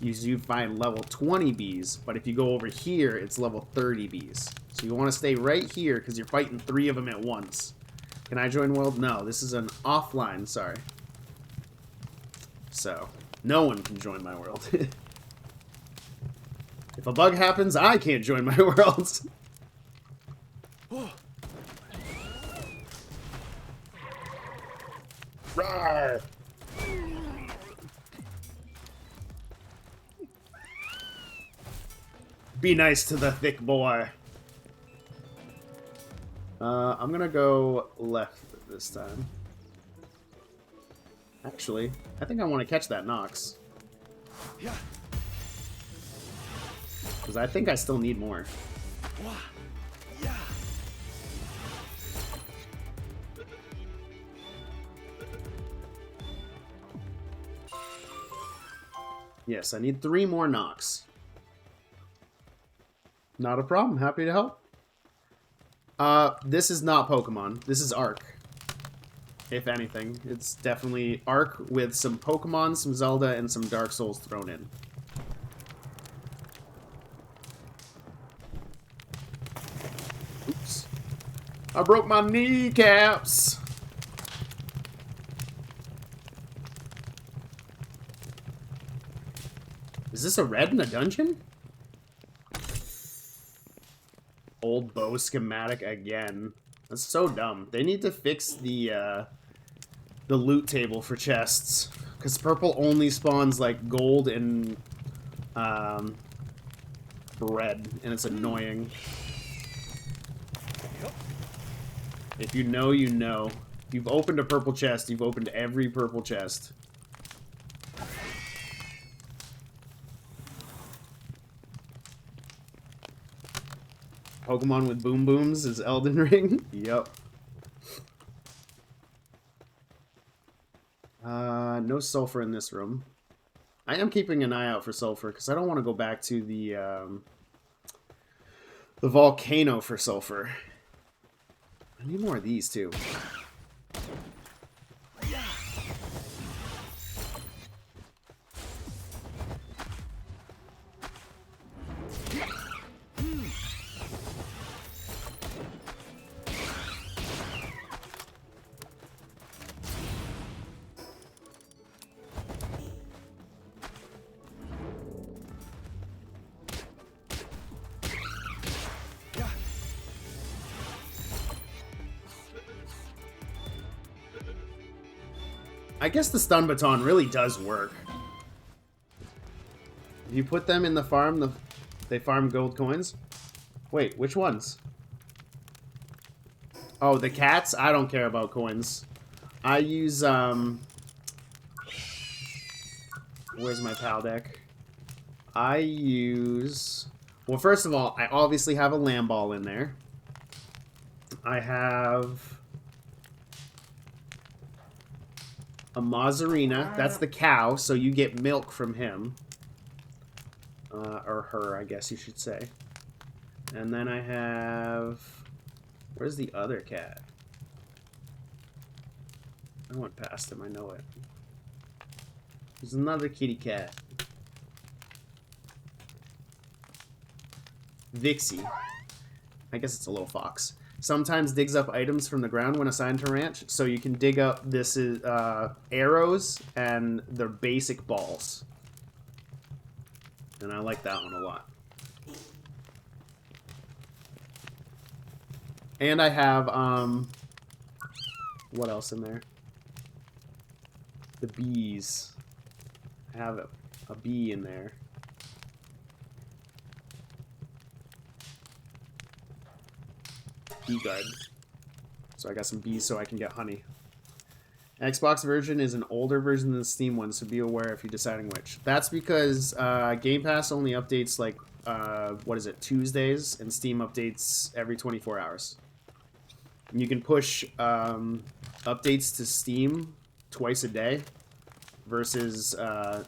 You find level 20 bees, but if you go over here, it's level 30 bees. So you want to stay right here because you're fighting 3 of them at once. Can I join world? No, this is an offline, sorry. So, no one can join my world. If a bug happens, I can't join my world. Oh. Rawr. Be nice to the thick boy. I'm gonna go left this time. Actually, I think I want to catch that Nox. Yeah. Because I think I still need more. Wah. Yeah. Yes, I need 3 more Nox. Not a problem. Happy to help. This is not Pokemon. This is Ark. If anything, it's definitely Ark with some Pokemon, some Zelda, and some Dark Souls thrown in. Oops. I broke my kneecaps. Is this a red in a dungeon? Old bow schematic again. That's so dumb. They need to fix the loot table for chests, because purple only spawns like gold and red, and it's annoying. If you know, you know. If you've opened a purple chest, you've opened every purple chest. Pokemon with boom booms is Elden Ring. Yup. No sulfur in this room. I am keeping an eye out for sulfur because I don't want to go back to the volcano for sulfur. I need more of these too. I guess the stun baton really does work. If you put them in the farm, they farm gold coins. Wait, which ones? Oh, the cats? I don't care about coins. I use, where's my PAL deck? I use... Well, first of all, I obviously have a lamb ball in there. I have... a Mazarina. That's the cow, so you get milk from him. Or her, I guess you should say. And then I have... Where's the other cat? I went past him, I know it. There's another kitty cat. Vixie. I guess it's a little fox. Sometimes digs up items from the ground when assigned to ranch. So you can dig up this is arrows and the basic balls. And I like that one a lot. And I have what else in there? The bees. I have a bee in there. Bee guard. So I got some bees so I can get honey. Xbox version is an older version than the Steam one, so be aware if you're deciding which. That's because Game Pass only updates like, what is it, Tuesdays, and Steam updates every 24 hours. And you can push updates to Steam twice a day versus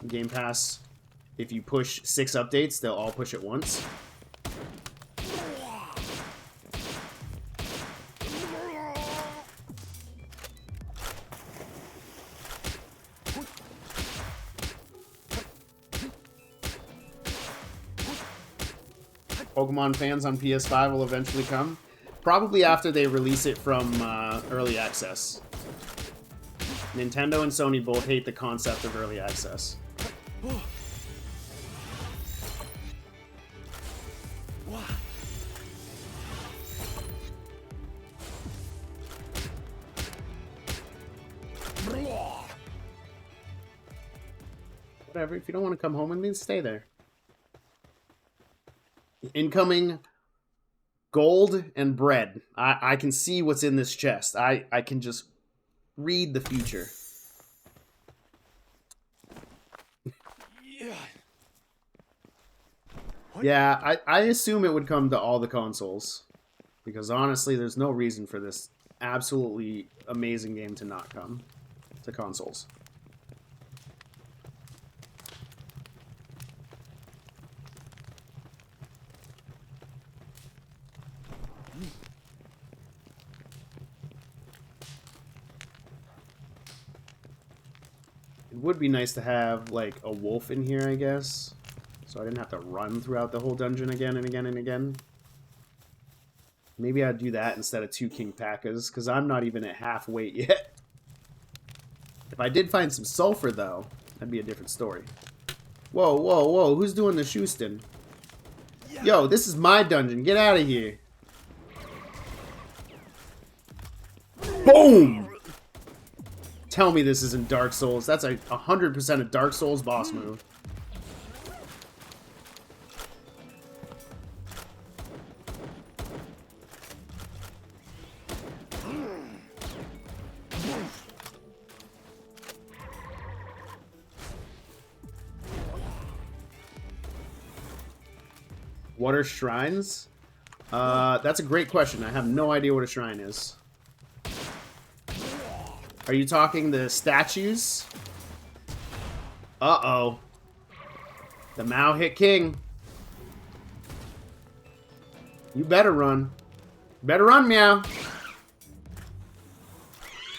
Game Pass. If you push 6 updates, they'll all push at once. Pokemon fans on PS5 will eventually come. Probably after they release it from early access. Nintendo and Sony both hate the concept of early access. Whatever, if you don't want to come home with me, stay there. Incoming gold and bread. I can see what's in this chest. I can just read the future. Yeah, I assume it would come to all the consoles. Because honestly, there's no reason for this absolutely amazing game to not come to consoles. would be nice to have, like, a wolf in here, I guess. So I didn't have to run throughout the whole dungeon again and again and again. Maybe I'd do that instead of 2 king packas, because I'm not even at half weight yet. If I did find some sulfur, though, that'd be a different story. Whoa, whoa, whoa, who's doing the shoosting? Yo, this is my dungeon. Get out of here. Boom! Tell me this isn't Dark Souls. That's a 100% a Dark Souls boss move. What are shrines? That's a great question. I have no idea what a shrine is. Are you talking the statues? Uh-oh. The Mao hit king. You better run. Better run, Meow.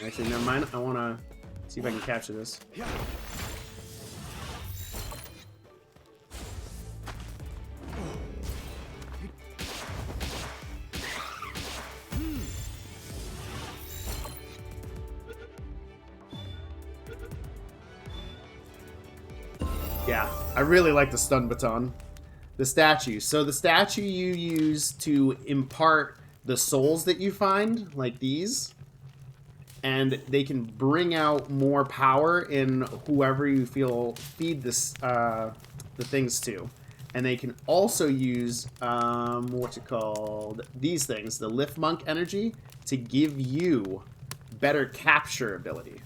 Actually, never mind. I want to see if I can capture this. Yeah, I really like the stun baton. The statue. So the statue you use to impart the souls that you find, like these, and they can bring out more power in whoever you feel feed this the things to. And they can also use what's it called? These things, the lift monk energy, to give you better capture ability.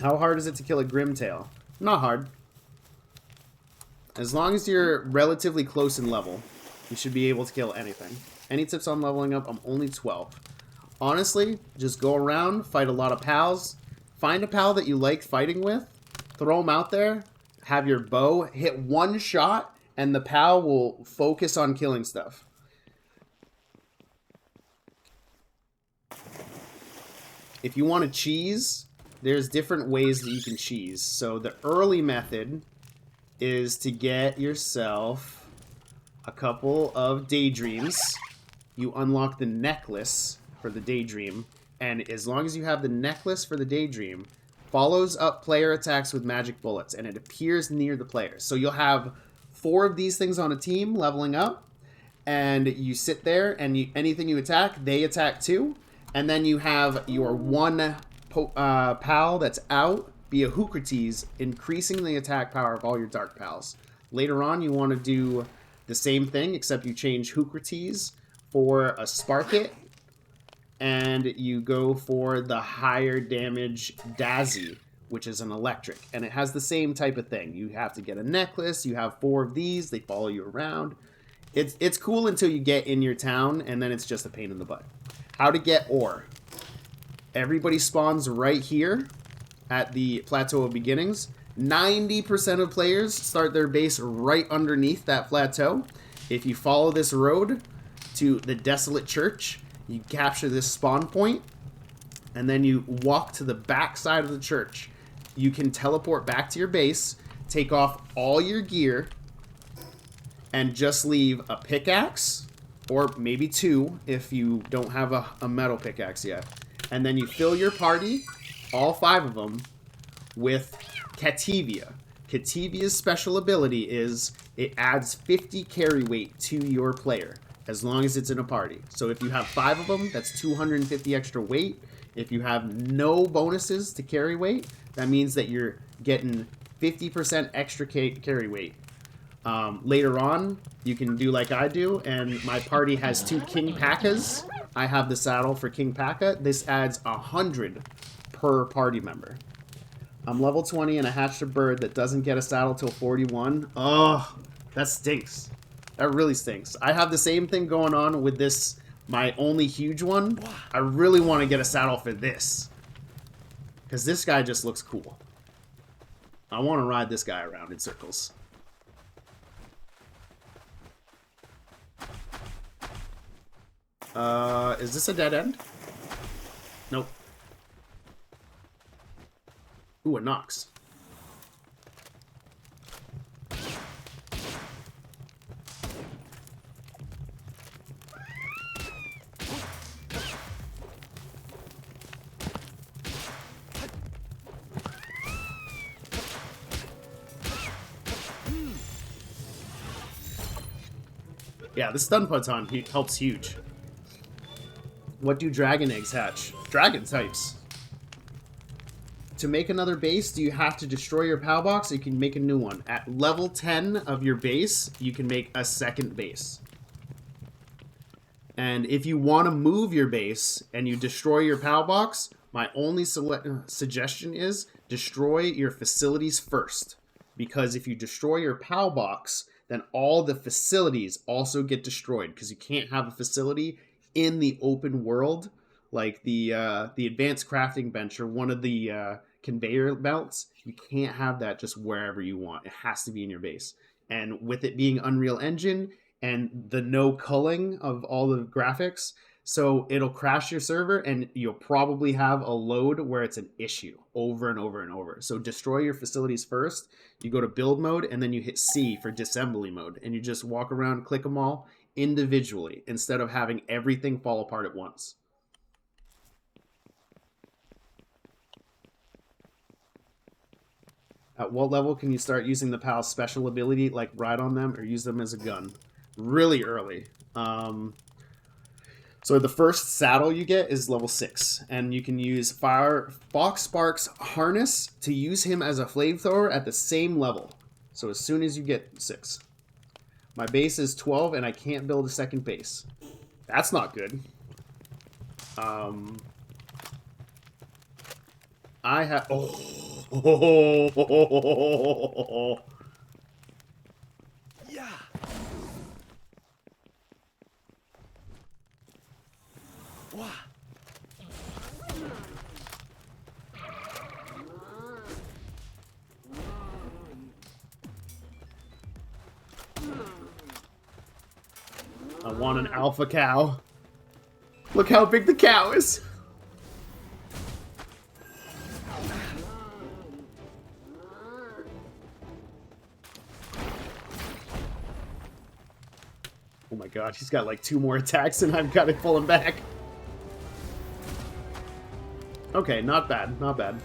How hard is it to kill a Grimtail? Not hard. As long as you're relatively close in level, you should be able to kill anything. Any tips on leveling up? I'm only 12. Honestly, just go around, fight a lot of pals. Find a pal that you like fighting with, throw them out there, have your bow, hit one shot, and the pal will focus on killing stuff. If you want to cheese, there's different ways that you can cheese. So the early method is to get yourself a couple of daydreams. You unlock the necklace for the daydream, and as long as you have the necklace for the daydream, follows up player attacks with magic bullets, and it appears near the player. So you'll have 4 of these things on a team leveling up, and you sit there, and anything you attack, they attack too. And then you have your one pal that's out be a Hoocrates, increasing the attack power of all your dark pals. Later on, you want to do the same thing, except you change Hoocrates for a Sparkit, and you go for the higher damage Dazzy, which is an electric. And it has the same type of thing. You have to get a necklace, you have 4 of these, they follow you around. It's cool until you get in your town, and then it's just a pain in the butt. How to get ore. Everybody spawns right here at the Plateau of Beginnings. 90% of players start their base right underneath that plateau. If you follow this road to the Desolate Church, you capture this spawn point, and then you walk to the back side of the church. You can teleport back to your base, take off all your gear, and just leave a pickaxe, or maybe 2 if you don't have a metal pickaxe yet. And then you fill your party, all 5 of them, with Catevia. Catevia's special ability is it adds 50 carry weight to your player, as long as it's in a party. So if you have 5 of them, that's 250 extra weight. If you have no bonuses to carry weight, that means that you're getting 50% extra carry weight. Later on, you can do like I do, and my party has 2 King Packas. I have the saddle for King Packa. This adds 100 per party member. I'm level 20 and I hatched a bird that doesn't get a saddle till 41. Oh, that stinks. That really stinks. I have the same thing going on with this, my only huge one. I really want to get a saddle for this, because this guy just looks cool. I want to ride this guy around in circles. Is this a dead end? Nope. Ooh, it knocks. Yeah, the stun photon helps huge. What do dragon eggs hatch? Dragon types. To make another base, do you have to destroy your PAL box or you can make a new one? At level 10 of your base, you can make a second base. And if you want to move your base and you destroy your PAL box, my only suggestion is destroy your facilities first. Because if you destroy your PAL box, then all the facilities also get destroyed. Because you can't have a facility in the open world, like the advanced crafting bench or one of the conveyor belts. You can't have that just wherever you want. It has to be in your base. And with it being Unreal Engine and the no culling of all the graphics, so it'll crash your server and you'll probably have a load where it's an issue over and over and over. So destroy your facilities first. You go to build mode and then you hit C for disassembly mode. And you just walk around, click them all individually instead of having everything fall apart at once. At what level can you start using the PAL's special ability, like ride on them or use them as a gun? Really early. So the first saddle you get is level 6, and you can use Fox Spark's harness to use him as a flamethrower at the same level. So as soon as you get 6. My base is 12, and I can't build a second base. That's not good. I have... Oh. Yeah. Wow. I want an alpha cow. Look how big the cow is. Oh my god, he's got like 2 more attacks and I've got to pull him back. Okay, not bad, not bad.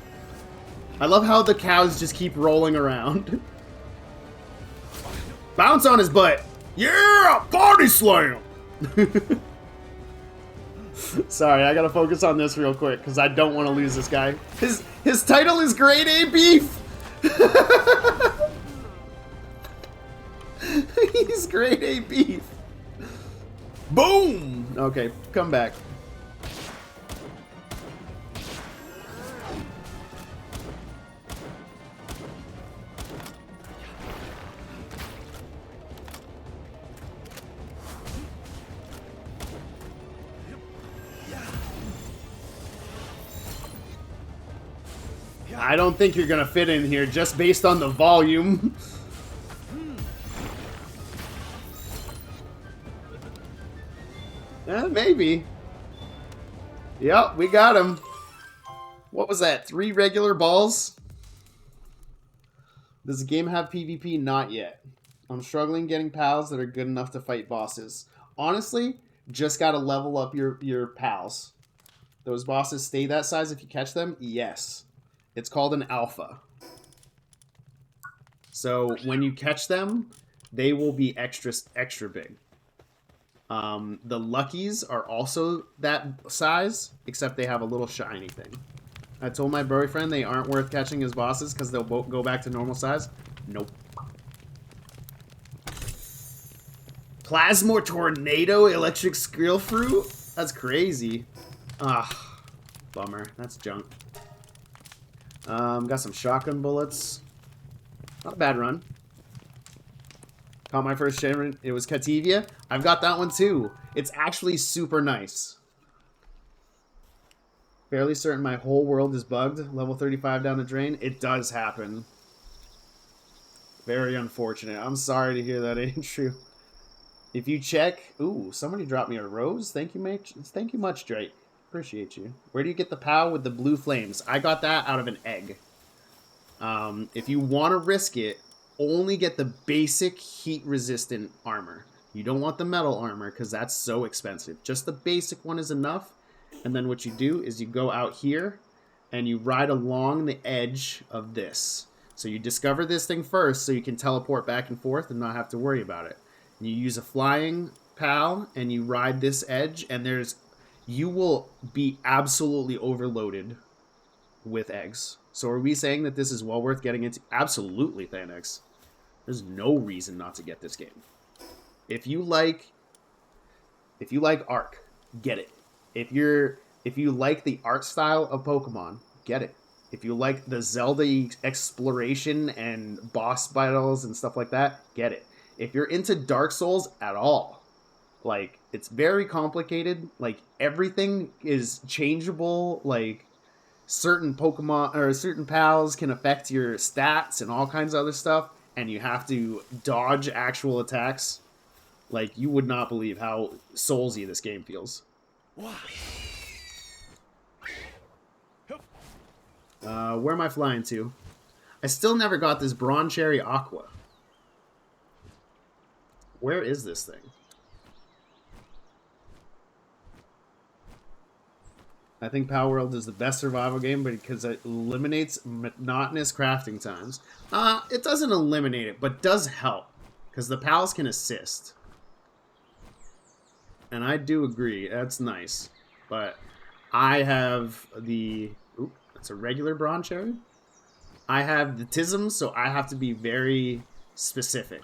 I love how the cows just keep rolling around. Bounce on his butt! Yeah! Body slam! Sorry, I gotta focus on this real quick, because I don't want to lose this guy. His title is Grade A Beef! He's Grade A Beef. Boom! Okay, come back. I don't think you're gonna fit in here just based on the volume. Maybe. Yep, we got him. What was that? 3 regular balls? Does the game have PvP? Not yet. I'm struggling getting pals that are good enough to fight bosses. Honestly, just gotta level up your pals. Those bosses stay that size if you catch them? Yes. It's called an alpha. So when you catch them, they will be extra big. The Luckies are also that size, except they have a little shiny thing. I told my boyfriend they aren't worth catching as bosses because they'll both go back to normal size. Nope. Plasma Tornado Electric Skrill Fruit? That's crazy. Ah, bummer. That's junk. Got some shotgun bullets. Not a bad run. Caught my first Shenron. It was Kativia. I've got that one too. It's actually super nice. Fairly certain my whole world is bugged. Level 35 down the drain. It does happen. Very unfortunate. I'm sorry to hear that ain't true. If you check... Ooh, somebody dropped me a rose. Thank you, mate. Thank you much, Drake. Appreciate you. Where do you get the POW with the blue flames? I got that out of an egg. If you want to risk it, only get the basic heat-resistant armor. You don't want the metal armor because that's so expensive. Just the basic one is enough. And then what you do is you go out here and you ride along the edge of this. So you discover this thing first so you can teleport back and forth and not have to worry about it. And you use a flying PAL and you ride this edge, and you will be absolutely overloaded with eggs. So are we saying that this is well worth getting into? Absolutely, Thanex. There's no reason not to get this game. If you like Ark, get it. If you like the art style of Pokemon, get it. If you like the Zelda exploration and boss battles and stuff like that, get it. If you're into Dark Souls at all, like, it's very complicated. Like, everything is changeable. Like, certain Pokemon or certain pals can affect your stats and all kinds of other stuff, and you have to dodge actual attacks. Like, you would not believe how soulsy this game feels. Where am I flying to? I still never got this Bronze Cherry Aqua. Where is this thing? I think PALWORLD is the best survival game because it eliminates monotonous crafting times. It doesn't eliminate it, but does help. Because the pals can assist. And I do agree, that's nice. But I have the... Oop, that's a regular Bronze Cherry. I have the Tism, so I have to be very specific.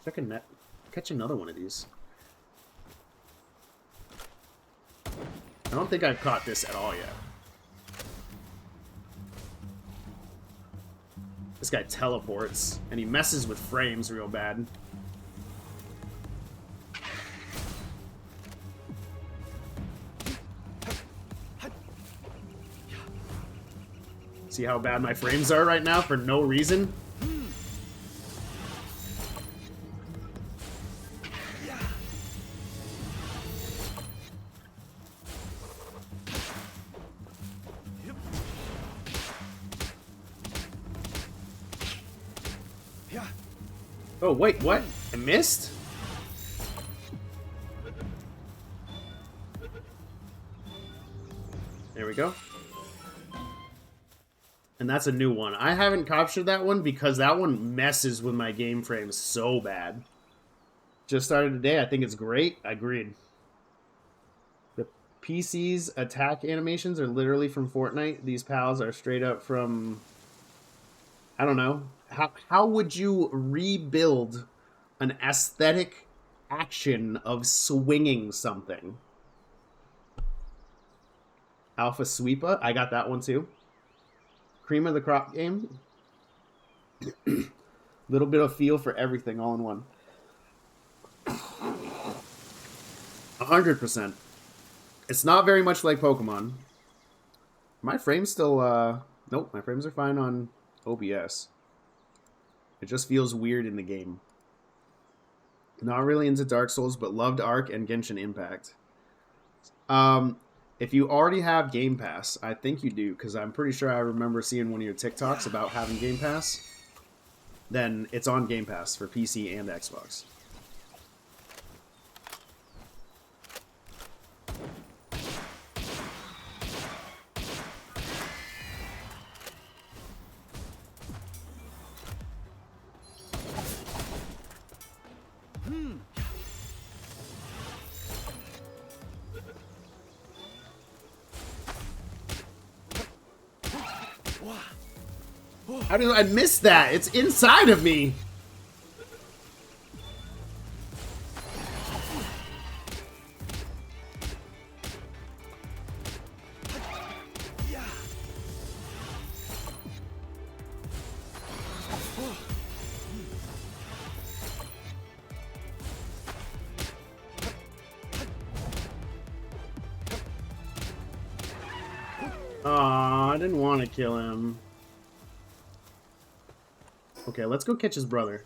Check a net. Catch another one of these. I don't think I've caught this at all yet. This guy teleports, and he messes with frames real bad. See how bad my frames are right now for no reason? Oh, wait, what? I missed? There we go. And that's a new one. I haven't captured that one because that one messes with my game frame so bad. Just started today. I think it's great. I agreed. The PC's attack animations are literally from Fortnite. These pals are straight up from... I don't know. How would you rebuild an aesthetic action of swinging something? Alpha Sweepa, I got that one too. Cream of the crop game. Little bit of feel for everything all in one. 100%. It's not very much like Pokemon. My frames still, nope, my frames are fine on OBS. It just feels weird in the game. Not really into Dark Souls, but loved Ark and Genshin Impact. If you already have Game Pass, I think you do, because I'm pretty sure I remember seeing one of your TikToks about having Game Pass. Then it's on Game Pass for PC and Xbox. How did I miss that? It's inside of me. Aw, I didn't want to kill him. Okay, let's go catch his brother.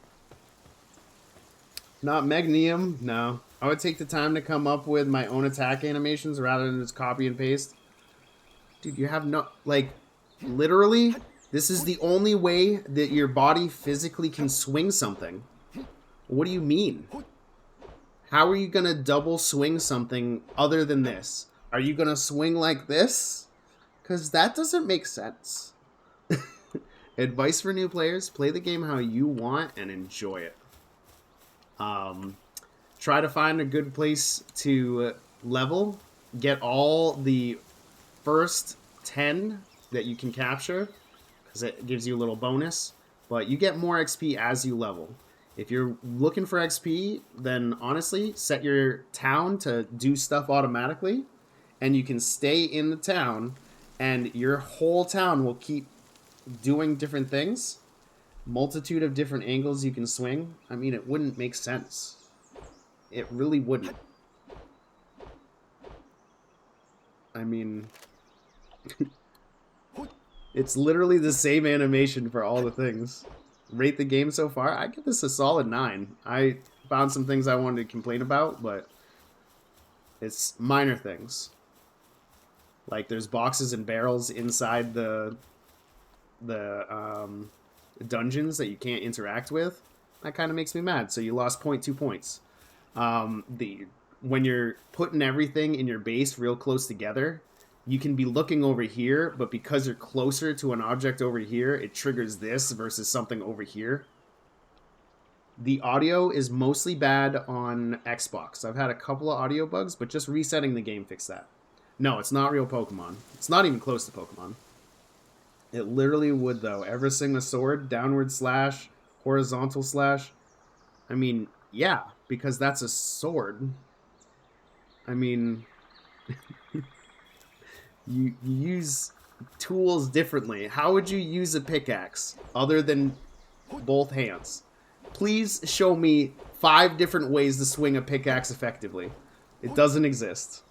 Not Magnium? No. I would take the time to come up with my own attack animations rather than just copy and paste. Dude, you have no... Like, literally, this is the only way that your body physically can swing something. What do you mean? How are you going to double swing something other than this? Are you going to swing like this? Because that doesn't make sense. Advice for new players, play the game how you want and enjoy it. Try to find a good place to level. Get all the first 10 that you can capture, because it gives you a little bonus. But you get more XP as you level. If you're looking for XP, then honestly, set your town to do stuff automatically. And you can stay in the town, and your whole town will keep doing different things. Multitude of different angles you can swing. I mean, it wouldn't make sense. It really wouldn't. I mean, it's literally the same animation for all the things. Rate the game so far? I give this a solid 9. I found some things I wanted to complain about, but it's minor things. Like there's boxes and barrels inside the dungeons that you can't interact with. That kind of makes me mad. So you lost 0.2 points. When you're putting everything in your base real close together, you can be looking over here, but because you're closer to an object over here, it triggers this versus something over here. The audio is mostly bad on Xbox. I've had a couple of audio bugs, but just resetting the game fixed that. No, it's not real Pokemon. It's not even close to Pokemon. It literally would, though. Ever swing a sword? Downward slash? Horizontal slash? I mean, yeah, because that's a sword. I mean, you use tools differently. How would you use a pickaxe other than both hands? Please show me 5 different ways to swing a pickaxe effectively. It doesn't exist.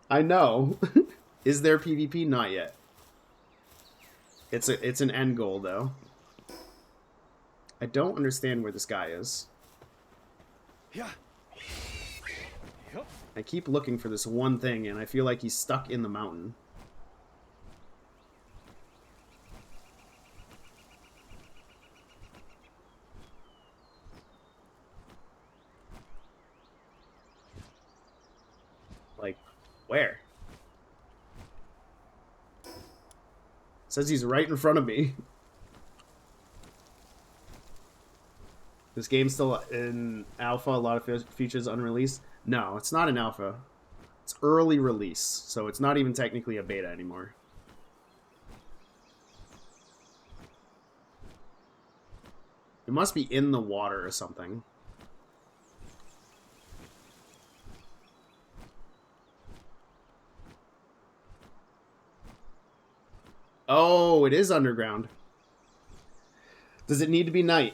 I know. Is there PvP? Not yet. It's an end goal, though. I don't understand where this guy is. I keep looking for this one thing, and I feel like he's stuck in the mountain. Like, where? Says he's right in front of me. This game's still in alpha, a lot of features unreleased. No, it's not an alpha. It's early release, so it's not even technically a beta anymore. It must be in the water or something. Oh, it is underground. Does it need to be night?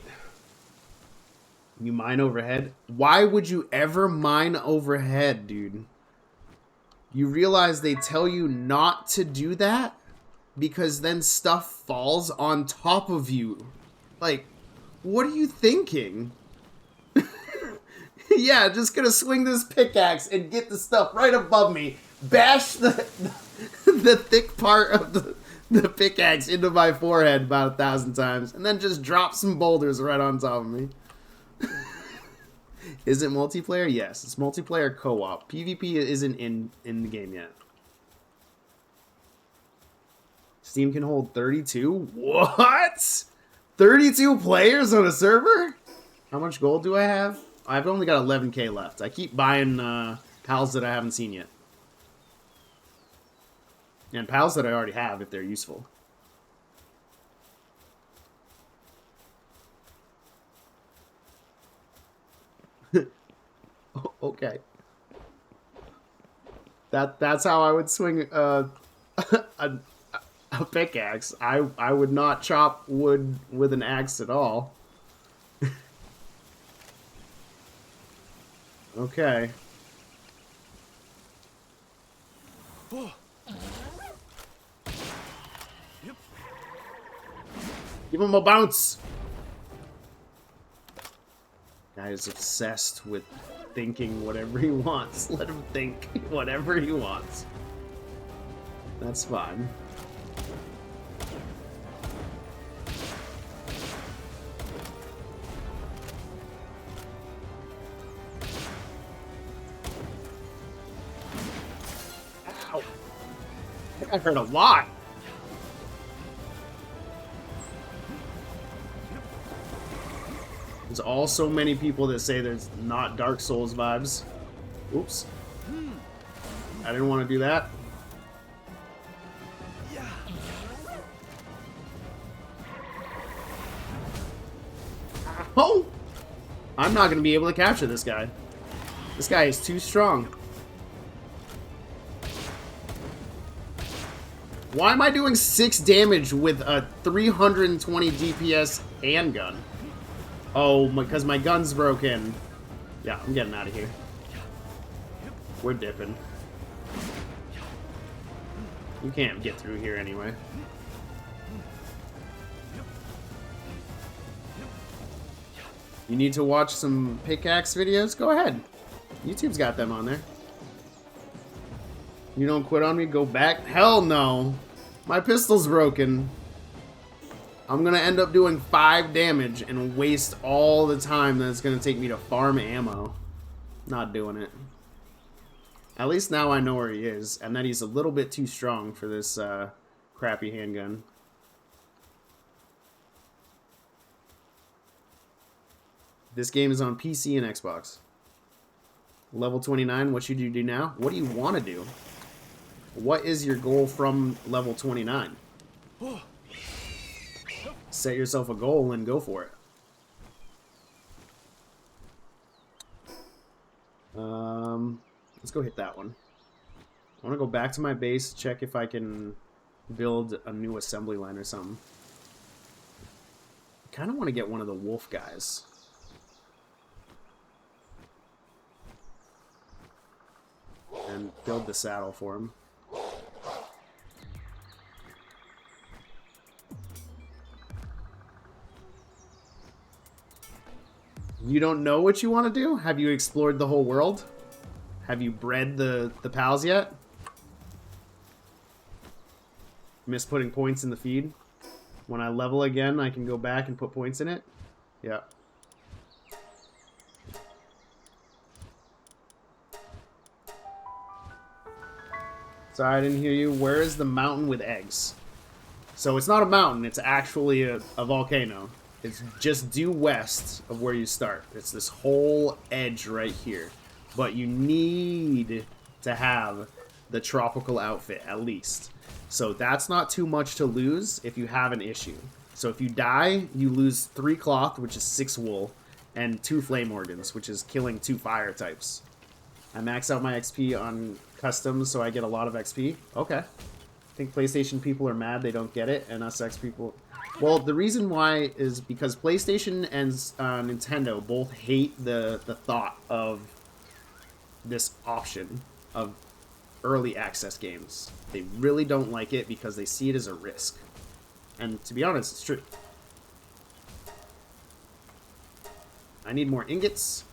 You mine overhead? Why would you ever mine overhead, dude? You realize they tell you not to do that? Because then stuff falls on top of you. Like, what are you thinking? Yeah, just gonna swing this pickaxe and get the stuff right above me. Bash the thick part of the pickaxe into my forehead about 1,000 times. And then just drop some boulders right on top of me. Is it multiplayer? Yes, it's multiplayer co-op. PvP isn't in the game yet. Steam can hold 32? What? 32 players on a server? How much gold do I have? I've only got 11k left. I keep buying pals that I haven't seen yet. And pals that I already have if they're useful. Okay. That's how I would swing a pickaxe. I would not chop wood with an axe at all. Okay. Give him a bounce. Guy is obsessed with thinking whatever he wants. Let him think whatever he wants. That's fine. Ow! I hurt a lot. There's also many people that say there's not Dark Souls vibes. Oops. I didn't want to do that. Oh! I'm not going to be able to capture this guy. This guy is too strong. Why am I doing 6 damage with a 320 DPS handgun? Oh, because my gun's broken. Yeah, I'm getting out of here. We're dipping. You can't get through here anyway. You need to watch some pickaxe videos? Go ahead. YouTube's got them on there. You don't quit on me? Go back? Hell no. My pistol's broken. I'm gonna end up doing 5 damage and waste all the time that it's gonna take me to farm ammo. Not doing it. At least now I know where he is, and that he's a little bit too strong for this crappy handgun. This game is on PC and Xbox. Level 29, what should you do now? What do you want to do? What is your goal from level 29? Set yourself a goal and go for it. Let's go hit that one. I want to go back to my base, check if I can build a new assembly line or something. I kind of want to get one of the wolf guys. And build the saddle for him. You don't know what you want to do? Have you explored the whole world? Have you bred the pals yet? Miss putting points in the feed? When I level again, I can go back and put points in it? Yeah. Sorry, I didn't hear you. Where is the mountain with eggs? So it's not a mountain, it's actually a volcano. It's just due west of where you start. It's this whole edge right here. But you need to have the tropical outfit, at least. So that's not too much to lose if you have an issue. So if you die, you lose 3 cloth, which is 6 wool, and 2 flame organs, which is killing 2 fire types. I max out my XP on customs, so I get a lot of XP. Okay. I think PlayStation people are mad they don't get it, and us X people... Well, the reason why is because PlayStation and Nintendo both hate the thought of this option of early access games. They really don't like it because they see it as a risk. And to be honest, it's true. I need more ingots.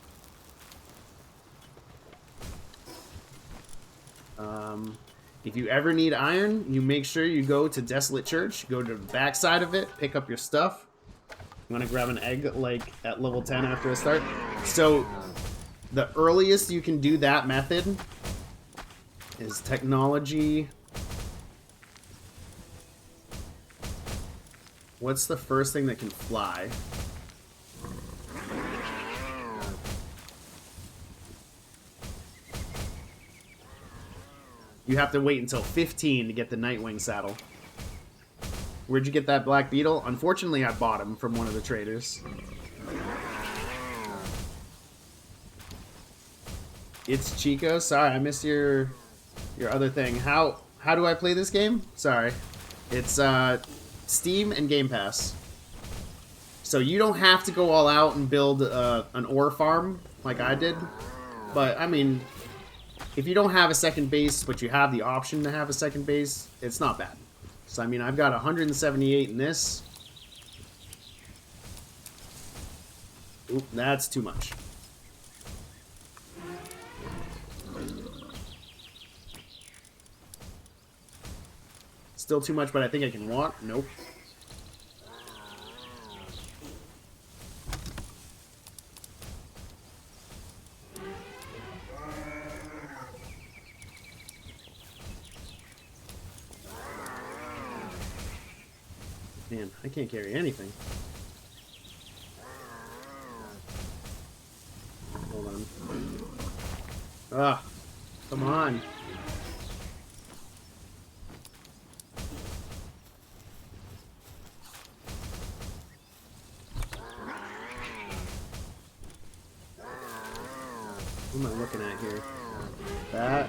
If you ever need iron, you make sure you go to Desolate Church, go to the back side of it, pick up your stuff. I'm gonna grab an egg like at level 10 after I start. So the earliest you can do that method is technology. What's the first thing that can fly? You have to wait until 15 to get the Nightwing saddle. Where'd you get that black beetle? Unfortunately, I bought him from one of the traders. It's Chico. Sorry, I missed your other thing. How do I play this game? Sorry. It's Steam and Game Pass. So you don't have to go all out and build an ore farm like I did. But, I mean... If you don't have a second base, but you have the option to have a second base, it's not bad. So, I mean, I've got 178 in this. Oop, that's too much. Still too much, but I think I can walk. Nope. Man, I can't carry anything. Hold on. Ah, come on. What am I looking at here? That.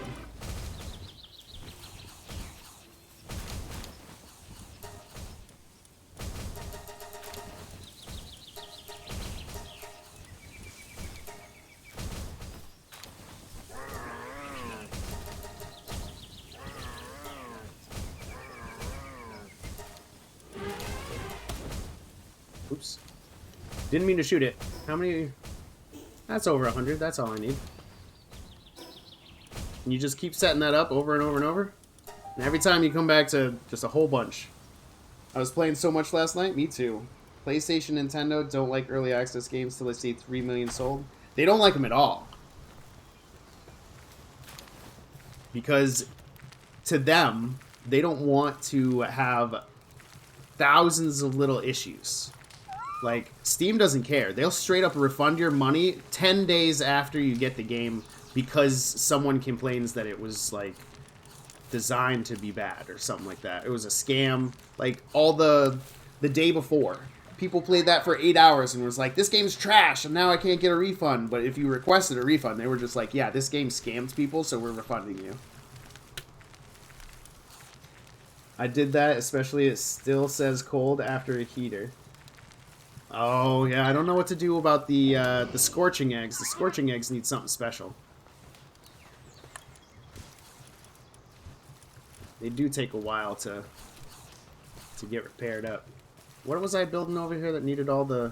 Oops. Didn't mean to shoot it. How many? That's over 100. That's all I need. And you just keep setting that up over and over and over. And every time you come back to just a whole bunch. I was playing so much last night. Me too. PlayStation, Nintendo don't like early access games till they see 3 million sold. They don't like them at all. Because to them, they don't want to have thousands of little issues. Like, Steam doesn't care. They'll straight up refund your money 10 days after you get the game because someone complains that it was, like, designed to be bad or something like that. It was a scam. Like, all the day before. People played that for 8 hours and was like, this game's trash and now I can't get a refund. But if you requested a refund, they were just like, yeah, this game scams people, so we're refunding you. I did that, especially it still says cold after a heater. Oh, yeah, I don't know what to do about the scorching eggs. The scorching eggs need something special. They do take a while to get repaired up. What was I building over here that needed all the...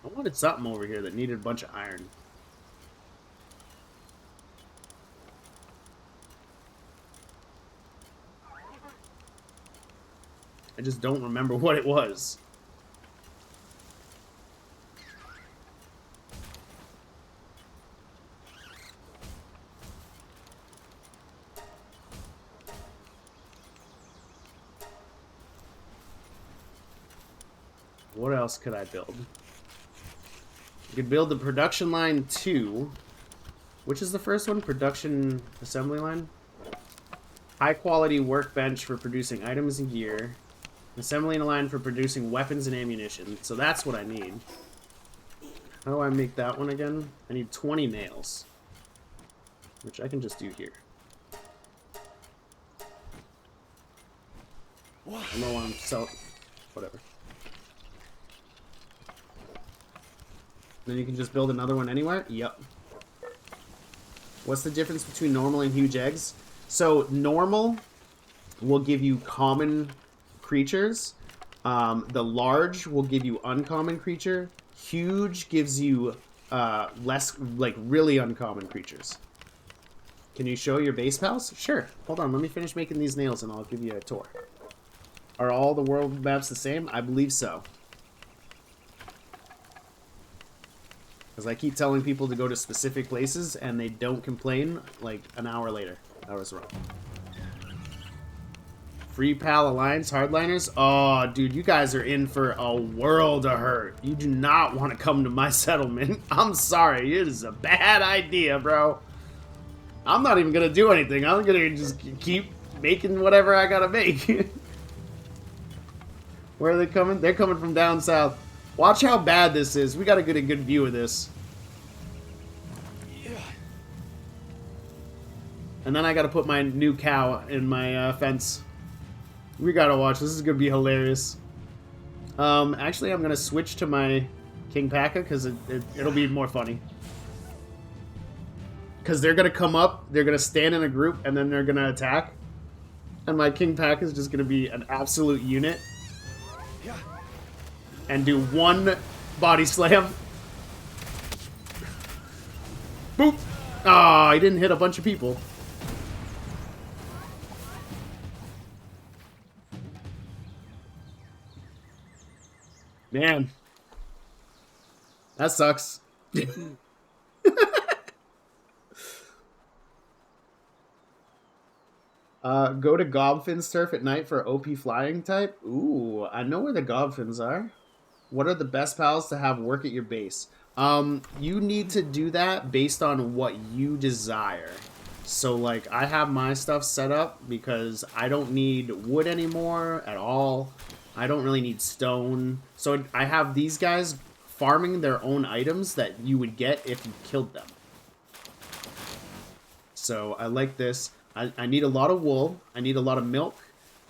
I wanted something over here that needed a bunch of iron. I just don't remember what it was. What else could I build? You could build the production line 2. Which is the first one? Production assembly line? High quality workbench for producing items and gear. Assembly line for producing weapons and ammunition. So that's what I need. How do I make that one again? I need 20 nails. Which I can just do here. I don't know why I'm so... Whatever. Then you can just build another one anywhere? Yep. What's the difference between normal and huge eggs? So, normal will give you common creatures. The large will give you uncommon creature. Huge gives you less, like, really uncommon creatures. Can you show your base pals? Sure. Hold on, let me finish making these nails and I'll give you a tour. Are all the world maps the same? I believe so. Because I keep telling people to go to specific places, and they don't complain, like, an hour later. I was wrong. Free Pal Alliance Hardliners? Oh, dude, you guys are in for a world of hurt. You do not want to come to my settlement. I'm sorry, it is a bad idea, bro. I'm not even going to do anything. I'm going to just keep making whatever I gotta make. Where are they coming? They're coming from down south. Watch how bad this is. We gotta get a good view of this. And then I gotta put my new cow in my fence. We gotta watch. This is gonna be hilarious. Actually, I'm gonna switch to my King Paka because it'll be more funny. because they're gonna come up, they're gonna stand in a group, and then they're gonna attack. And my King Pack is just gonna be an absolute unit Yeah. and do one body slam. Boop! Ah, he didn't hit a bunch of people. Man. That sucks. Go to Gobfin's turf at night for OP flying type. Ooh, I know where the Gobfins are. What are the best pals to have work at your base? You need to do that based on what you desire. So, like, I have my stuff set up because I don't need wood anymore at all. I don't really need stone. So I have these guys farming their own items that you would get if you killed them. So I like this. I need a lot of wool. I need a lot of milk.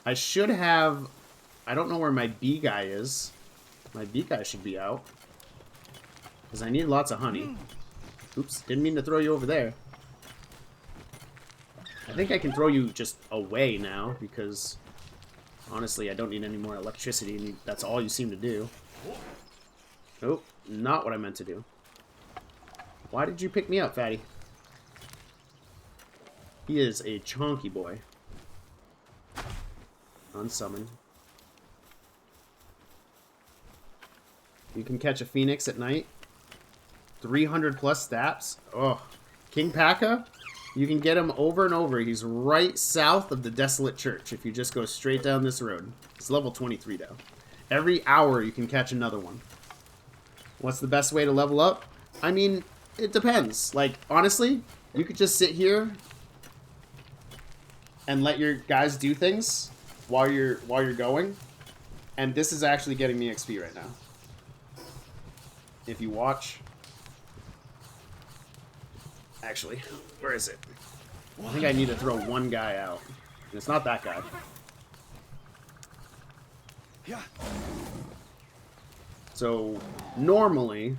I should have... I don't know where my bee guy is. My bee guy should be out. Because I need lots of honey. Oops, didn't mean to throw you over there. I think I can throw you just away now, because... honestly, I don't need any more electricity, and that's all you seem to do. Oh, not what I meant to do. Why did you pick me up, fatty? He is a chonky boy. Unsummon. You can catch a phoenix at night. 300 plus stats. Oh, King Paka? You can get him over and over. He's right south of the Desolate Church if you just go straight down this road. It's level 23 though. Every hour you can catch another one. What's the best way to level up? I mean, it depends. Like, honestly, you could just sit here and let your guys do things while you're going. And this is actually getting me XP right now. If you watch. Actually, where is it? I think I need to throw one guy out. And it's not that guy. Yeah. So, normally...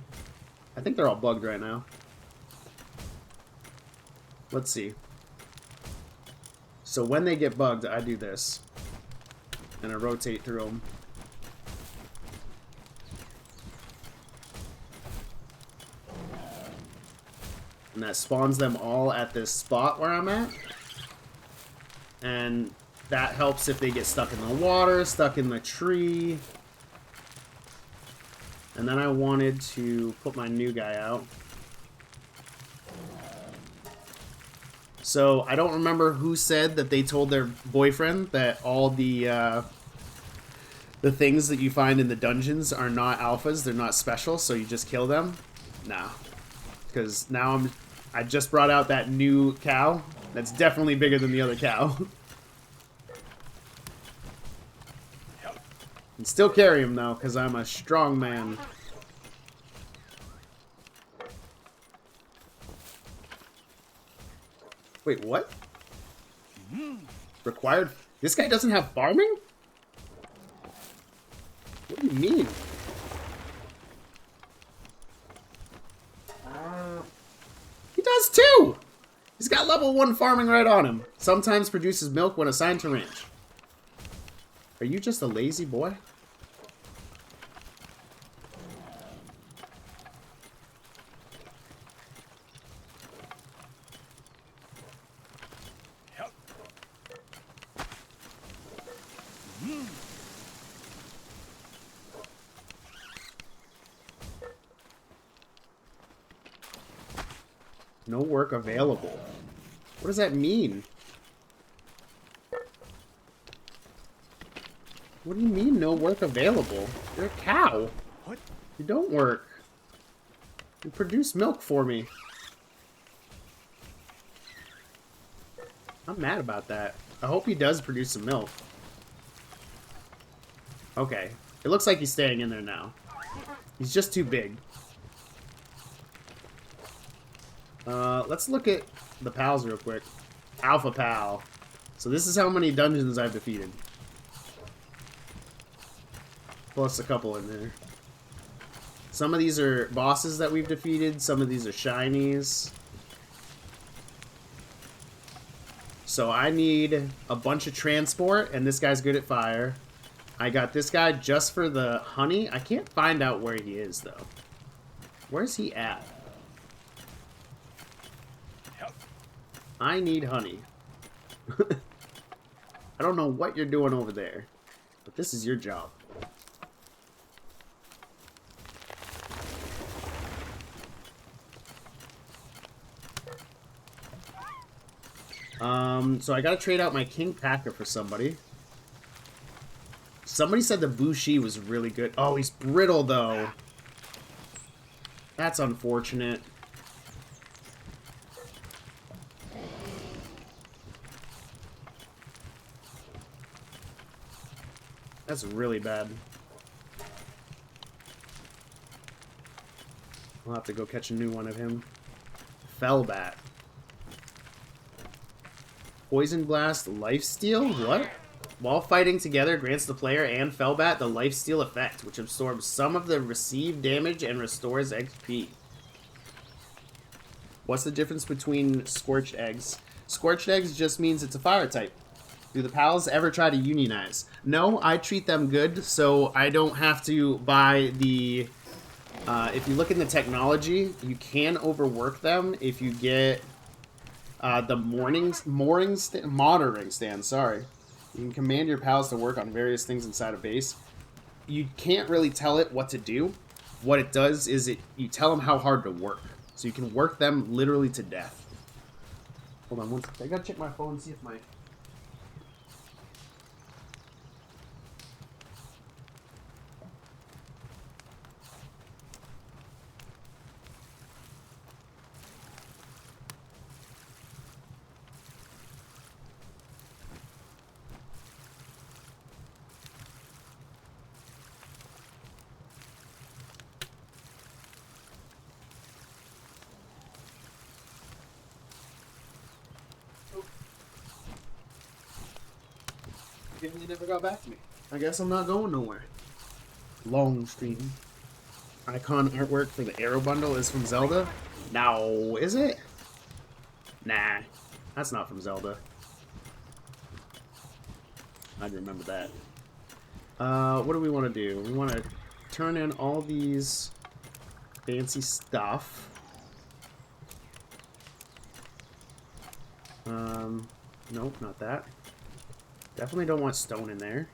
I think they're all bugged right now. Let's see. So when they get bugged, I do this. And I rotate through them. And that spawns them all at this spot where I'm at. And that helps if they get stuck in the water, stuck in the tree. And then I wanted to put my new guy out. So I don't remember who said that they told their boyfriend that all the things that you find in the dungeons are not alphas, they're not special, so you just kill them. Nah. Because now I just brought out that new cow. That's definitely bigger than the other cow. And still carry him though, because I'm a strong man. Wait, what? Required? This guy doesn't have farming? What do you mean? He does too! He's got level 1 farming right on him. Sometimes produces milk when assigned to ranch. Are you just a lazy boy? No work available. What does that mean? What do you mean, no work available? You're a cow. What? You don't work. You produce milk for me. I'm mad about that. I hope he does produce some milk. Okay. It looks like he's staying in there now. He's just too big. Let's look at the pals real quick. Alpha pal. So this is how many dungeons I've defeated. Plus a couple in there. Some of these are bosses that we've defeated. Some of these are shinies. So I need a bunch of transport, and this guy's good at fire. I got this guy just for the honey. I can't find out where he is, though. Where's he at? I need honey. I don't know what you're doing over there, but this is your job. So I gotta trade out my King Packer for somebody. Somebody said the Bushi was really good. Oh, he's brittle, though. That's unfortunate. That's really bad. I'll have to go catch a new one of him. Fellbat. Poison Blast, Lifesteal? What? While fighting together, grants the player and Fellbat the Lifesteal effect, which absorbs some of the received damage and restores XP. What's the difference between Scorched Eggs? Scorched Eggs just means it's a fire type. Do the pals ever try to unionize? No, I treat them good, so I don't have to buy the... if you look in the technology, you can overwork them if you get the monitoring stand, sorry. You can command your pals to work on various things inside a base. You can't really tell it what to do. What it does is you tell them how hard to work. So you can work them literally to death. Hold on one second. I gotta check my phone and see if my... They never got back to me. I guess I'm not going nowhere. Long stream. Icon artwork for the Arrow bundle is from Zelda? No, is it? Nah, that's not from Zelda. I'd remember that. What do we want to do? We want to turn in all these fancy stuff. Nope, not that. Definitely don't want stone in there.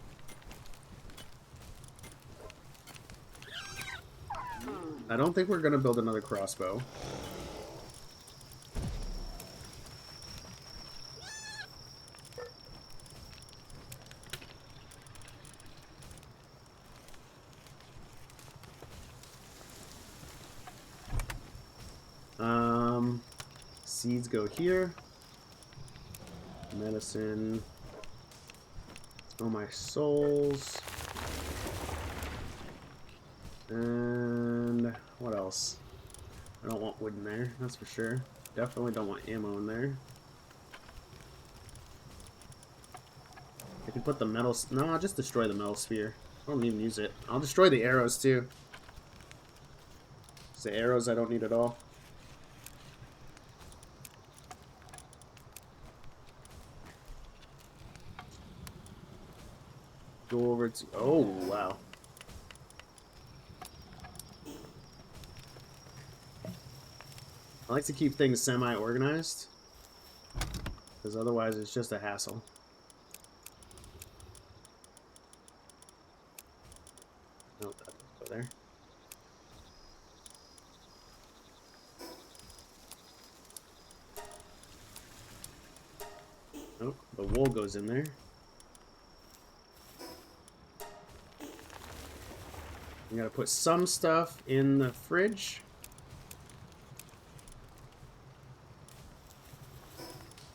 I don't think we're gonna build another crossbow. Seeds go here. Medicine. Oh, my souls. And what else? I don't want wood in there, that's for sure. Definitely don't want ammo in there. I can put the metal... No, I'll just destroy the metal sphere. I don't even use it. I'll destroy the arrows, too. It's the arrows I don't need at all. Go over to... Oh, wow. I like to keep things semi-organized, because otherwise it's just a hassle. Nope, that doesn't go there. Nope, the wool goes in there. I'm gonna put some stuff in the fridge.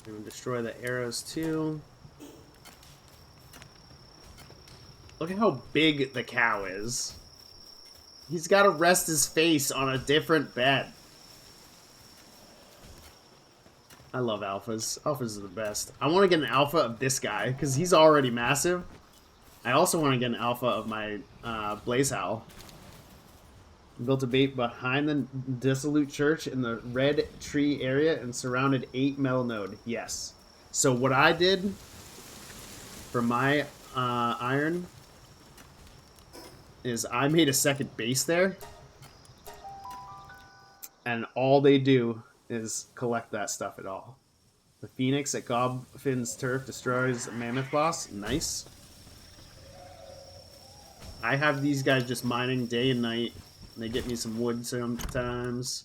I'm gonna destroy the arrows too. Look at how big the cow is. He's gotta rest his face on a different bed. I love alphas. Alphas are the best. I want to get an alpha of this guy, because he's already massive. I also want to get an alpha of my Blaze Owl. Built a bait behind the dissolute church in the red tree area and surrounded 8 metal node. Yes. So what I did for my iron is I made a second base there, and all they do is collect that stuff at all. The Phoenix at Gobfin's Turf destroys a Mammoth boss. Nice. I have these guys just mining day and night. They get me some wood sometimes.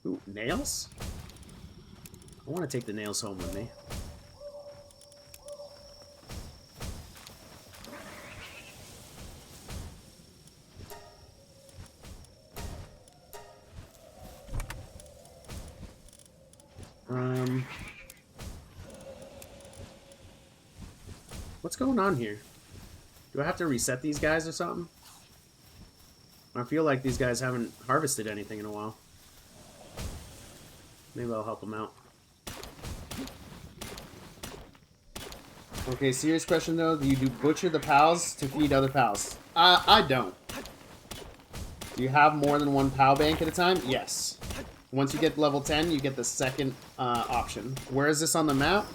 Ooh, nails? I want to take the nails home with me. What's going on here? Do I have to reset these guys or something? I feel like these guys haven't harvested anything in a while. Maybe I'll help them out. Okay, serious question though. Do you butcher the pals to feed other pals? I don't. Do you have more than one pal bank at a time? Yes. Once you get level 10, you get the second option. Where is this on the map?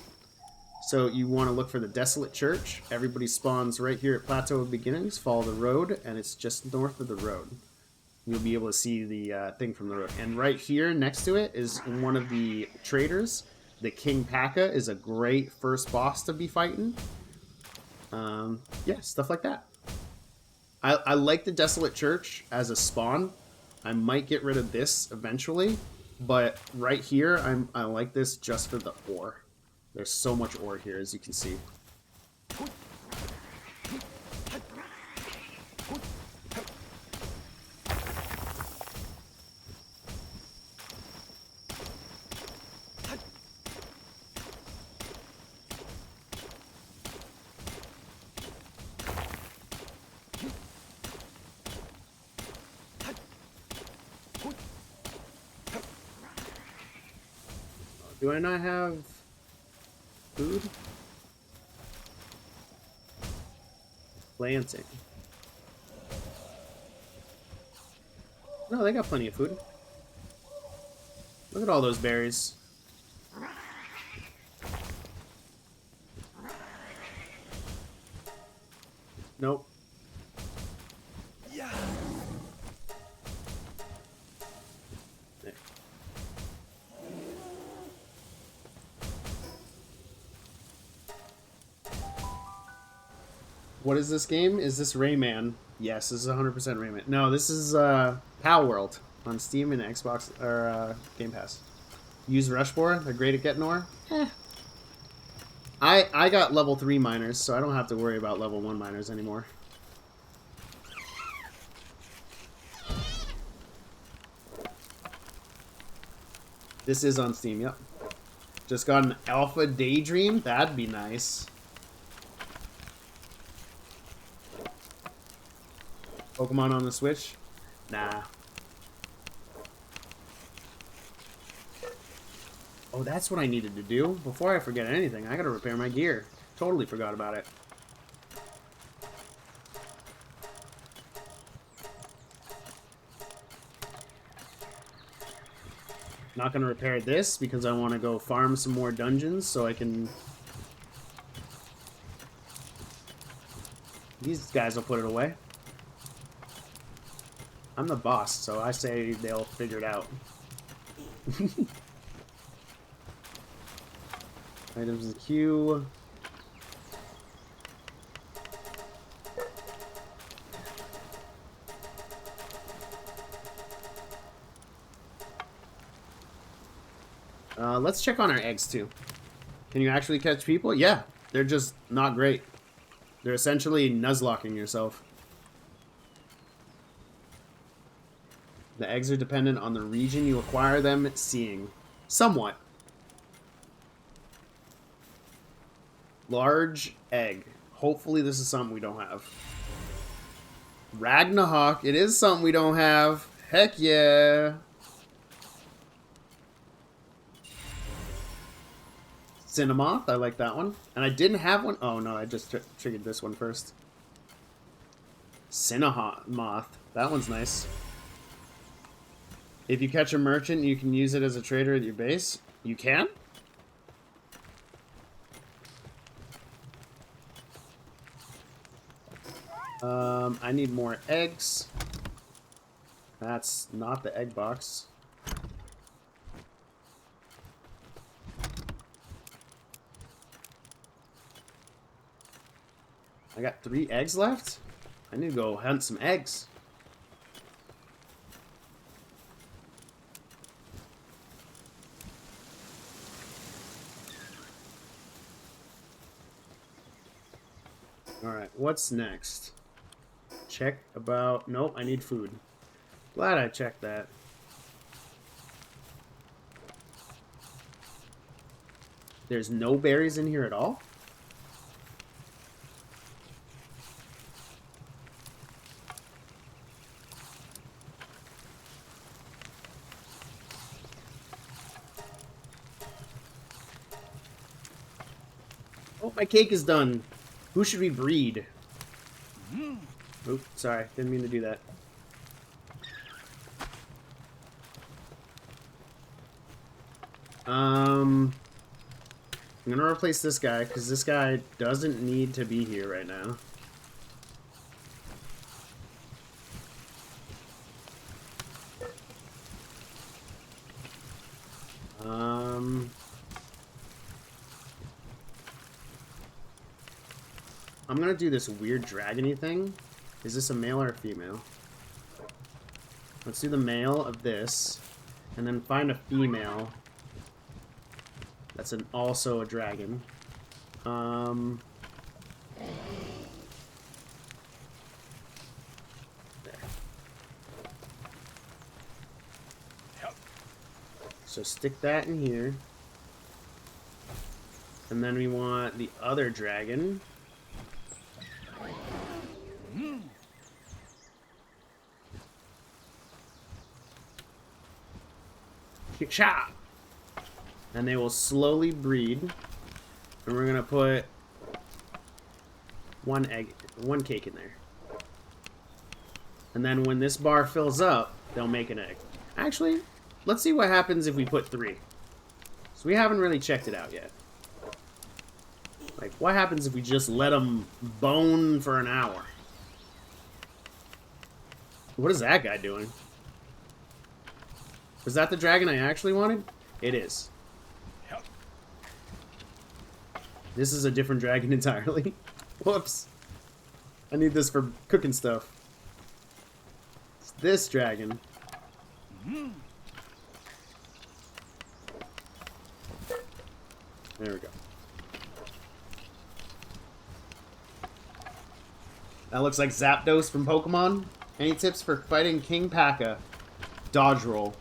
So you want to look for the Desolate Church. Everybody spawns right here at Plateau of Beginnings. Follow the road, and it's just north of the road. You'll be able to see the thing from the road. And right here next to it is one of the traders. The King Paka is a great first boss to be fighting. Yeah, stuff like that. I like the Desolate Church as a spawn. I might get rid of this eventually, but right here I like this just for the ore. There's so much ore here, as you can see. Do I not have food? Planting. No, they got plenty of food. Look at all those berries. Nope. Yeah. There. What is this game? Is this Rayman? Yes, this is 100% Rayman. No, this is PALWORLD on Steam and Xbox or Game Pass. Use Rushbore. They're great at getting ore. I got level 3 miners, so I don't have to worry about level 1 miners anymore. This is on Steam, yep. Just got an Alpha Daydream. That'd be nice. Pokemon on the Switch? Nah. Oh, that's what I needed to do. Before I forget anything, I gotta repair my gear. Totally forgot about it. Not gonna repair this because I want to go farm some more dungeons so I can... These guys will put it away. I'm the boss, so I say they'll figure it out. Items in the queue. Let's check on our eggs, too. Can you actually catch people? Yeah, they're just not great. They're essentially nuzlocking yourself. The eggs are dependent on the region you acquire them seeing. Somewhat. Large egg. Hopefully this is something we don't have. Ragnahawk. It is something we don't have. Heck yeah. Cinnamoth. I like that one. And I didn't have one. Oh no, I just triggered this one first. Cinnamoth. That one's nice. If you catch a merchant, you can use it as a trader at your base. You can? I need more eggs. That's not the egg box. I got 3 eggs left? I need to go hunt some eggs. Alright, what's next? Check about... Nope, I need food. Glad I checked that. There's no berries in here at all? Oh, my cake is done. Who should we breed? Oop, sorry, didn't mean to do that. I'm gonna replace this guy, because this guy doesn't need to be here right now. I'm gonna do this weird dragony thing. Is this a male or a female? Let's do the male of this, and then find a female. That's also a dragon. There. So stick that in here. And then we want the other dragon. Cha! And they will slowly breed. And we're gonna put one cake in there. And then when this bar fills up, they'll make an egg. Actually, let's see what happens if we put 3. So we haven't really checked it out yet. Like, what happens if we just let them bone for an hour? What is that guy doing? Was that the dragon I actually wanted? It is. This is a different dragon entirely. Whoops. I need this for cooking stuff. It's this dragon. There we go. That looks like Zapdos from Pokemon. Any tips for fighting King P.A.K.A.? Dodge roll.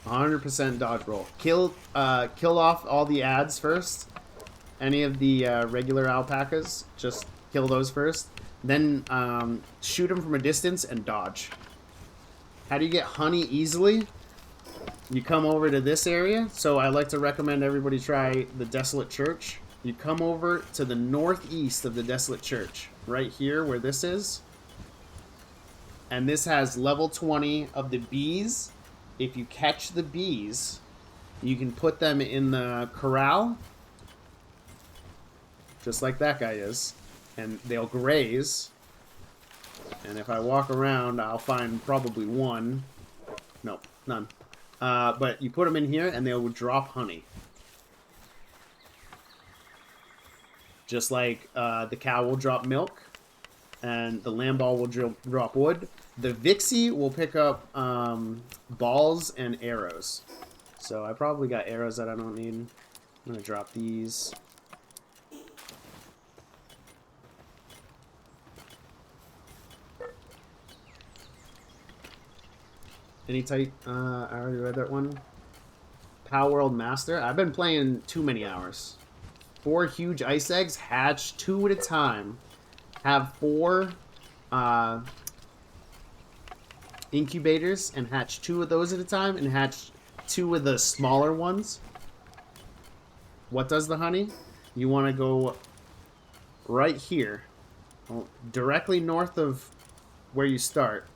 100% dodge roll. Kill off all the ads first. Any of the regular alpacas, just kill those first. Then shoot them from a distance and dodge. How do you get honey easily? You come over to this area. So I like to recommend everybody try the Desolate Church. You come over to the northeast of the Desolate Church. Right here where this is. And this has level 20 of the bees. If you catch the bees, you can put them in the corral. Just like that guy is. And they'll graze. And if I walk around, I'll find probably one. Nope, none. But you put them in here and they will drop honey. Just like the cow will drop milk. And the lamb ball will drop wood. The Vixie will pick up balls and arrows. So I probably got arrows that I don't need. I'm going to drop these. Any type? I already read that one. PALWORLD Master. I've been playing too many hours. 4 huge ice eggs. Hatch 2 at a time. Have 4... incubators and hatch 2 of those at a time and hatch 2 of the smaller ones. What does the honey? You want to go right here, directly north of where you start,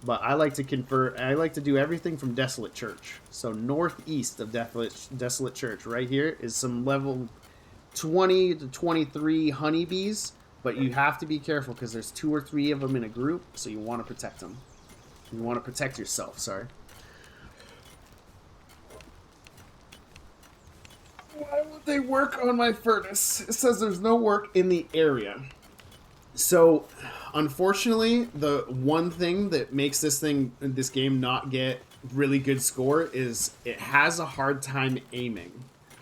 But I like to convert. I like to do everything from Desolate Church. So northeast of Desolate Church, right here, is some level 20 to 23 honeybees. But you have to be careful because there's 2 or 3 of them in a group, so you want to protect them. You want to protect yourself. Sorry. Why would they work on my furnace? It says there's no work in the area. So, unfortunately, the one thing that makes this game not get really good score is it has a hard time aiming.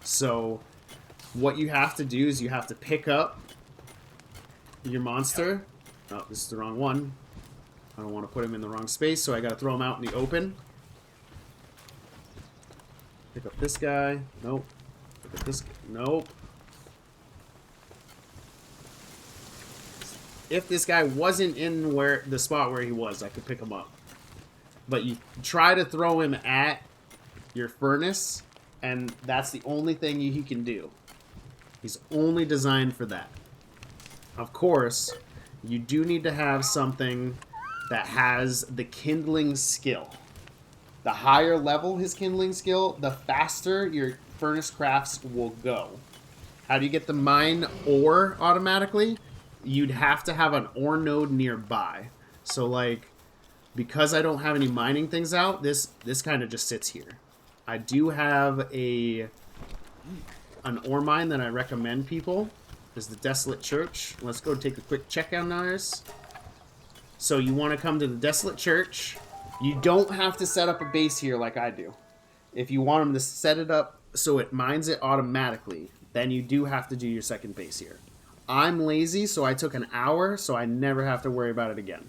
So, what you have to do is you have to pick up your monster. Oh, this is the wrong one. I don't want to put him in the wrong space, so I gotta throw him out in the open. Pick up this guy. Nope. Pick up this. Nope. If this guy wasn't in the spot where he was, I could pick him up. But you try to throw him at your furnace, and that's the only thing he can do. He's only designed for that. Of course, you do need to have something that has the kindling skill. The higher level his kindling skill, the faster your furnace crafts will go. How do you get the mine ore automatically? You'd have to have an ore node nearby. So, like, because I don't have any mining things out, this kind of just sits here. I do have an ore mine that I recommend people. Is the Desolate Church. Let's go take a quick check on ours. So you want to come to the Desolate Church. You don't have to set up a base here like I do. If you want them to set it up so it mines it automatically, then you do have to do your second base here. I'm lazy, so I took an hour, so I never have to worry about it again.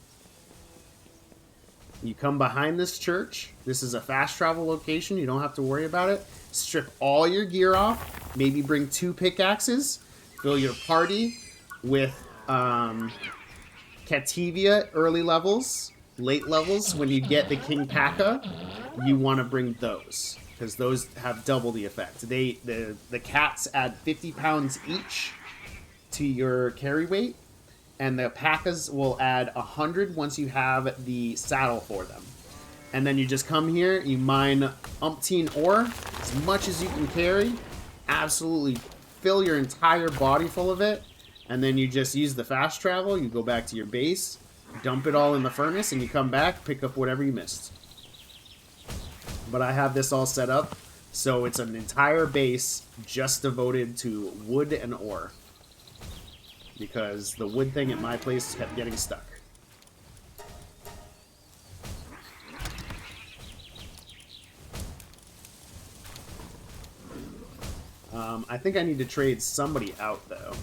You come behind this church. This is a fast travel location. You don't have to worry about it. Strip all your gear off. Maybe bring 2 pickaxes. Fill your party with Cativia early levels. Late levels, when you get the King Paka, you want to bring those. Because those have double the effect. The cats add 50 pounds each to your carry weight, and the Pakas will add 100 once you have the saddle for them. And then you just come here, you mine umpteen ore, as much as you can carry, absolutely fill your entire body full of it, and then you just use the fast travel, you go back to your base, dump it all in the furnace, and you come back, pick up whatever you missed. But I have this all set up, so it's an entire base just devoted to wood and ore. Because the wood thing at my place kept getting stuck. I think I need to trade somebody out, though.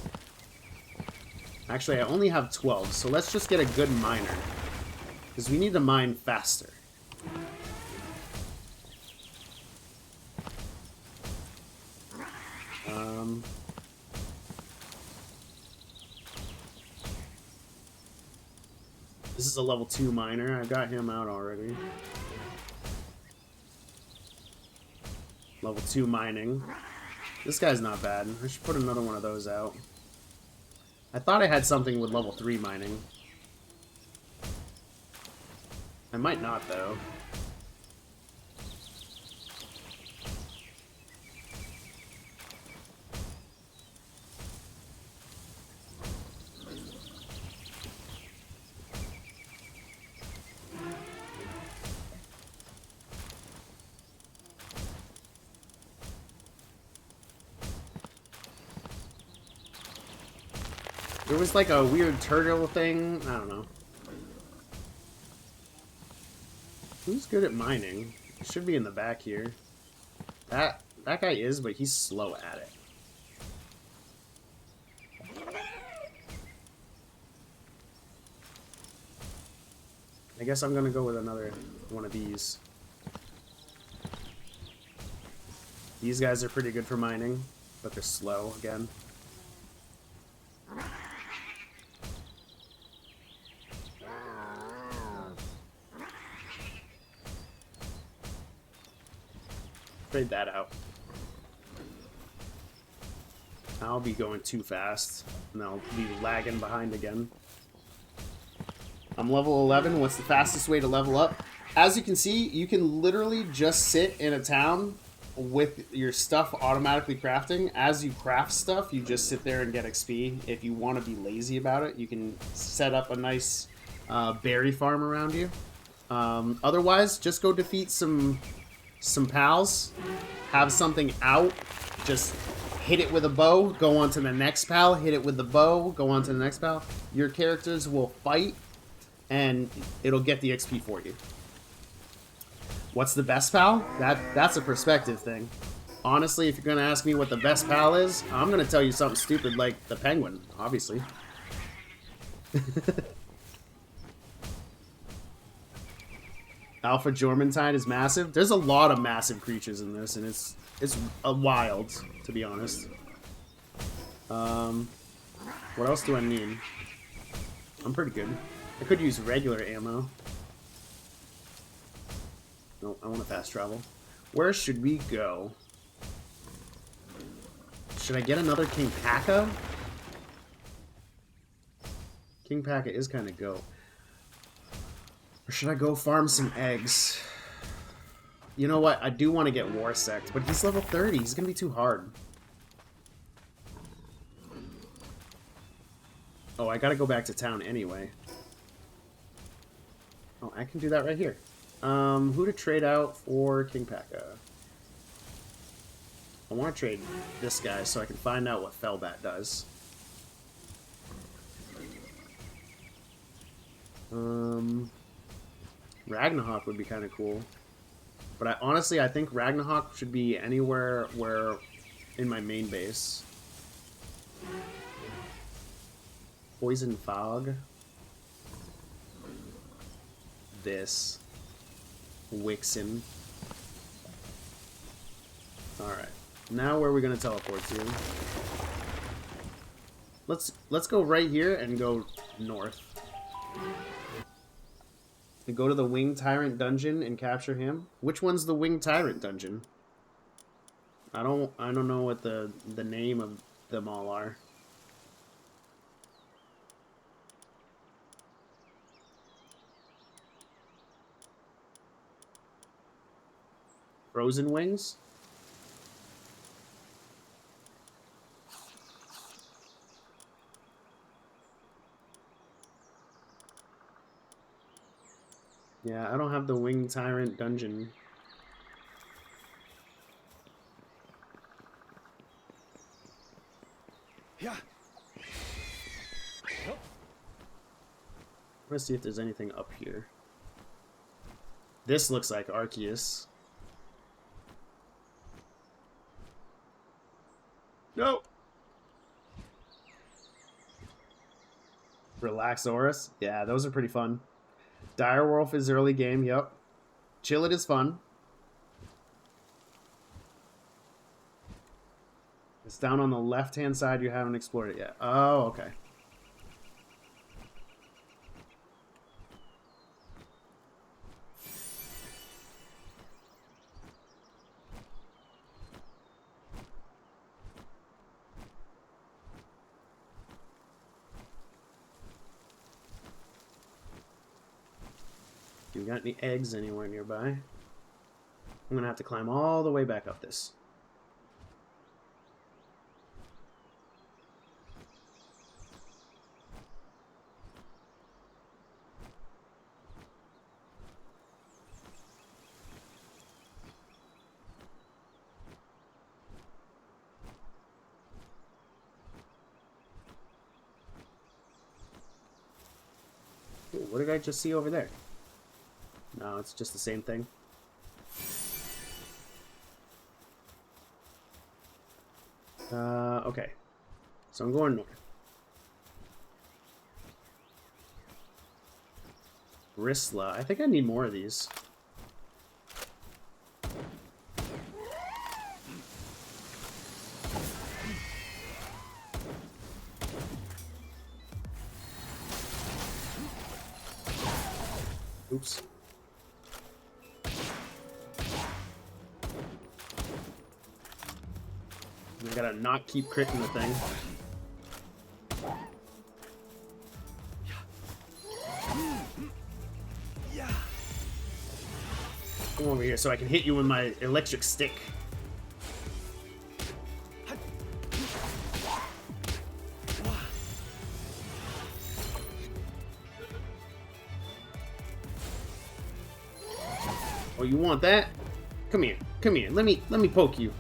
Actually, I only have 12, so let's just get a good miner. Because we need to mine faster. This is a level 2 miner. I got him out already. Level 2 mining. This guy's not bad. I should put another one of those out. I thought I had something with level 3 mining. I might not, though. There was like a weird turtle thing. I don't know. Who's good at mining? It should be in the back here. That guy is, but he's slow at it. I guess I'm gonna go with another one of these. These guys are pretty good for mining, but they're slow again. Trade that out. I'll be going too fast, and I'll be lagging behind again. I'm level 11. What's the fastest way to level up? As you can see, you can literally just sit in a town with your stuff automatically crafting. As you craft stuff, you just sit there and get XP. If you want to be lazy about it, you can set up a nice berry farm around you. Otherwise, just go defeat some pals, have something out, just hit it with a bow, go on to the next pal, hit it with the bow, go on to the next pal. Your characters will fight, and it'll get the XP for you. What's the best pal? That's a perspective thing. Honestly, if you're gonna ask me what the best pal is, I'm gonna tell you something stupid like the penguin, obviously. Alpha Jormuntide is massive. There's a lot of massive creatures in this, and it's wild, to be honest. What else do I need? I'm pretty good. I could use regular ammo. No, I want to fast travel. Where should we go? Should I get another King Paka? King Paka is kind of go. Or should I go farm some eggs? You know what? I do want to get Warsect, but he's level 30. He's going to be too hard. Oh, I got to go back to town anyway. Oh, I can do that right here. Who to trade out for King Paka? I want to trade this guy so I can find out what Fellbat does. Ragnarok would be kind of cool. But honestly, I think Ragnarok should be anywhere where in my main base. Poison Fog. This. Wixen. Alright. Now where are we going to teleport to? Let's go right here and go north. And go to the Winged Tyrant dungeon and capture him. Which one's the Winged Tyrant dungeon? I don't know what the name of them all are. Frozen Wings? Yeah, I don't have the Winged Tyrant dungeon. Yeah. Let's see if there's anything up here. This looks like Arceus. No. Relaxorus? Yeah, those are pretty fun. Direwolf is early game, yep. Chillet is fun. It's down on the left-hand side, you haven't explored it yet. Oh, okay. Do you got any eggs anywhere nearby? I'm gonna have to climb all the way back up this. Ooh, what did I just see over there? No, it's just the same thing. Okay. So I'm going north. Bristla. I think I need more of these. Oops. I gotta not keep critting the thing. Come over here so I can hit you with my electric stick. Oh, you want that? Come here. Come here. Let me poke you.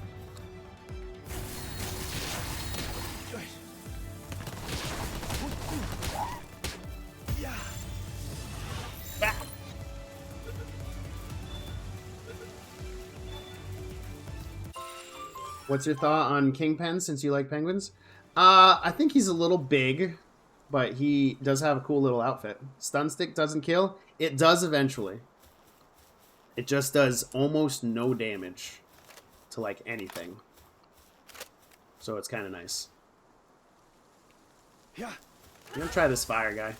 What's your thought on Kingpin since you like penguins? I think he's a little big, but he does have a cool little outfit. Stun stick doesn't kill. It does eventually. It just does almost no damage to, like, anything. So it's kind of nice. Yeah. I'm gonna try this fire guy.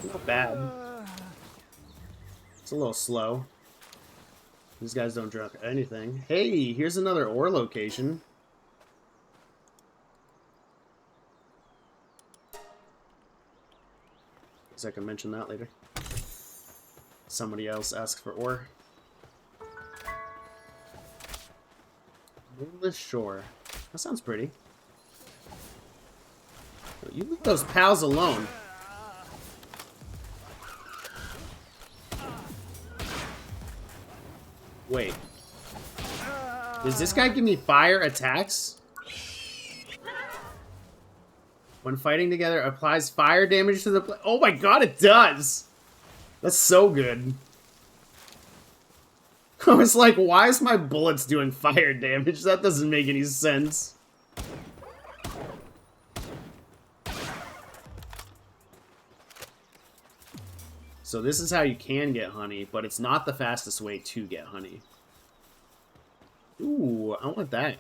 Not bad. It's a little slow. These guys don't drop anything. Hey, here's another ore location. Guess I can mention that later. Somebody else asks for ore. Moonless Shore. That sounds pretty. You leave those pals alone. Wait. Does this guy give me fire attacks? When fighting together, applies fire damage to the... Oh my god, it does! That's so good. I was like, why is my bullets doing fire damage? That doesn't make any sense. So this is how you can get honey, but it's not the fastest way to get honey. Ooh, I want that.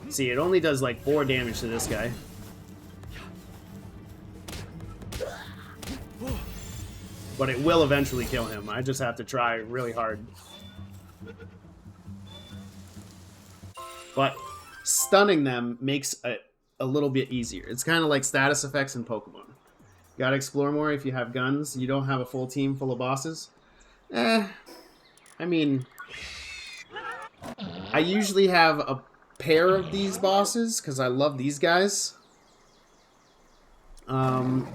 See, it only does like 4 damage to this guy. But it will eventually kill him. I just have to try really hard. But stunning them makes it a little bit easier. It's kind of like status effects in Pokemon. You gotta explore more if you have guns. You don't have a full team full of bosses. I mean... I usually have a pair of these bosses because I love these guys.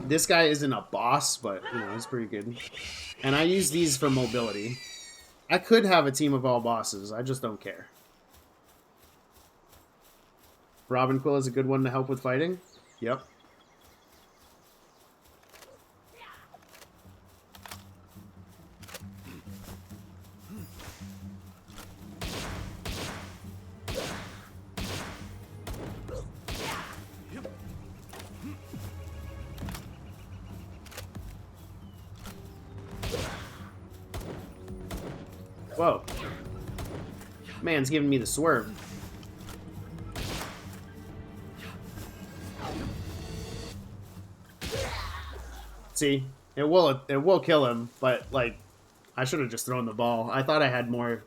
This guy isn't a boss, but you know, he's pretty good. And I use these for mobility. I could have a team of all bosses, I just don't care. Robin Quill is a good one to help with fighting. Yep. Whoa. Man's giving me the swerve. See, it will kill him, but like I should have just thrown the ball. I thought I had more.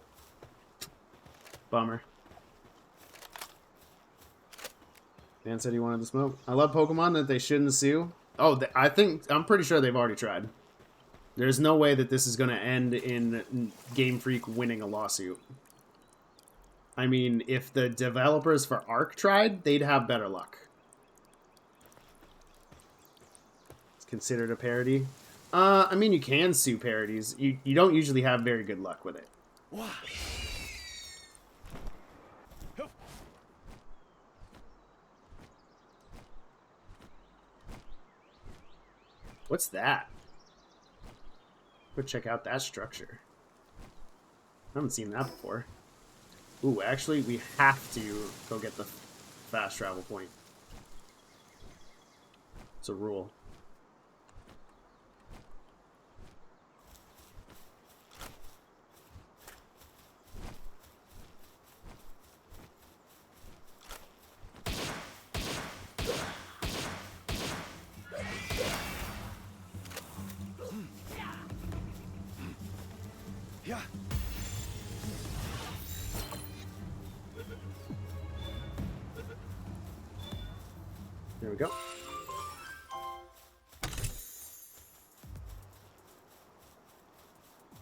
Bummer. Dan said he wanted to smoke. I love Pokemon that they shouldn't sue. Oh, I'm pretty sure they've already tried. There's no way that this is going to end in Game Freak winning a lawsuit. I mean, if the developers for Ark tried, they'd have better luck. It's considered a parody. I mean, you can sue parodies. You don't usually have very good luck with it. Wow. What's that? Go check out that structure. I haven't seen that before. Ooh, actually, we have to go get the fast travel point. It's a rule. Yeah. There we go.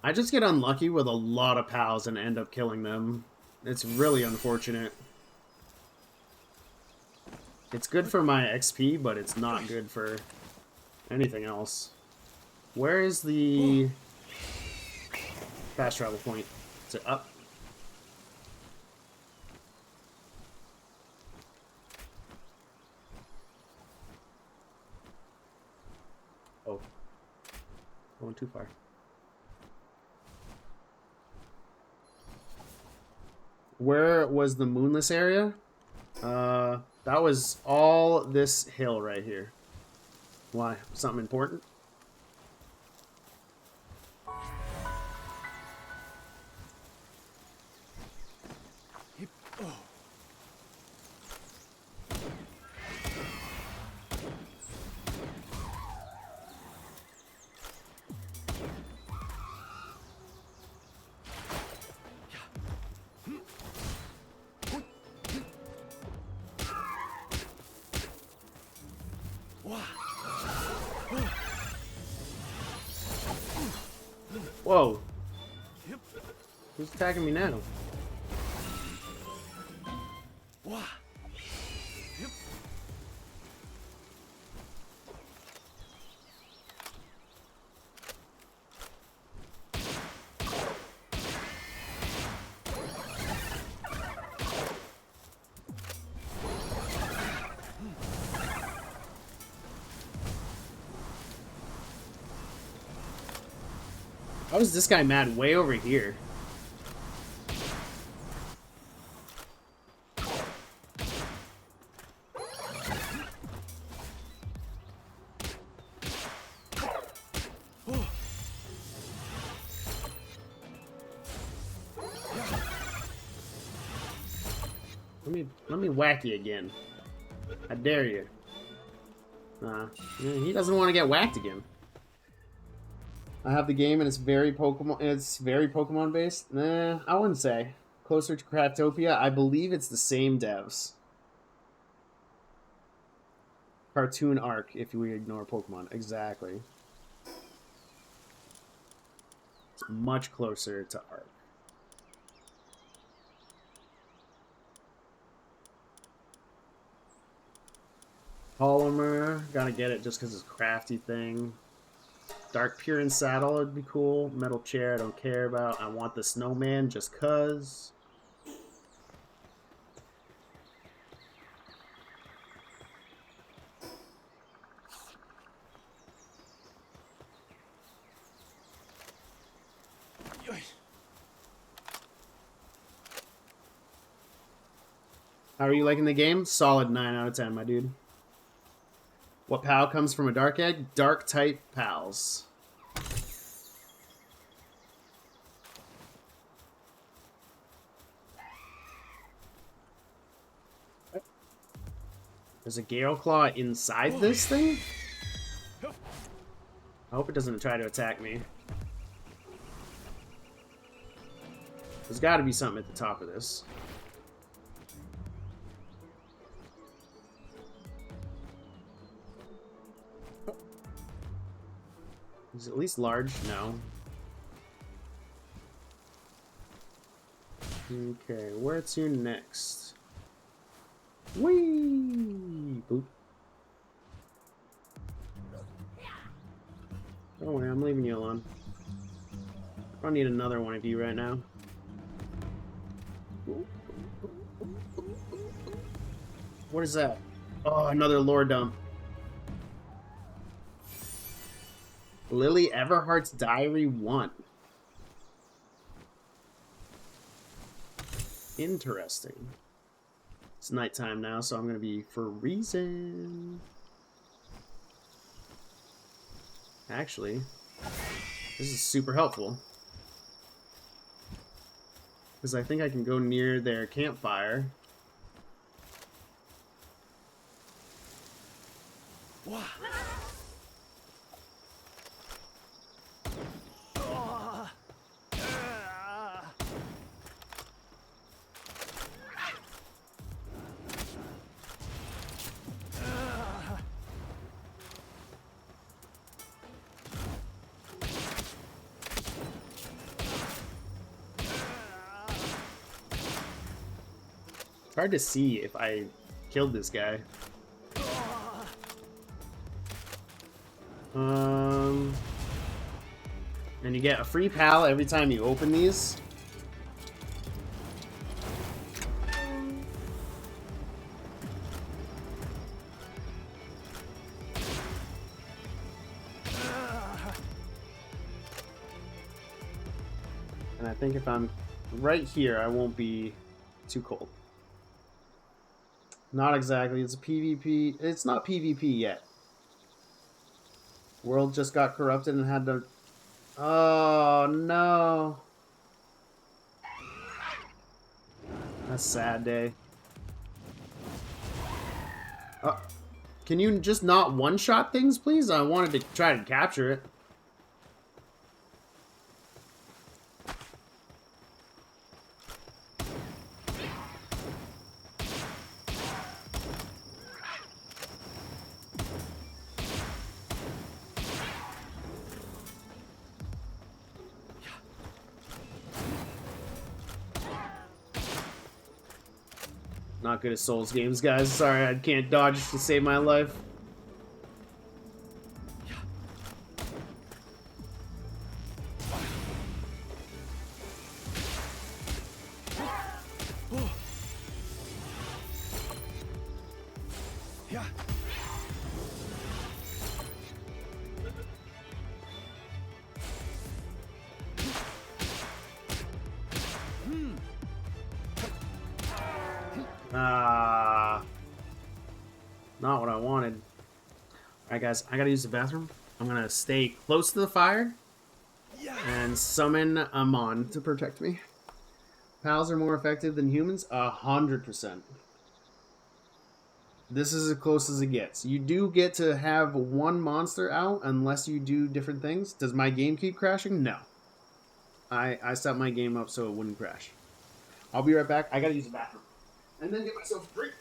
I just get unlucky with a lot of pals and end up killing them. It's really unfortunate. It's good for my XP, but it's not good for anything else. Where is the fast travel point? Is it up? Oh. Going too far. Where was the moonless area? That was all this hill right here. Why? Something important? Whoa. Who's attacking me now? How is this guy mad way over here? Let me whack you again. I dare you. He doesn't want to get whacked again. I have the game and it's very Pokemon based. Nah, I wouldn't say. Closer to Craftopia, I believe it's the same devs. Cartoon arc, if we ignore Pokemon. Exactly. It's much closer to arc. Polymer, gotta get it just because it's a crafty thing. Dark Pure and Saddle would be cool. Metal Chair, I don't care about. I want the Snowman just cuz. How are you liking the game? Solid 9 out of 10, my dude. What PAL comes from a dark egg? Dark type PALs. There's a Gale Claw inside this thing? I hope it doesn't try to attack me. There's got to be something at the top of this. Is it at least large? No. Okay, where to next? Whee! Boop. Don't worry, I'm leaving you alone. I don't need another one of you right now. What is that? Oh, another lore dump. Lily Everhart's Diary 1. Interesting. It's nighttime now, so I'm going to be freezing. Actually, this is super helpful. Because I think I can go near their campfire. Hard to see if I killed this guy. And you get a free PAL every time you open these. And I think if I'm right here, I won't be too cold. Not exactly. It's a PvP. It's not PvP yet. World just got corrupted and had to... Oh, no. That's a sad day. Can you just not one-shot things, please? I wanted to try to capture it. Not good at Souls games, guys. Sorry, I can't dodge to save my life. Yeah. Not what I wanted. Alright, guys, I gotta use the bathroom. I'm gonna stay close to the fire and summon a Mon to protect me. Pals are more effective than humans? 100%. This is as close as it gets. You do get to have one monster out unless you do different things. Does my game keep crashing? No. I set my game up so it wouldn't crash. I'll be right back. I gotta use the bathroom. And then get myself a drink.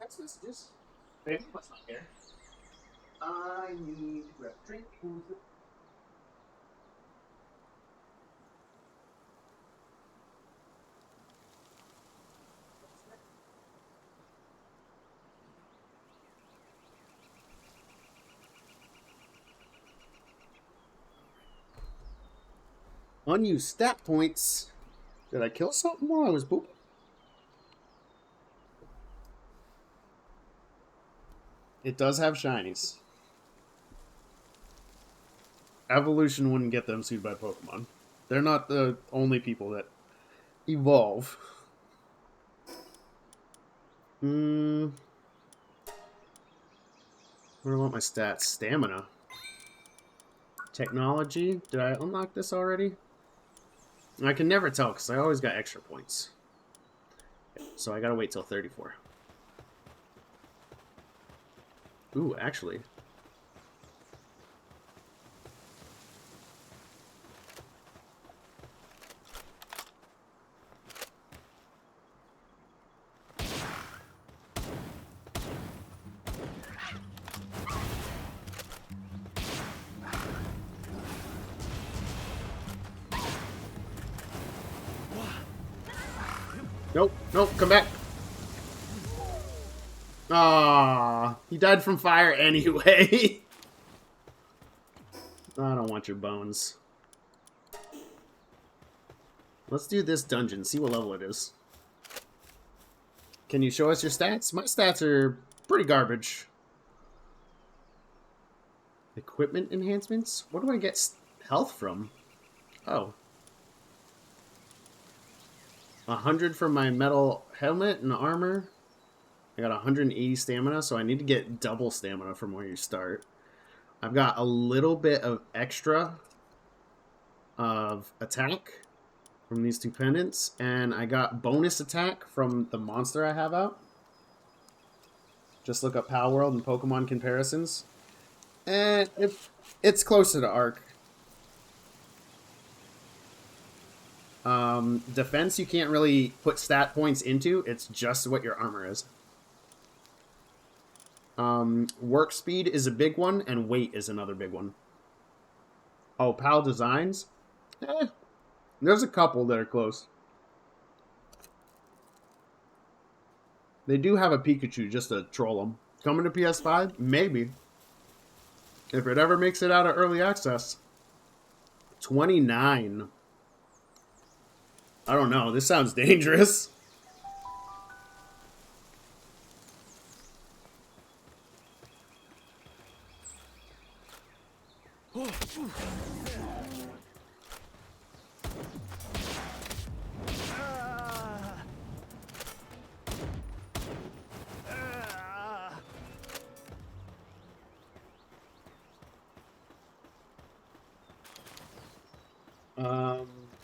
text messages. Baby must not care. I need to grab a drink. Unused stat points. Did I kill something while I was booping? It does have shinies. Evolution wouldn't get them sued by Pokemon. They're not the only people that evolve. Where do I want my stats? Stamina. Technology. Did I unlock this already? I can never tell because I always got extra points. So I gotta wait till 34. Ooh, actually. Nope, nope, come back. Ah, he died from fire anyway. I don't want your bones. Let's do this dungeon, see what level it is. Can you show us your stats? My stats are pretty garbage. Equipment enhancements? What do I get health from? Oh. 100 from my metal helmet and armor. I got 180 stamina, so I need to get double stamina from where you start. I've got a little bit of extra of attack from these two pendants, and I got bonus attack from the monster I have out. Just look up PALWORLD and Pokemon comparisons. And it's closer to Arc. Defense you can't really put stat points into. It's just what your armor is. Work speed is a big one, and weight is another big one. Oh, PAL designs? There's a couple that are close. They do have a Pikachu just to troll them. Coming to PS5? Maybe. If it ever makes it out of early access. 29. I don't know. This sounds dangerous.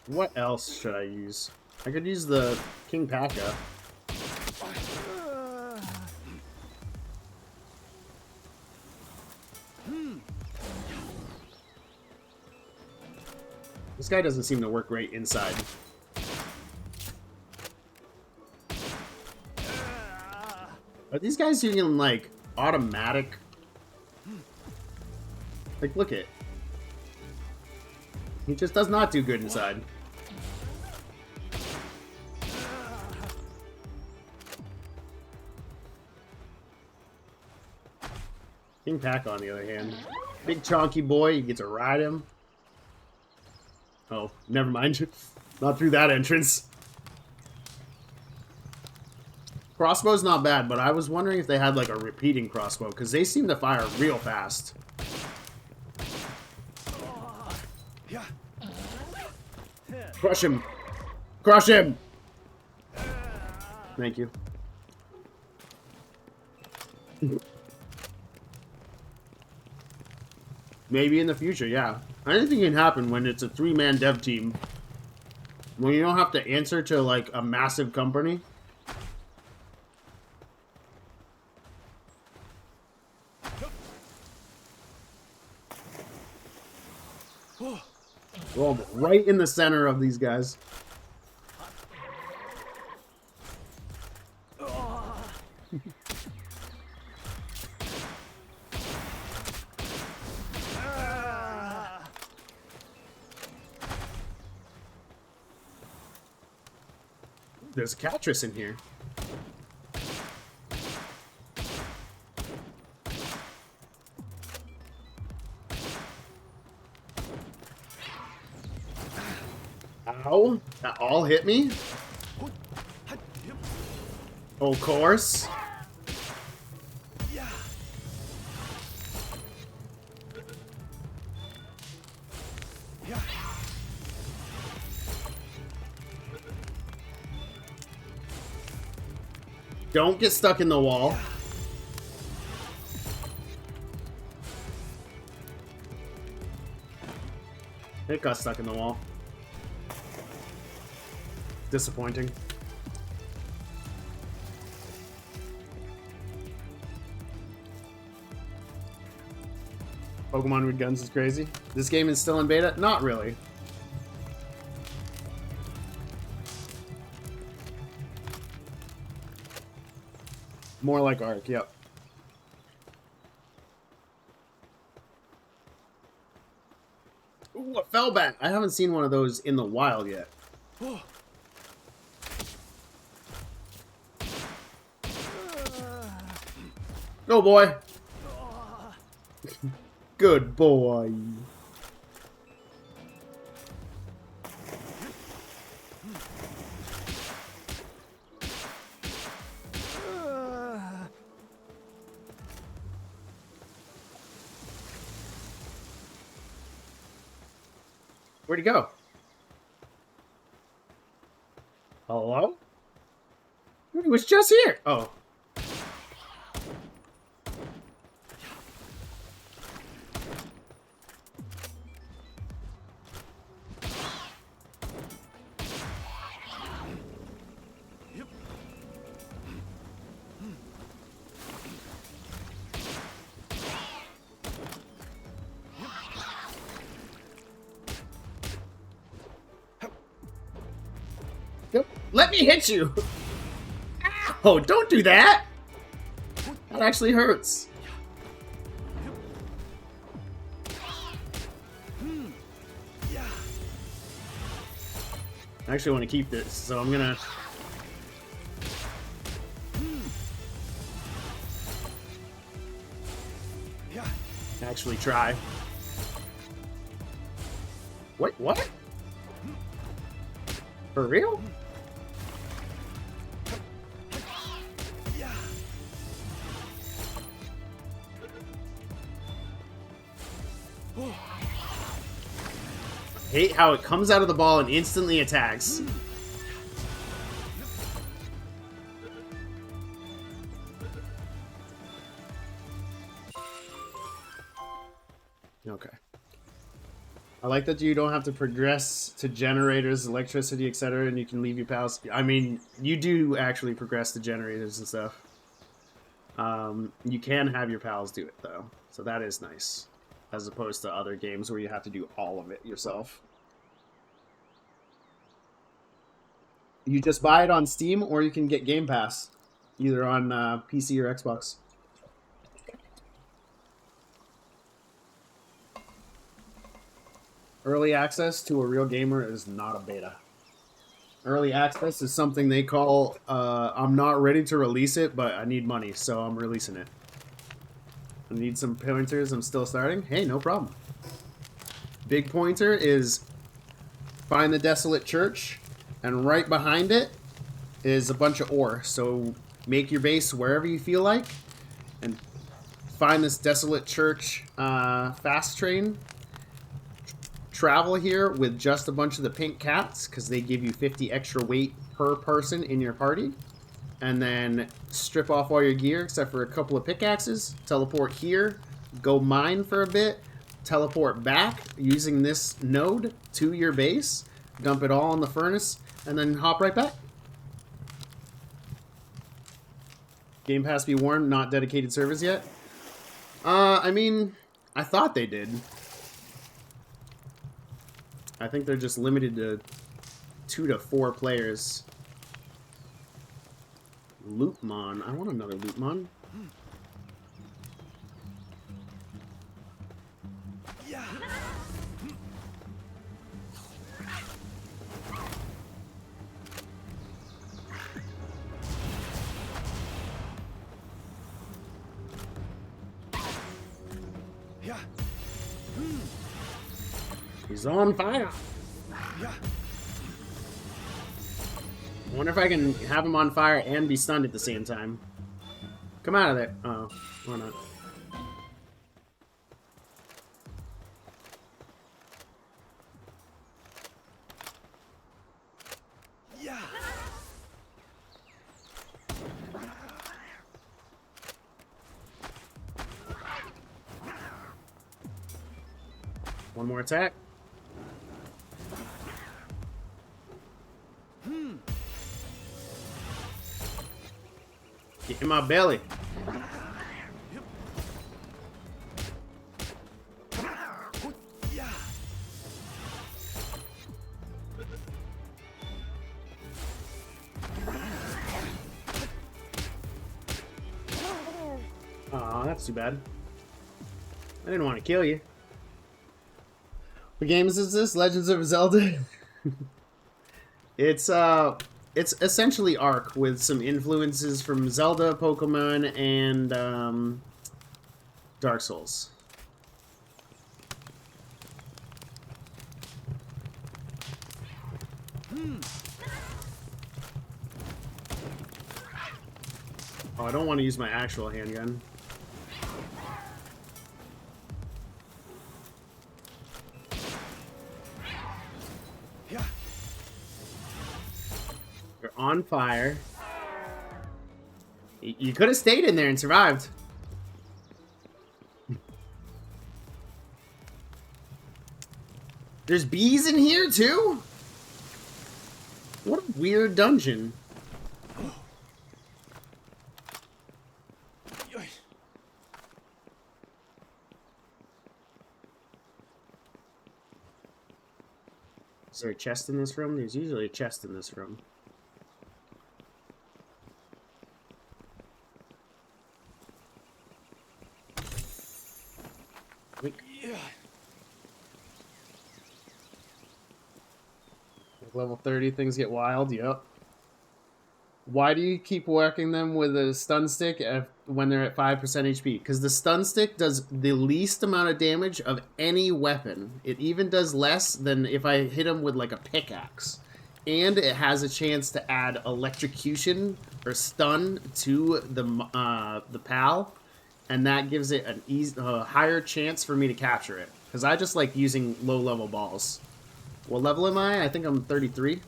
What else should I use? I could use the King Paka. This guy doesn't seem to work great inside. Are these guys using, like, automatic? Like, look at. He just does not do good inside. King Pack, on the other hand. Big chonky boy, you get to ride him. Oh, never mind. Not through that entrance. Crossbow's not bad, but I was wondering if they had like a repeating crossbow, because they seem to fire real fast. Crush him! Crush him! Thank you. Maybe in the future, yeah. Anything can happen when it's a 3-man dev team. When you don't have to answer to, like, a massive company. Well, right in the center of these guys. There's a Catress in here. Ow. That all hit me? Of course. Don't get stuck in the wall. It got stuck in the wall. Disappointing. Pokemon with guns is crazy. This game is still in beta? Not really. More like Arc, yep. Ooh, a Fellbat! I haven't seen one of those in the wild yet. Go, boy! Good boy. Where'd he go? Hello? He was just here. Oh. Let me hit you! Ow! Don't do that! That actually hurts. I actually want to keep this, so I'm gonna... actually try. Wait, what? For real? I hate how it comes out of the ball and instantly attacks. Okay. I like that you don't have to progress to generators, electricity, etc., and you can leave your pals. I mean, you do actually progress to generators and stuff. You can have your pals do it, though, so that is nice. As opposed to other games where you have to do all of it yourself. You just buy it on Steam, or you can get Game Pass, either on PC or Xbox. Early access to a real gamer is not a beta. Early access is something they call, I'm not ready to release it, but I need money, so I'm releasing it. I need some pointers, I'm still starting. Hey, no problem. Big pointer is find the desolate church, and right behind it is a bunch of ore. So make your base wherever you feel like, and find this desolate church fast train. Travel here with just a bunch of the pink cats, because they give you 50 extra weight per person in your party. And then strip off all your gear except for a couple of pickaxes. Teleport here. Go mine for a bit. Teleport back using this node to your base. Dump it all in the furnace. And then hop right back. Game Pass be warned, not dedicated servers yet. I mean, I thought they did. I think they're just limited to 2 to 4 players. Loopmon. I want another Loopmon. He's on fire. Yeah. I wonder if I can have him on fire and be stunned at the same time. Come out of there. Oh, or not. Yeah. One more attack. Get in my belly. Yeah. Aw, that's too bad. I didn't want to kill you. What games is this? Legends of Zelda? It's essentially Ark with some influences from Zelda, Pokemon, and Dark Souls. Oh, I don't want to use my actual handgun. Yeah. You're on fire. You could have stayed in there and survived. There's bees in here too? What a weird dungeon. Is there a chest in this room? There's usually a chest in this room. Wait. Yeah. Level 30, things get wild. Yep. Why do you keep working them with a stun stick when they're at 5% HP? Because the stun stick does the least amount of damage of any weapon. It even does less than if I hit them with like a pickaxe. And it has a chance to add electrocution or stun to the PAL. And that gives it a higher chance for me to capture it. Because I just like using low-level balls. What level am I? I think I'm 33.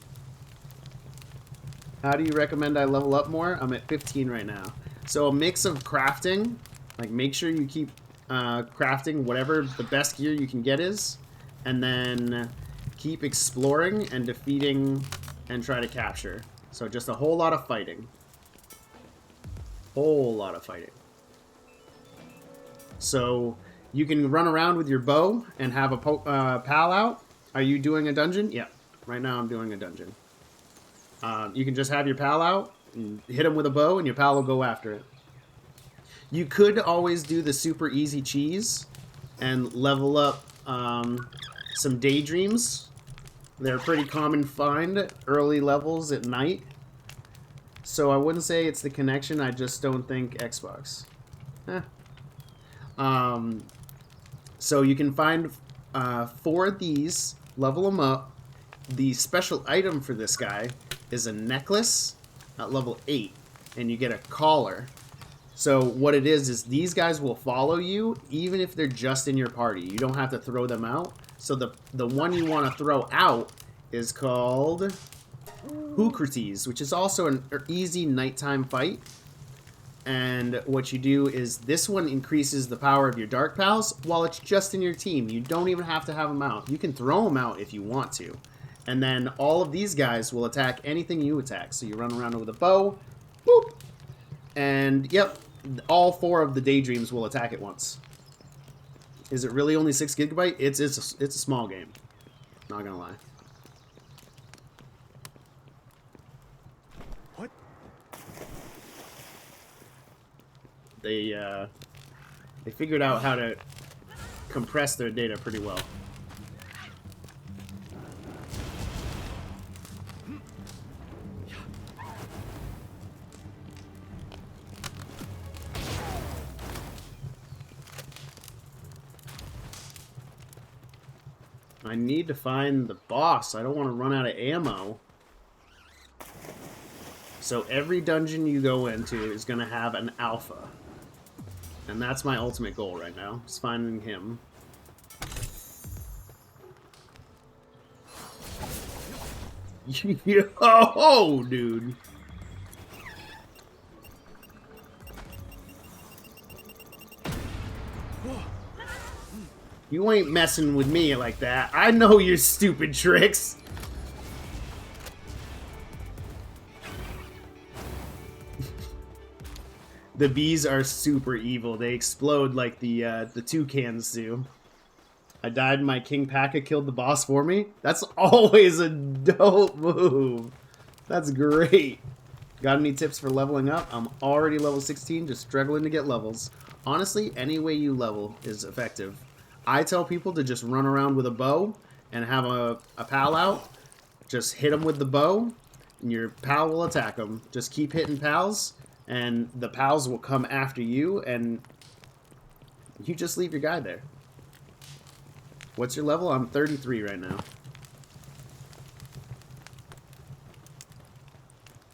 How do you recommend I level up more? I'm at 15 right now. So a mix of crafting, like make sure you keep crafting whatever the best gear you can get is, and then keep exploring and defeating and try to capture. So just a whole lot of fighting. Whole lot of fighting. So you can run around with your bow and have a pal out. Are you doing a dungeon? Yeah. Right now I'm doing a dungeon. You can just have your pal out, and hit him with a bow, and your pal will go after it. You could always do the super easy cheese and level up some daydreams. They're pretty common find early levels at night. So I wouldn't say it's the connection, I just don't think Xbox. So you can find 4 of these, level them up. The special item for this guy is a necklace at level 8, and you get a collar. So what it is these guys will follow you even if they're just in your party. You don't have to throw them out. So the one you want to throw out is called Hoocrates, which is also an easy nighttime fight. And what you do is this one increases the power of your Dark Pals while it's just in your team. You don't even have to have them out. You can throw them out if you want to. And then all of these guys will attack anything you attack. So you run around with a bow, boop, and yep, all 4 of the daydreams will attack at once. Is it really only 6 GB? It's a small game. Not gonna lie. What? They figured out how to compress their data pretty well. I need to find the boss. I don't want to run out of ammo. So every dungeon you go into is going to have an alpha. And that's my ultimate goal right now, is finding him. Yo, dude. You ain't messing with me like that. I know your stupid tricks. The bees are super evil. They explode like the toucans do. I died and my King Paka killed the boss for me. That's always a dope move. That's great. Got any tips for leveling up? I'm already level 16, just struggling to get levels. Honestly, any way you level is effective. I tell people to just run around with a bow and have a pal out. Just hit them with the bow, and your pal will attack them. Just keep hitting pals, and the pals will come after you, and you just leave your guy there. What's your level? I'm 33 right now.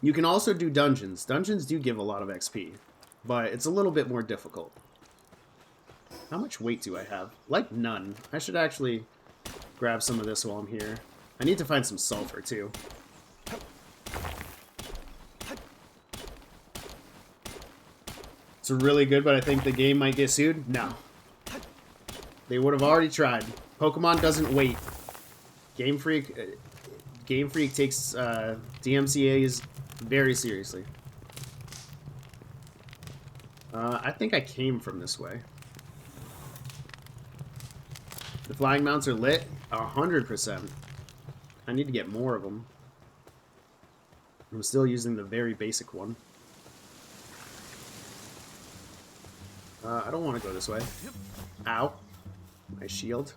You can also do dungeons. Dungeons do give a lot of XP, but it's a little bit more difficult. How much weight do I have? Like none. I should actually grab some of this while I'm here. I need to find some sulfur too. It's really good, but I think the game might get sued. No. They would have already tried. Pokemon doesn't wait. Game Freak takes DMCA's very seriously. I think I came from this way. The flying mounts are lit? 100%. I need to get more of them. I'm still using the very basic one. I don't want to go this way. Ow. My shield.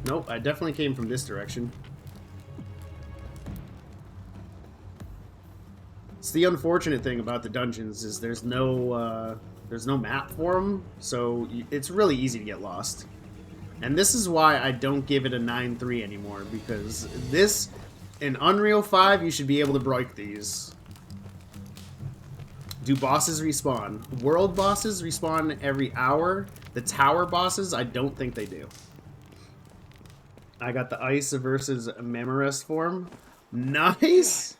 Nope, I definitely came from this direction. It's the unfortunate thing about the dungeons is there's no map for them, so it's really easy to get lost. And this is why I don't give it a 9.3 anymore, because this, in Unreal 5, you should be able to break these. Do bosses respawn? World bosses respawn every hour. The tower bosses, I don't think they do. I got the Ice versus Memoris form. Nice!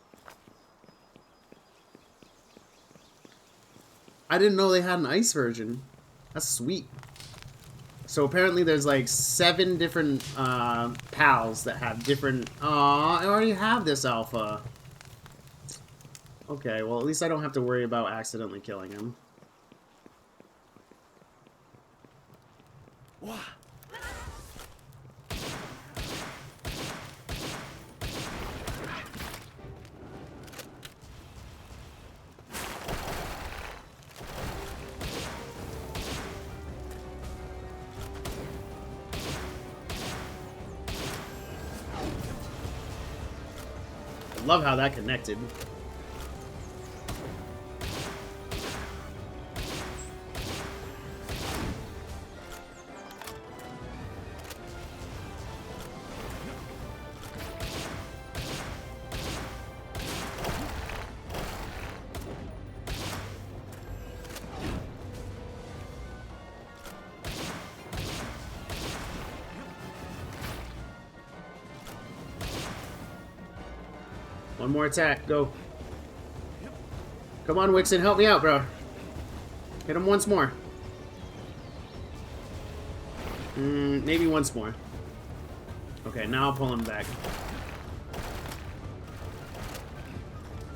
I didn't know they had an Ice version. That's sweet. So apparently there's like 7 different pals that have different... Aw, I already have this alpha. Okay, well at least I don't have to worry about accidentally killing him. Wow. I love how that connected. One more attack, go. Come on, Wixen, help me out, bro. Hit him once more. Maybe once more. Okay, now I'll pull him back.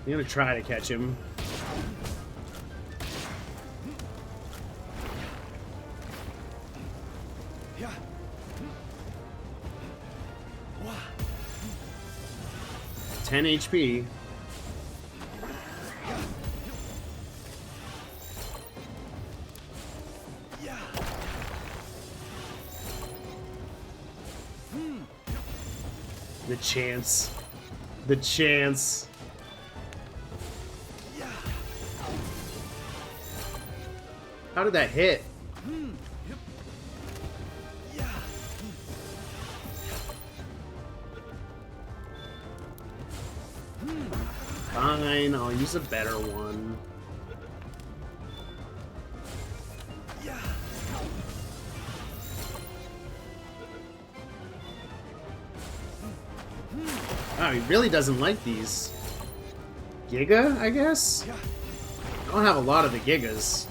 I'm gonna try to catch him. Yeah. Wow. 10 HP. Yeah. The chance. The chance. Yeah. How did that hit? Yeah. Fine, I'll use a better one. Yeah. Oh, he really doesn't like these. Giga, I guess? Yeah. I don't have a lot of the Gigas.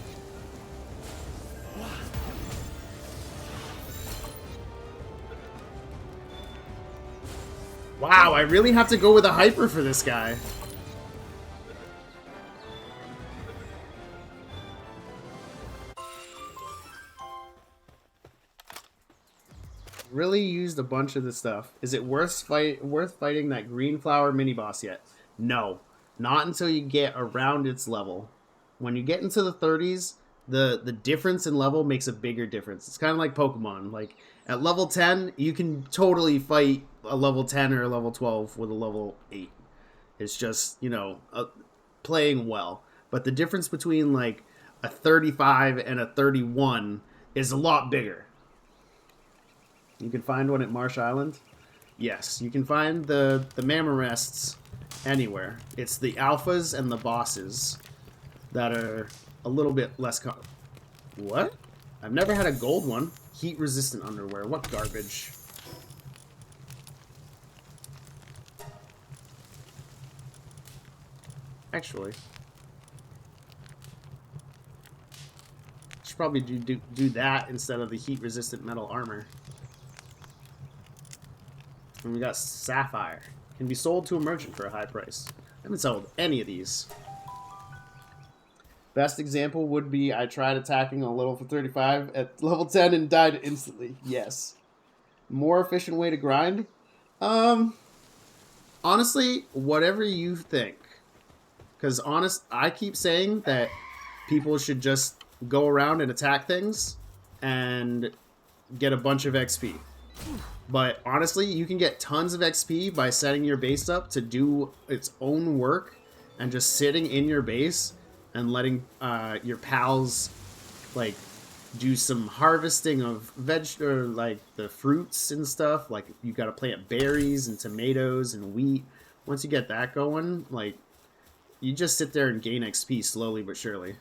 Wow, I really have to go with a hyper for this guy. Really used a bunch of the stuff. Is it worth fighting that green flower mini boss yet? No, not until you get around its level. When you get into the 30s, the difference in level makes a bigger difference. It's kind of like Pokemon. Like at level 10, you can totally fight a level 10 or a level 12 with a level 8. It's just, you know, playing well. But the difference between like a 35 and a 31 is a lot bigger. You can find one at Marsh Island. Yes, you can find the Mammorests anywhere. It's the alphas and the bosses that are a little bit less What? I've never had a gold one. Heat resistant underwear. What garbage. Actually, should probably do that instead of the heat resistant metal armor. And we got Sapphire. Can be sold to a merchant for a high price. I haven't sold any of these. Best example would be I tried attacking a level 35 at level 10 and died instantly. Yes. More efficient way to grind? Honestly, whatever you think. Because I keep saying that people should just go around and attack things and get a bunch of XP. But honestly, you can get tons of XP by setting your base up to do its own work and just sitting in your base and letting your pals like do some harvesting of or like the fruits and stuff. Like you got to plant berries and tomatoes and wheat. Once you get that going, like you just sit there and gain XP slowly but surely.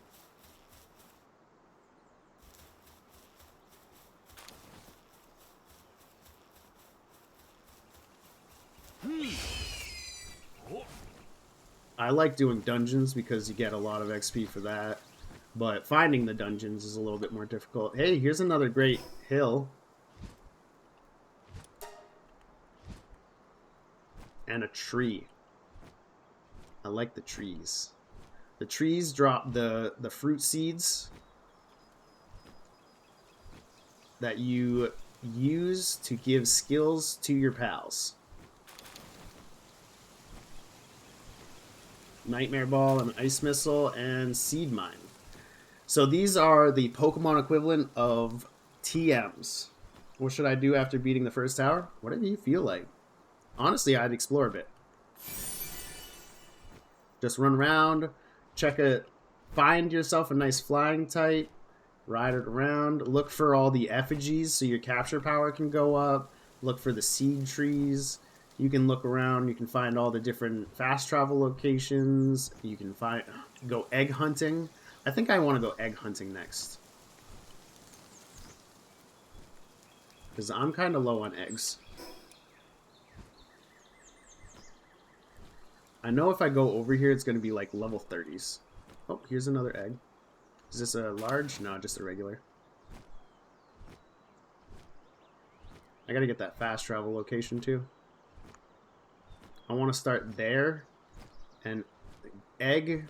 I like doing dungeons because you get a lot of XP for that. But finding the dungeons is a little bit more difficult. Hey, here's another great hill. And a tree. I like the trees. The trees drop the fruit seeds that you use to give skills to your pals. Nightmare Ball, and Ice Missile, and Seed Mine. So these are the Pokemon equivalent of TMs. What should I do after beating the first tower? Whatever you feel like. Honestly, I'd explore a bit. Just run around, find yourself a nice flying type, ride it around, look for all the effigies so your capture power can go up, look for the seed trees. You can look around, you can find all the different fast travel locations, you can go egg hunting. I think I want to go egg hunting next. Because I'm kind of low on eggs. I know if I go over here, it's going to be like level 30s. Oh, here's another egg. Is this a large? No, just a regular. I got to get that fast travel location too. I want to start there, and egg,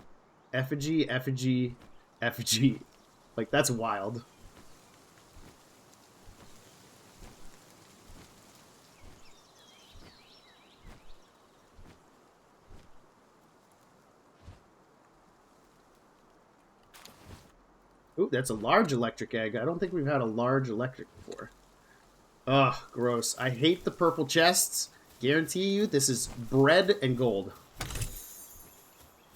effigy, effigy, effigy. Like, that's wild. Ooh, that's a large electric egg. I don't think we've had a large electric before. Ugh, gross. I hate the purple chests. Guarantee you, this is bread and gold.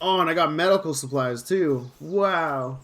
Oh, and I got medical supplies too. Wow.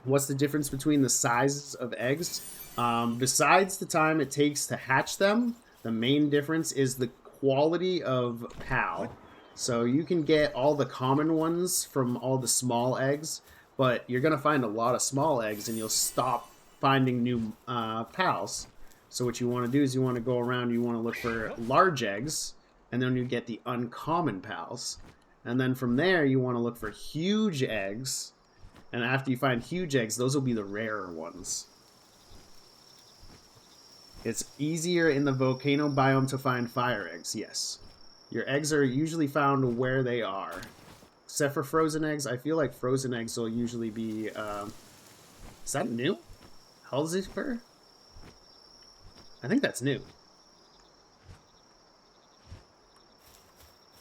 What's the difference between the sizes of eggs? Besides the time it takes to hatch them, the main difference is the quality of PAL. So you can get all the common ones from all the small eggs, but you're going to find a lot of small eggs and you'll stop finding new PALs. So what you want to do is you want to go around, you want to look for large eggs, and then you get the uncommon PALs. And then from there, you want to look for huge eggs. And after you find huge eggs, those will be the rarer ones. It's easier in the volcano biome to find fire eggs, yes. Your eggs are usually found where they are. Except for frozen eggs. I feel like frozen eggs will usually be... is that new? Halsifer? I think that's new.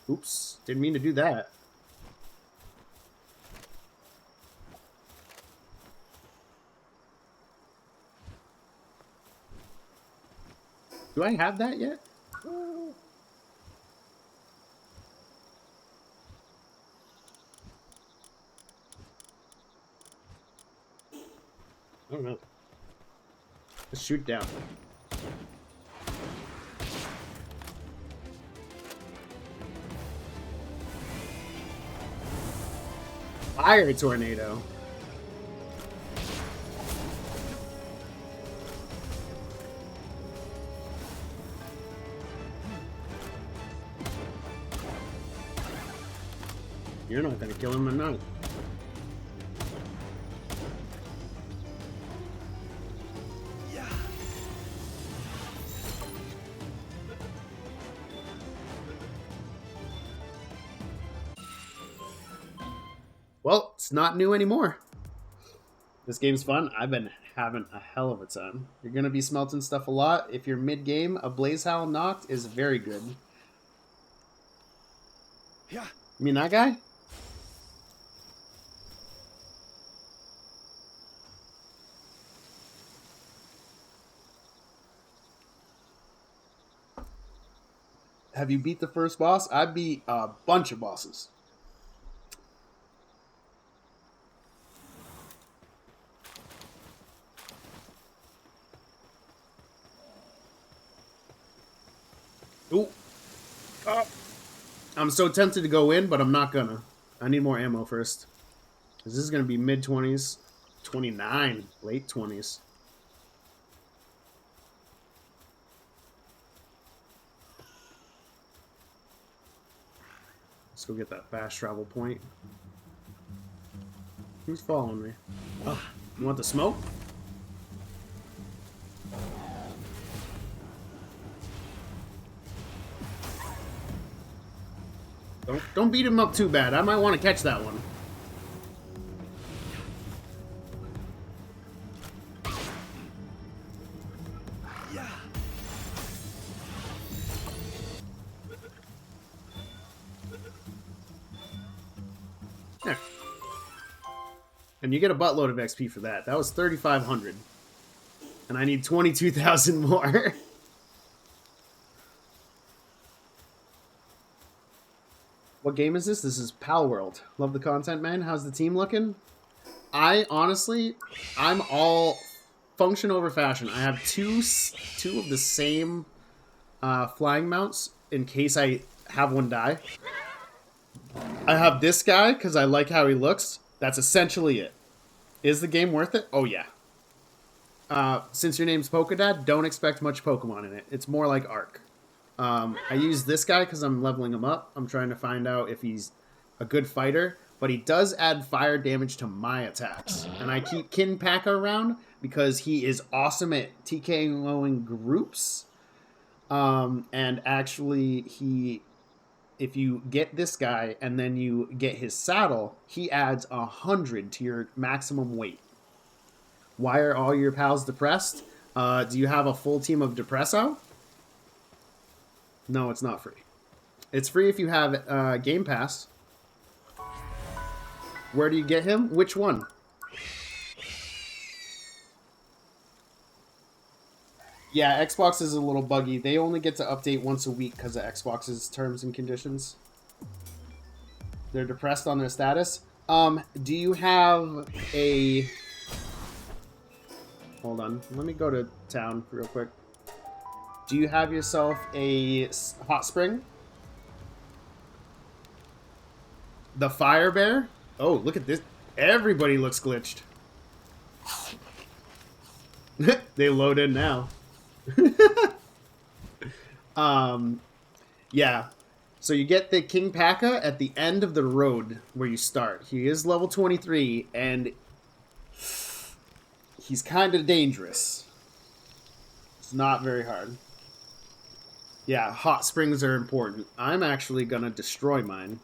Oops. Didn't mean to do that. Do I have that yet? I don't know. Let's shoot down. Fire tornado. You're not gonna kill him or not. Yeah. Well, it's not new anymore. This game's fun. I've been having a hell of a time. You're gonna be smelting stuff a lot. If you're mid-game, a Blaze Howl knocked is very good. Yeah. You mean that guy? Have you beat the first boss? I beat a bunch of bosses. Ooh. I'm so tempted to go in, but I'm not gonna. I need more ammo first. This is gonna be mid-20s. 29. Late 20s. Let's go get that fast travel point. Who's following me? Oh, you want the smoke? Don't beat him up too bad. I might want to catch that one. Yeah. There. And you get a buttload of XP for that. That was 3,500. And I need 22,000 more. What game is this? This is PALWORLD. Love the content, man. How's the team looking? I'm all function over fashion. I have two of the same flying mounts in case I have one die. I have this guy because I like how he looks. That's essentially it. Is the game worth it? Oh, yeah. Since your name's Polkadad, don't expect much Pokemon in it. It's more like Arc. I use this guy because I'm leveling him up. I'm trying to find out if he's a good fighter. But he does add fire damage to my attacks. And I keep Kinpaka around because he is awesome at TKOing groups. And actually, if you get this guy and then you get his saddle, he adds 100 to your maximum weight. Why are all your pals depressed? Do you have a full team of Depresso? No, it's not free. It's free if you have Game Pass. Where do you get him? Which one? Yeah, Xbox is a little buggy. They only get to update once a week because of Xbox's terms and conditions. They're depressed on their status. Do you have a Hold on. Let me go to town real quick. Do you have yourself a hot spring? The fire bear? Oh, look at this. Everybody looks glitched. They load in now. Yeah. So you get the King Paka at the end of the road where you start. He is level 23, and he's kind of dangerous. It's not very hard. Yeah, hot springs are important. I'm actually gonna destroy mine.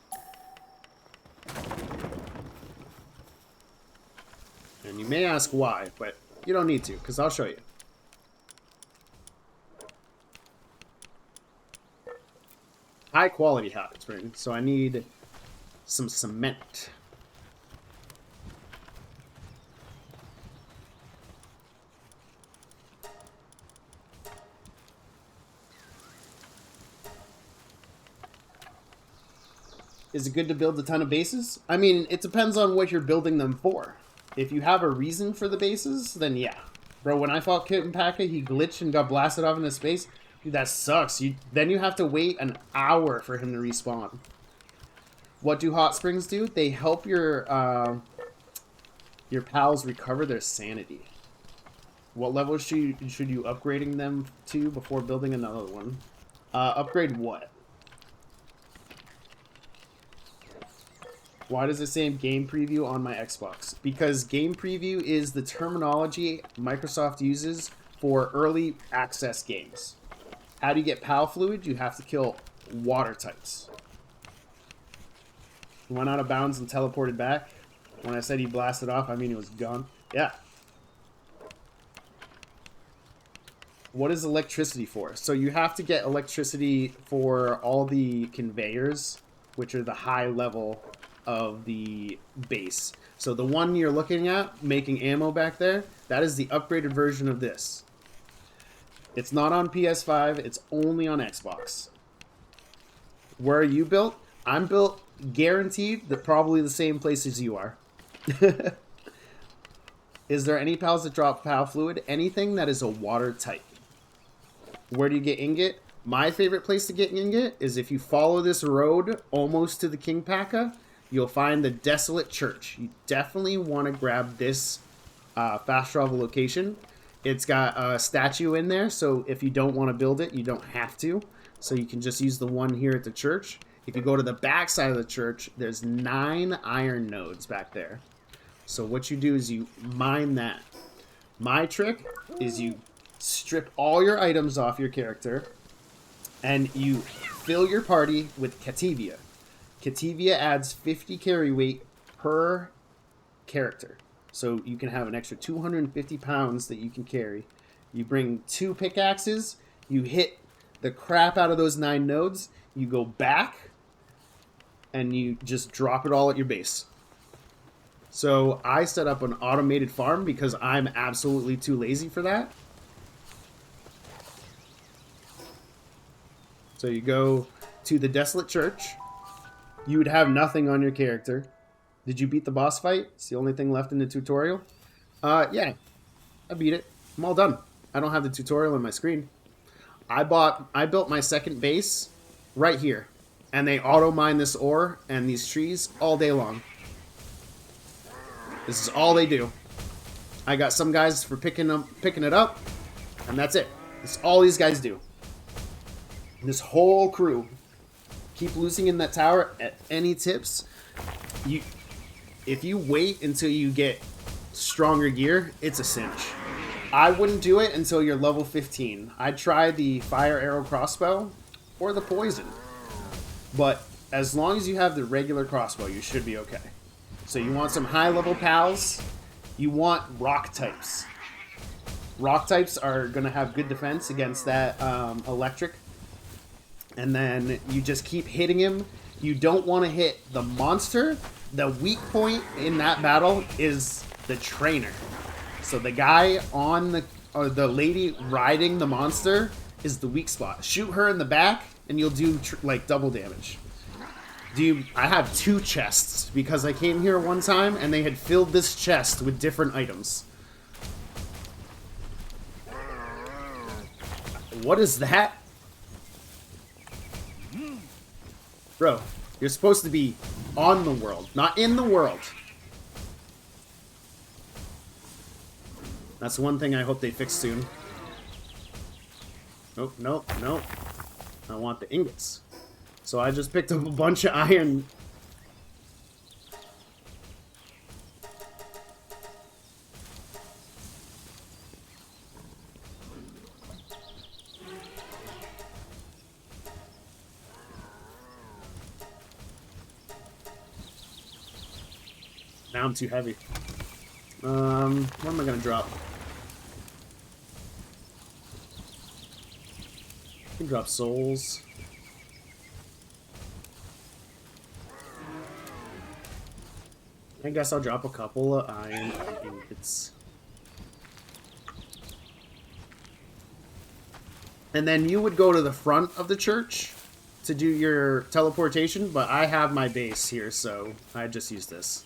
And you may ask why, but you don't need to, because I'll show you. High quality hot spring, so I need some cement. Is it good to build a ton of bases? I mean, it depends on what you're building them for. If you have a reason for the bases, then yeah. Bro, when I fought Kitten Paka, he glitched and got blasted off into space. Dude, that sucks. Then you have to wait an hour for him to respawn. What do hot springs do? They help your pals recover their sanity. What level should you upgrading them to before building another one? Upgrade what? Why does it say game preview on my Xbox? Because game preview is the terminology Microsoft uses for early access games. How do you get PAL fluid? You have to kill water types. He went out of bounds and teleported back. When I said he blasted off, I mean he was gone. Yeah. What is electricity for? So you have to get electricity for all the conveyors, which are the high level of the base. So the one you're looking at, making ammo back there, that is the upgraded version of this. It's not on PS5, it's only on Xbox. Where are you built? I'm built guaranteed that probably the same place as you are. Is there any pals that drop PAL fluid? Anything that is a water type. Where do you get ingot? My favorite place to get ingot is if you follow this road almost to the King Paka, you'll find the Desolate Church. You definitely want to grab this fast travel location. It's got a statue in there, so if you don't want to build it, you don't have to. So you can just use the one here at the church. If you go to the back side of the church, there's 9 iron nodes back there. So what you do is you mine that. My trick is you strip all your items off your character, and you fill your party with Cativia. Cativia adds 50 carry weight per character. So you can have an extra 250 pounds that you can carry. You bring 2 pickaxes, you hit the crap out of those 9 nodes, you go back, and you just drop it all at your base. So I set up an automated farm because I'm absolutely too lazy for that. So you go to the Desolate Church. You would have nothing on your character. Did you beat the boss fight? It's the only thing left in the tutorial. Yeah, I beat it. I'm all done. I don't have the tutorial on my screen. I built my second base right here, and they auto mine this ore and these trees all day long. This is all they do. I got some guys for picking it up, and that's it. That's all these guys do. This whole crew. Keep losing in that tower at any tips. If you wait until you get stronger gear, it's a cinch. I wouldn't do it until you're level 15. I'd try the fire arrow crossbow or the poison. But as long as you have the regular crossbow, you should be okay. So you want some high level pals. You want rock types. Rock types are going to have good defense against that electric. And then you just keep hitting him. You don't want to hit the monster. The weak point in that battle is the trainer. So the guy on the lady riding the monster is the weak spot. Shoot her in the back and you'll do like double damage. I have 2 chests because I came here one time and they had filled this chest with different items. What is that? Bro, you're supposed to be on the world, not in the world. That's one thing I hope they fix soon. Nope, nope, nope. I want the ingots. So I just picked up a bunch of iron. Now I'm too heavy. What am I gonna drop? I can drop souls. I guess I'll drop a couple of iron ingots. And then you would go to the front of the church to do your teleportation, but I have my base here, so I just use this.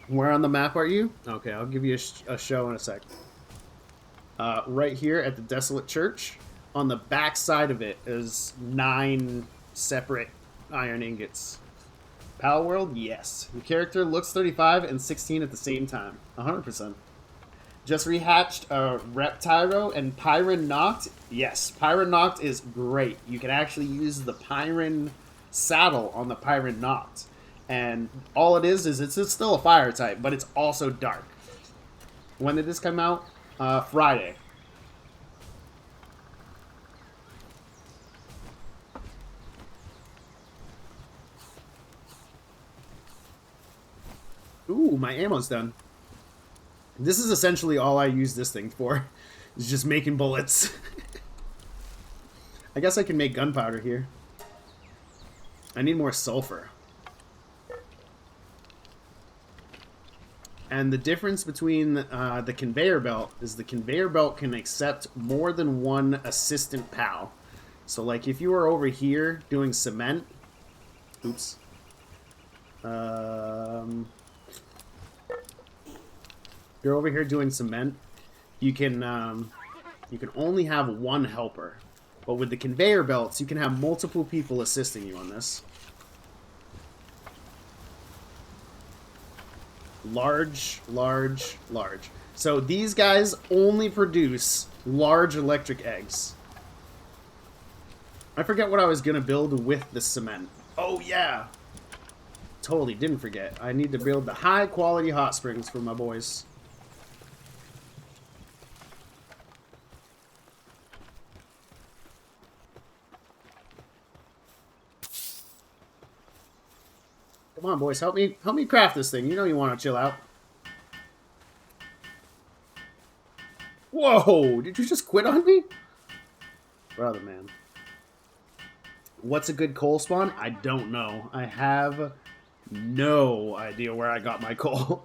Where on the map are you? Okay, I'll give you a show in a sec. Right here at the Desolate Church. On the back side of it is 9 separate iron ingots. PALWORLD? Yes. Your character looks 35 and 16 at the same time. 100%. Just rehatched Reptyro and Pyron Noct. Yes, Pyron Noct is great. You can actually use the Pyron saddle on the Pyron Noct. And all it is it's still a fire type, but it's also dark. When did this come out? Friday. Ooh, my ammo's done. This is essentially all I use this thing for. Is just making bullets. I guess I can make gunpowder here. I need more sulfur. And the difference between the conveyor belt is the conveyor belt can accept more than one assistant PAL. So like if you were over here doing cement, oops. You're over here doing cement, you can only have one helper. But with the conveyor belts, you can have multiple people assisting you on this. Large, large, large. So these guys only produce large electric eggs. I forget what I was going to build with the cement. Oh, yeah. Totally didn't forget. I need to build the high quality hot springs for my boys. Come on, boys, help me craft this thing. You know you want to chill out. Whoa, did you just quit on me? Brother, man. What's a good coal spawn? I don't know. I have no idea where I got my coal.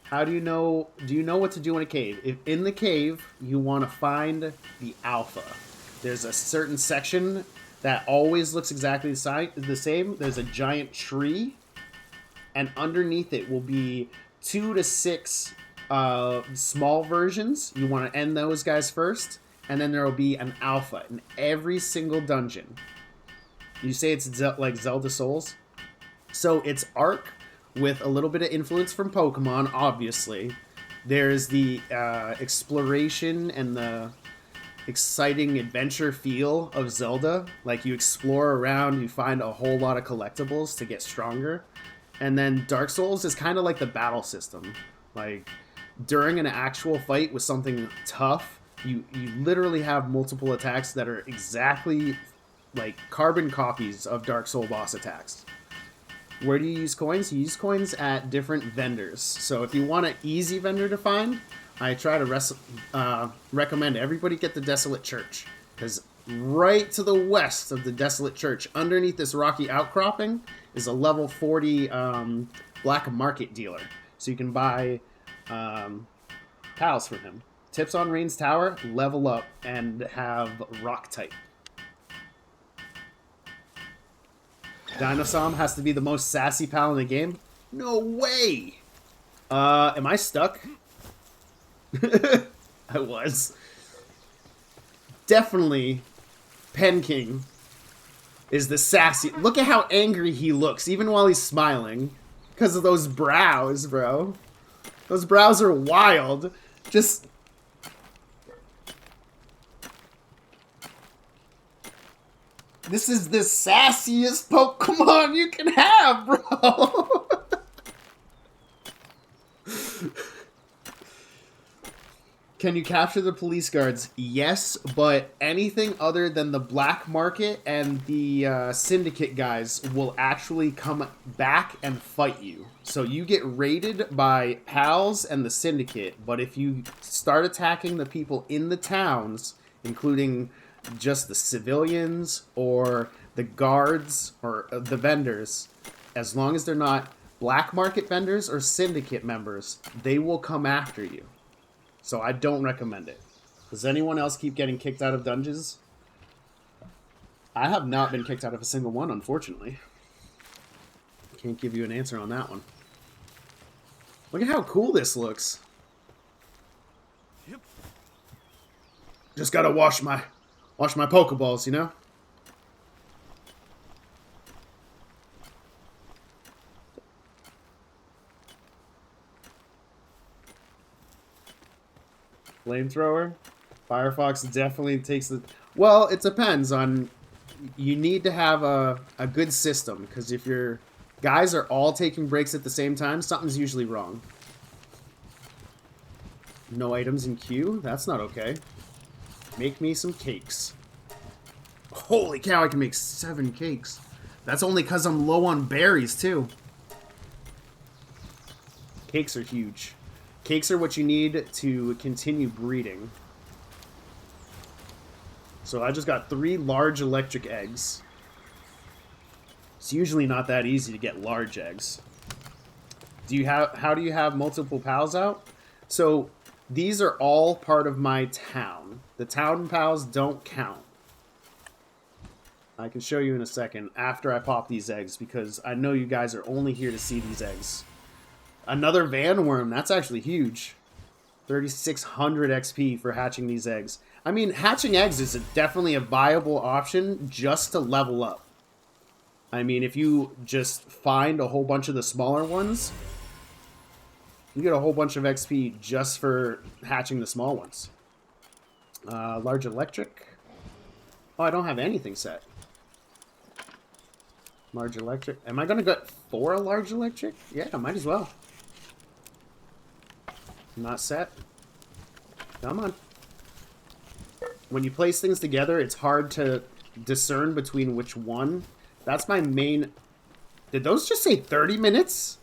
How do you know what to do in a cave? If in the cave, you want to find the alpha. There's a certain section that always looks exactly the same. There's a giant tree. And underneath it will be 2 to 6 small versions. You want to end those guys first. And then there will be an alpha in every single dungeon. You say it's like Zelda Souls? So it's Ark with a little bit of influence from Pokemon, obviously. There's the exploration and the exciting adventure feel of Zelda. Like you explore around, you find a whole lot of collectibles to get stronger. And then Dark Souls is kind of like the battle system. Like, during an actual fight with something tough, you literally have multiple attacks that are exactly like carbon copies of Dark Soul boss attacks. Where do you use coins? You use coins at different vendors. So if you want an easy vendor to find, I try to recommend everybody get the Desolate Church. Because right to the west of the Desolate Church, underneath this rocky outcropping, is a level 40 black market dealer. So you can buy pals from him. Tips on Rain's Tower, level up, and have rock type. Dinosaur has to be the most sassy pal in the game? No way! Am I stuck? I was. Definitely Pen King is the sassy. Look at how angry he looks, even while he's smiling. Because of those brows, bro. Those brows are wild. Just... This is the sassiest Pokemon you can have, bro. Can you capture the police guards? Yes, but anything other than the black market and the syndicate guys will actually come back and fight you. So you get raided by PALs and the syndicate, but if you start attacking the people in the towns, including just the civilians or the guards or the vendors, as long as they're not black market vendors or syndicate members, they will come after you. So I don't recommend it. Does anyone else keep getting kicked out of dungeons? I have not been kicked out of a single one, unfortunately. Can't give you an answer on that one. Look at how cool this looks. Yep. Just gotta wash my Pokeballs, you know? Flamethrower? Firefox definitely takes the... Well, it depends on... You need to have a good system, because if your guys are all taking breaks at the same time, something's usually wrong. No items in queue? That's not okay. Make me some cakes. Holy cow, I can make 7 cakes. That's only because I'm low on berries, too. Cakes are huge. Cakes are what you need to continue breeding. So I just got 3 large electric eggs. It's usually not that easy to get large eggs. How do you have multiple pals out? So these are all part of my town. The town pals don't count. I can show you in a second after I pop these eggs, because I know you guys are only here to see these eggs. Another Van Worm, that's actually huge. 3,600 XP for hatching these eggs. I mean, hatching eggs is definitely a viable option just to level up. I mean, if you just find a whole bunch of the smaller ones, you get a whole bunch of XP just for hatching the small ones. Large electric. Oh, I don't have anything set. Large electric. Am I going to get 4 large electric? Yeah, I might as well. Not set. Come on. When you place things together, it's hard to discern between which one. That's my main... Did those just say 30 minutes?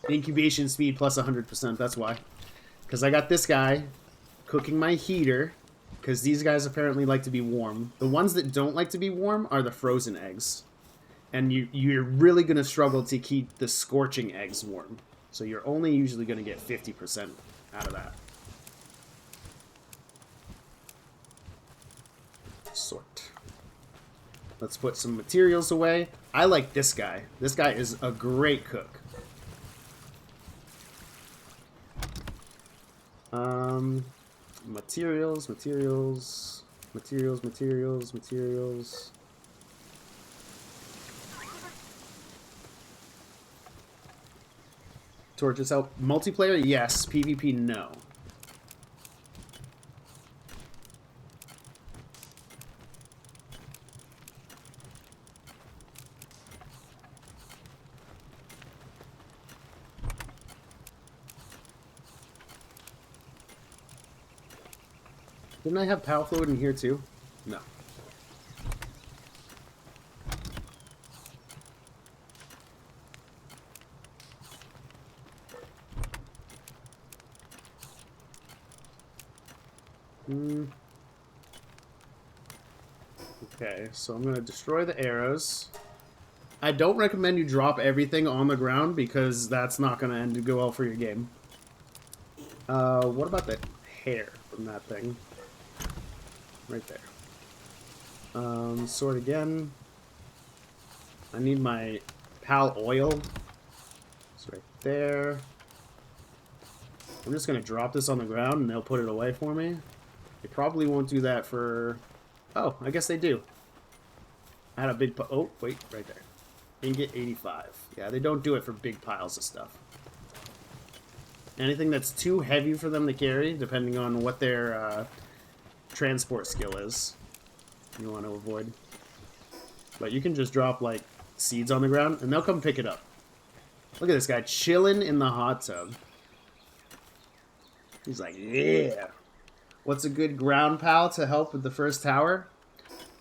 Incubation speed plus 100%, that's why. Because I got this guy cooking my heater, because these guys apparently like to be warm. The ones that don't like to be warm are the frozen eggs. And you're really going to struggle to keep the scorching eggs warm. So you're only usually going to get 50% out of that. Sort. Let's put some materials away. I like this guy. This guy is a great cook. Materials. Torches help. Multiplayer, yes. PvP, no. Didn't I have power fluid in here too? No. Okay, so I'm going to destroy the arrows. I don't recommend you drop everything on the ground because that's not going to end to go well for your game. What about the hair from that thing? Right there. Sword again. I need my PAL oil. It's right there. I'm just going to drop this on the ground and they'll put it away for me. They probably won't do that for... Oh, I guess they do. I had a big... Oh, wait, right there. Ingot 85. Yeah, they don't do it for big piles of stuff. Anything that's too heavy for them to carry, depending on what their transport skill is, you want to avoid. But you can just drop, like, seeds on the ground, and they'll come pick it up. Look at this guy chilling in the hot tub. He's like, yeah. What's a good ground pal to help with the first tower?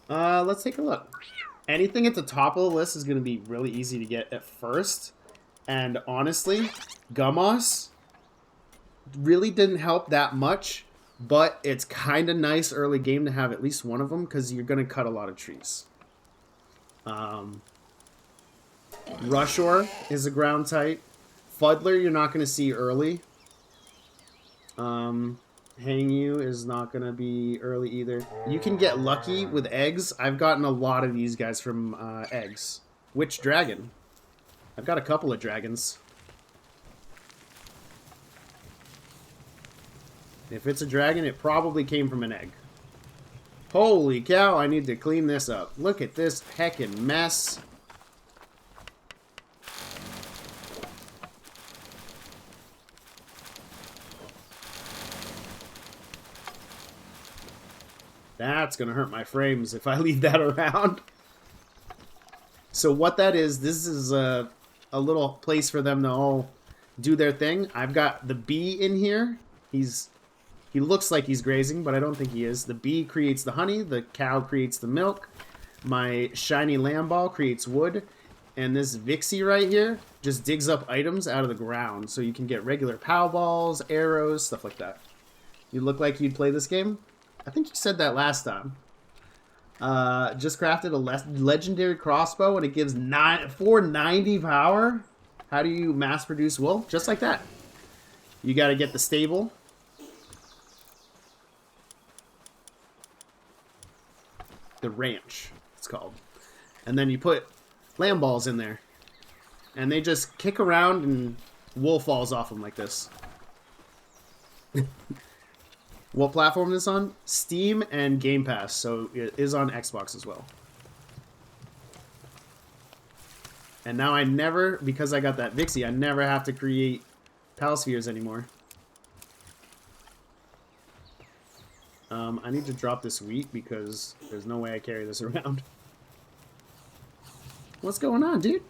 Let's take a look. Anything at the top of the list is going to be really easy to get at first. And honestly, Gummos really didn't help that much. But it's kind of nice early game to have at least one of them because you're going to cut a lot of trees. Rushor is a ground type. Fuddler you're not going to see early. Hang You is not going to be early either. You can get lucky with eggs. I've gotten a lot of these guys from eggs. Which dragon? I've got a couple of dragons. If it's a dragon, it probably came from an egg. Holy cow, I need to clean this up. Look at this heckin' mess. That's going to hurt my frames if I leave that around. So what that is, this is a little place for them to all do their thing. I've got the bee in here. He looks like he's grazing, but I don't think he is. The bee creates the honey. The cow creates the milk. My shiny lamb ball creates wood. And this Vixie right here just digs up items out of the ground. So you can get regular POW balls, arrows, stuff like that. You look like you'd play this game? I think you said that last time. Just crafted a legendary crossbow and it gives 490 power. How do you mass produce wool? Just like that. You got to get the stable. The ranch, it's called. And then you put lamb balls in there. And they just kick around and wool falls off them like this. What platform is this on? Steam and Game Pass, so it is on Xbox as well. And now I never, because I got that Vixie, I never have to create Palspheres anymore. I need to drop this wheat because there's no way I carry this around. What's going on, dude?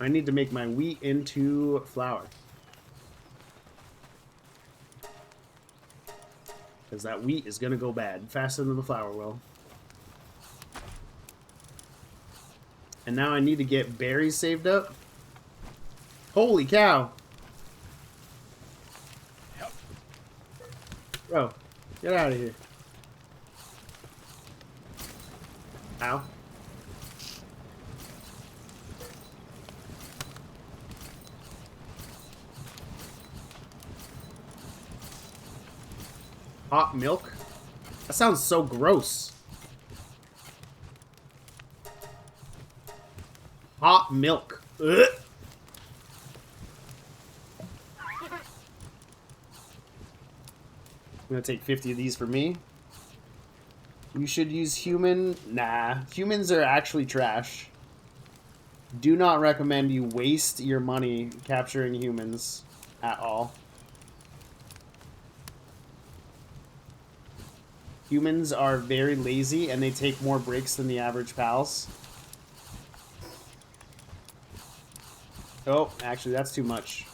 I need to make my wheat into flour. Because that wheat is going to go bad faster than the flour will. And now I need to get berries saved up. Holy cow. Bro, get out of here. Ow. Hot milk? That sounds so gross. Hot milk. Ugh. I'm gonna take 50 of these for me. You should use human. Nah, humans are actually trash. Do not recommend you waste your money capturing humans at all. Humans are very lazy and they take more breaks than the average pals. Oh, actually, that's too much.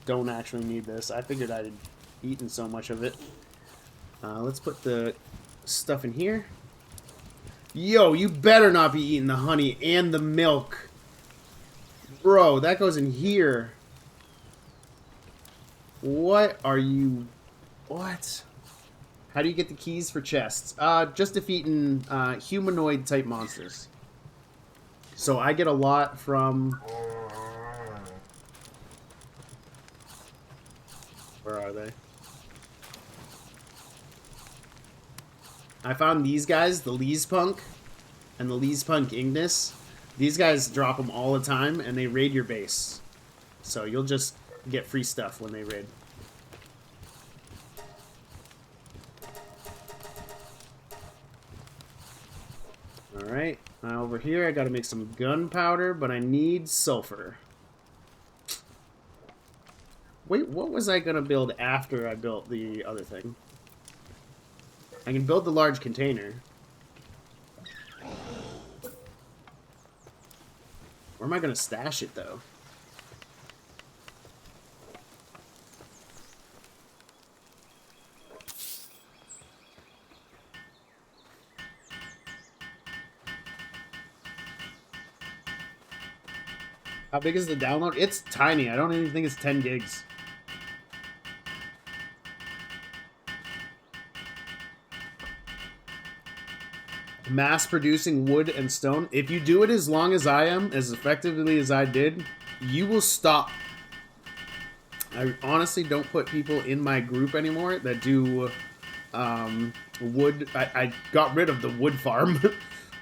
Don't actually need this. I figured I'd eaten so much of it. Let's put the stuff in here. Yo, you better not be eating the honey and the milk. Bro, that goes in here. What are you... What? How do you get the keys for chests? Just defeating humanoid type monsters. So I get a lot from... Where are they? I found these guys, the Lee's Punk and the Lee's Punk Ignis. These guys drop them all the time, and they raid your base. So you'll just get free stuff when they raid. Alright, over here I gotta make some gunpowder, but I need sulfur. Wait, what was I gonna build after I built the other thing? I can build the large container. Where am I gonna stash it, though? How big is the download? It's tiny. I don't even think it's 10 gigs. Mass producing wood and stone. If you do it as long as I am, as effectively as I did, you will stop. I honestly don't put people in my group anymore that do wood. I got rid of the wood farm.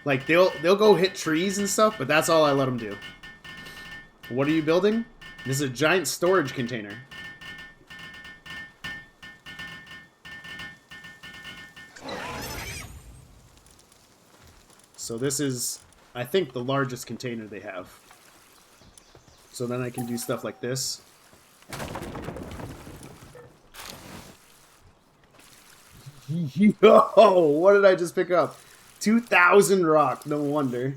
Like they'll go hit trees and stuff, but that's all I let them do. What are you building? This is a giant storage container. So this is, I think, the largest container they have. So then I can do stuff like this. Yo, what did I just pick up? 2,000 rock, no wonder.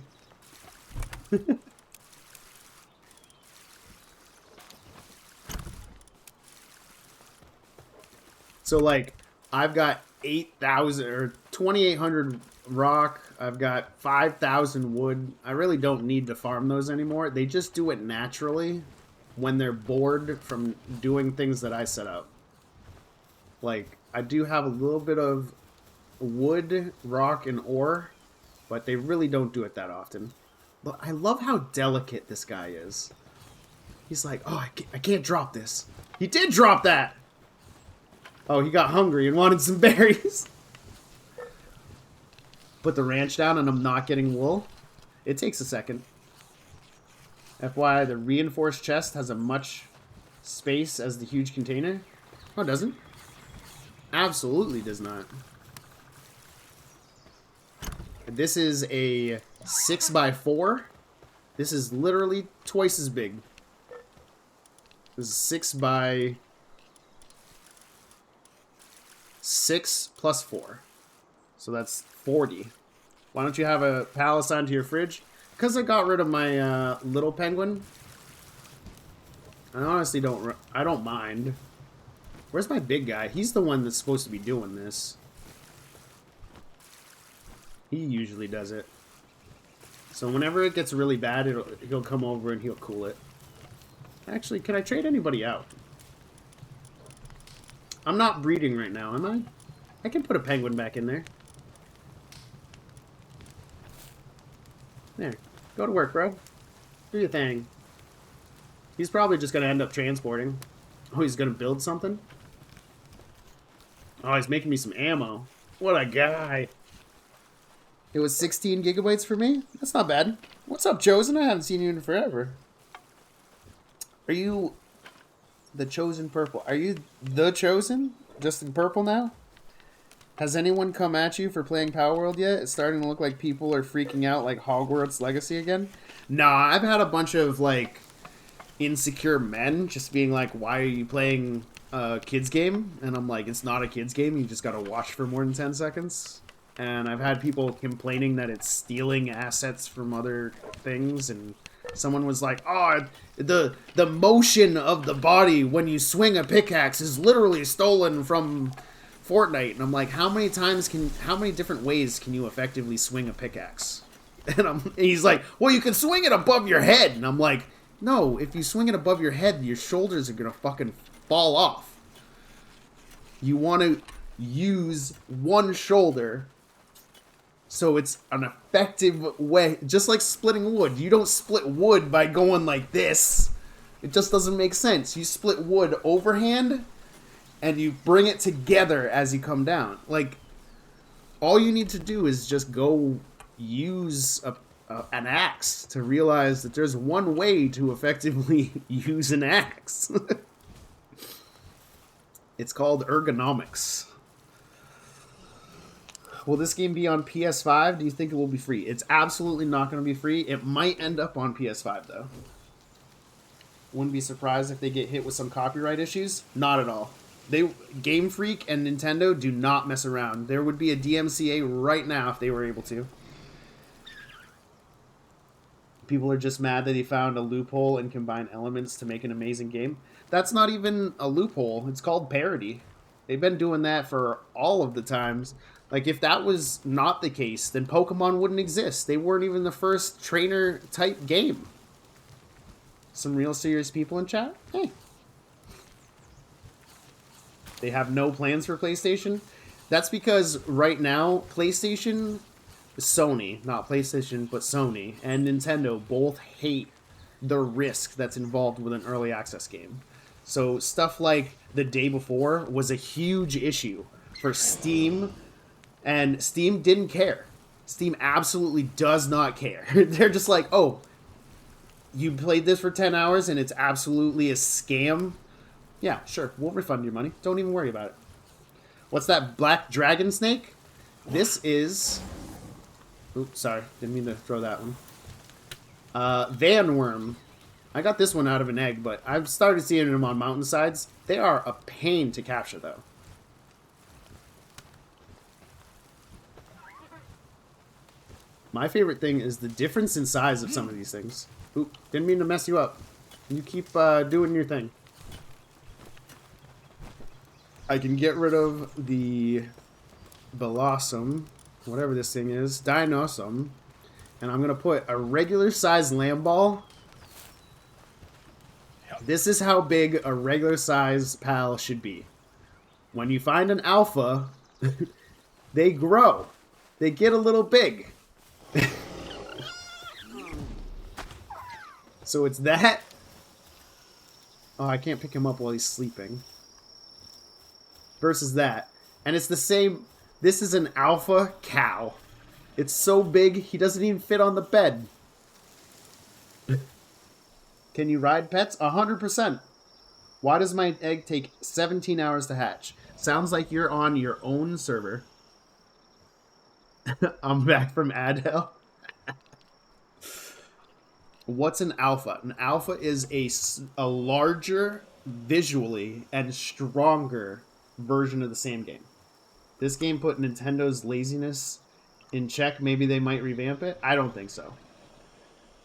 So, like, I've got 8,000 or 2,800 rock. I've got 5,000 wood. I really don't need to farm those anymore. They just do it naturally when they're bored from doing things that I set up. Like, I do have a little bit of wood, rock, and ore, but they really don't do it that often. But I love how delicate this guy is. He's like, oh, I can't drop this. He did drop that! Oh, he got hungry and wanted some berries. Put the ranch down and I'm not getting wool. It takes a second. FYI, the reinforced chest has as much space as the huge container. Oh, it doesn't? Absolutely does not. This is a 6x4. This is literally twice as big. This is 6x6 plus 4. So that's 40. Why don't you have a pal assigned to your fridge? Because I got rid of my little penguin. I honestly don't mind. Where's my big guy? He's the one that's supposed to be doing this. He usually does it. So whenever it gets really bad, he'll come over and he'll cool it. Actually, can I trade anybody out? I'm not breeding right now, am I? I can put a penguin back in there. There. Go to work, bro. Do your thing. He's probably just going to end up transporting. Oh, he's going to build something? Oh, he's making me some ammo. What a guy. It was 16 gigabytes for me? That's not bad. What's up, Chosen? I haven't seen you in forever. Are you the Chosen Purple? Are you the Chosen? Just in purple now? Has anyone come at you for playing PALWORLD yet? It's starting to look like people are freaking out like Hogwarts Legacy again. Nah, I've had a bunch of, like, insecure men just being like, why are you playing a kid's game? And I'm like, it's not a kid's game. You just gotta watch for more than 10 seconds. And I've had people complaining that it's stealing assets from other things. And someone was like, oh, the motion of the body when you swing a pickaxe is literally stolen from Fortnite. And I'm like, how many different ways can you effectively swing a pickaxe? And he's like, well, you can swing it above your head. And I'm like, no, if you swing it above your head, your shoulders are gonna fucking fall off. You want to use one shoulder so it's an effective way, just like splitting wood. You don't split wood by going like this. It just doesn't make sense. You split wood overhand, and you bring it together as you come down. Like, all you need to do is just go use an axe to realize that there's one way to effectively use an axe. It's called ergonomics. Will this game be on PS5? Do you think it will be free? It's absolutely not going to be free. It might end up on PS5, though. Wouldn't be surprised if they get hit with some copyright issues. Not at all. Game Freak and Nintendo do not mess around. There would be a DMCA right now if they were able to. People are just mad that he found a loophole and combined elements to make an amazing game. That's not even a loophole. It's called parody. They've been doing that for all of the times. Like, if that was not the case, then Pokemon wouldn't exist. They weren't even the first trainer-type game. Some real serious people in chat? Hey. They have no plans for PlayStation? That's because right now, PlayStation, Sony, not PlayStation, but Sony, and Nintendo both hate the risk that's involved with an early access game. So stuff like The Day Before was a huge issue for Steam, and Steam didn't care. Steam absolutely does not care. They're just like, oh, you played this for 10 hours and it's absolutely a scam? Yeah, sure, we'll refund your money. Don't even worry about it. What's that black dragon snake? This is... Oops, sorry. Didn't mean to throw that one. Vanworm. I got this one out of an egg, but I've started seeing them on mountainsides. They are a pain to capture, though. My favorite thing is the difference in size of some of these things. Oop, didn't mean to mess you up. You keep doing your thing. I can get rid of the Blossom, whatever this thing is, Dinosum, and I'm going to put a regular size land ball. This is how big a regular size PAL should be. When you find an alpha, they grow. They get a little big. So it's that. Oh, I can't pick him up while he's sleeping. Versus that. And it's the same. This is an alpha cow. It's so big, he doesn't even fit on the bed. Can you ride pets? 100%. Why does my egg take 17 hours to hatch? Sounds like you're on your own server. I'm back from ad hell. What's an alpha? An alpha is a larger, visually, and stronger version of the same game. This game put Nintendo's laziness in check. Maybe they might revamp it. I don't think so.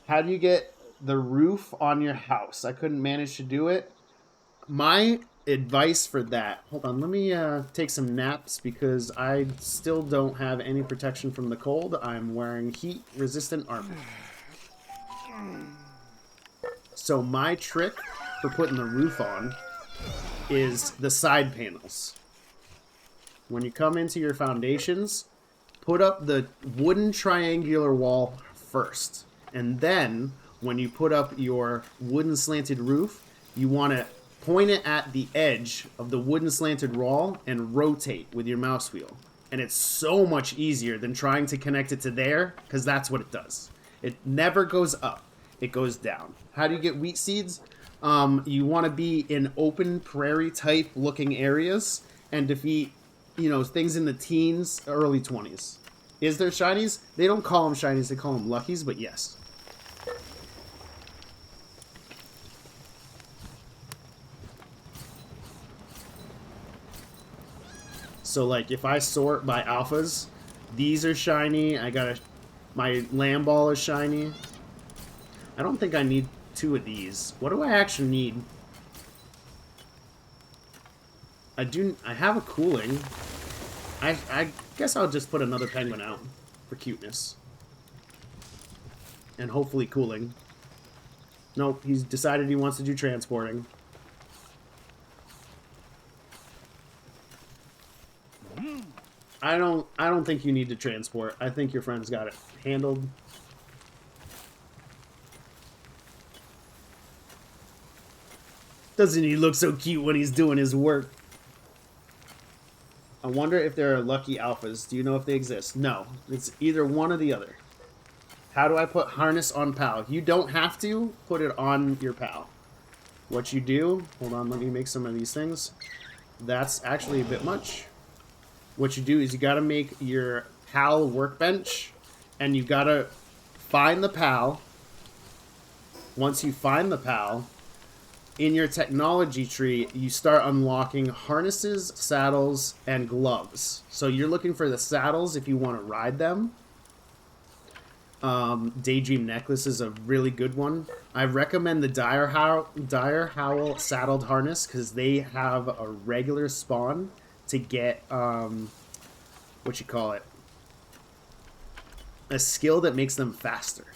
How do you get the roof on your house? I couldn't manage to do it. My advice for that... Hold on, let me take some naps because I still don't have any protection from the cold. I'm wearing heat-resistant armor. So my trick for putting the roof on is the side panels. When you come into your foundations, put up the wooden triangular wall first. And then, when you put up your wooden slanted roof, you want to point it at the edge of the wooden slanted wall and rotate with your mouse wheel. And it's so much easier than trying to connect it to there, because that's what it does. It never goes up. It goes down. How do you get wheat seeds? You want to be in open prairie type looking areas and defeat, you know, things in the teens, early 20s. Is there shinies? They don't call them shinies, they call them luckies, but yes. So like if I sort by alphas, these are shiny, my lamb ball is shiny. I don't think I need 2 of these. What do I actually need? I have a cooling. I guess I'll just put another penguin out for cuteness. And hopefully cooling. Nope, he's decided he wants to do transporting. I don't think you need to transport. I think your friend's got it handled. Doesn't he look so cute when he's doing his work? I wonder if there are lucky alphas. Do you know if they exist? No. It's either one or the other. How do I put harness on PAL? You don't have to put it on your PAL. What you do... Hold on, let me make some of these things. That's actually a bit much. What you do is you got to make your PAL workbench, and you got to find the PAL. Once you find the PAL, in your technology tree, you start unlocking harnesses, saddles, and gloves. So you're looking for the saddles if you want to ride them. Daydream necklace is a really good one. I recommend the Dire Howl saddled harness because they have a regular spawn to get what you call it, a skill that makes them faster.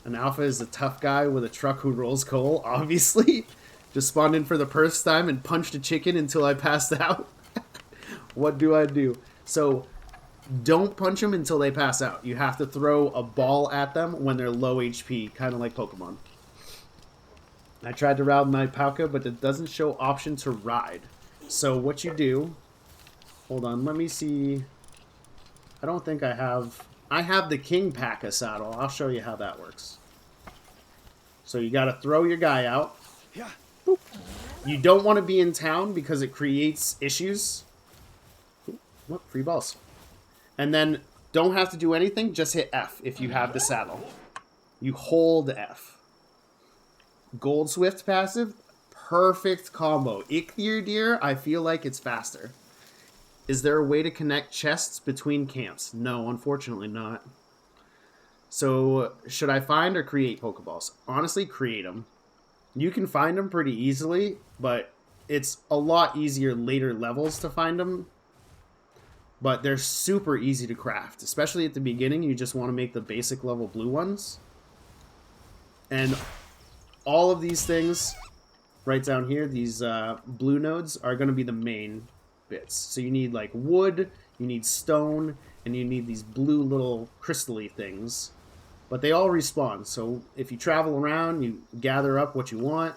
An alpha is a tough guy with a truck who rolls coal, obviously. Just spawned in for the first time and punched a chicken until I passed out. What do I do? So don't punch them until they pass out. You have to throw a ball at them when they're low HP, kind of like Pokemon. I tried to ride my Palka, but it doesn't show option to ride. So what you do... Hold on, let me see... I don't think I have... I have the King Paka saddle. I'll show you how that works. So you got to throw your guy out. Yeah. Boop. You don't want to be in town because it creates issues. Ooh, what? Free balls. And then don't have to do anything. Just hit F if you have the saddle. You hold F. Gold Swift passive. Perfect combo. Ichthyordeer, I feel like it's faster. Is there a way to connect chests between camps? No, unfortunately not. So, should I find or create Pokeballs? Honestly, create them. You can find them pretty easily, but it's a lot easier later levels to find them. But they're super easy to craft, especially at the beginning. You just want to make the basic level blue ones. And all of these things right down here, these blue nodes, are going to be the main bits. So you need like wood, you need stone, and you need these blue little crystal-y things. But they all respawn, so if you travel around, you gather up what you want.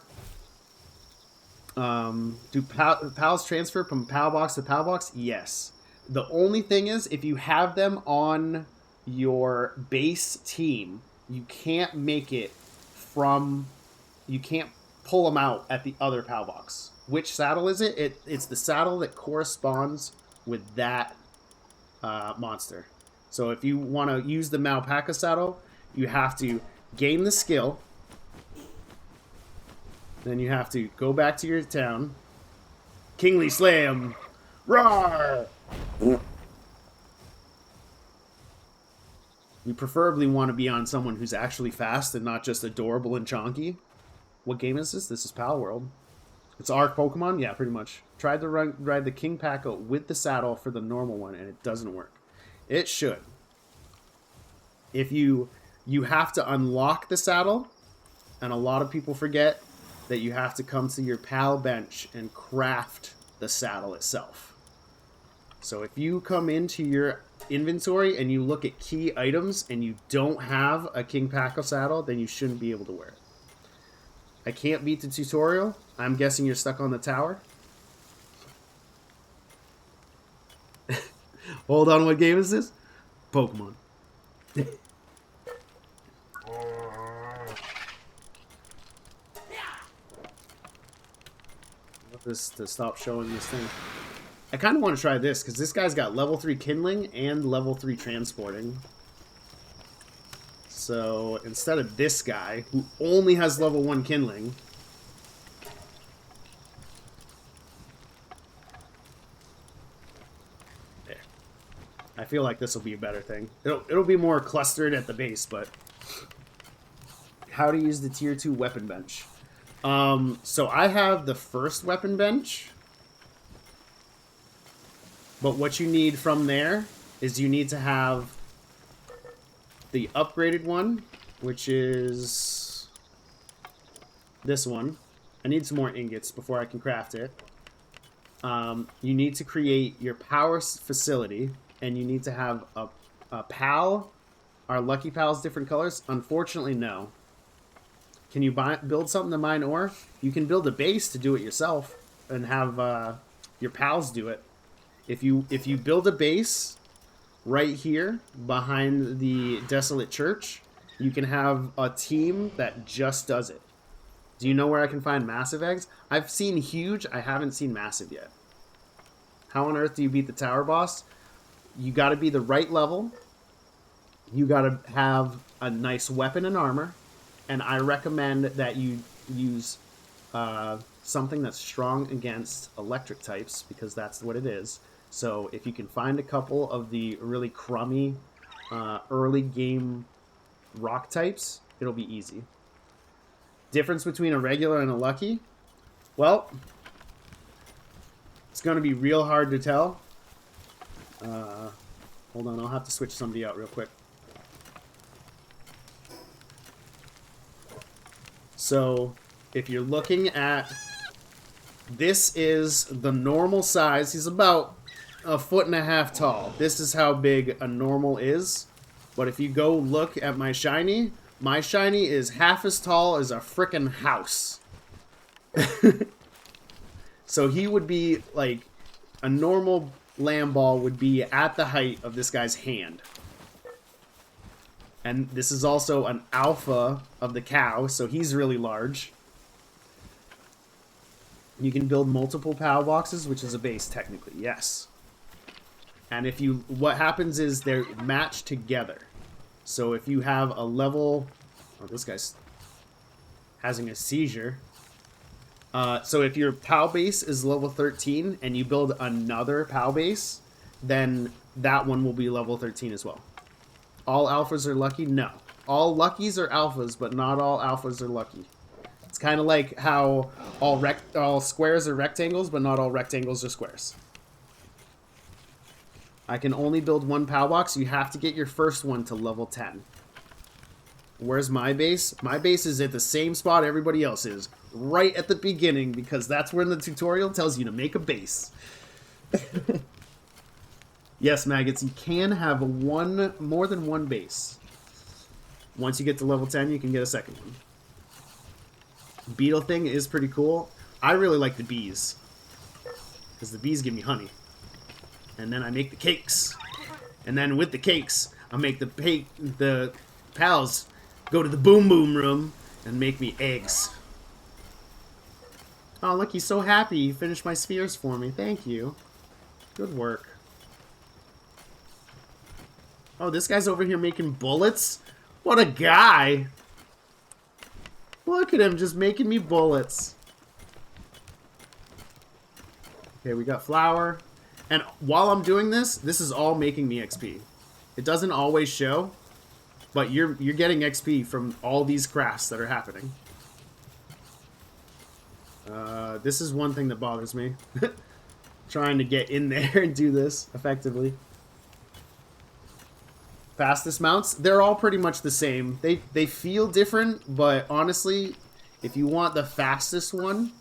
Do PALs transfer from PAL box to PAL box? Yes. The only thing is, if you have them on your base team, you can't make it from... You can't pull them out at the other PAL box. Which saddle is it? It's the saddle that corresponds with that monster. So if you want to use the Malpaka saddle, you have to gain the skill. Then you have to go back to your town. Kingly Slam! Roar! You preferably want to be on someone who's actually fast and not just adorable and chonky. What game is this? This is PALWORLD. It's Arc Pokemon? Yeah, pretty much. Tried to ride the King Paka with the saddle for the normal one, and it doesn't work. It should. If you have to unlock the saddle, and a lot of people forget that you have to come to your PAL bench and craft the saddle itself. So if you come into your inventory and you look at key items and you don't have a King Paka saddle, then you shouldn't be able to wear it. I can't beat the tutorial. I'm guessing you're stuck on the tower. Hold on, what game is this? Pokemon. This to stop showing this thing. I kind of want to try this because this guy's got level 3 kindling and level 3 transporting. So instead of this guy who only has level 1 kindling, there. I feel like this will be a better thing. It'll be more clustered at the base, but how to use the tier 2 weapon bench. So I have the first weapon bench, but what you need from there is you need to have the upgraded one, which is this one. I need some more ingots before I can craft it. You need to create your power facility, and you need to have a PAL. Are Lucky Pals different colors? Unfortunately, no. Can you build something to mine ore? You can build a base to do it yourself and have your pals do it. If you build a base right here behind the desolate church, you can have a team that just does it. Do you know where I can find massive eggs? I've seen huge. I haven't seen massive yet. How on earth do you beat the tower boss? You got to be the right level. You got to have a nice weapon and armor. And I recommend that you use something that's strong against electric types, because that's what it is. So if you can find a couple of the really crummy early game rock types, it'll be easy. Difference between a regular and a lucky? Well, it's going to be real hard to tell. Hold on, I'll have to switch somebody out real quick. So, if you're looking at... This is the normal size. He's about 1.5 feet tall. This is how big a normal is. But if you go look at my shiny is half as tall as a frickin' house. So he would be like... A normal lamb ball would be at the height of this guy's hand. And this is also an alpha of the cow, so he's really large. You can build multiple PAL boxes, which is a base technically, yes. And if you, what happens is they're matched together. So if you have a level, oh, this guy's having a seizure. So if your PAL base is level 13 and you build another PAL base, then that one will be level 13 as well. All alphas are lucky? No. All luckies are alphas, but not all alphas are lucky. It's kind of like how all squares are rectangles, but not all rectangles are squares. I can only build one PAL box. You have to get your first one to level 10. Where's my base? My base is at the same spot everybody else is. Right at the beginning, because that's where the tutorial tells you to make a base. Yes, maggots, you can have more than one base. Once you get to level 10, you can get a second one. Beetle thing is pretty cool. I really like the bees, because the bees give me honey. And then I make the cakes. And then with the cakes, I make the pals go to the boom boom room and make me eggs. Oh, look, he's so happy. He finished my spheres for me. Thank you. Good work. Oh, this guy's over here making bullets? What a guy! Look at him just making me bullets. Okay, we got flour. And while I'm doing this, this is all making me XP. It doesn't always show, but you're getting XP from all these crafts that are happening. This is one thing that bothers me. Trying to get in there and do this effectively. Fastest mounts, they're all pretty much the same. They feel different, but honestly, if you want the fastest one,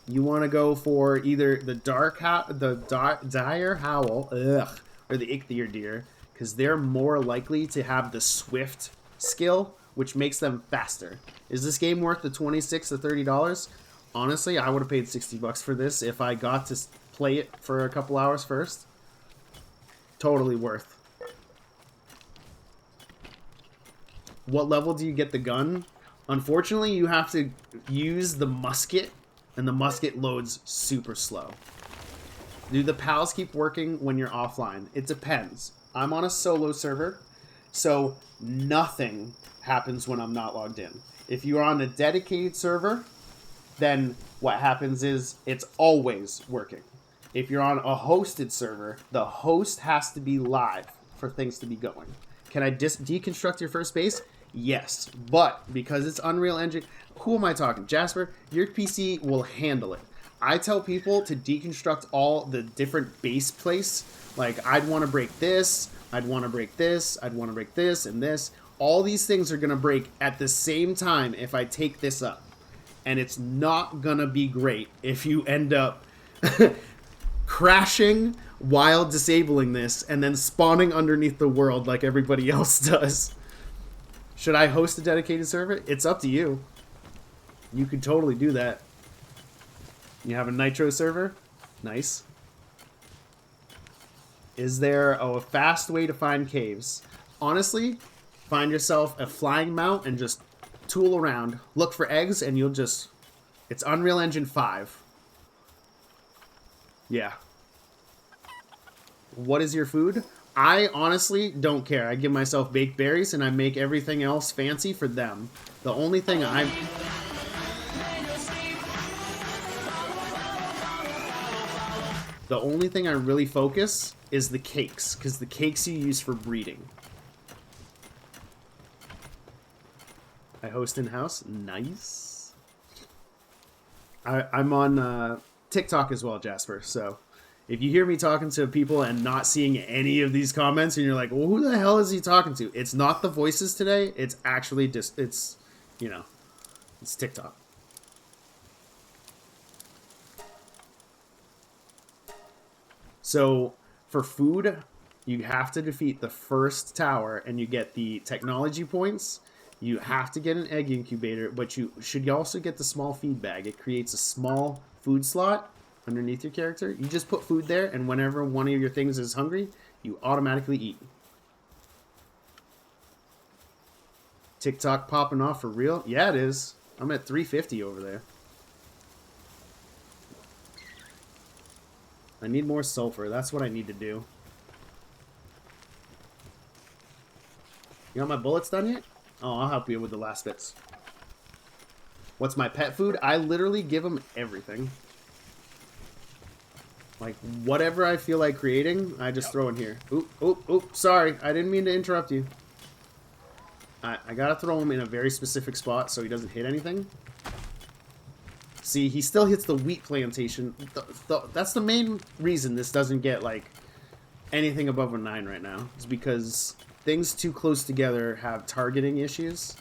you want to go for either the dire howl, or the ichthyor deer, because they're more likely to have the swift skill, which makes them faster. Is this game worth the $26 to $30? Honestly, I would have paid $60 for this if I got to play it for a couple hours first. Totally worth. What level do you get the gun? Unfortunately, you have to use the musket, and the musket loads super slow. Do the pals keep working when you're offline? It depends. I'm on a solo server, so nothing happens when I'm not logged in. If you're on a dedicated server, then what happens is it's always working. If you're on a hosted server, the host has to be live for things to be going. Can I deconstruct your first base? Yes, but because it's Unreal Engine, who am I talking? Jasper, your PC will handle it. I tell people to deconstruct all the different base plates. Like, I'd want to break this, I'd want to break this, I'd want to break this, and this. All these things are going to break at the same time if I take this up. And it's not going to be great if you end up crashing while disabling this and then spawning underneath the world like everybody else does. Should I host a dedicated server? It's up to you. You could totally do that. You have a Nitro server? Nice. Is there a fast way to find caves? Honestly, find yourself a flying mount and just tool around. Look for eggs and you'll just... It's Unreal Engine 5. Yeah. What is your food? I honestly don't care. I give myself baked berries and I make everything else fancy for them. The only thing I'm... The only thing I really focus is the cakes, because the cakes you use for breeding. I host in-house. Nice. I'm on TikTok as well, Jasper, so if you hear me talking to people and not seeing any of these comments and you're like, well, who the hell is he talking to? It's not the voices today. It's actually just, it's, you know, it's TikTok. So for food, you have to defeat the first tower and you get the technology points. You have to get an egg incubator, but you should also get the small feed bag. It creates a small food slot underneath your character. You just put food there, and whenever one of your things is hungry, you automatically eat. TikTok popping off for real? Yeah, it is. I'm at 350 over there. I need more sulfur. That's what I need to do. You got my bullets done yet? Oh, I'll help you with the last bits. What's my pet food? I literally give them everything. Like, whatever I feel like creating, I just throw in here. Oop, oop, oop. Sorry, I didn't mean to interrupt you. I gotta throw him in a very specific spot so he doesn't hit anything. See, he still hits the wheat plantation. That's the main reason this doesn't get, like, anything above a 9 right now. Is because things too close together have targeting issues.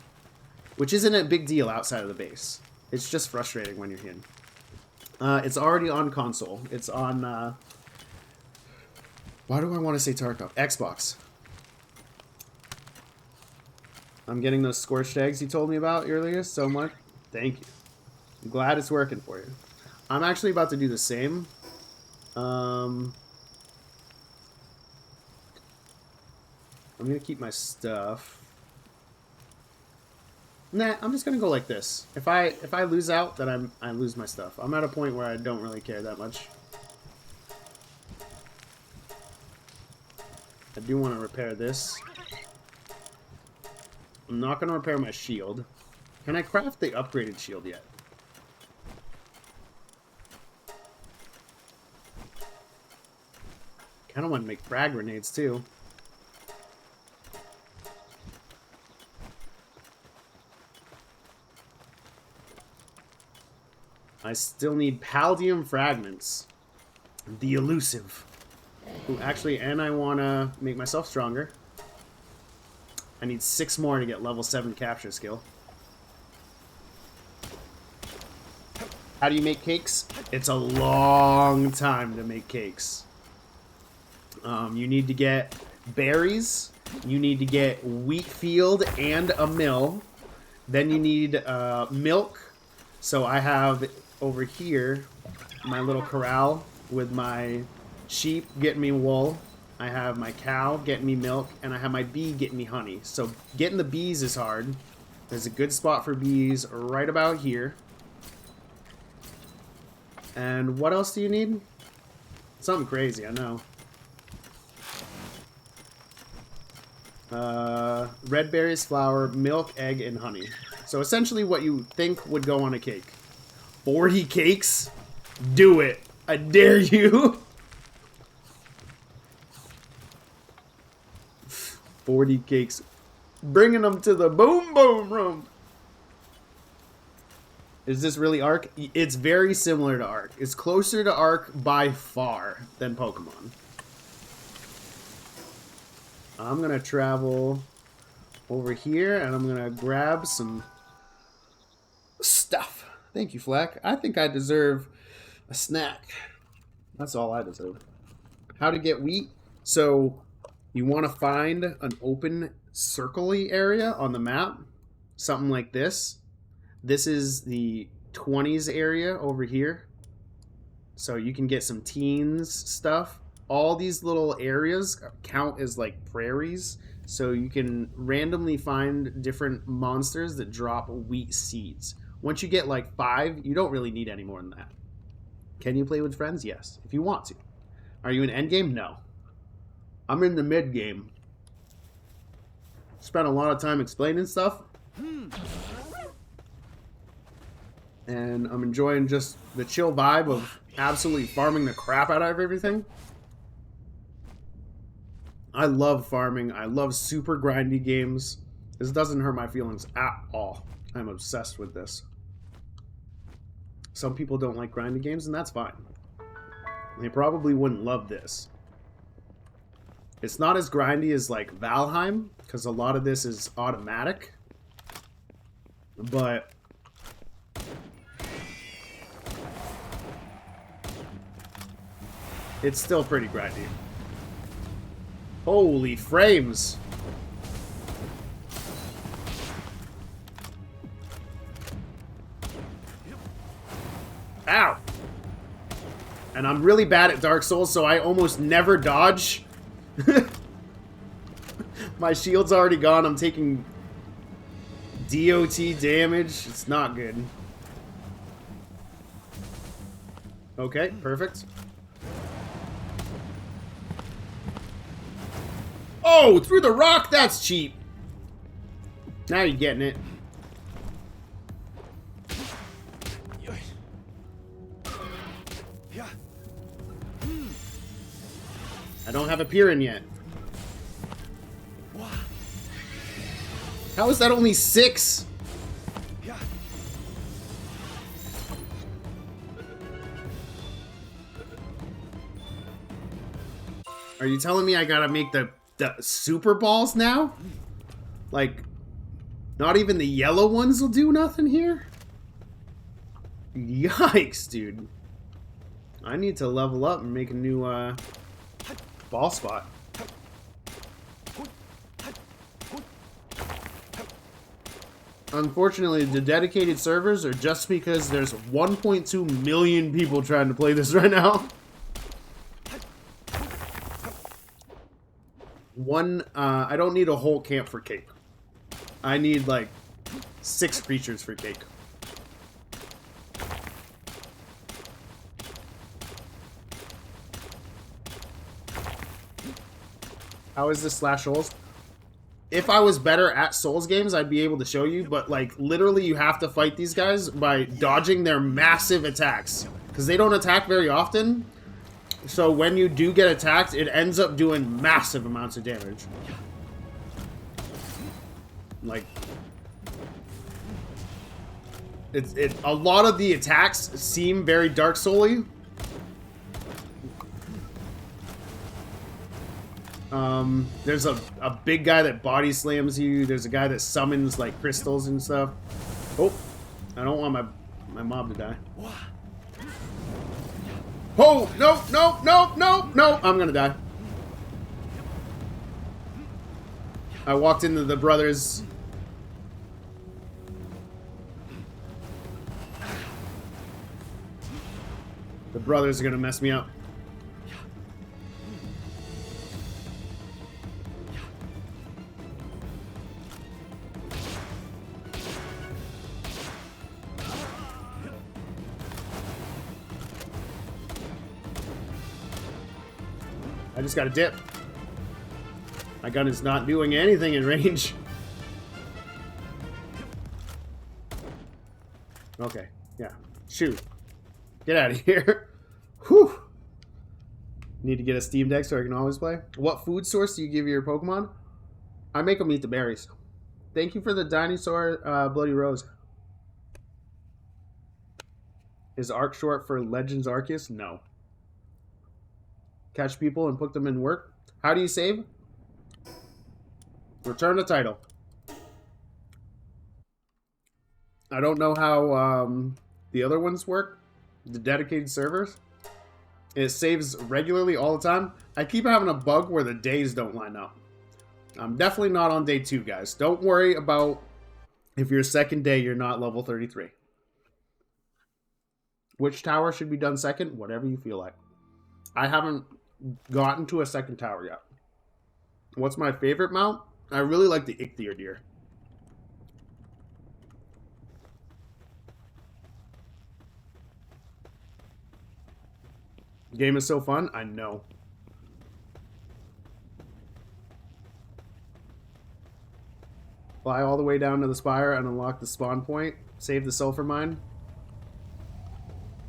Which isn't a big deal outside of the base. It's just frustrating when you're in. It's already on console. It's on, why do I want to say Tarkov? Xbox. I'm getting those scorched eggs you told me about earlier so much. Thank you. I'm glad it's working for you. I'm actually about to do the same. I'm going to keep my stuff. Nah, I'm just gonna go like this. If I lose out, then I lose my stuff. I'm at a point where I don't really care that much. I do want to repair this. I'm not gonna repair my shield. Can I craft the upgraded shield yet? Kinda want to make frag grenades too. I still need Paldium fragments. The elusive. Ooh, actually, and I want to make myself stronger. I need 6 more to get level 7 capture skill. How do you make cakes? It's a long time to make cakes. You need to get berries. You need to get wheat field and a mill. Then you need milk. So I have over here my little corral with my sheep getting me wool. I have my cow getting me milk, and I have my bee getting me honey. So getting the bees is hard. There's a good spot for bees right about here. And what else do you need? Something crazy, I know. Red berries, flour, milk, egg, and honey. So essentially what you think would go on a cake. 40 cakes? Do it. I dare you. 40 cakes. Bringing them to the boom boom room. Is this really Ark? It's very similar to Ark. It's closer to Ark by far than Pokemon. I'm going to travel over here and I'm going to grab some stuff. Thank you, Flack. I think I deserve a snack. That's all I deserve. How to get wheat? So you want to find an open circle-y area on the map. Something like this. This is the 20s area over here. So you can get some teens stuff. all these little areas count as like prairies, so you can randomly find different monsters that drop wheat seeds. Once you get like 5, you don't really need any more than that. Can you play with friends? Yes, if you want to. Are you in endgame? No. I'm in the mid game. Spent a lot of time explaining stuff. And I'm enjoying just the chill vibe of absolutely farming the crap out of everything. I love farming. I love super grindy games. This doesn't hurt my feelings at all. I'm obsessed with this. Some people don't like grindy games, and that's fine. They probably wouldn't love this. It's not as grindy as like Valheim, because a lot of this is automatic. But it's still pretty grindy. Holy frames! Ow! And I'm really bad at Dark Souls, so I almost never dodge. My shield's already gone. I'm taking DOT damage. It's not good. Okay, perfect. Oh, through the rock? That's cheap. Now you're getting it. I don't have a Pirin yet. How is that only 6? Are you telling me I gotta make the super balls now? Like, not even the yellow ones will do nothing here? Yikes, dude. I need to level up and make a new ball spot. Unfortunately, the dedicated servers are just because there's 1.2 million people trying to play this right now. I don't need a whole camp for cake. I need like 6 creatures for cake. How is this slash Souls? If I was better at Souls games, I'd be able to show you, but like literally you have to fight these guys by dodging their massive attacks. Because they don't attack very often. So when you do get attacked, it ends up doing massive amounts of damage. Like, a lot of the attacks seem very Dark Souls-y. There's a big guy that body slams you. There's a guy that summons like crystals and stuff. Oh, I don't want my mob to die. Oh, no, no, no, no, no! I'm gonna die. I walked into the brothers. The brothers are gonna mess me up. I just got a dip. My gun is not doing anything in range. Okay, yeah. Shoot. Get out of here. Whew. Need to get a Steam Deck so I can always play. What food source do you give your Pokemon? I make them eat the berries. Thank you for the dinosaur Bloody Rose. Is Arc short for Legends Arceus? No. Catch people and put them in work. How do you save? Return the title. I don't know how the other ones work. The dedicated servers. It saves regularly all the time. I keep having a bug where the days don't line up. I'm definitely not on day 2, guys. Don't worry about if your second day you're not level 33. Which tower should be done second? Whatever you feel like. I haven't gotten to a second tower yet. What's my favorite mount? I really like the Ichthyor deer. Game is so fun. I know. Fly all the way down to the spire and unlock the spawn point. Save the sulfur mine.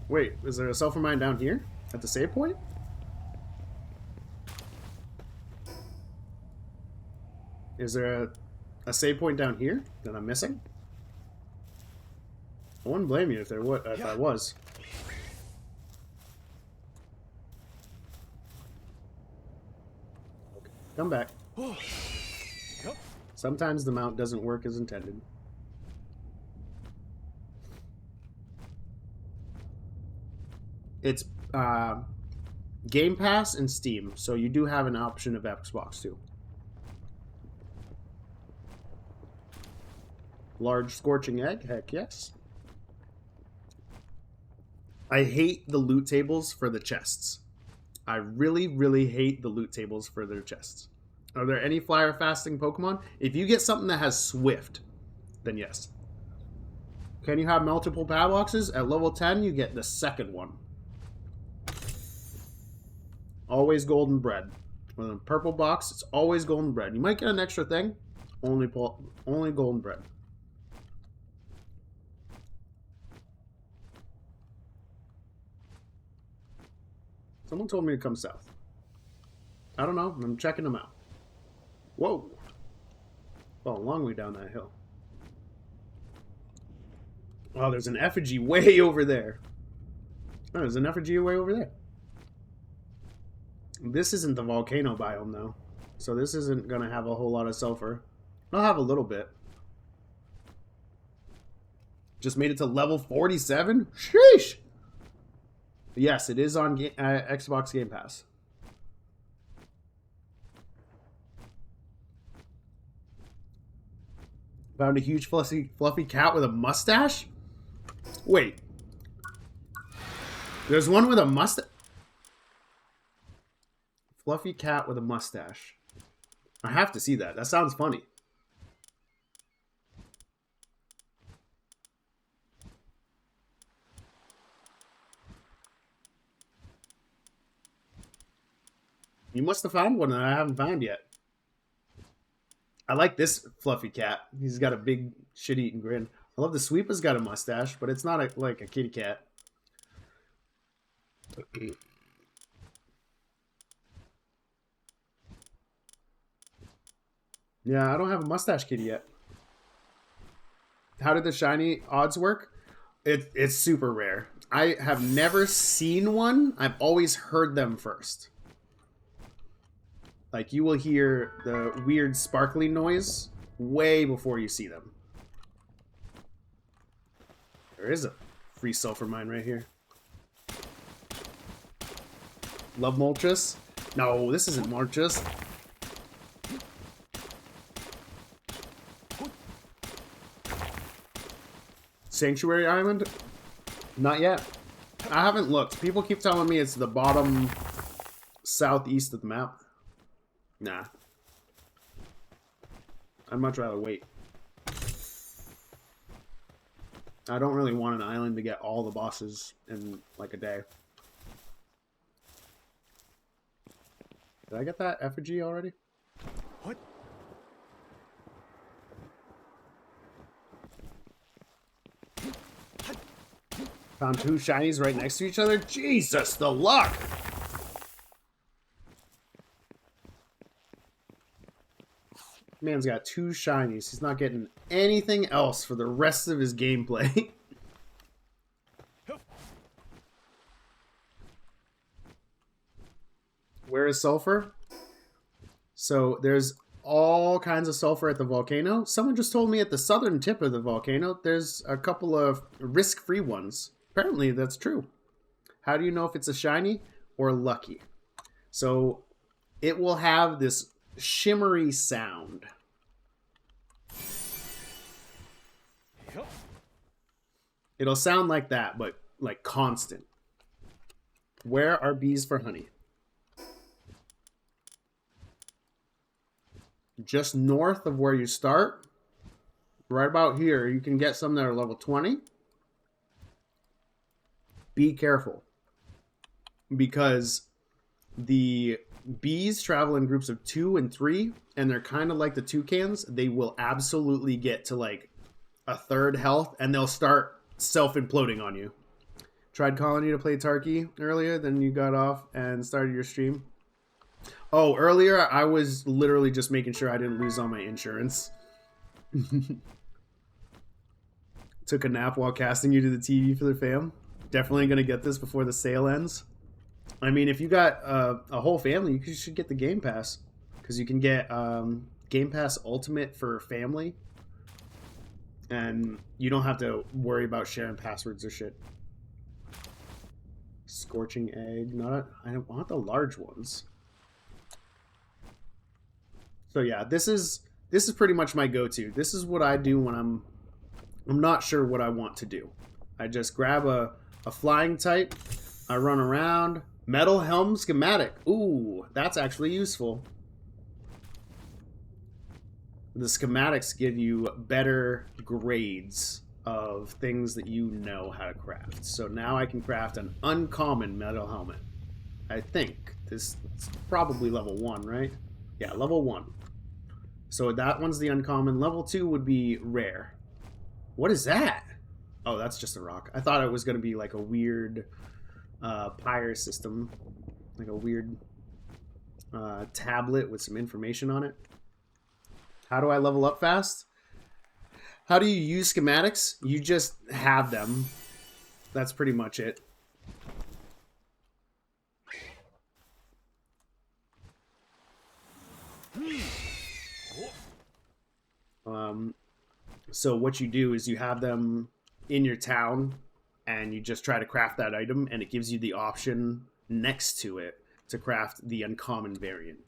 Wait, is there a sulfur mine down here? At the save point? Is there a save point down here that I'm missing? I wouldn't blame you if I was. Okay, come back. Sometimes the mount doesn't work as intended. It's Game Pass and Steam, so you do have an option of Xbox too. Large scorching egg, heck yes. I hate the loot tables for the chests. I really, really hate the loot tables for their chests. Are there any flyer fasting Pokemon? If you get something that has Swift, then yes. Can you have multiple padlocks? At level 10, you get the second one. Always golden bread. With a purple box, it's always golden bread. You might get an extra thing. Only golden bread. Someone told me to come south. I don't know. I'm checking them out. Whoa. Well, a long way down that hill. Oh, there's an effigy way over there. Oh, there's an effigy way over there. This isn't the volcano biome, though. So this isn't going to have a whole lot of sulfur. I'll have a little bit. Just made it to level 47? Sheesh! Yes, it is on Xbox Game Pass. Found a huge fluffy cat with a mustache? Wait. There's one with a mustache? Fluffy cat with a mustache. I have to see that. That sounds funny. You must have found one that I haven't found yet. I like this fluffy cat. He's got a big shit-eating grin. I love the Sweeper's got a mustache, but it's not like a kitty cat. Yeah, I don't have a mustache kitty yet. How did the shiny odds work? It's super rare. I have never seen one. I've always heard them first. Like, you will hear the weird sparkling noise way before you see them. There is a free sulfur mine right here. Love Moltres? No, this isn't Moltres. Sanctuary Island? Not yet. I haven't looked. People keep telling me it's the bottom southeast of the map. Nah. I'd much rather wait. I don't really want an island to get all the bosses in like a day. Did I get that effigy already? What? Found two shinies right next to each other? Jesus, the luck! Man's got two shinies. He's not getting anything else for the rest of his gameplay. Where is sulfur? So there's all kinds of sulfur at the volcano. Someone just told me at the southern tip of the volcano, there's a couple of risk-free ones. Apparently that's true. How do you know if it's a shiny or lucky? So it will have this shimmery sound. It'll sound like that, but like constant. Where are bees for honey? just north of where you start, right about here, you can get some that are level 20. Be careful, because the bees travel in groups of 2 and 3, and they're kind of like the toucans. They will absolutely get to like a third health, and they'll start self-imploding on you. Tried calling you to play Tarky earlier, then you got off and started your stream. Oh, earlier I was literally just making sure I didn't lose all my insurance. Took a nap while casting you to the TV for the fam. Definitely going to get this before the sale ends. I mean, if you got a whole family, you should get the Game Pass. Because you can get Game Pass Ultimate for family. And you don't have to worry about sharing passwords or shit. Scorching egg. I don't want the large ones. So yeah, this is pretty much my go-to. This is what I do when I'm not sure what I want to do. I just grab a flying type. I run around. Metal helm schematic. Ooh, that's actually useful. The schematics give you better grades of things that you know how to craft. So now I can craft an uncommon metal helmet. I think this is probably level 1, right? Yeah, level 1. So that one's the uncommon. Level 2 would be rare. What is that? Oh, that's just a rock. I thought it was going to be like a weird pyre system. Like a weird tablet with some information on it. How do I level up fast? How do you use schematics? You just have them. That's pretty much it. So what you do is you have them in your town, and you just try to craft that item, and it gives you the option next to it to craft the uncommon variant.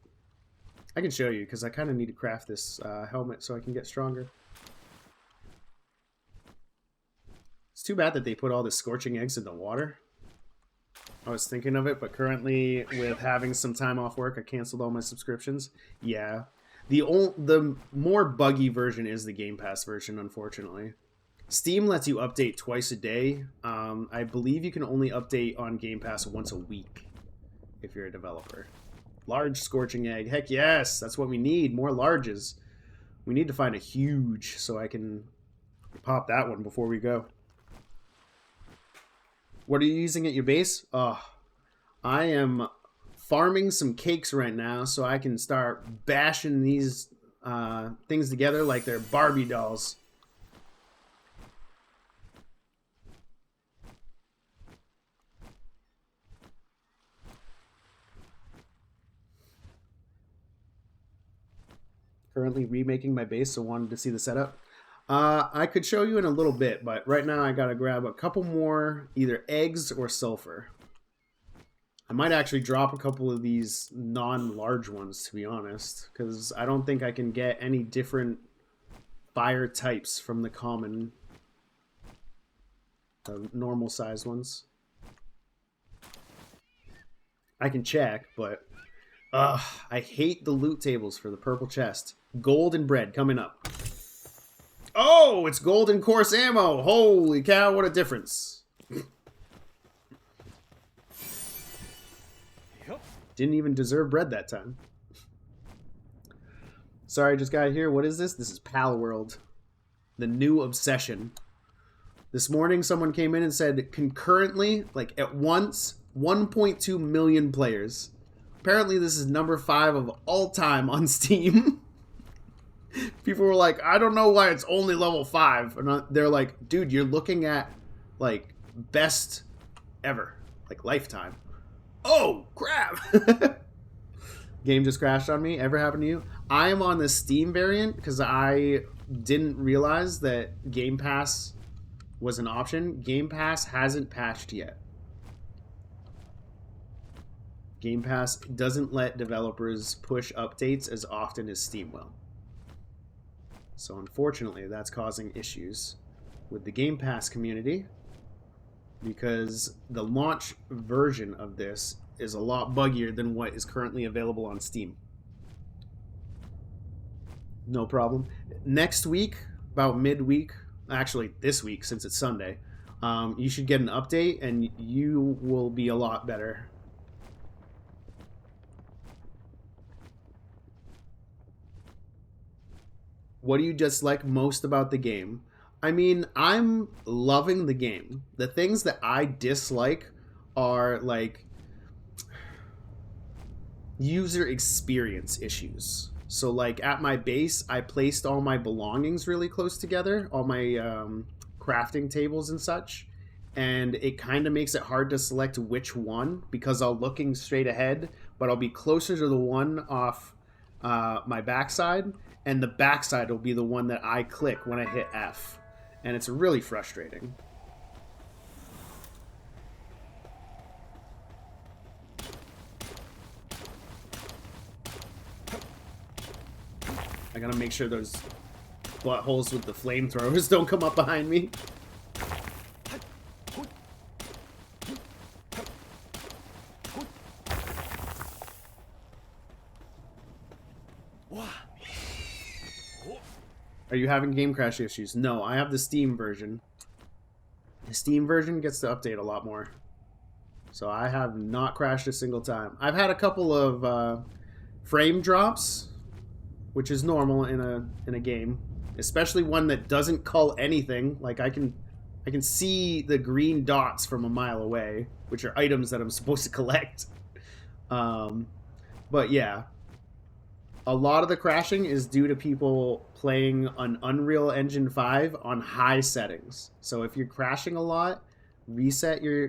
I can show you, because I kind of need to craft this helmet so I can get stronger. It's too bad that they put all the scorching eggs in the water. I was thinking of it, but currently with having some time off work, I canceled all my subscriptions. Yeah. The more buggy version is the Game Pass version, unfortunately. Steam lets you update twice a day. I believe you can only update on Game Pass once a week if you're a developer. Large scorching egg. Heck yes, that's what we need. More larges. We need to find a huge so I can pop that one before we go. What are you using at your base? I am farming some cakes right now so I can start bashing these things together like they're Barbie dolls. Currently remaking my base, so wanted to see the setup. I could show you in a little bit, but right now I gotta grab a couple more either eggs or sulfur. I might actually drop a couple of these non-large ones, to be honest, because I don't think I can get any different fire types from the common, the normal size ones. I can check, but I hate the loot tables for the purple chest. Gold and bread coming up. Oh, it's gold and coarse ammo. Holy cow, what a difference. Didn't even deserve bread that time. Sorry, just got here. What is this? This is PALWORLD. The new obsession. This morning, someone came in and said concurrently, like at once, 1.2 million players. Apparently, this is number 5 of all time on Steam. People were like, I don't know why it's only level 5. And they're like, dude, you're looking at, like, best ever. Like, lifetime. Oh, crap! Game just crashed on me. Ever happened to you? I am on the Steam variant because I didn't realize that Game Pass was an option. Game Pass hasn't patched yet. Game Pass doesn't let developers push updates as often as Steam will. So unfortunately, that's causing issues with the Game Pass community, because the launch version of this is a lot buggier than what is currently available on Steam. No problem. Next week, about midweek, actually this week since it's Sunday, you should get an update and you will be a lot better. What do you dislike most about the game? I mean, I'm loving the game. The things that I dislike are like user experience issues. So like at my base, I placed all my belongings really close together, all my crafting tables and such, and it kind of makes it hard to select which one because I'll looking straight ahead, but I'll be closer to the one off my backside, and the backside will be the one that I click when I hit F, and it's really frustrating. I gotta make sure those buttholes with the flamethrowers don't come up behind me. Are you having game crash issues? No, I have the Steam version. The Steam version gets to update a lot more. So I have not crashed a single time. I've had a couple of frame drops, which is normal in a game, especially one that doesn't cull anything. Like I can see the green dots from a mile away, which are items that I'm supposed to collect. But yeah, a lot of the crashing is due to people playing an Unreal Engine 5 on high settings. So if you're crashing a lot, reset your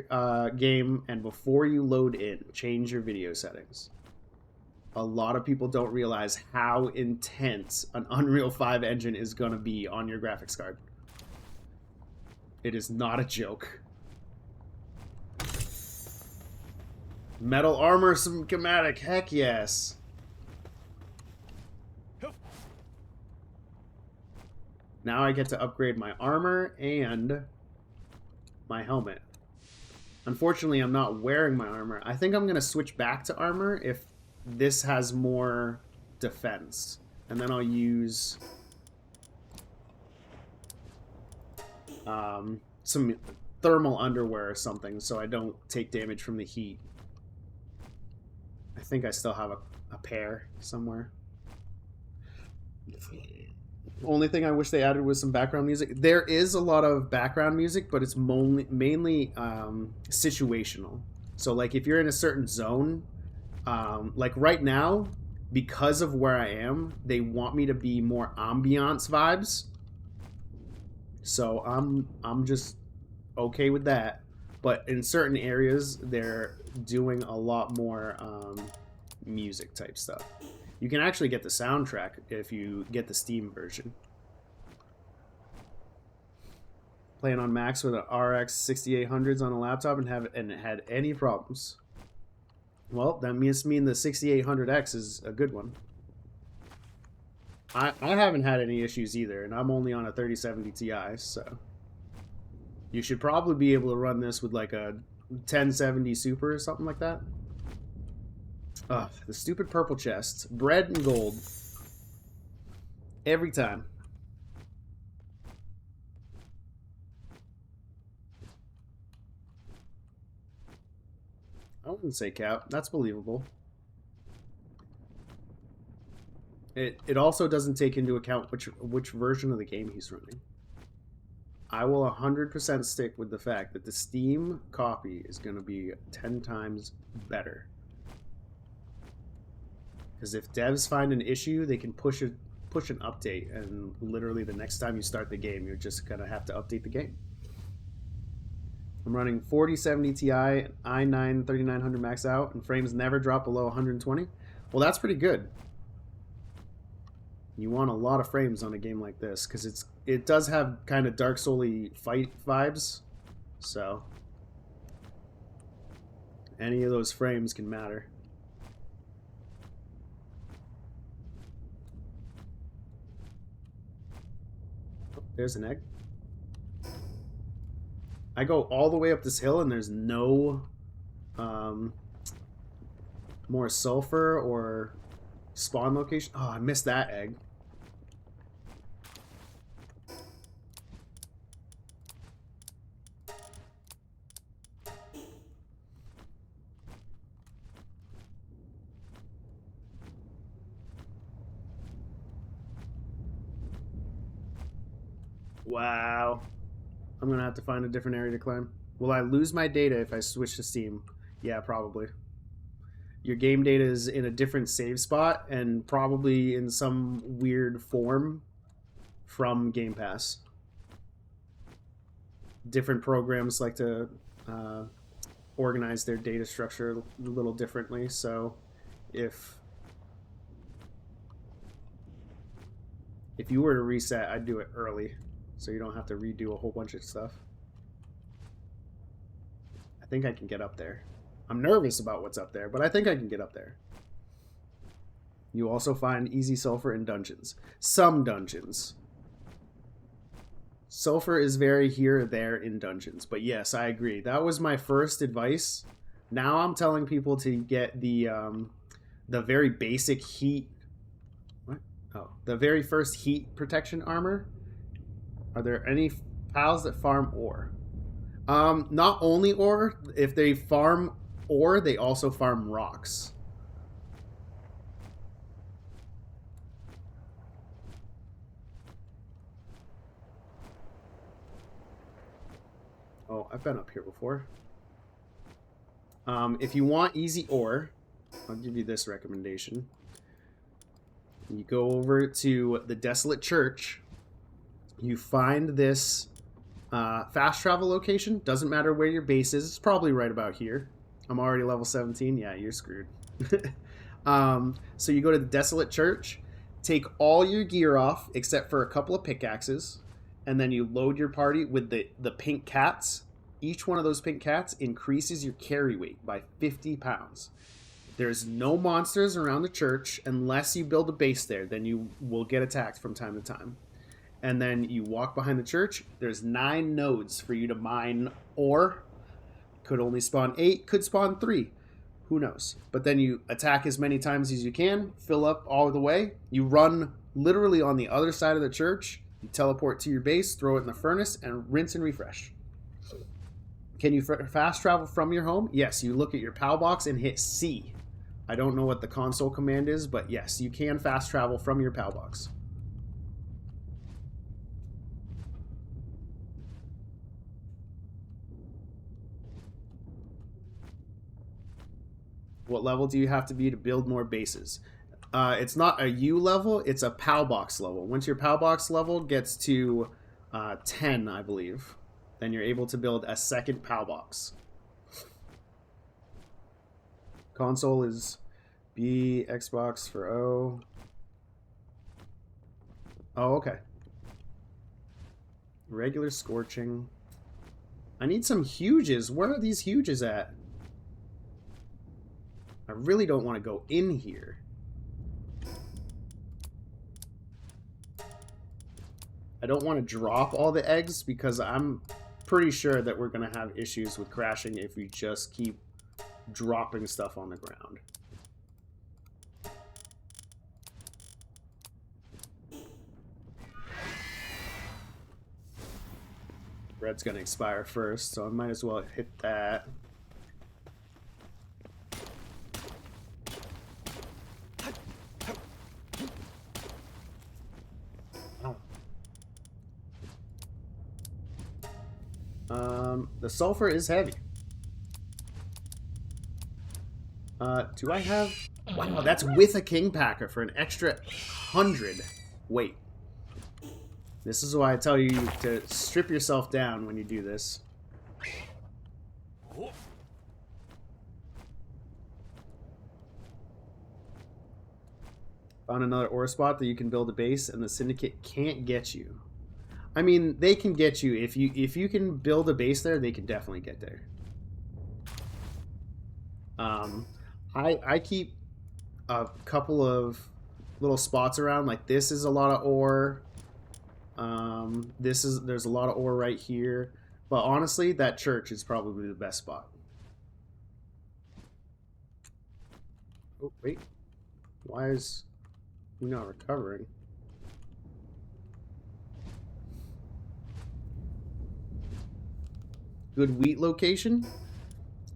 game, and before you load in, change your video settings. A lot of people don't realize how intense an Unreal 5 engine is going to be on your graphics card. It is not a joke. Metal armor schematic, heck yes. Now I get to upgrade my armor and my helmet. Unfortunately, I'm not wearing my armor. I think I'm going to switch back to armor if this has more defense. And then I'll use some thermal underwear or something so I don't take damage from the heat. I think I still have a pair somewhere. Only thing I wish they added was some background music. There is a lot of background music, but it's mainly situational. So like if you're in a certain zone, like right now, because of where I am, they want me to be more ambiance vibes. So I'm just okay with that. But in certain areas, they're doing a lot more music type stuff. You can actually get the soundtrack if you get the Steam version. Playing on Max with an RX 6800s on a laptop and had any problems. Well, that must mean the 6800X is a good one. I haven't had any issues either, and I'm only on a 3070 Ti, so you should probably be able to run this with like a 1070 Super or something like that. Ugh, the stupid purple chests. Bread and gold. Every time. I wouldn't say cap. That's believable. It also doesn't take into account which version of the game he's running. I will 100% stick with the fact that the Steam copy is going to be 10 times better. Because if devs find an issue, they can push an update, and literally the next time you start the game, you're just going to have to update the game. I'm running 4070 Ti, i9 3900 max out, and frames never drop below 120. Well, that's pretty good. You want a lot of frames on a game like this, because it does have kind of Dark Souls-y fight vibes, so any of those frames can matter. There's an egg. I go all the way up this hill and there's no more sulfur or spawn location. Oh, I missed that egg. Wow. I'm going to have to find a different area to climb. Will I lose my data if I switch to Steam? Yeah, probably. Your game data is in a different save spot and probably in some weird form from Game Pass. Different programs like to organize their data structure a little differently, so if you were to reset, I'd do it early so you don't have to redo a whole bunch of stuff. I think I can get up there. I'm nervous about what's up there, but I think I can get up there. You also find easy sulfur in dungeons. Some dungeons. Sulfur is very here or there in dungeons, but yes, I agree. That was my first advice. Now I'm telling people to get the very basic heat. What? Oh, the very first heat protection armor. Are there any pals that farm ore? Not only ore. If they farm ore, they also farm rocks. Oh, I've been up here before. If you want easy ore, I'll give you this recommendation. You go over to the Desolate Church. You find this fast travel location. Doesn't matter where your base is. It's probably right about here. I'm already level 17. Yeah, you're screwed. So you go to the Desolate Church. Take all your gear off except for a couple of pickaxes. And then you load your party with the pink cats. Each one of those pink cats increases your carry weight by 50 pounds. There's no monsters around the church unless you build a base there. Then you will get attacked from time to time. And then you walk behind the church. There's 9 nodes for you to mine ore. Could only spawn 8, could spawn 3. Who knows? But then you attack as many times as you can, fill up all the way. You run literally on the other side of the church. You teleport to your base, throw it in the furnace, and rinse and refresh. Can you fast travel from your home? Yes, you look at your PAL box and hit C. I don't know what the console command is, but yes, you can fast travel from your PAL box. What level do you have to be to build more bases? It's not a U level, it's a PAL box level. Once your PAL box level gets to 10, I believe, then you're able to build a second PAL box. Console is B, Xbox for O. Oh, okay. Regular scorching. I need some huges. Where are these huges at? I really don't want to go in here. I don't want to drop all the eggs because I'm pretty sure that we're going to have issues with crashing if we just keep dropping stuff on the ground. Red's going to expire first, so I might as well hit that. The sulfur is heavy. Do I have... Wow, that's with a king packer for an extra 100 weight. This is why I tell you to strip yourself down when you do this. Found another ore spot that you can build a base, and the syndicate can't get you. I mean, they can get you. If you can build a base there, they can definitely get there. I keep a couple of little spots around. Like this is a lot of ore. There's a lot of ore right here. But honestly, that church is probably the best spot. Oh, wait. Why is he not recovering? Good wheat location.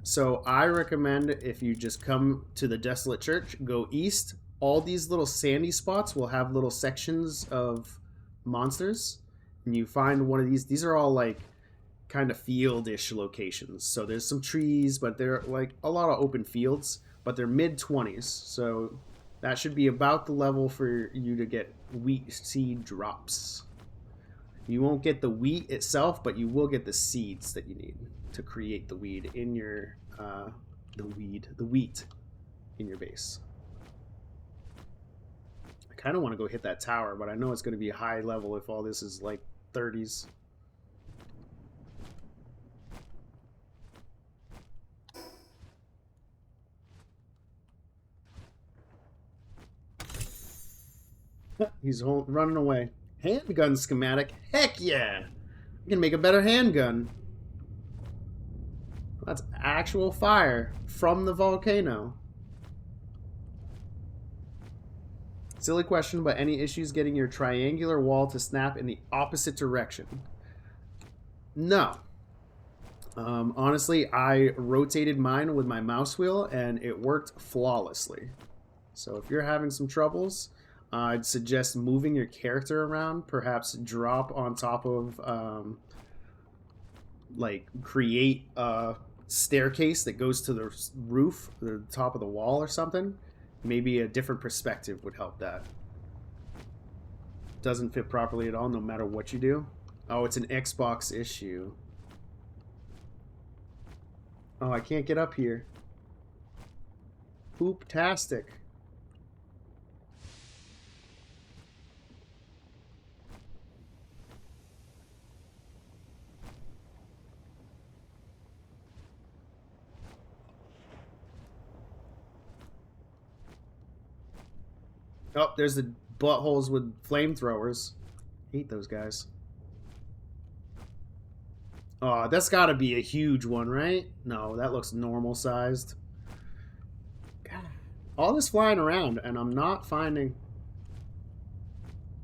So I recommend if you just come to the Desolate Church, go east. All these little sandy spots will have little sections of monsters. and you find one of these are all like kind of field-ish locations. So there's some trees, but they're like a lot of open fields, but they're mid-20s. So that should be about the level for you to get wheat seed drops. You won't get the wheat itself, but you will get the seeds that you need to create the weed in your the wheat in your base. I kind of want to go hit that tower, but I know it's going to be high level if all this is like 30s. He's running away. Handgun schematic? Heck yeah! We can make a better handgun. That's actual fire from the volcano. Silly question, but any issues getting your triangular wall to snap in the opposite direction? No. Honestly, I rotated mine with my mouse wheel and it worked flawlessly. So if you're having some troubles, I'd suggest moving your character around. Perhaps drop on top of, like, create a staircase that goes to the roof, the top of the wall or something. Maybe a different perspective would help that. Doesn't fit properly at all, no matter what you do. Oh, it's an Xbox issue. Oh, I can't get up here. Poop-tastic. Oh, there's the buttholes with flamethrowers. Hate those guys. Oh, that's gotta be a huge one, right? No, that looks normal sized. God, all this flying around, and I'm not finding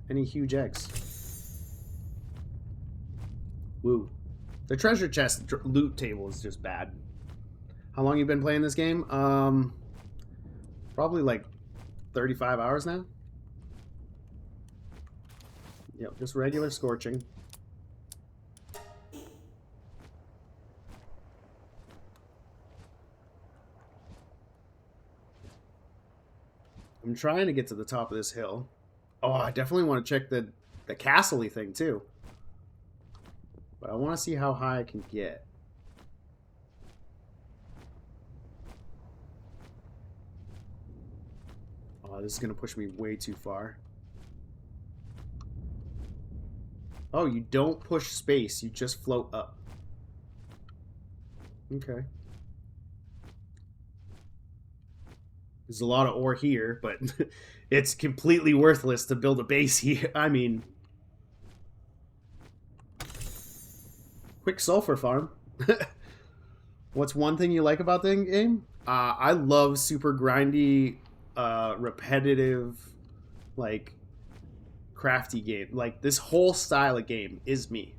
any huge eggs. Woo. The treasure chest loot table is just bad. How long you been playing this game? Probably like 35 hours now. Yep, just regular scorching. I'm trying to get to the top of this hill. Oh, I definitely want to check the castle-y thing too. But I want to see how high I can get. Oh, this is going to push me way too far. Oh, you don't push space. You just float up. Okay. There's a lot of ore here, but it's completely worthless to build a base here. I mean... Quick sulfur farm. What's one thing you like about the game? I love super grindy, repetitive, like, crafty game. Like, this whole style of game is me.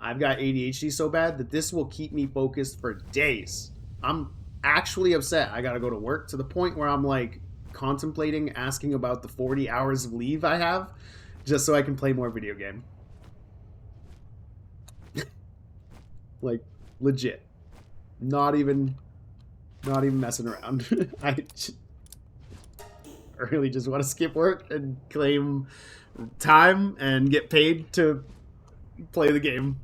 I've got ADHD so bad that this will keep me focused for days. I'm actually upset I gotta go to work, to the point where I'm, like, contemplating asking about the 40 hours of leave I have just so I can play more video game. Like, legit. Not even messing around. I really just want to skip work and claim time and get paid to play the game.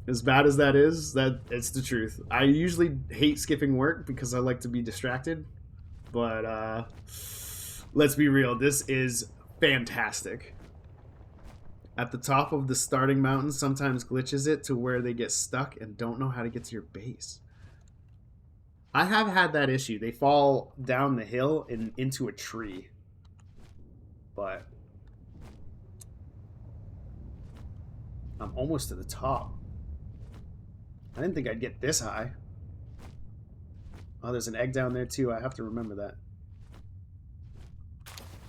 As bad as that is, it's the truth. I usually hate skipping work because I like to be distracted. But let's be real, this is fantastic. At the top of the starting mountain sometimes glitches it to where they get stuck and don't know how to get to your base. I have had that issue. They fall down the hill and into a tree. But I'm almost to the top. I didn't think I'd get this high. Oh, there's an egg down there too. I have to remember that.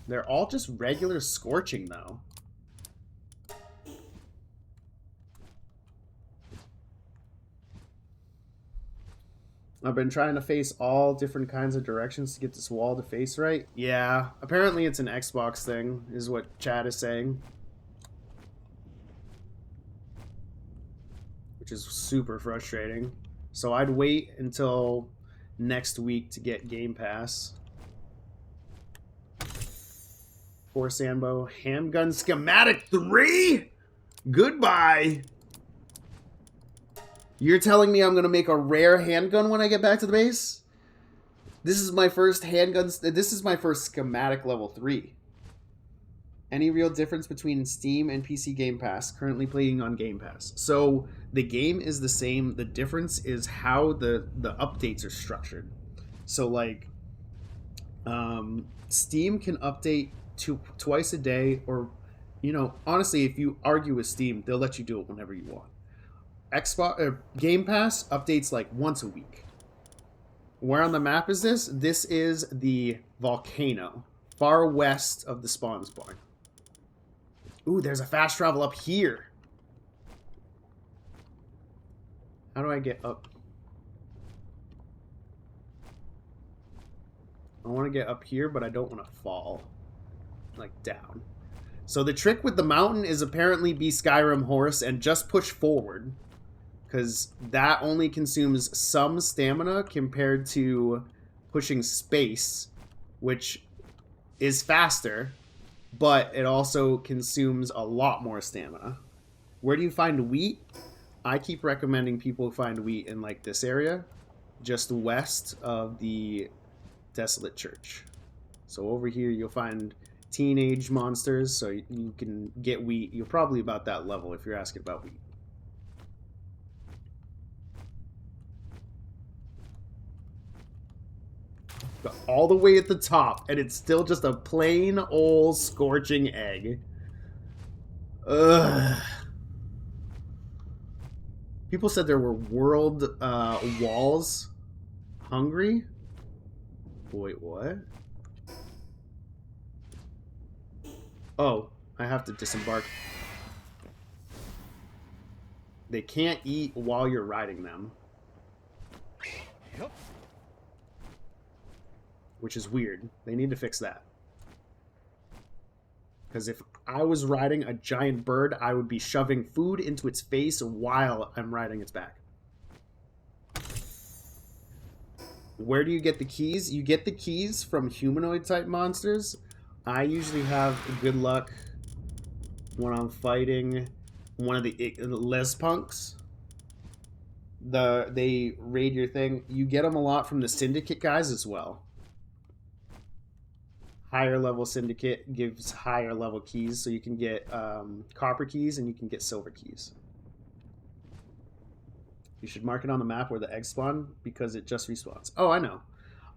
They're all just regular scorching though. I've been trying to face all different kinds of directions to get this wall to face right. Yeah, apparently it's an Xbox thing, is what chat is saying. Which is super frustrating. So I'd wait until next week to get Game Pass. For Sambo, handgun schematic 3? Goodbye! You're telling me I'm going to make a rare handgun when I get back to the base? This is my first handgun. This is my first schematic level 3. Any real difference between Steam and PC Game Pass? Currently playing on Game Pass. So the game is the same. The difference is how the updates are structured. So like, Steam can update twice a day, or, you know, honestly, if you argue with Steam, they'll let you do it whenever you want. Xbox Game Pass updates like once a week. Where on the map is this? This is the volcano, far west of the spawn spawn. Ooh, there's a fast travel up here. How do I get up? I want to get up here, but I don't want to fall. Like, down. So the trick with the mountain is apparently be Skyrim horse and just push forward. Because that only consumes some stamina compared to pushing space, which is faster, but it also consumes a lot more stamina. Where do you find wheat? I keep recommending people find wheat in like this area, just west of the Desolate Church. So over here you'll find teenage monsters, so you can get wheat. You're probably about that level if you're asking about wheat. But all the way at the top, and it's still just a plain old scorching egg. Ugh. People said there were world walls. Hungry? Wait, what? Oh, I have to disembark. They can't eat while you're riding them. Yep. Which is weird. They need to fix that. Because if I was riding a giant bird, I would be shoving food into its face while I'm riding its back. Where do you get the keys? You get the keys from humanoid type monsters. I usually have good luck when I'm fighting one of the les punks. They raid your thing. You get them a lot from the syndicate guys as well. Higher level syndicate gives higher level keys, so you can get copper keys and you can get silver keys. You should mark it on the map where the eggs spawn because it just respawns. Oh, I know.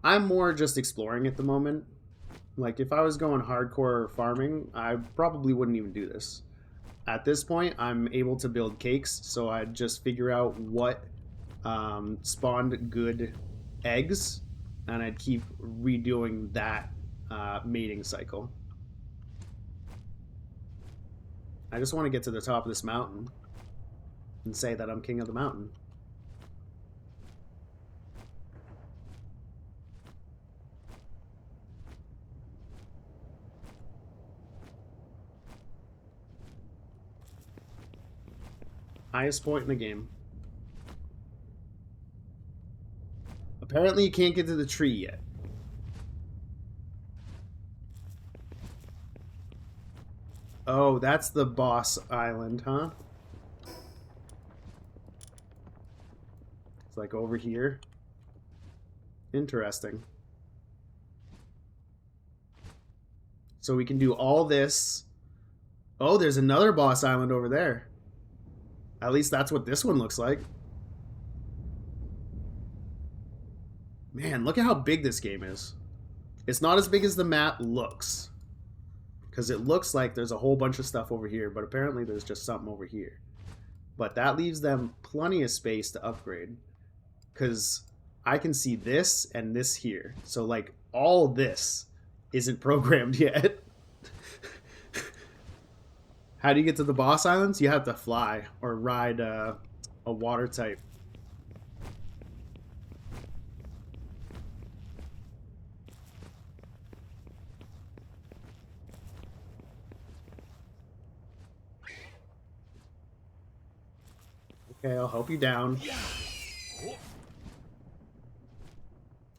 I'm more just exploring at the moment. Like, if I was going hardcore farming, I probably wouldn't even do this. At this point, I'm able to build cakes, so I'd just figure out what spawned good eggs, and I'd keep redoing that mating cycle. I just want to get to the top of this mountain and say that I'm king of the mountain. Highest point in the game. Apparently you can't get to the tree yet. Oh, that's the boss island, huh? It's like over here. Interesting. So we can do all this. Oh, there's another boss island over there. At least that's what this one looks like. Man, look at how big this game is. It's not as big as the map looks. Because it looks like there's a whole bunch of stuff over here, but apparently there's just something over here. But that leaves them plenty of space to upgrade. Because I can see this and this here. So, like, all this isn't programmed yet. How do you get to the boss islands? You have to fly or ride a water type. Okay, I'll help you down.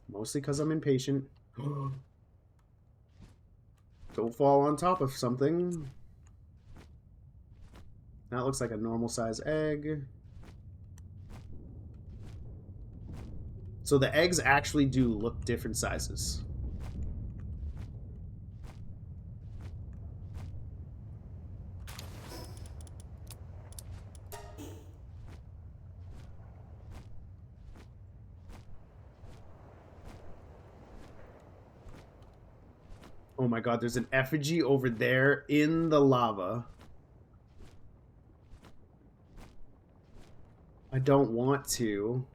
Mostly because I'm impatient. Don't fall on top of something. That looks like a normal size egg. So the eggs actually do look different sizes. Oh my god, there's an effigy over there in the lava. I don't want to.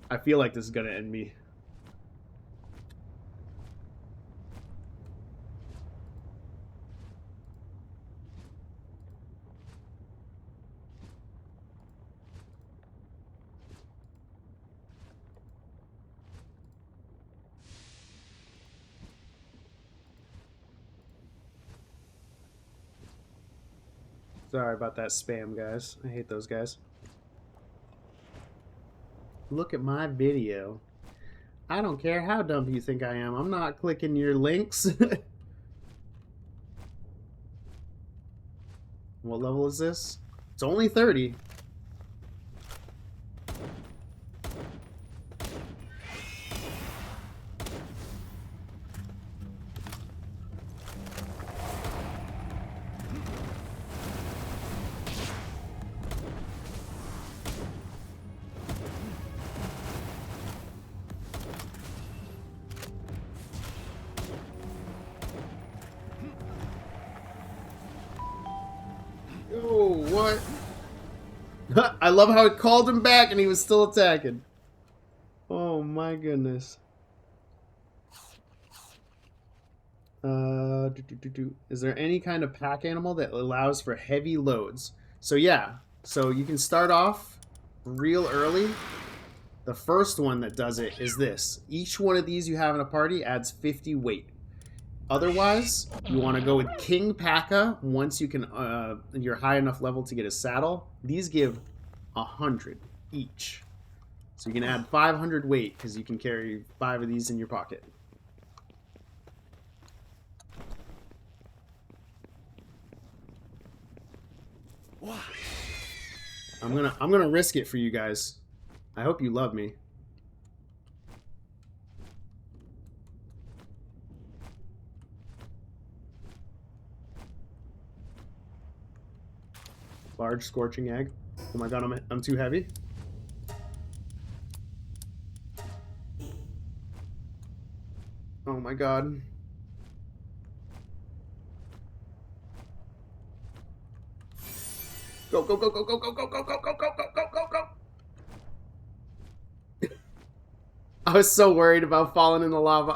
I feel like this is gonna end me. Sorry about that spam, guys. I hate those guys. Look at my video. I don't care how dumb you think I am. I'm not clicking your links. What level is this? It's only 30. Oh, what? I love how it called him back and he was still attacking. Oh my goodness. Is there any kind of pack animal that allows for heavy loads? So yeah, so you can start off real early. The first one that does it is this. Each one of these you have in a party adds 50 weight. Otherwise, you want to go with King P.A.K.A. once you can, you're high enough level to get a saddle. These give 100 each. So you can add 500 weight because you can carry 5 of these in your pocket. I'm gonna risk it for you guys. I hope you love me. Large scorching egg. Oh my god, I'm too heavy. Oh my god. Go, go, go, go, go, go, go, go, go, go, go, go, go, go. I was so worried about falling in the lava.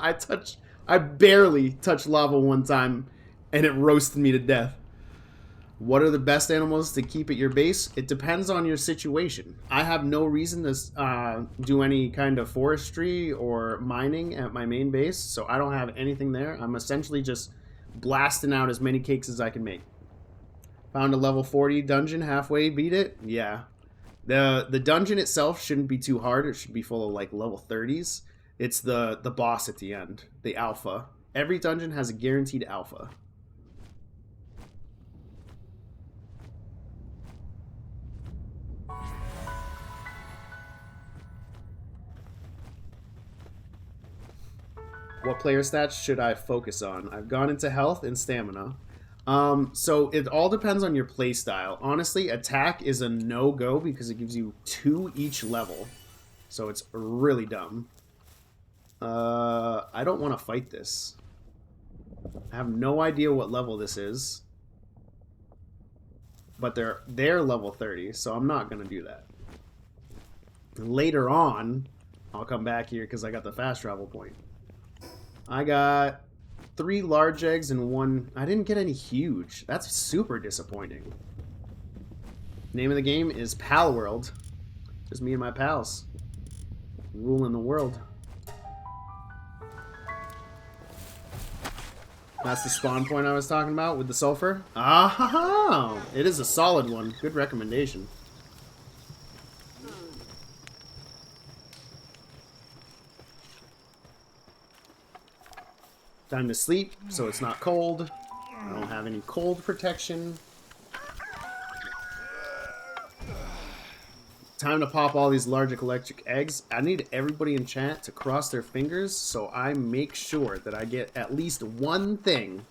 I barely touched lava one time and it roasted me to death. What are the best animals to keep at your base? It depends on your situation. I have no reason to do any kind of forestry or mining at my main base, so I don't have anything there. I'm essentially just blasting out as many cakes as I can make. Found a level 40 dungeon, halfway beat it? Yeah. The dungeon itself shouldn't be too hard. It should be full of like level 30s. It's the boss at the end, the alpha. Every dungeon has a guaranteed alpha. What player stats should I focus on? I've gone into health and stamina. So it all depends on your playstyle. Honestly, attack is a no-go because it gives you 2 each level. So it's really dumb. I don't want to fight this. I have no idea what level this is. But they're level 30, so I'm not going to do that. Later on, I'll come back here because I got the fast travel point. I got 3 large eggs and 1... I didn't get any huge. That's super disappointing. Name of the game is PALWORLD. Just me and my pals. Ruling the world. That's the spawn point I was talking about with the sulfur. Ah, it is a solid one. Good recommendation. Time to sleep, so it's not cold. I don't have any cold protection. Time to pop all these large electric eggs. I need everybody in chat to cross their fingers so I make sure that I get at least one thing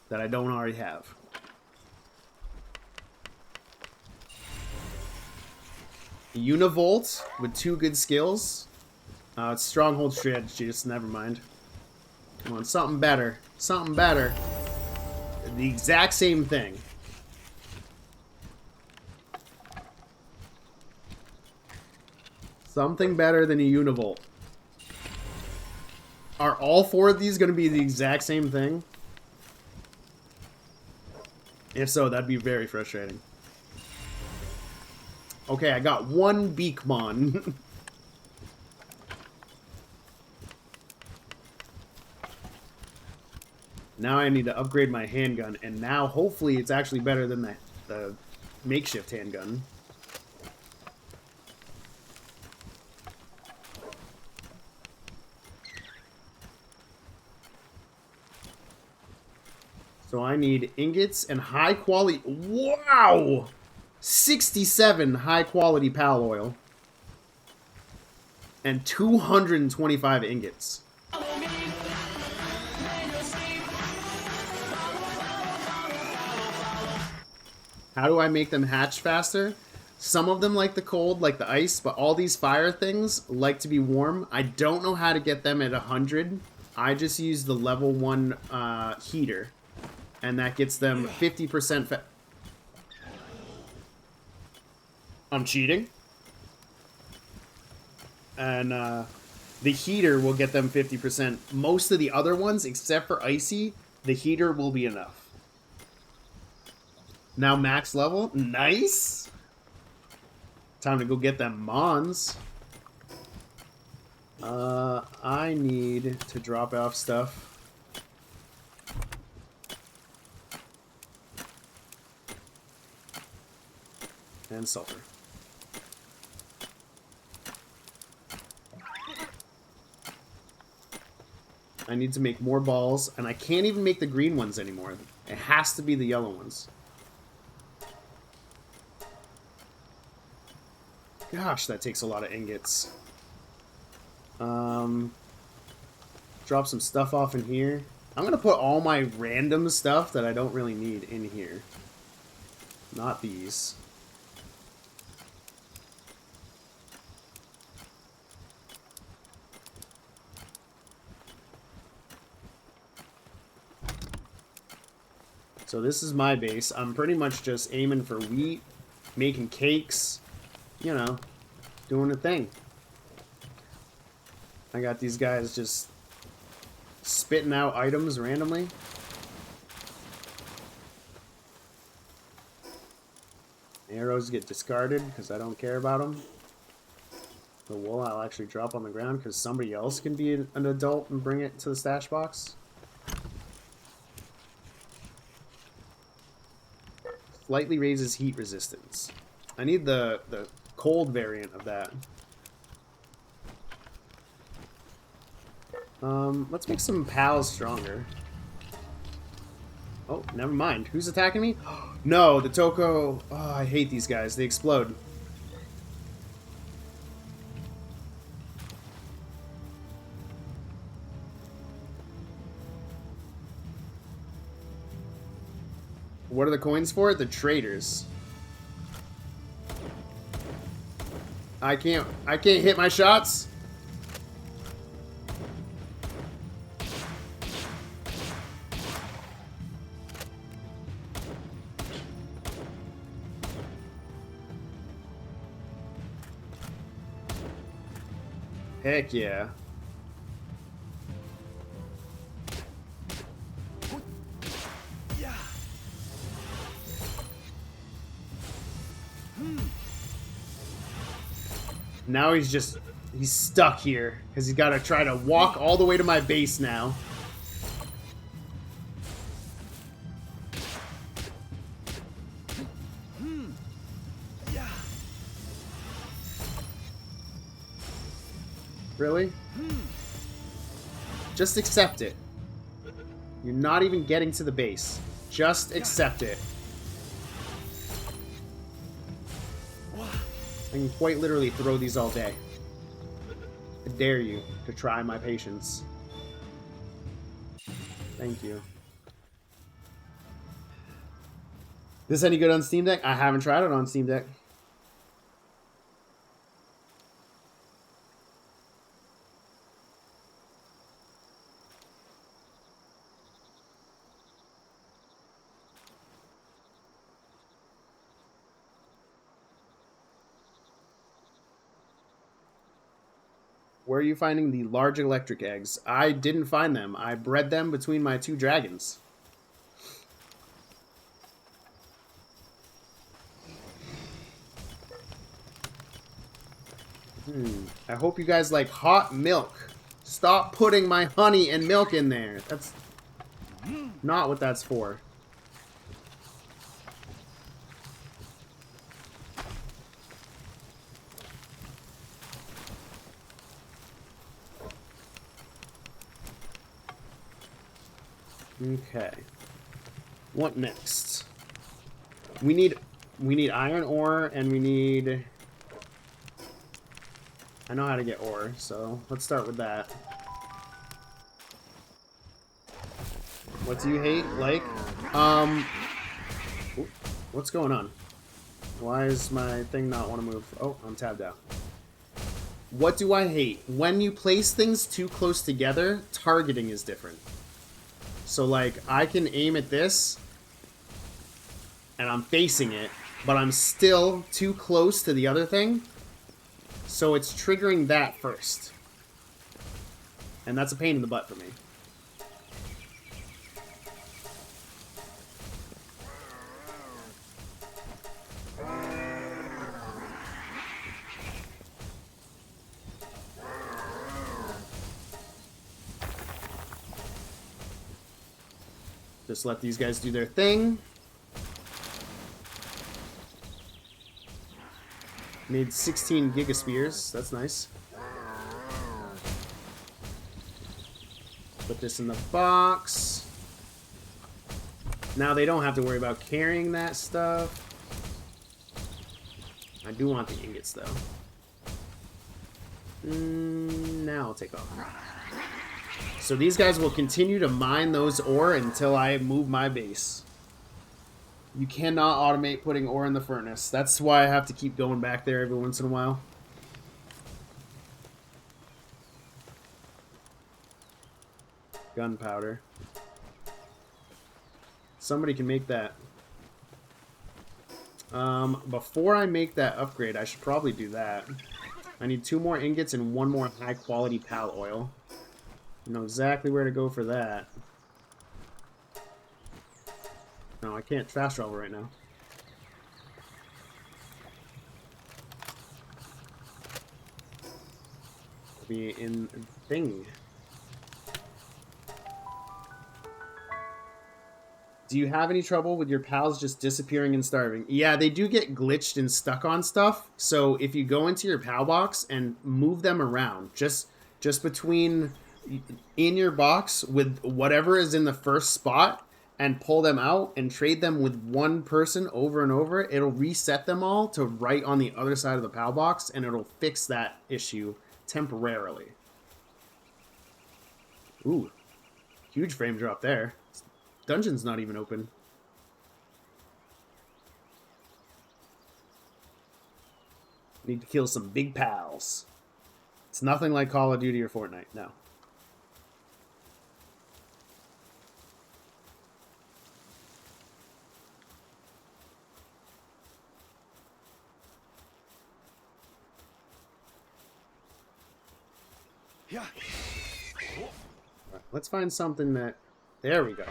that I don't already have. Univolt with 2 good skills. It's Stronghold strategy, just never mind. I want something better. Something better. The exact same thing. Something better than a Univolt. Are all 4 of these going to be the exact same thing? If so, that'd be very frustrating. Okay, I got 1 Beakmon. Now I need to upgrade my handgun, and now hopefully it's actually better than the makeshift handgun. So I need ingots and high quality. Wow! 67 high quality pal oil. And 225 ingots. How do I make them hatch faster? Some of them like the cold, like the ice, but all these fire things like to be warm. I don't know how to get them at 100. I just use the level 1 heater. And that gets them 50% I'm cheating. And the heater will get them 50%. Most of the other ones, except for Icy, the heater will be enough. Now max level. Nice! Time to go get them Mons. I need to drop off stuff. And sulfur. I need to make more balls, and I can't even make the green ones anymore. It has to be the yellow ones. Gosh, that takes a lot of ingots. Drop some stuff off in here. I'm gonna put all my random stuff that I don't really need in here. Not these. So this is my base. I'm pretty much just aiming for wheat, making cakes, you know, doing a thing. I got these guys just spitting out items randomly. Arrows get discarded because I don't care about them. The wool I'll actually drop on the ground because somebody else can be an adult and bring it to the stash box. Slightly raises heat resistance. I need the cold variant of that. Let's make some pals stronger. Oh, never mind. Who's attacking me? No, the Toko. Oh, I hate these guys. They explode. What are the coins for? The traders. I can't hit my shots. Heck yeah. Now he's stuck here because he's got to try to walk all the way to my base now. Really? Just accept it. You're not even getting to the base. Just accept it. I can quite literally throw these all day. I dare you to try my patience. Thank you. This any good on Steam Deck? I haven't tried it on Steam Deck. Where are you finding the large electric eggs? I didn't find them. I bred them between my 2 dragons. I hope you guys like hot milk. Stop putting my honey and milk in there. That's not what that's for. Okay. What next? We need iron ore and we need... I know how to get ore, so let's start with that. What do you hate? Like? What's going on? Why is my thing not want to move? Oh, I'm tabbed out. What do I hate? When you place things too close together, targeting is different. So, like, I can aim at this, and I'm facing it, but I'm still too close to the other thing, so it's triggering that first. And that's a pain in the butt for me. Just let these guys do their thing. Made 16 gigaspears. That's nice. Put this in the box. Now they don't have to worry about carrying that stuff. I do want the ingots, though. Now I'll take off. So these guys will continue to mine those ore until I move my base. You cannot automate putting ore in the furnace. That's why I have to keep going back there every once in a while. Gunpowder. Somebody can make that. Before I make that upgrade, I should probably do that. I need 2 more ingots and 1 more high-quality PAL oil. I know exactly where to go for that. No, I can't fast travel right now. It'll be in thing. Do you have any trouble with your pals just disappearing and starving? Yeah, they do get glitched and stuck on stuff. So if you go into your pal box and move them around, just between in your box with whatever is in the first spot and pull them out and trade them with one person over and over, it'll reset them all to right on the other side of the pal box and it'll fix that issue temporarily. Ooh, huge frame drop there. Dungeon's not even open. Need to kill some big pals. It's nothing like Call of Duty or Fortnite, no. Yeah. Right, let's find something that... There we go.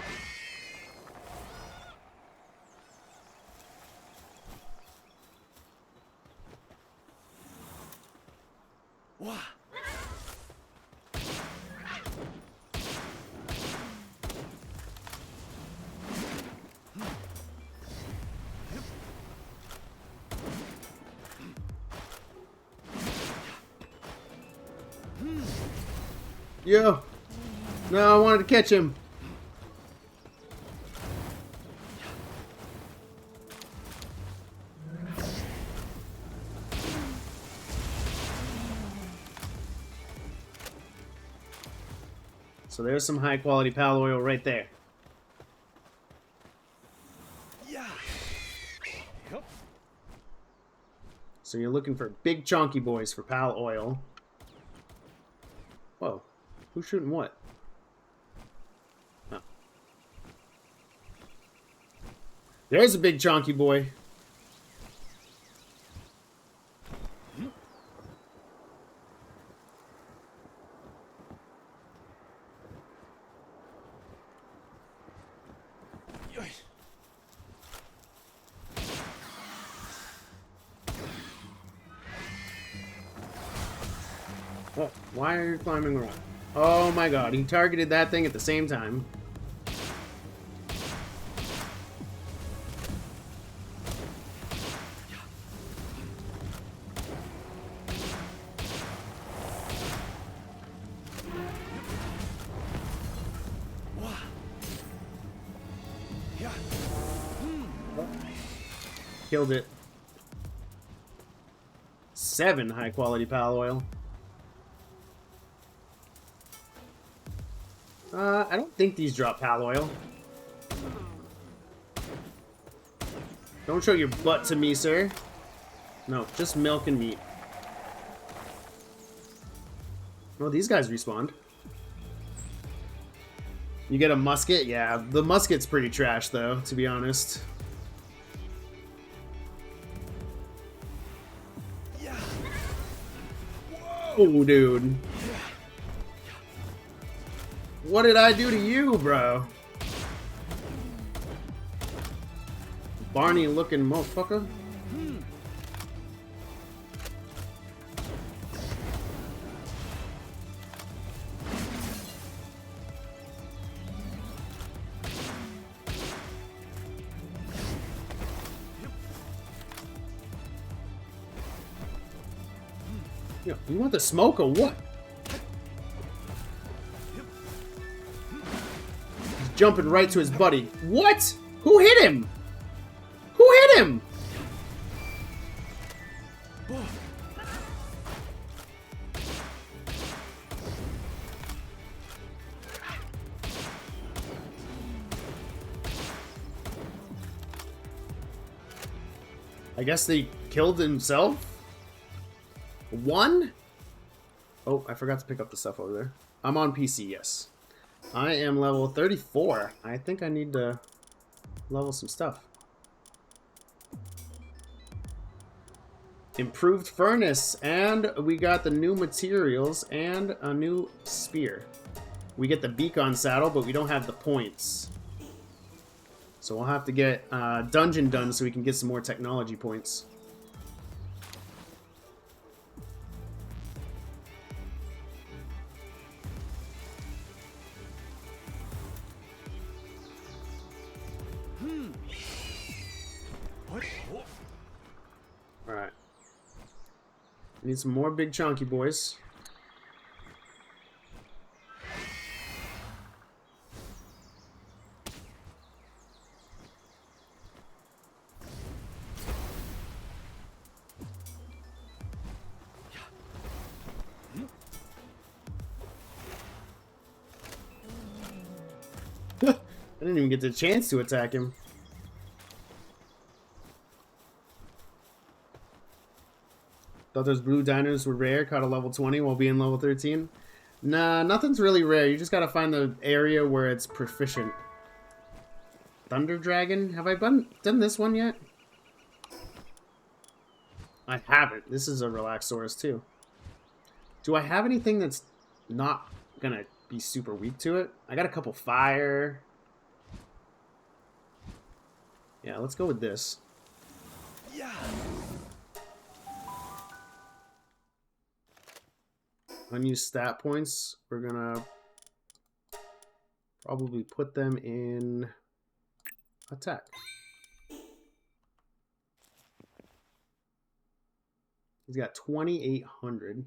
Wow. Yo! No, I wanted to catch him. So there's some high quality pal oil right there. Yeah. Yep. So you're looking for big chunky boys for pal oil. Whoa. Who's shooting what? Oh. There's a big chunky boy. Oh, why are you climbing around? Oh my god, he targeted that thing at the same time. Yeah. Killed it. 7 high quality pal oil. I don't think these drop pal oil. Don't show your butt to me, sir. No, just milk and meat. Well, these guys respawned. You get a musket? Yeah, the musket's pretty trash, though, to be honest. Yeah. Whoa, dude. What did I do to you, bro? Barney looking motherfucker. Yo, you want the smoke or what? He's jumping right to his buddy. What? Who hit him? Who hit him? I guess they killed himself? One? Oh, I forgot to pick up the stuff over there. I'm on PC, yes. I am level 34. I think I need to level some stuff. Improved furnace, and we got the new materials and a new spear. We get the beacon saddle, but we don't have the points. So we'll have to get dungeon done so we can get some more technology points. What? Alright. Need some more big chunky boys. I didn't even get the chance to attack him. Thought those blue dinos were rare, caught a level 20 while being level 13. Nah, nothing's really rare. You just gotta find the area where it's proficient. Thunder Dragon? Have I done this one yet? I haven't. This is a Relaxaurus too. Do I have anything that's not gonna be super weak to it? I got a couple fire. Yeah, let's go with this. Yeah. Unused stat points. We're gonna probably put them in attack. He's got 2,800.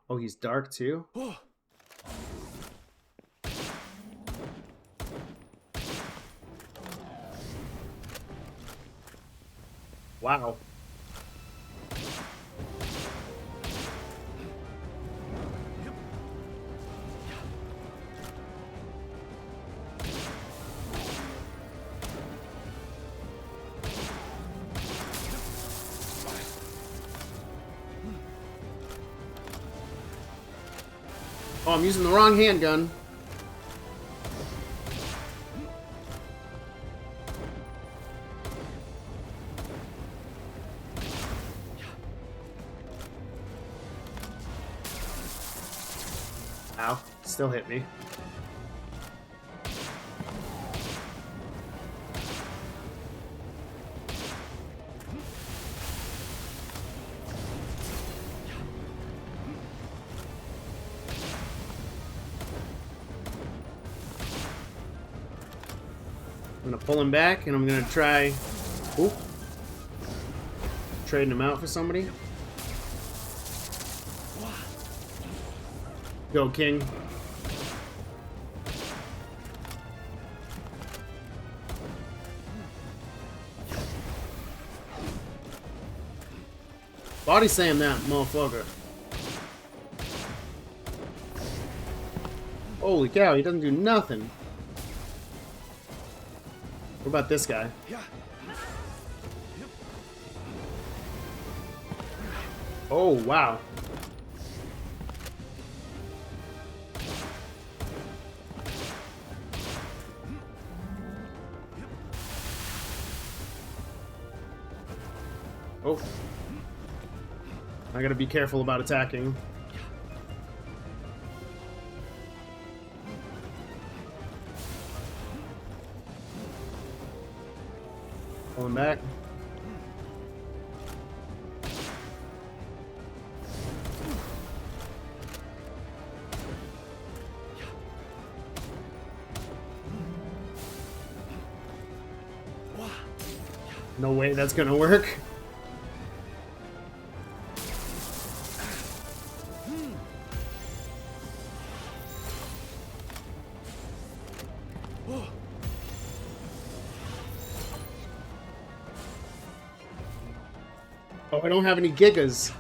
Oh, he's dark too? Wow. Oh, I'm using the wrong handgun. Ow. Still hit me. I'm gonna pull him back, and I'm gonna try... Oop. Trading him out for somebody. Go, King. Body slam that motherfucker. Holy cow, he doesn't do nothing. What about this guy? Oh, wow. Oh. I gotta be careful about attacking. Pull him back. No way that's gonna work. Oh, I don't have any gigas.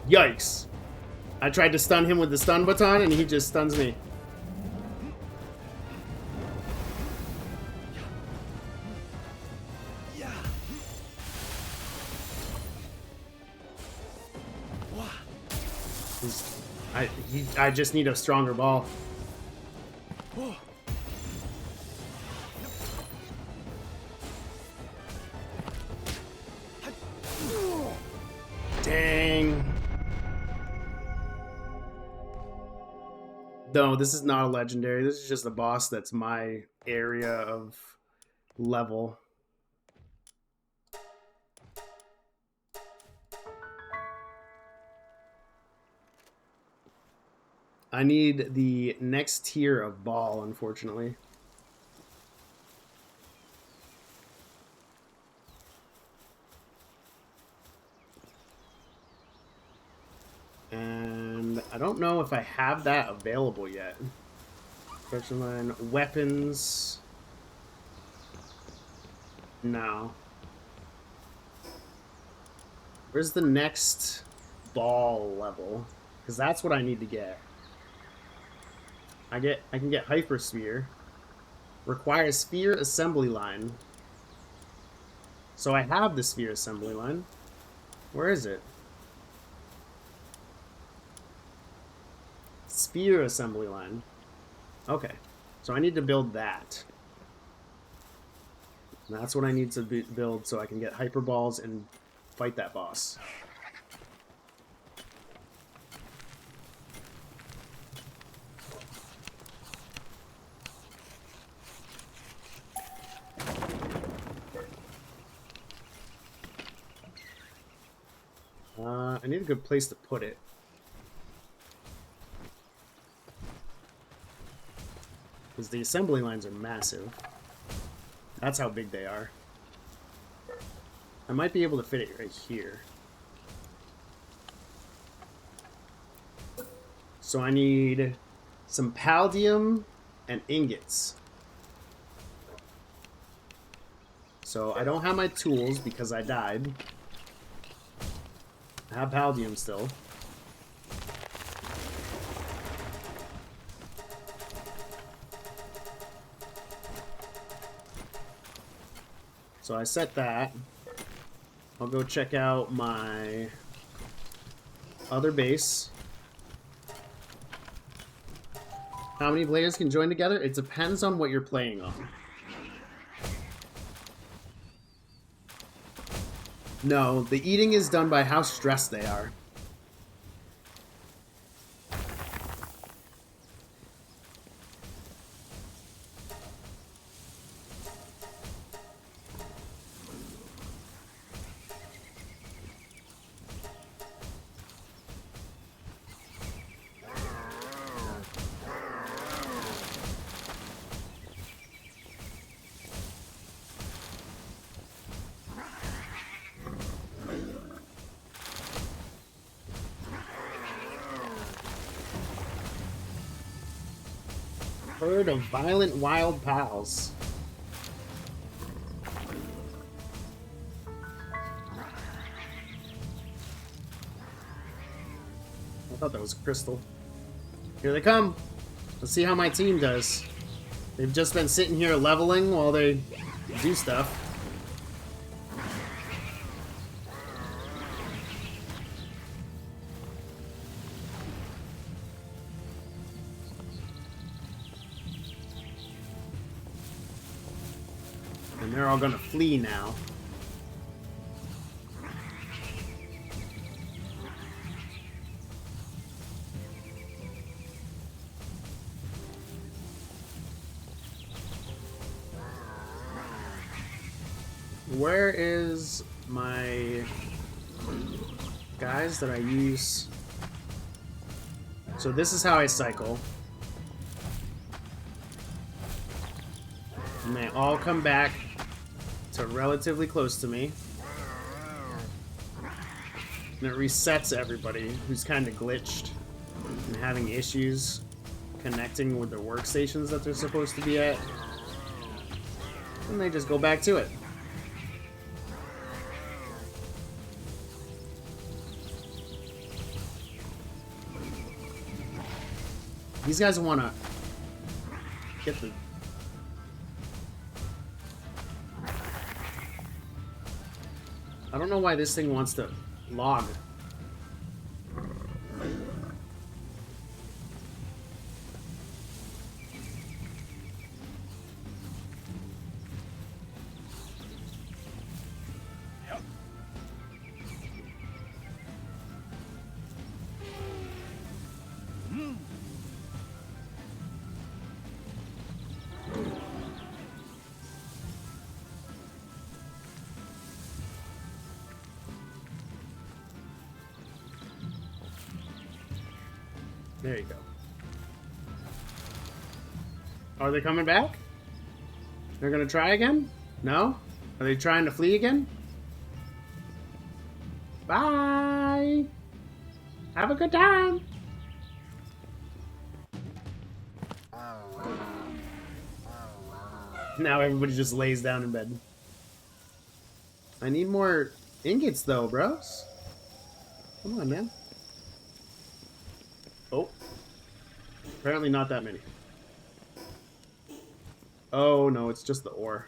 Yikes. I tried to stun him with the stun baton and he just stuns me. I just need a stronger ball. Dang. No, this is not a legendary. This is just a boss that's my area of level. I need the next tier of ball, unfortunately. And I don't know if I have that available yet. Question line, weapons. No. Where's the next ball level? Because that's what I need to get. I can get Hypersphere. Requires sphere assembly line. So I have the sphere assembly line. Where is it? Sphere assembly line. Okay. So I need to build that. And that's what I need to build so I can get hyper balls and fight that boss. I need a good place to put it. Because the assembly lines are massive. That's how big they are. I might be able to fit it right here. So I need some palladium and ingots. So I don't have my tools because I died. I have palladium still. So I set that. I'll go check out my other base. How many players can join together? It depends on what you're playing on. No, the eating is done by how stressed they are. Herd of violent wild pals. I thought that was a crystal. Here they come. Let's see how my team does. They've just been sitting here leveling while they do stuff. And they're all gonna flee now. Where is my guys that I use? So this is how I cycle. And they all come back to relatively close to me. And it resets everybody who's kind of glitched and having issues connecting with the workstations that they're supposed to be at. And they just go back to it. These guys want to get the... I don't know why this thing wants to log. There you go. Are they coming back? They're gonna try again? No? Are they trying to flee again? Bye! Have a good time! Now everybody just lays down in bed. I need more ingots though, bros. Come on, man. Oh. Apparently not that many. Oh, no, it's just the ore.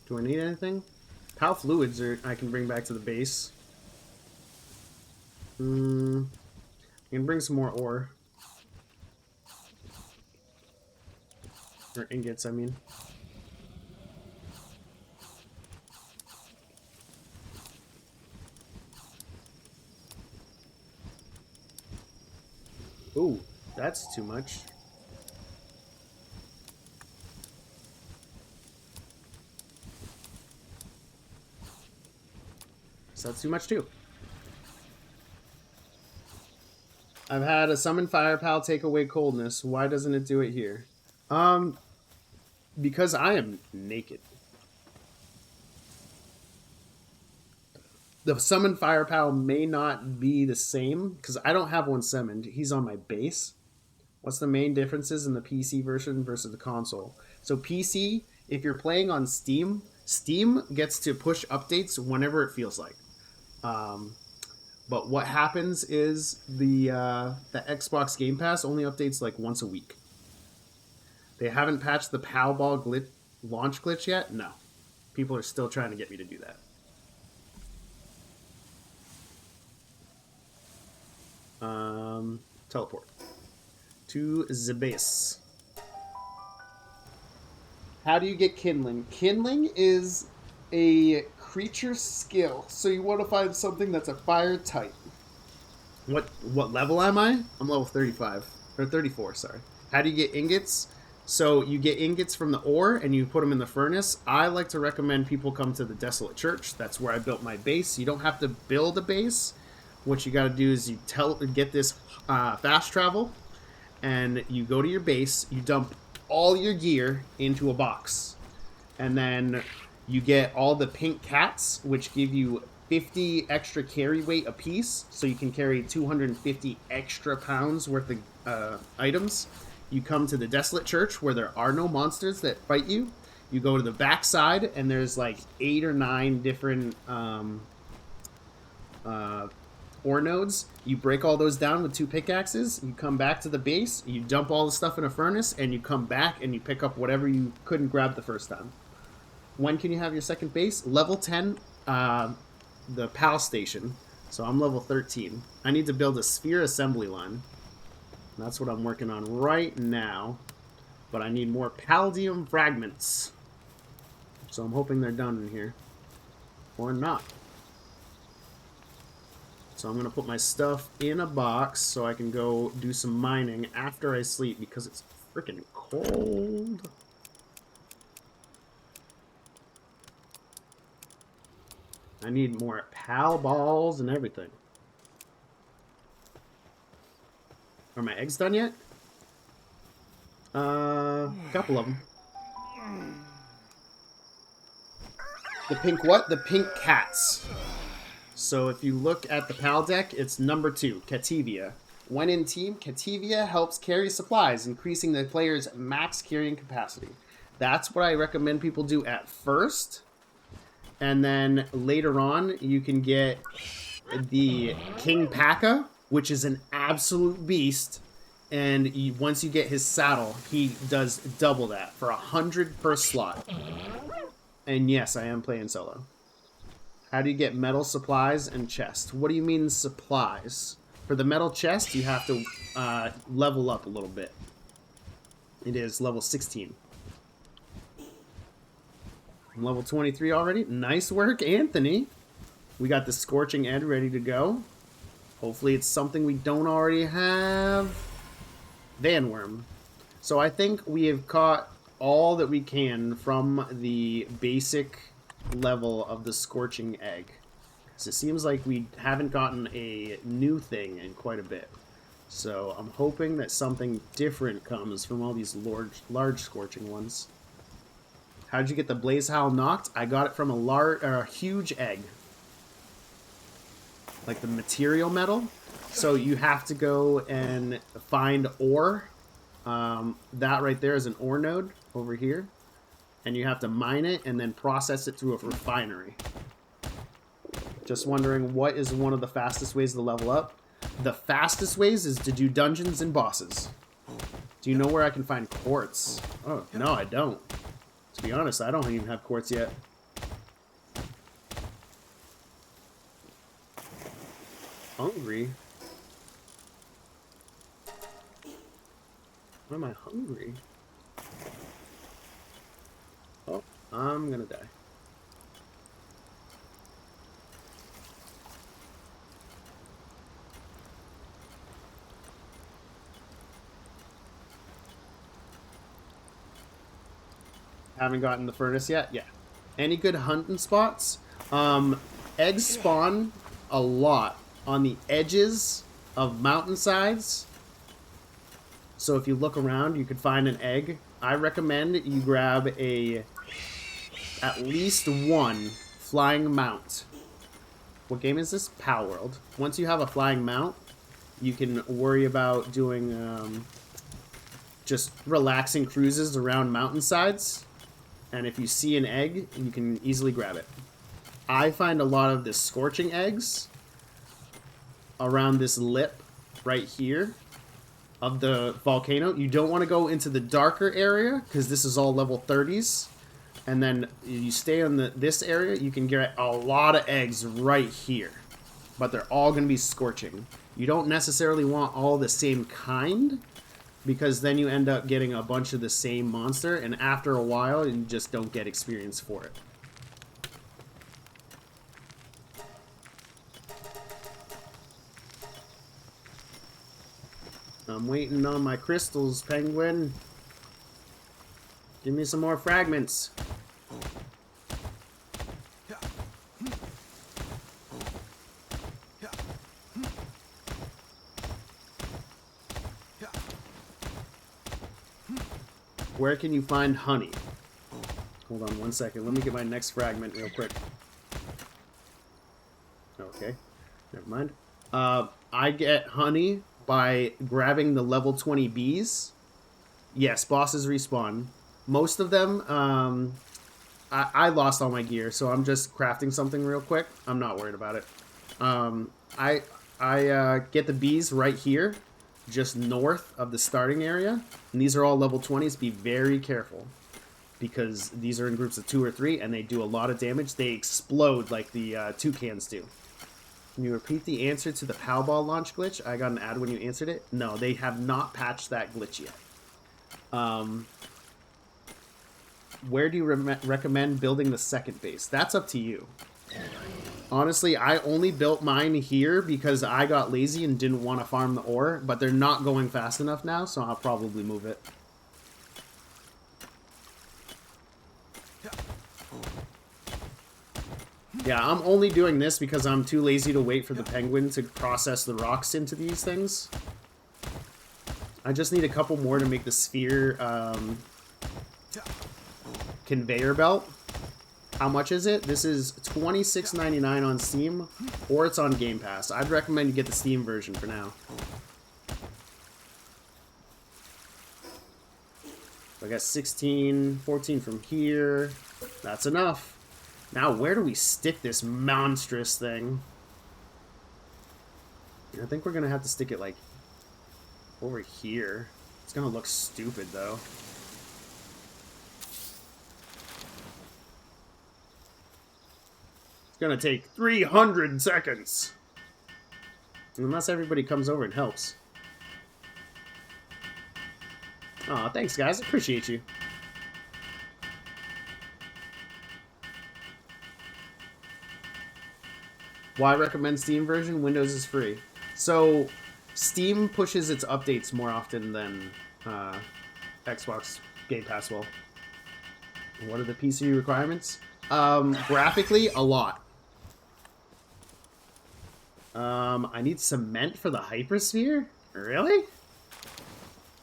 Do I need anything? PAL fluids I can bring back to the base. I can bring some more ore. Or ingots, I mean. That's too much. So that's too much too. I've had a summon fire pal take away coldness. Why doesn't it do it here? Because I am naked. The summon fire pal may not be the same because I don't have one summoned. He's on my base. What's the main differences in the PC version versus the console? So PC, if you're playing on Steam, Steam gets to push updates whenever it feels like. But what happens is the Xbox Game Pass only updates like once a week. They haven't patched the PALWORLD glitch, launch glitch yet? No. People are still trying to get me to do that. Teleport to the base. How do you get kindling? Kindling is a creature skill, so you want to find something that's a fire type. What level am I? I'm level 35 or 34. Sorry. How do you get ingots? So you get ingots from the ore and you put them in the furnace. I like to recommend people come to the Desolate Church. That's where I built my base. You don't have to build a base. What you got to do is you get this fast travel, and you go to your base. You dump all your gear into a box, and then you get all the pink cats, which give you 50 extra carry weight a piece, so you can carry 250 extra pounds worth of items. You come to the Desolate Church where there are no monsters that fight you. You go to the back side, and there's like 8 or 9 different ore nodes. You break all those down with 2 pickaxes. You come back to the base. You dump all the stuff in a furnace, and you come back and you pick up whatever you couldn't grab the first time. When can you have your second base? Level 10, the PAL station. So I'm level 13. I need to build a sphere assembly line. That's what I'm working on right now. But I need more Paldium fragments. So I'm hoping they're done in here. Or not. So I'm going to put my stuff in a box so I can go do some mining after I sleep because it's freaking cold. I need more PAL balls and everything. Are my eggs done yet? A couple of them. The pink what? The pink cats. So if you look at the PAL deck, it's number 2, Catevia. When in team, Catevia helps carry supplies, increasing the player's max carrying capacity. That's what I recommend people do at first. And then later on, you can get the King Paka, which is an absolute beast. And once you get his saddle, he does double that for 100 per slot. And yes, I am playing solo. How do you get metal supplies and chest? What do you mean supplies? For the metal chest, you have to level up a little bit. It is level 16. I'm level 23 already. Nice work, Anthony. We got the Scorching Edge ready to go. Hopefully it's something we don't already have. Vanworm. So I think we have caught all that we can from the basic level of the Scorching Egg. So it seems like we haven't gotten a new thing in quite a bit. So I'm hoping that something different comes from all these large Scorching ones. How'd you get the Blaze Howl knocked? I got it from a huge egg. Like the material metal. So you have to go and find ore. That right there is an ore node over here. And you have to mine it and then process it through a refinery. Just wondering what is one of the fastest ways to level up? The fastest ways is to do dungeons and bosses. Do you know where I can find quartz? Oh, no, I don't. To be honest, I don't even have quartz yet. Hungry? Why am I hungry? Oh, I'm gonna die. Haven't gotten the furnace yet? Yeah. Any good hunting spots? Eggs spawn a lot on the edges of mountainsides. So if you look around, you could find an egg. I recommend you grab at least one flying mount. What game is this? PALWORLD. Once you have a flying mount, you can worry about doing just relaxing cruises around mountainsides. And if you see an egg, you can easily grab it. I find a lot of the scorching eggs around this lip right here of the volcano. You don't want to go into the darker area because this is all level 30s. And then you stay on this area, you can get a lot of eggs right here. But they're all going to be scorching. You don't necessarily want all the same kind, because then you end up getting a bunch of the same monster, and after a while, you just don't get experience for it. I'm waiting on my crystals, penguin. Give me some more fragments. Where can you find honey? Hold on one second. Let me get my next fragment real quick. Okay. Never mind. I get honey by grabbing the level 20 bees. Yes, bosses respawn. Most of them, I lost all my gear, so I'm just crafting something real quick. I'm not worried about it. I get the bees right here, just north of the starting area. And these are all level 20s. Be very careful, because these are in groups of 2 or 3, and they do a lot of damage. They explode like the toucans do. Can you repeat the answer to the POW ball launch glitch? I got an ad when you answered it. No, they have not patched that glitch yet. Where do you recommend building the second base? That's up to you. Honestly, I only built mine here because I got lazy and didn't want to farm the ore, but they're not going fast enough now, so I'll probably move it. Yeah, I'm only doing this because I'm too lazy to wait for the penguin to process the rocks into these things. I just need a couple more to make the sphere conveyor belt. How much is it? This is $26.99 on Steam, or it's on Game Pass. I'd recommend you get the Steam version for now. I got 16, 14 from here. That's enough. Now, where do we stick this monstrous thing? I think we're going to have to stick it, like, over here. It's going to look stupid, though. It's going to take 300 seconds. Unless everybody comes over and helps. Aw, thanks, guys. Appreciate you. Why recommend Steam version? Windows is free. So, Steam pushes its updates more often than Xbox Game Pass will. What are the PC requirements? Graphically, a lot. I need cement for the hypersphere? Really?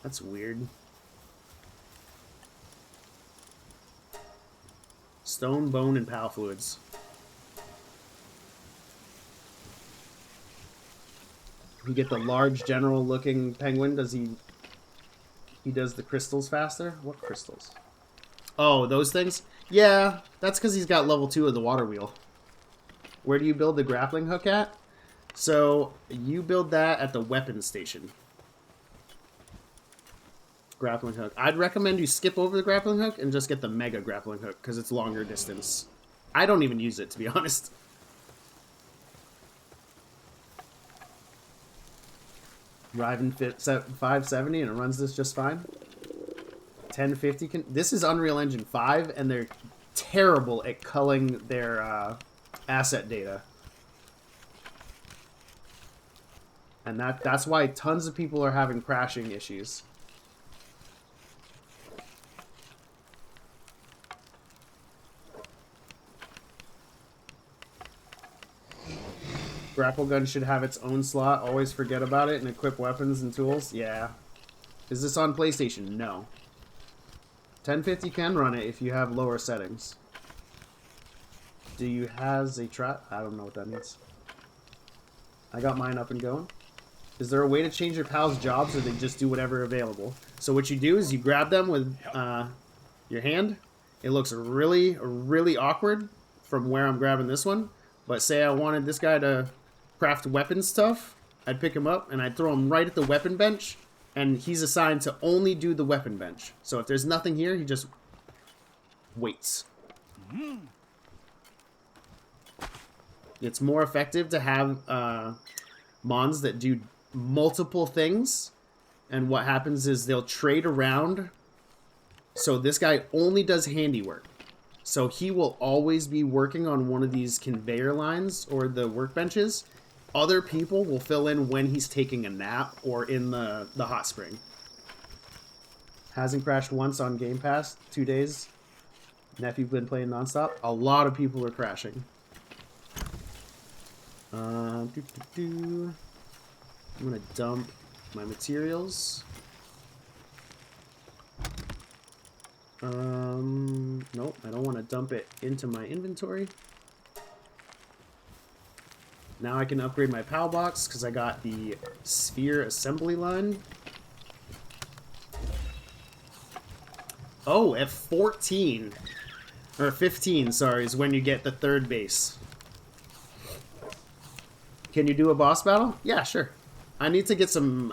That's weird. Stone, bone, and PAL fluids. You get the large general looking penguin. Does he does the crystals faster? What crystals? Oh, those things? Yeah, that's because he's got level 2 of the water wheel. Where do you build the grappling hook at? So you build that at the weapons station. Grappling hook. I'd recommend you skip over the grappling hook and just get the mega grappling hook because it's longer distance. I don't even use it, to be honest. Riven 570 and it runs this just fine. 1050 this is Unreal Engine 5 and they're terrible at culling their asset data. And that's why tons of people are having crashing issues. Grapple gun should have its own slot. Always forget about it and equip weapons and tools. Yeah. Is this on PlayStation? No. 1050 can run it if you have lower settings. Do you has a trap? I don't know what that means. I got mine up and going. Is there a way to change your pals' jobs, or they just do whatever available? So what you do is you grab them with your hand. It looks really, really awkward from where I'm grabbing this one. But say I wanted this guy to craft weapon stuff, I'd pick him up and I'd throw him right at the weapon bench, and he's assigned to only do the weapon bench. So if there's nothing here, he just waits. It's more effective to have mons that do multiple things, and what happens is they'll trade around. So this guy only does handiwork, so he will always be working on one of these conveyor lines or the workbenches. Other people will fill in when he's taking a nap or in the hot spring. Hasn't crashed once on Game Pass. 2 days. Nephew been playing nonstop. A lot of people are crashing. I'm gonna dump my materials. Nope, I don't want to dump it into my inventory. Now I can upgrade my PAL box because I got the sphere assembly line. Oh, at 14 or 15, sorry, is when you get the third base. Can you do a boss battle? Yeah, sure. I need to get some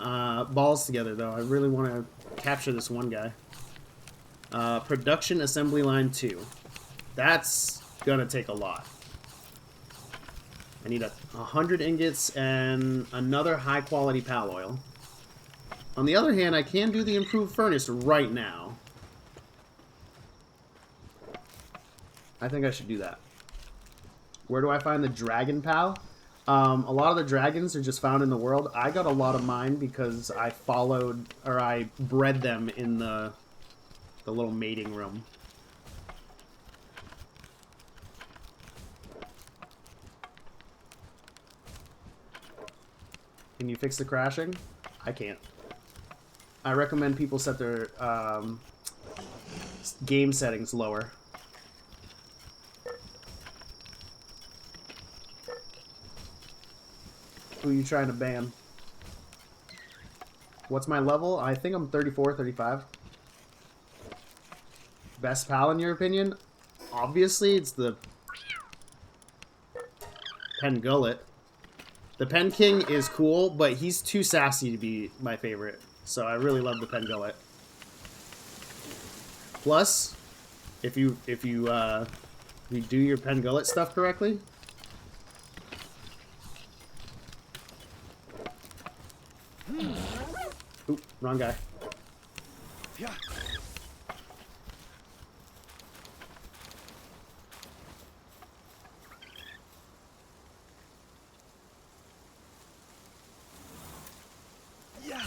balls together, though. I really want to capture this one guy. Production assembly line 2. That's gonna take a lot. I need 100 ingots and another high quality PAL oil. On the other hand, I can do the improved furnace right now. I think I should do that. Where do I find the dragon PAL? A lot of the dragons are just found in the world. I got a lot of mine because I followed, or I bred them in the little mating room. Can you fix the crashing? I can't. I recommend people set their game settings lower. Who are you trying to ban? What's my level? I think I'm 34, 35. Best PAL in your opinion? Obviously, it's the Pen Gullet. The Pen King is cool, but he's too sassy to be my favorite. So I really love the Pen Gullet. Plus, if you do your Pen Gullet stuff correctly. Oop, wrong guy. Yeah. Yeah.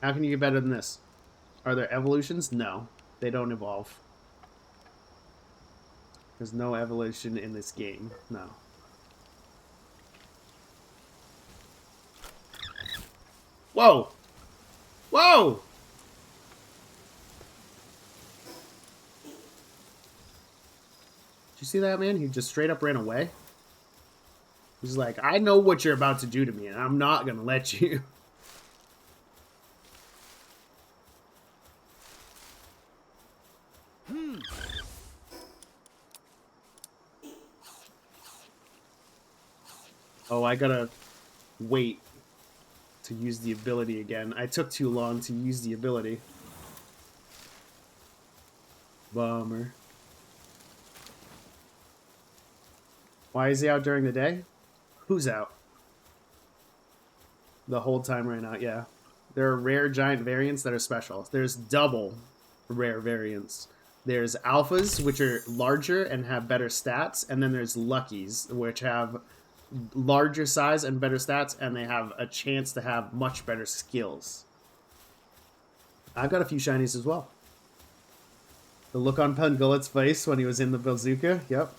How can you get better than this? Are there evolutions? No, they don't evolve. There's no evolution in this game. No. Whoa! Whoa! Did you see that, man? He just straight up ran away. He's like, I know what you're about to do to me, and I'm not gonna let you. Oh, I gotta wait to use the ability again. I took too long to use the ability. Bummer. Why is he out during the day? Who's out? The whole time right now, yeah. There are rare giant variants that are special. There's double rare variants. There's alphas, which are larger and have better stats, and then there's luckies, which have larger size and better stats, and they have a chance to have much better skills. I've got a few shinies as well. The look on Pangullet's face when he was in the bazooka. Yep.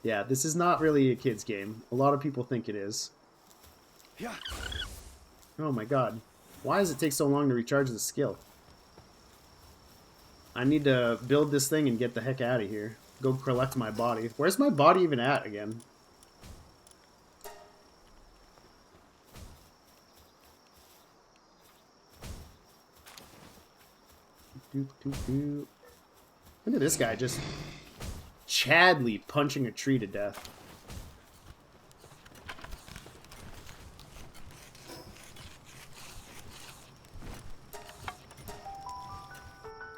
Yeah, this is not really a kid's game. A lot of people think it is. Yeah. Oh my god. Why does it take so long to recharge the skill? I need to build this thing and get the heck out of here. Go collect my body. Where's my body even at again? Look at this guy just Chadley punching a tree to death.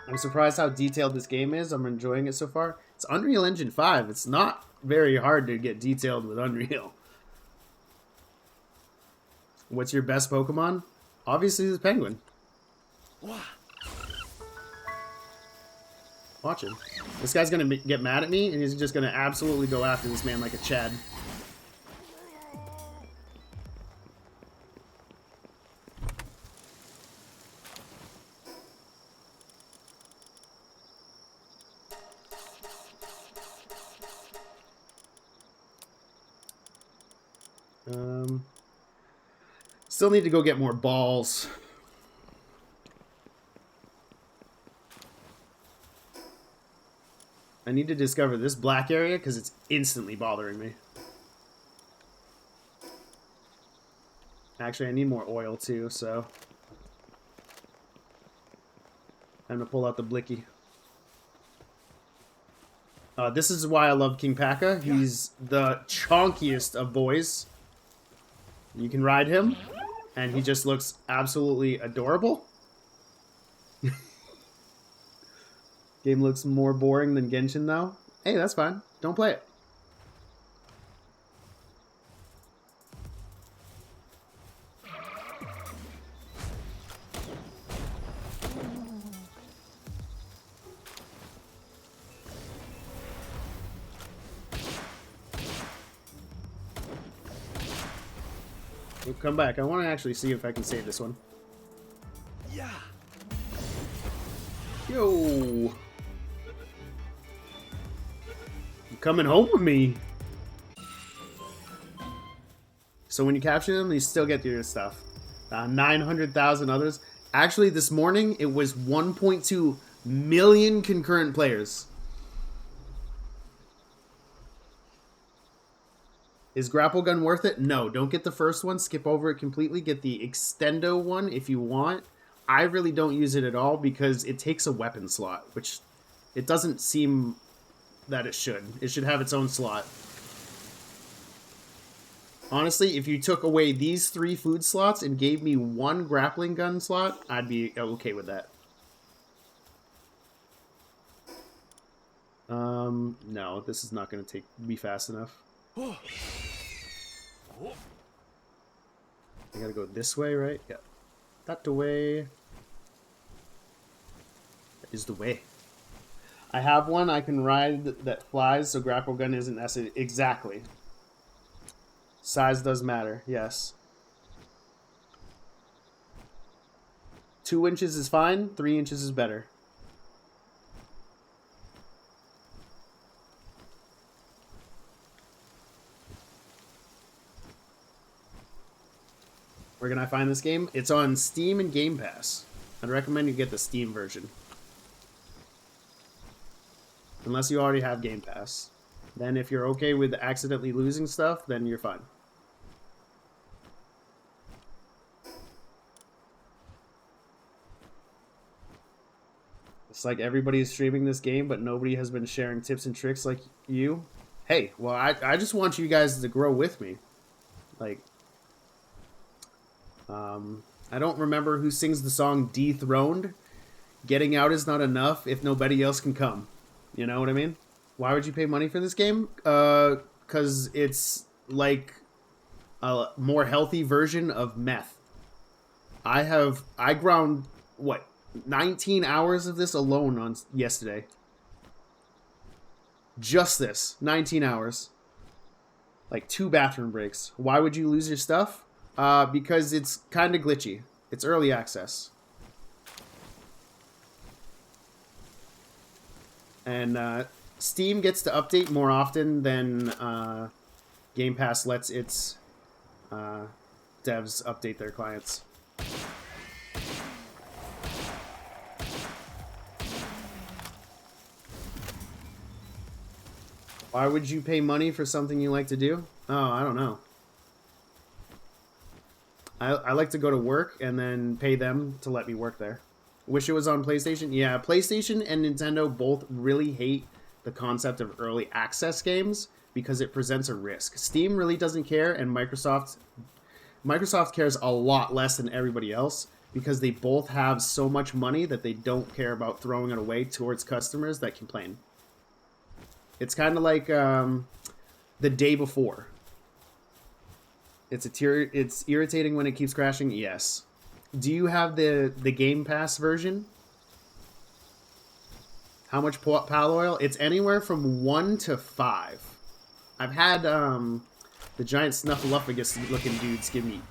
I'm surprised how detailed this game is. I'm enjoying it so far. It's Unreal Engine 5. It's not very hard to get detailed with Unreal. What's your best Pokemon? Obviously the penguin. Watch him. This guy's gonna get mad at me, and he's just gonna absolutely go after this man like a Chad. Still need to go get more balls. I need to discover this black area because it's instantly bothering me. Actually, I need more oil too, so time to pull out the blicky. This is why I love King Paka. He's the chonkiest of boys. You can ride him, and he just looks absolutely adorable. Game looks more boring than Genshin now. Hey, that's fine. Don't play it. We'll come back. I want to actually see if I can save this one. Yeah. Yo. You coming home with me? So when you capture them, you still get your stuff. 900,000 others. Actually, this morning, it was 1.2 million concurrent players. Is Grapple Gun worth it? No, don't get the first one. Skip over it completely. Get the Extendo one if you want. I really don't use it at all because it takes a weapon slot, which it doesn't seem that it should. It should have its own slot. Honestly, if you took away these 3 food slots and gave me 1 grappling gun slot, I'd be okay with that. No, this is not going to be fast enough. I gotta go this way, right? Yeah. That the way. That is the way. I have one I can ride that flies, so grapple gun isn't necessary. Exactly. Size does matter, yes. 2 inches is fine, 3 inches is better. Where can I find this game? It's on Steam and Game Pass. I'd recommend you get the Steam version. Unless you already have Game Pass. Then if you're okay with accidentally losing stuff, then you're fine. It's like everybody's streaming this game, but nobody has been sharing tips and tricks like you. Hey, well, I just want you guys to grow with me. Like... I don't remember who sings the song Dethroned. Getting out is not enough if nobody else can come. You know what I mean? Why would you pay money for this game? Because it's like a more healthy version of meth. I ground, what, 19 hours of this alone on yesterday. Just this. 19 hours. Like 2 bathroom breaks. Why would you lose your stuff? Because it's kind of glitchy. It's early access. And Steam gets to update more often than Game Pass lets its devs update their clients. Why would you pay money for something you like to do? Oh, I don't know. I like to go to work and then pay them to let me work there. Wish it was on PlayStation. Yeah, PlayStation and Nintendo both really hate the concept of early access games because it presents a risk. Steam really doesn't care, and Microsoft cares a lot less than everybody else because they both have so much money that they don't care about throwing it away towards customers that complain. It's kind of like the day before. It's irritating when it keeps crashing. Yes. Do you have the Game Pass version? How much pal oil? It's anywhere from 1 to 5. I've had the giant snuffleupagus looking dudes give me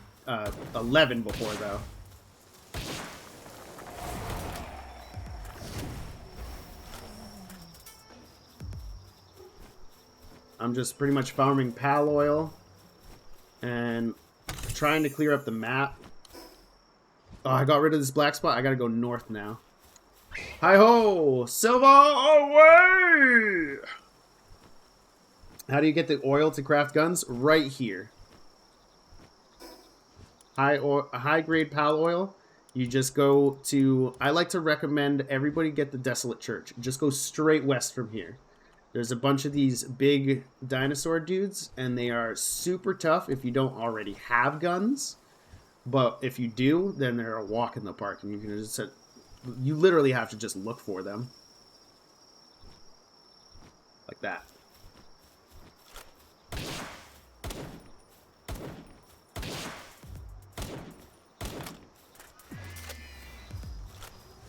11 before though. I'm just pretty much farming pal oil and trying to clear up the map. Oh, I got rid of this black spot. I gotta go north now. Hi-ho! Silver away! How do you get the oil to craft guns? Right here. High-grade pal oil. You just go to... I like to recommend everybody get the Desolate Church. Just go straight west from here. There's a bunch of these big dinosaur dudes, and they are super tough if you don't already have guns. But if you do, then they're a walk in the park, and you can just... You literally have to just look for them. Like that.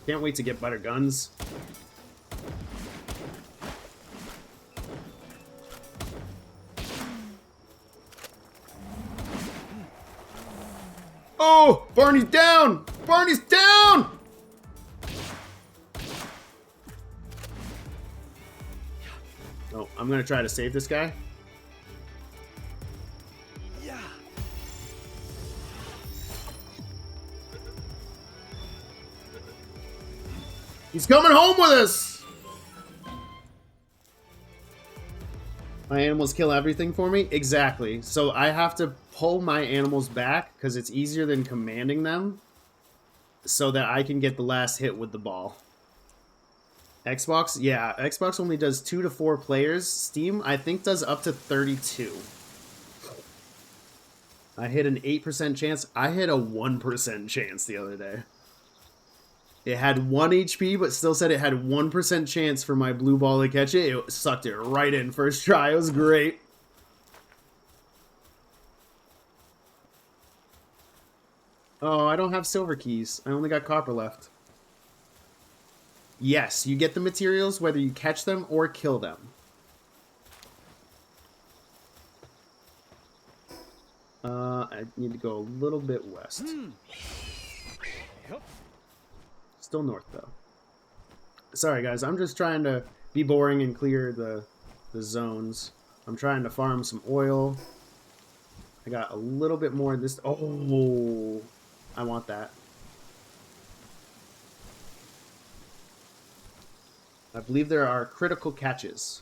Can't wait to get better guns. Oh! Barney's down! Barney's down! Oh, I'm gonna try to save this guy. Yeah. He's coming home with us! My animals kill everything for me? Exactly. So I have to pull my animals back because it's easier than commanding them so that I can get the last hit with the ball. Xbox? Yeah, Xbox only does 2 to 4 players. Steam, I think, does up to 32. I hit an 8% chance. I hit a 1% chance the other day. It had 1 HP, but still said it had 1% chance for my blue ball to catch it. It sucked it right in first try. It was great. Oh, I don't have silver keys. I only got copper left. Yes, you get the materials whether you catch them or kill them. I need to go a little bit west. Yep. Still north, though. Sorry, guys. I'm just trying to be boring and clear the zones. I'm trying to farm some oil. I got a little bit more of this. Oh, I want that. I believe there are critical catches.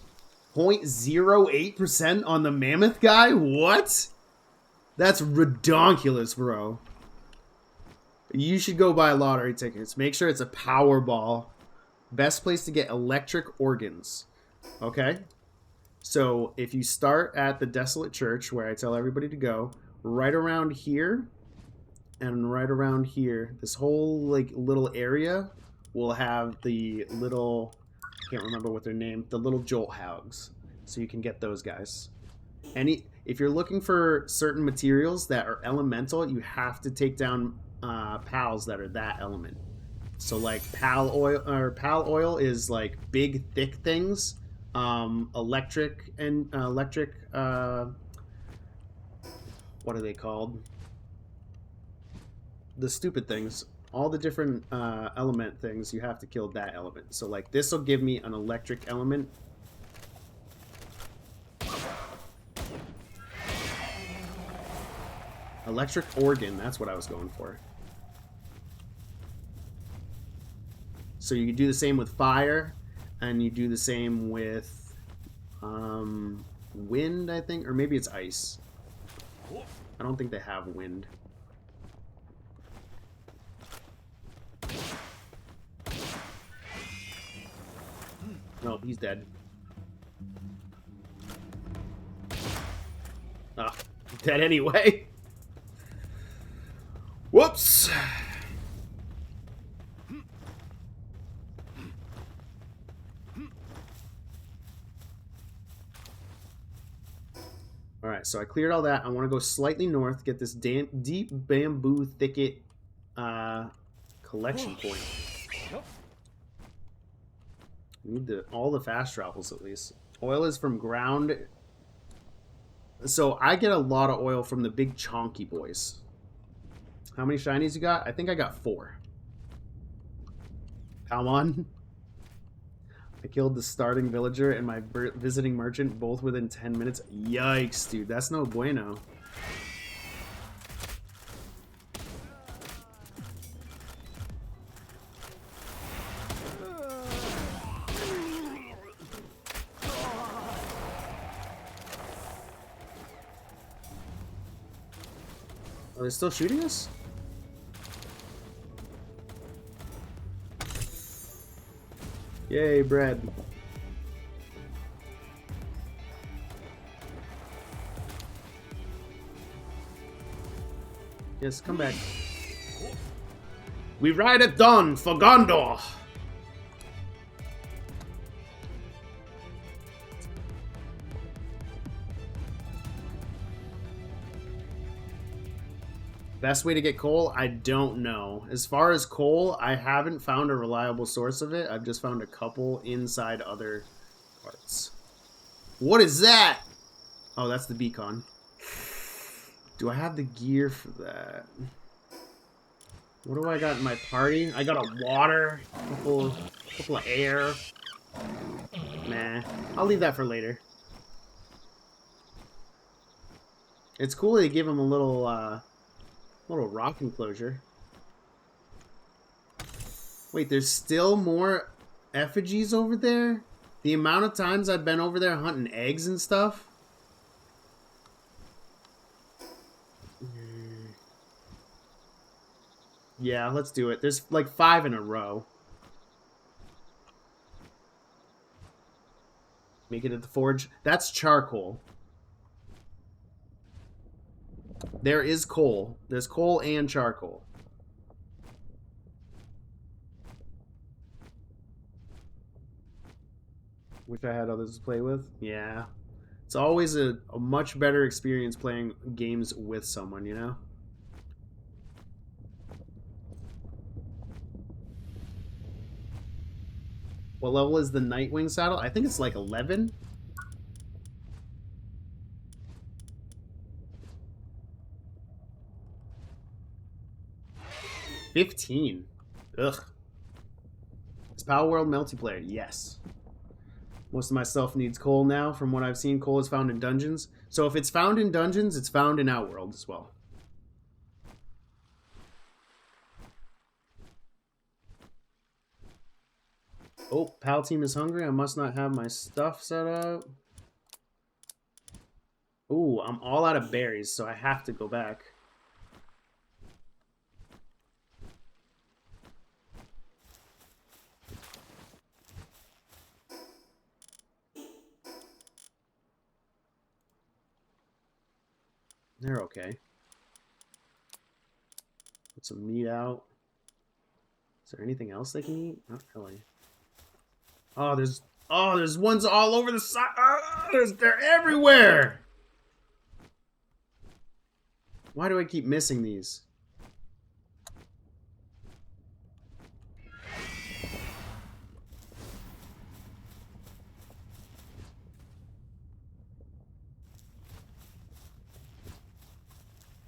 0.08% on the mammoth guy? What? That's redonkulous, bro. You should go buy lottery tickets. Make sure it's a Powerball. Best place to get electric organs. Okay? So, if you start at the Desolate Church, where I tell everybody to go, right around here, and right around here, this whole, like, little area will have the little... I can't remember what they're named. The little jolt hogs. So you can get those guys. If you're looking for certain materials that are elemental, you have to take down pals that are that element. So like pal oil is like big thick things. Electric what are they called? The stupid things. all the different element things, you have to kill that element. So like this will give me an electric element. Electric organ, that's what I was going for. So you do the same with fire, and you do the same with wind, I think, or maybe it's ice. I don't think they have wind. No, he's dead. Ah, dead anyway. Whoops. Alright, so I cleared all that. I want to go slightly north, get this deep bamboo thicket collection point. We need all the fast travels at least. Oil is from ground. So I get a lot of oil from the big chonky boys. How many shinies you got? I think I got 4. Palmon. I killed the starting villager and my visiting merchant both within 10 minutes. Yikes, dude. That's no bueno. Are they still shooting us? Yay, bread. Yes, come back. We ride at dawn for Gondor! Best way to get coal? I don't know. As far as coal, I haven't found a reliable source of it. I've just found a couple inside other parts. What is that? Oh, that's the beacon. Do I have the gear for that? What do I got in my party? I got a water, a couple of air. Nah, I'll leave that for later. It's cool they give him a little rock enclosure. Wait, there's still more effigies over there? The amount of times I've been over there hunting eggs and stuff. Yeah, let's do it. There's like 5 in a row. Make it at the forge. That's charcoal. There is coal. There's coal and charcoal. Wish I had others to play with. Yeah. It's always a much better experience playing games with someone, you know? What level is the Nightwing saddle? I think it's like 11. 15. Ugh. Is PALWORLD multiplayer? Yes. Most of my stuff needs coal now. From what I've seen, coal is found in dungeons. So if it's found in dungeons, it's found in Outworld as well. Oh, PAL team is hungry. I must not have my stuff set up. Ooh, I'm all out of berries, so I have to go back. They're okay. Put some meat out. Is there anything else they can eat? Not really. Oh, there's ones all over the side. Oh, they're everywhere. Why do I keep missing these?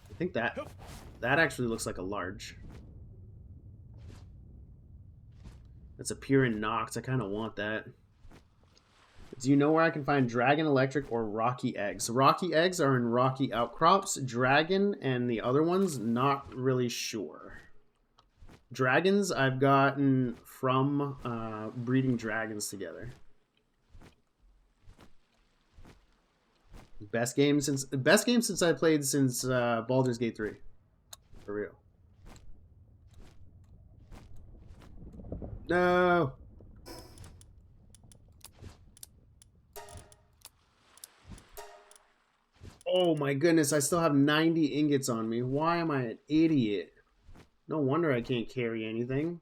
I think that actually looks like a large. That's a pure and Nox. I kind of want that. Do you know where I can find Dragon Electric or Rocky Eggs? Rocky Eggs are in Rocky Outcrops. Dragon and the other ones, not really sure. Dragons I've gotten from breeding dragons together. Best game since I played since Baldur's Gate 3. For real. No. Oh my goodness, I still have 90 ingots on me. Why am I an idiot? No wonder I can't carry anything.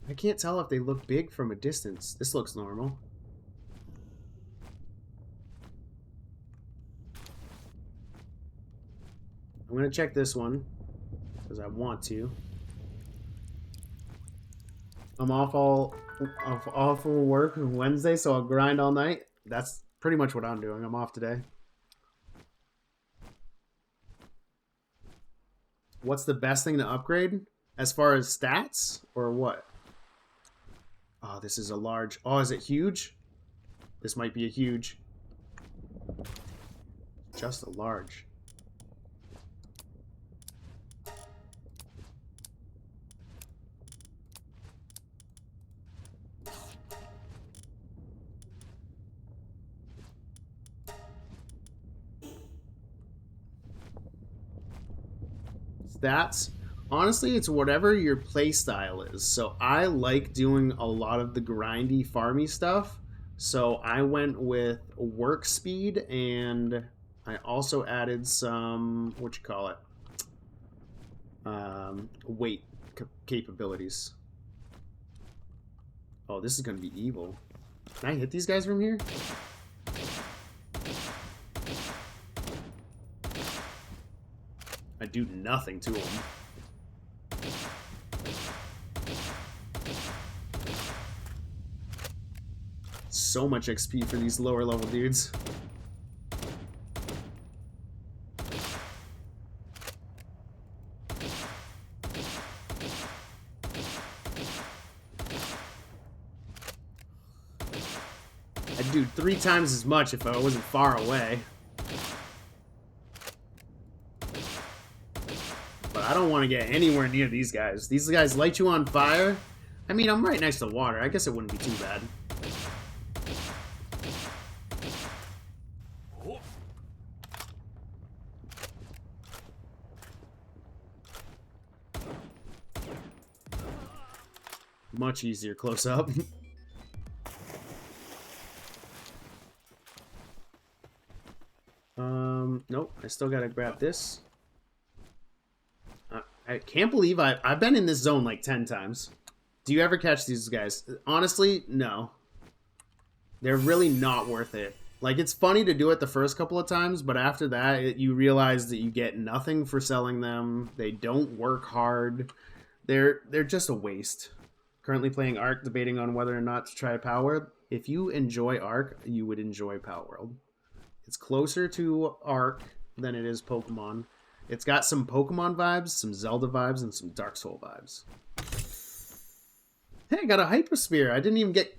I can't tell if they look big from a distance. This looks normal. I'm gonna check this one because I want to. I'm off for work Wednesday, so I'll grind all night. That's pretty much what I'm doing. I'm off today. What's the best thing to upgrade as far as stats or what? Oh, this is a large. Oh, is it huge? This might be a huge. Just a large. Stats. Honestly, it's whatever your play style is. So I like doing a lot of the grindy, farmy stuff. So I went with work speed, and I also added some, what you call it, weight capabilities. Oh, this is going to be evil. Can I hit these guys from here? I do nothing to them. So much XP for these lower level dudes. I'd do 3 times as much if I wasn't far away. But I don't want to get anywhere near these guys. These guys light you on fire. I mean, I'm right next to water. I guess it wouldn't be too bad. Much easier close up. Nope. I still gotta grab this. I can't believe I've been in this zone like 10 times. Do you ever catch these guys? Honestly, no. They're really not worth it. Like, it's funny to do it the first couple of times, but after that, you realize that you get nothing for selling them. They don't work hard. They're just a waste. Currently playing Ark, debating on whether or not to try PALWORLD. If you enjoy Ark, you would enjoy PALWORLD. It's closer to Ark than it is Pokemon. It's got some Pokemon vibes, some Zelda vibes, and some Dark Soul vibes. Hey, I got a Hyper Spear. I didn't even get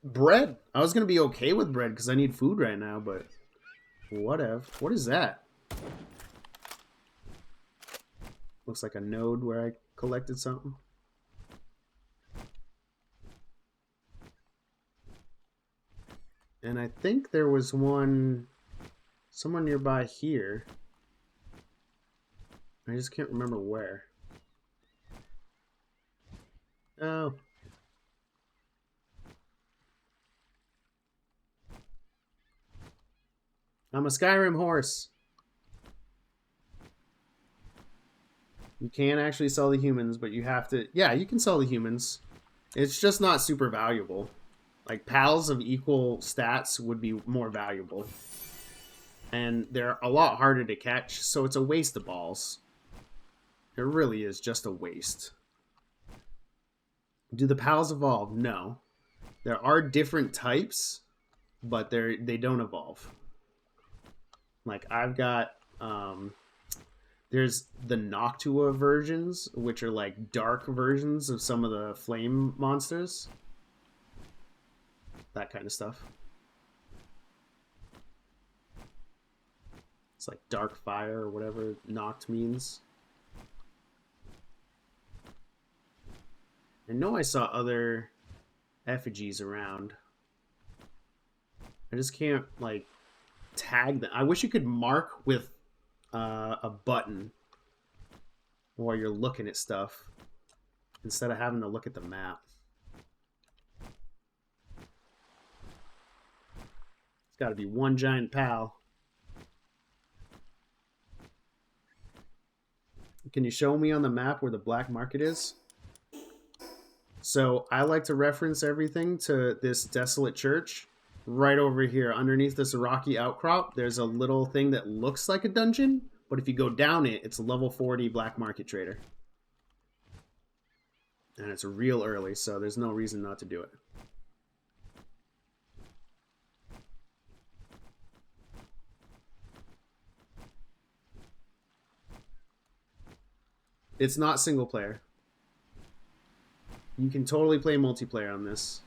bread. I was going to be okay with bread because I need food right now, but whatever. What is that? Looks like a node where I collected something. And I think there was one somewhere nearby here. I just can't remember where. Oh. I'm a Skyrim horse. You can actually sell the humans, but you have to... Yeah, you can sell the humans. It's just not super valuable. Like, pals of equal stats would be more valuable. And they're a lot harder to catch, so it's a waste of balls. It really is just a waste. Do the pals evolve? No. There are different types, but they don't evolve. Like I've got there's the Noctua versions, which are like dark versions of some of the flame monsters. That kind of stuff. It's like dark fire or whatever Noct means. I know I saw other effigies around. I just can't like tag them. I wish you could mark with a button while you're looking at stuff instead of having to look at the map. It's got to be one giant pal. Can you show me on the map where the black market is? So I like to reference everything to this desolate church. Right over here, underneath this rocky outcrop, there's a little thing that looks like a dungeon, but if you go down it, it's a level 40 black market trader. And it's real early, so there's no reason not to do it. It's not single player. You can totally play multiplayer on this.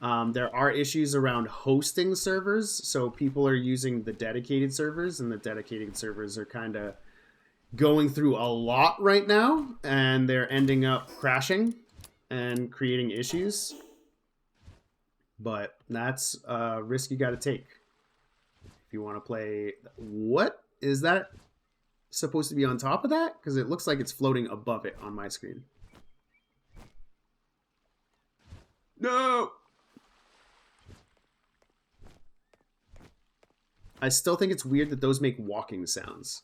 There are issues around hosting servers, so people are using the dedicated servers, and the dedicated servers are kind of going through a lot right now, and they're ending up crashing and creating issues. But that's a risk you got to take if you want to play. What is that supposed to be on top of that? Because it looks like it's floating above it on my screen. No! I still think it's weird that those make walking sounds.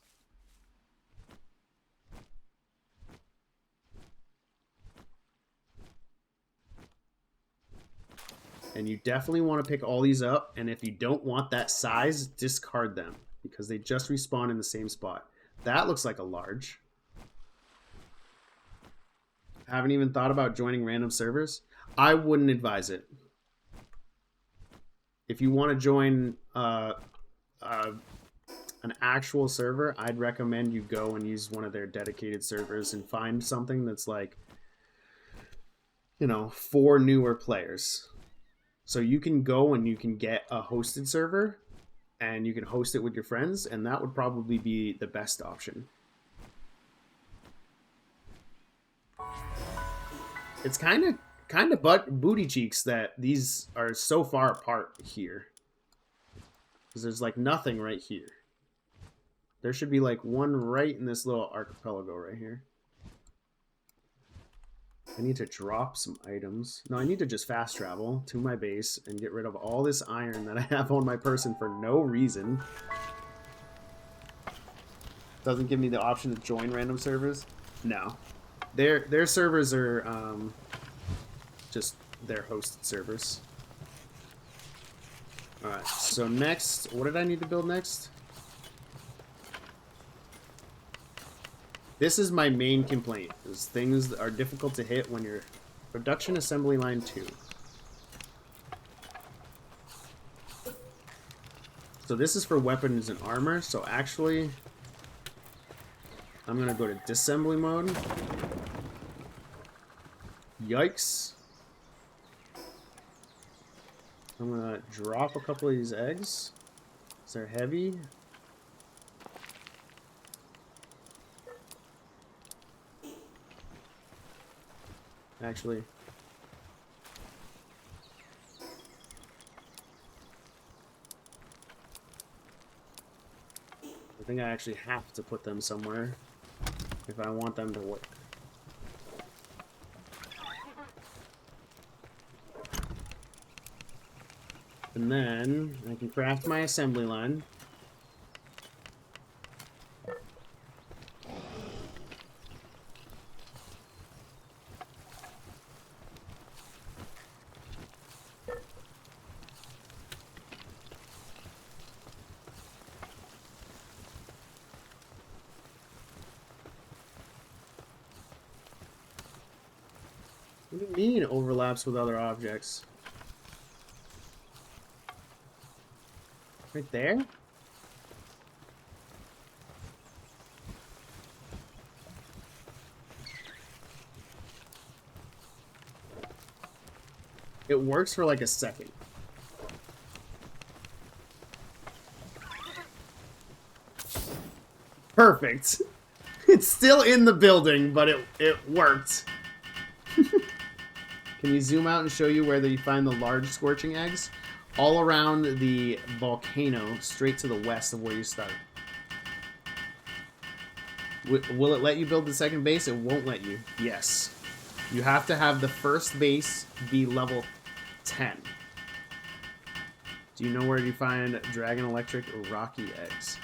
And you definitely want to pick all these up, and if you don't want that size, discard them, because they just respawn in the same spot. That looks like a large. Haven't even thought about joining random servers? I wouldn't advise it. If you want to join an actual server, I'd recommend you go and use one of their dedicated servers and find something that's like, you know, for newer players. So you can go and you can get a hosted server and you can host it with your friends, and that would probably be the best option. It's kind of booty cheeks that these are so far apart here. Because there's like nothing right here. There should be like one right in this little archipelago right here. I need to drop some items. No, I need to just fast travel to my base and get rid of all this iron that I have on my person for no reason. Doesn't give me the option to join random servers. No. Their servers are just their hosted servers. Alright, so next, what did I need to build next? This is my main complaint, is things are difficult to hit when you're production assembly line 2. So this is for weapons and armor, so actually I'm gonna go to disassembly mode. Yikes. I'm gonna drop a couple of these eggs. They're heavy. Actually, I think I actually have to put them somewhere if I want them to work. And then I can craft my assembly line. What do you mean it overlaps with other objects? Right there? It works for like a second. Perfect. It's still in the building, but it worked. Can you zoom out and show you where you find the large scorching eggs? All around the volcano, straight to the west of where you start. Will it let you build the second base? It won't let you. Yes. You have to have the first base be level 10. Do you know where you find dragon, electric, or rocky eggs?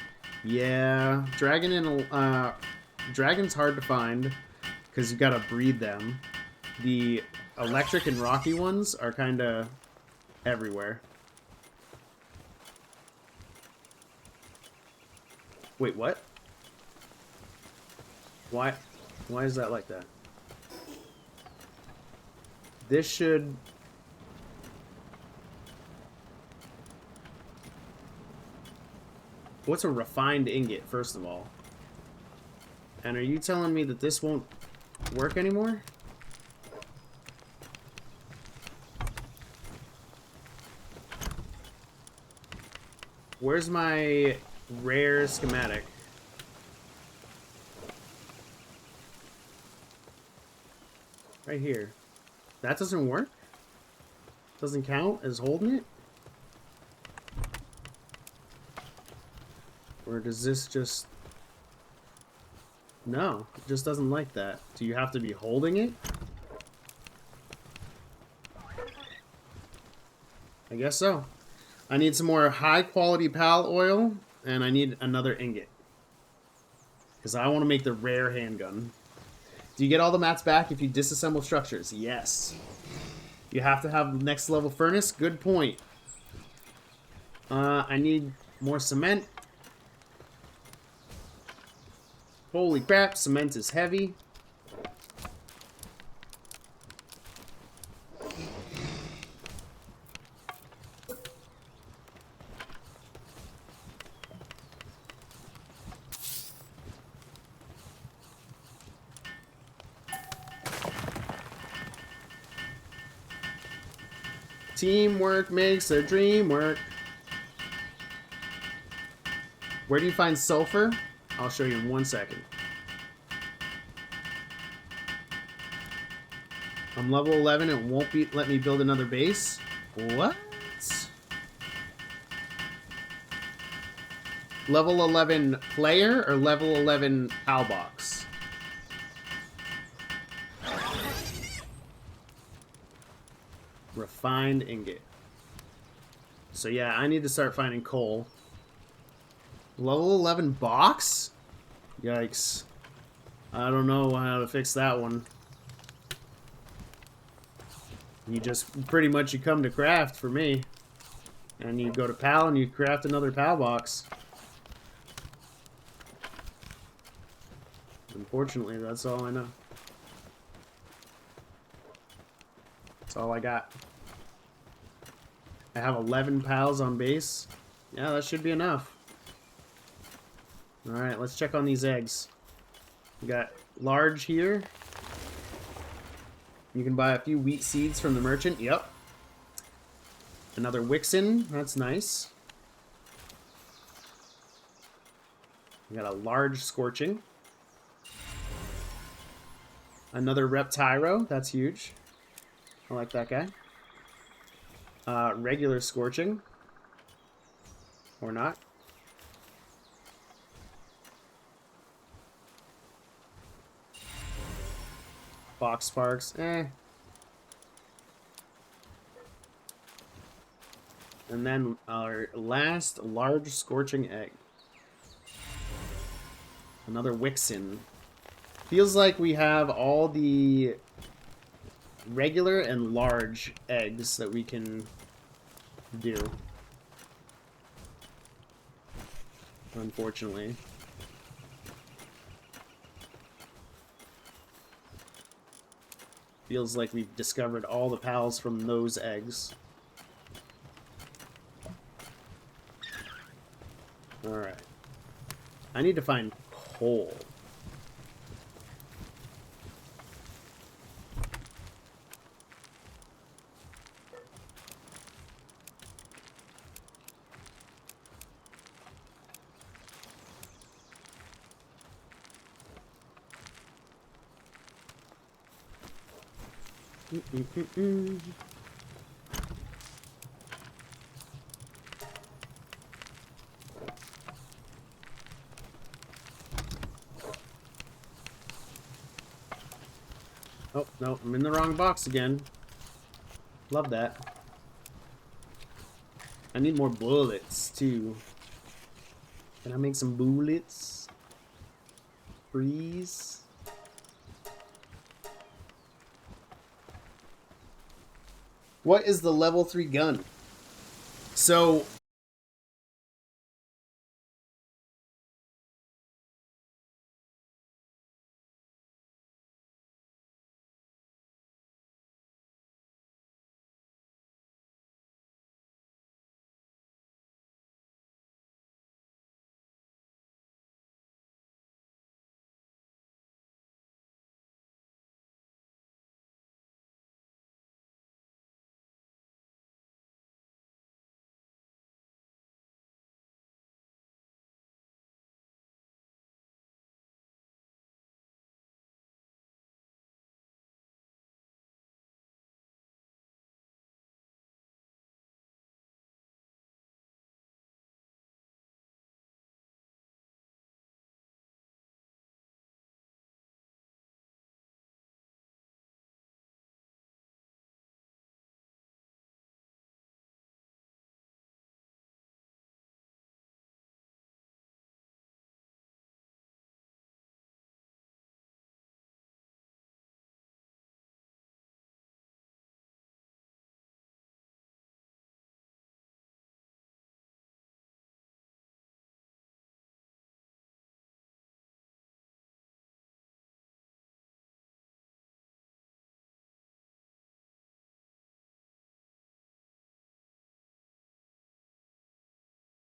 Yeah, dragon's hard to find because you gotta breed them. The electric and rocky ones are kind of everywhere. Wait, what? Why is that like that? This should... What's a refined ingot, first of all? And are you telling me that this won't work anymore? Where's my rare schematic? Right here. That doesn't work? Doesn't count as holding it? Or does this just... No, it just doesn't like that. Do you have to be holding it? I guess so. I need some more high quality PAL oil, and I need another ingot. Because I want to make the rare handgun. Do you get all the mats back if you disassemble structures? Yes. You have to have the next level furnace? Good point. I need more cement. Holy crap, cement is heavy. Teamwork makes a dream work. Where do you find sulfur? I'll show you in 1 second. I'm level 11. It won't let me build another base. What? Level 11 player or level 11 PAL box? Refined ingot. So yeah, I need to start finding coal. Level 11 box? Yikes. I don't know how to fix that one. You just, pretty much you come to craft for me. And you go to PAL and you craft another PAL box. Unfortunately, that's all I know. That's all I got. I have 11 PALs on base. Yeah, that should be enough. Alright, let's check on these eggs. We got large here. You can buy a few wheat seeds from the merchant. Yep. Another Wixen. That's nice. We got a large Scorching. Another Reptyro. That's huge. I like that guy. Regular Scorching. Or not. Box Sparks. Eh. And then our last large Scorching egg. Another Wixen. Feels like we have all the regular and large eggs that we can do. Unfortunately. Feels like we've discovered all the PALs from those eggs. Alright. I need to find coal. Oh, no, I'm in the wrong box again. Love that. I need more bullets, too. Can I make some bullets? Freeze. What is the level 3 gun? So,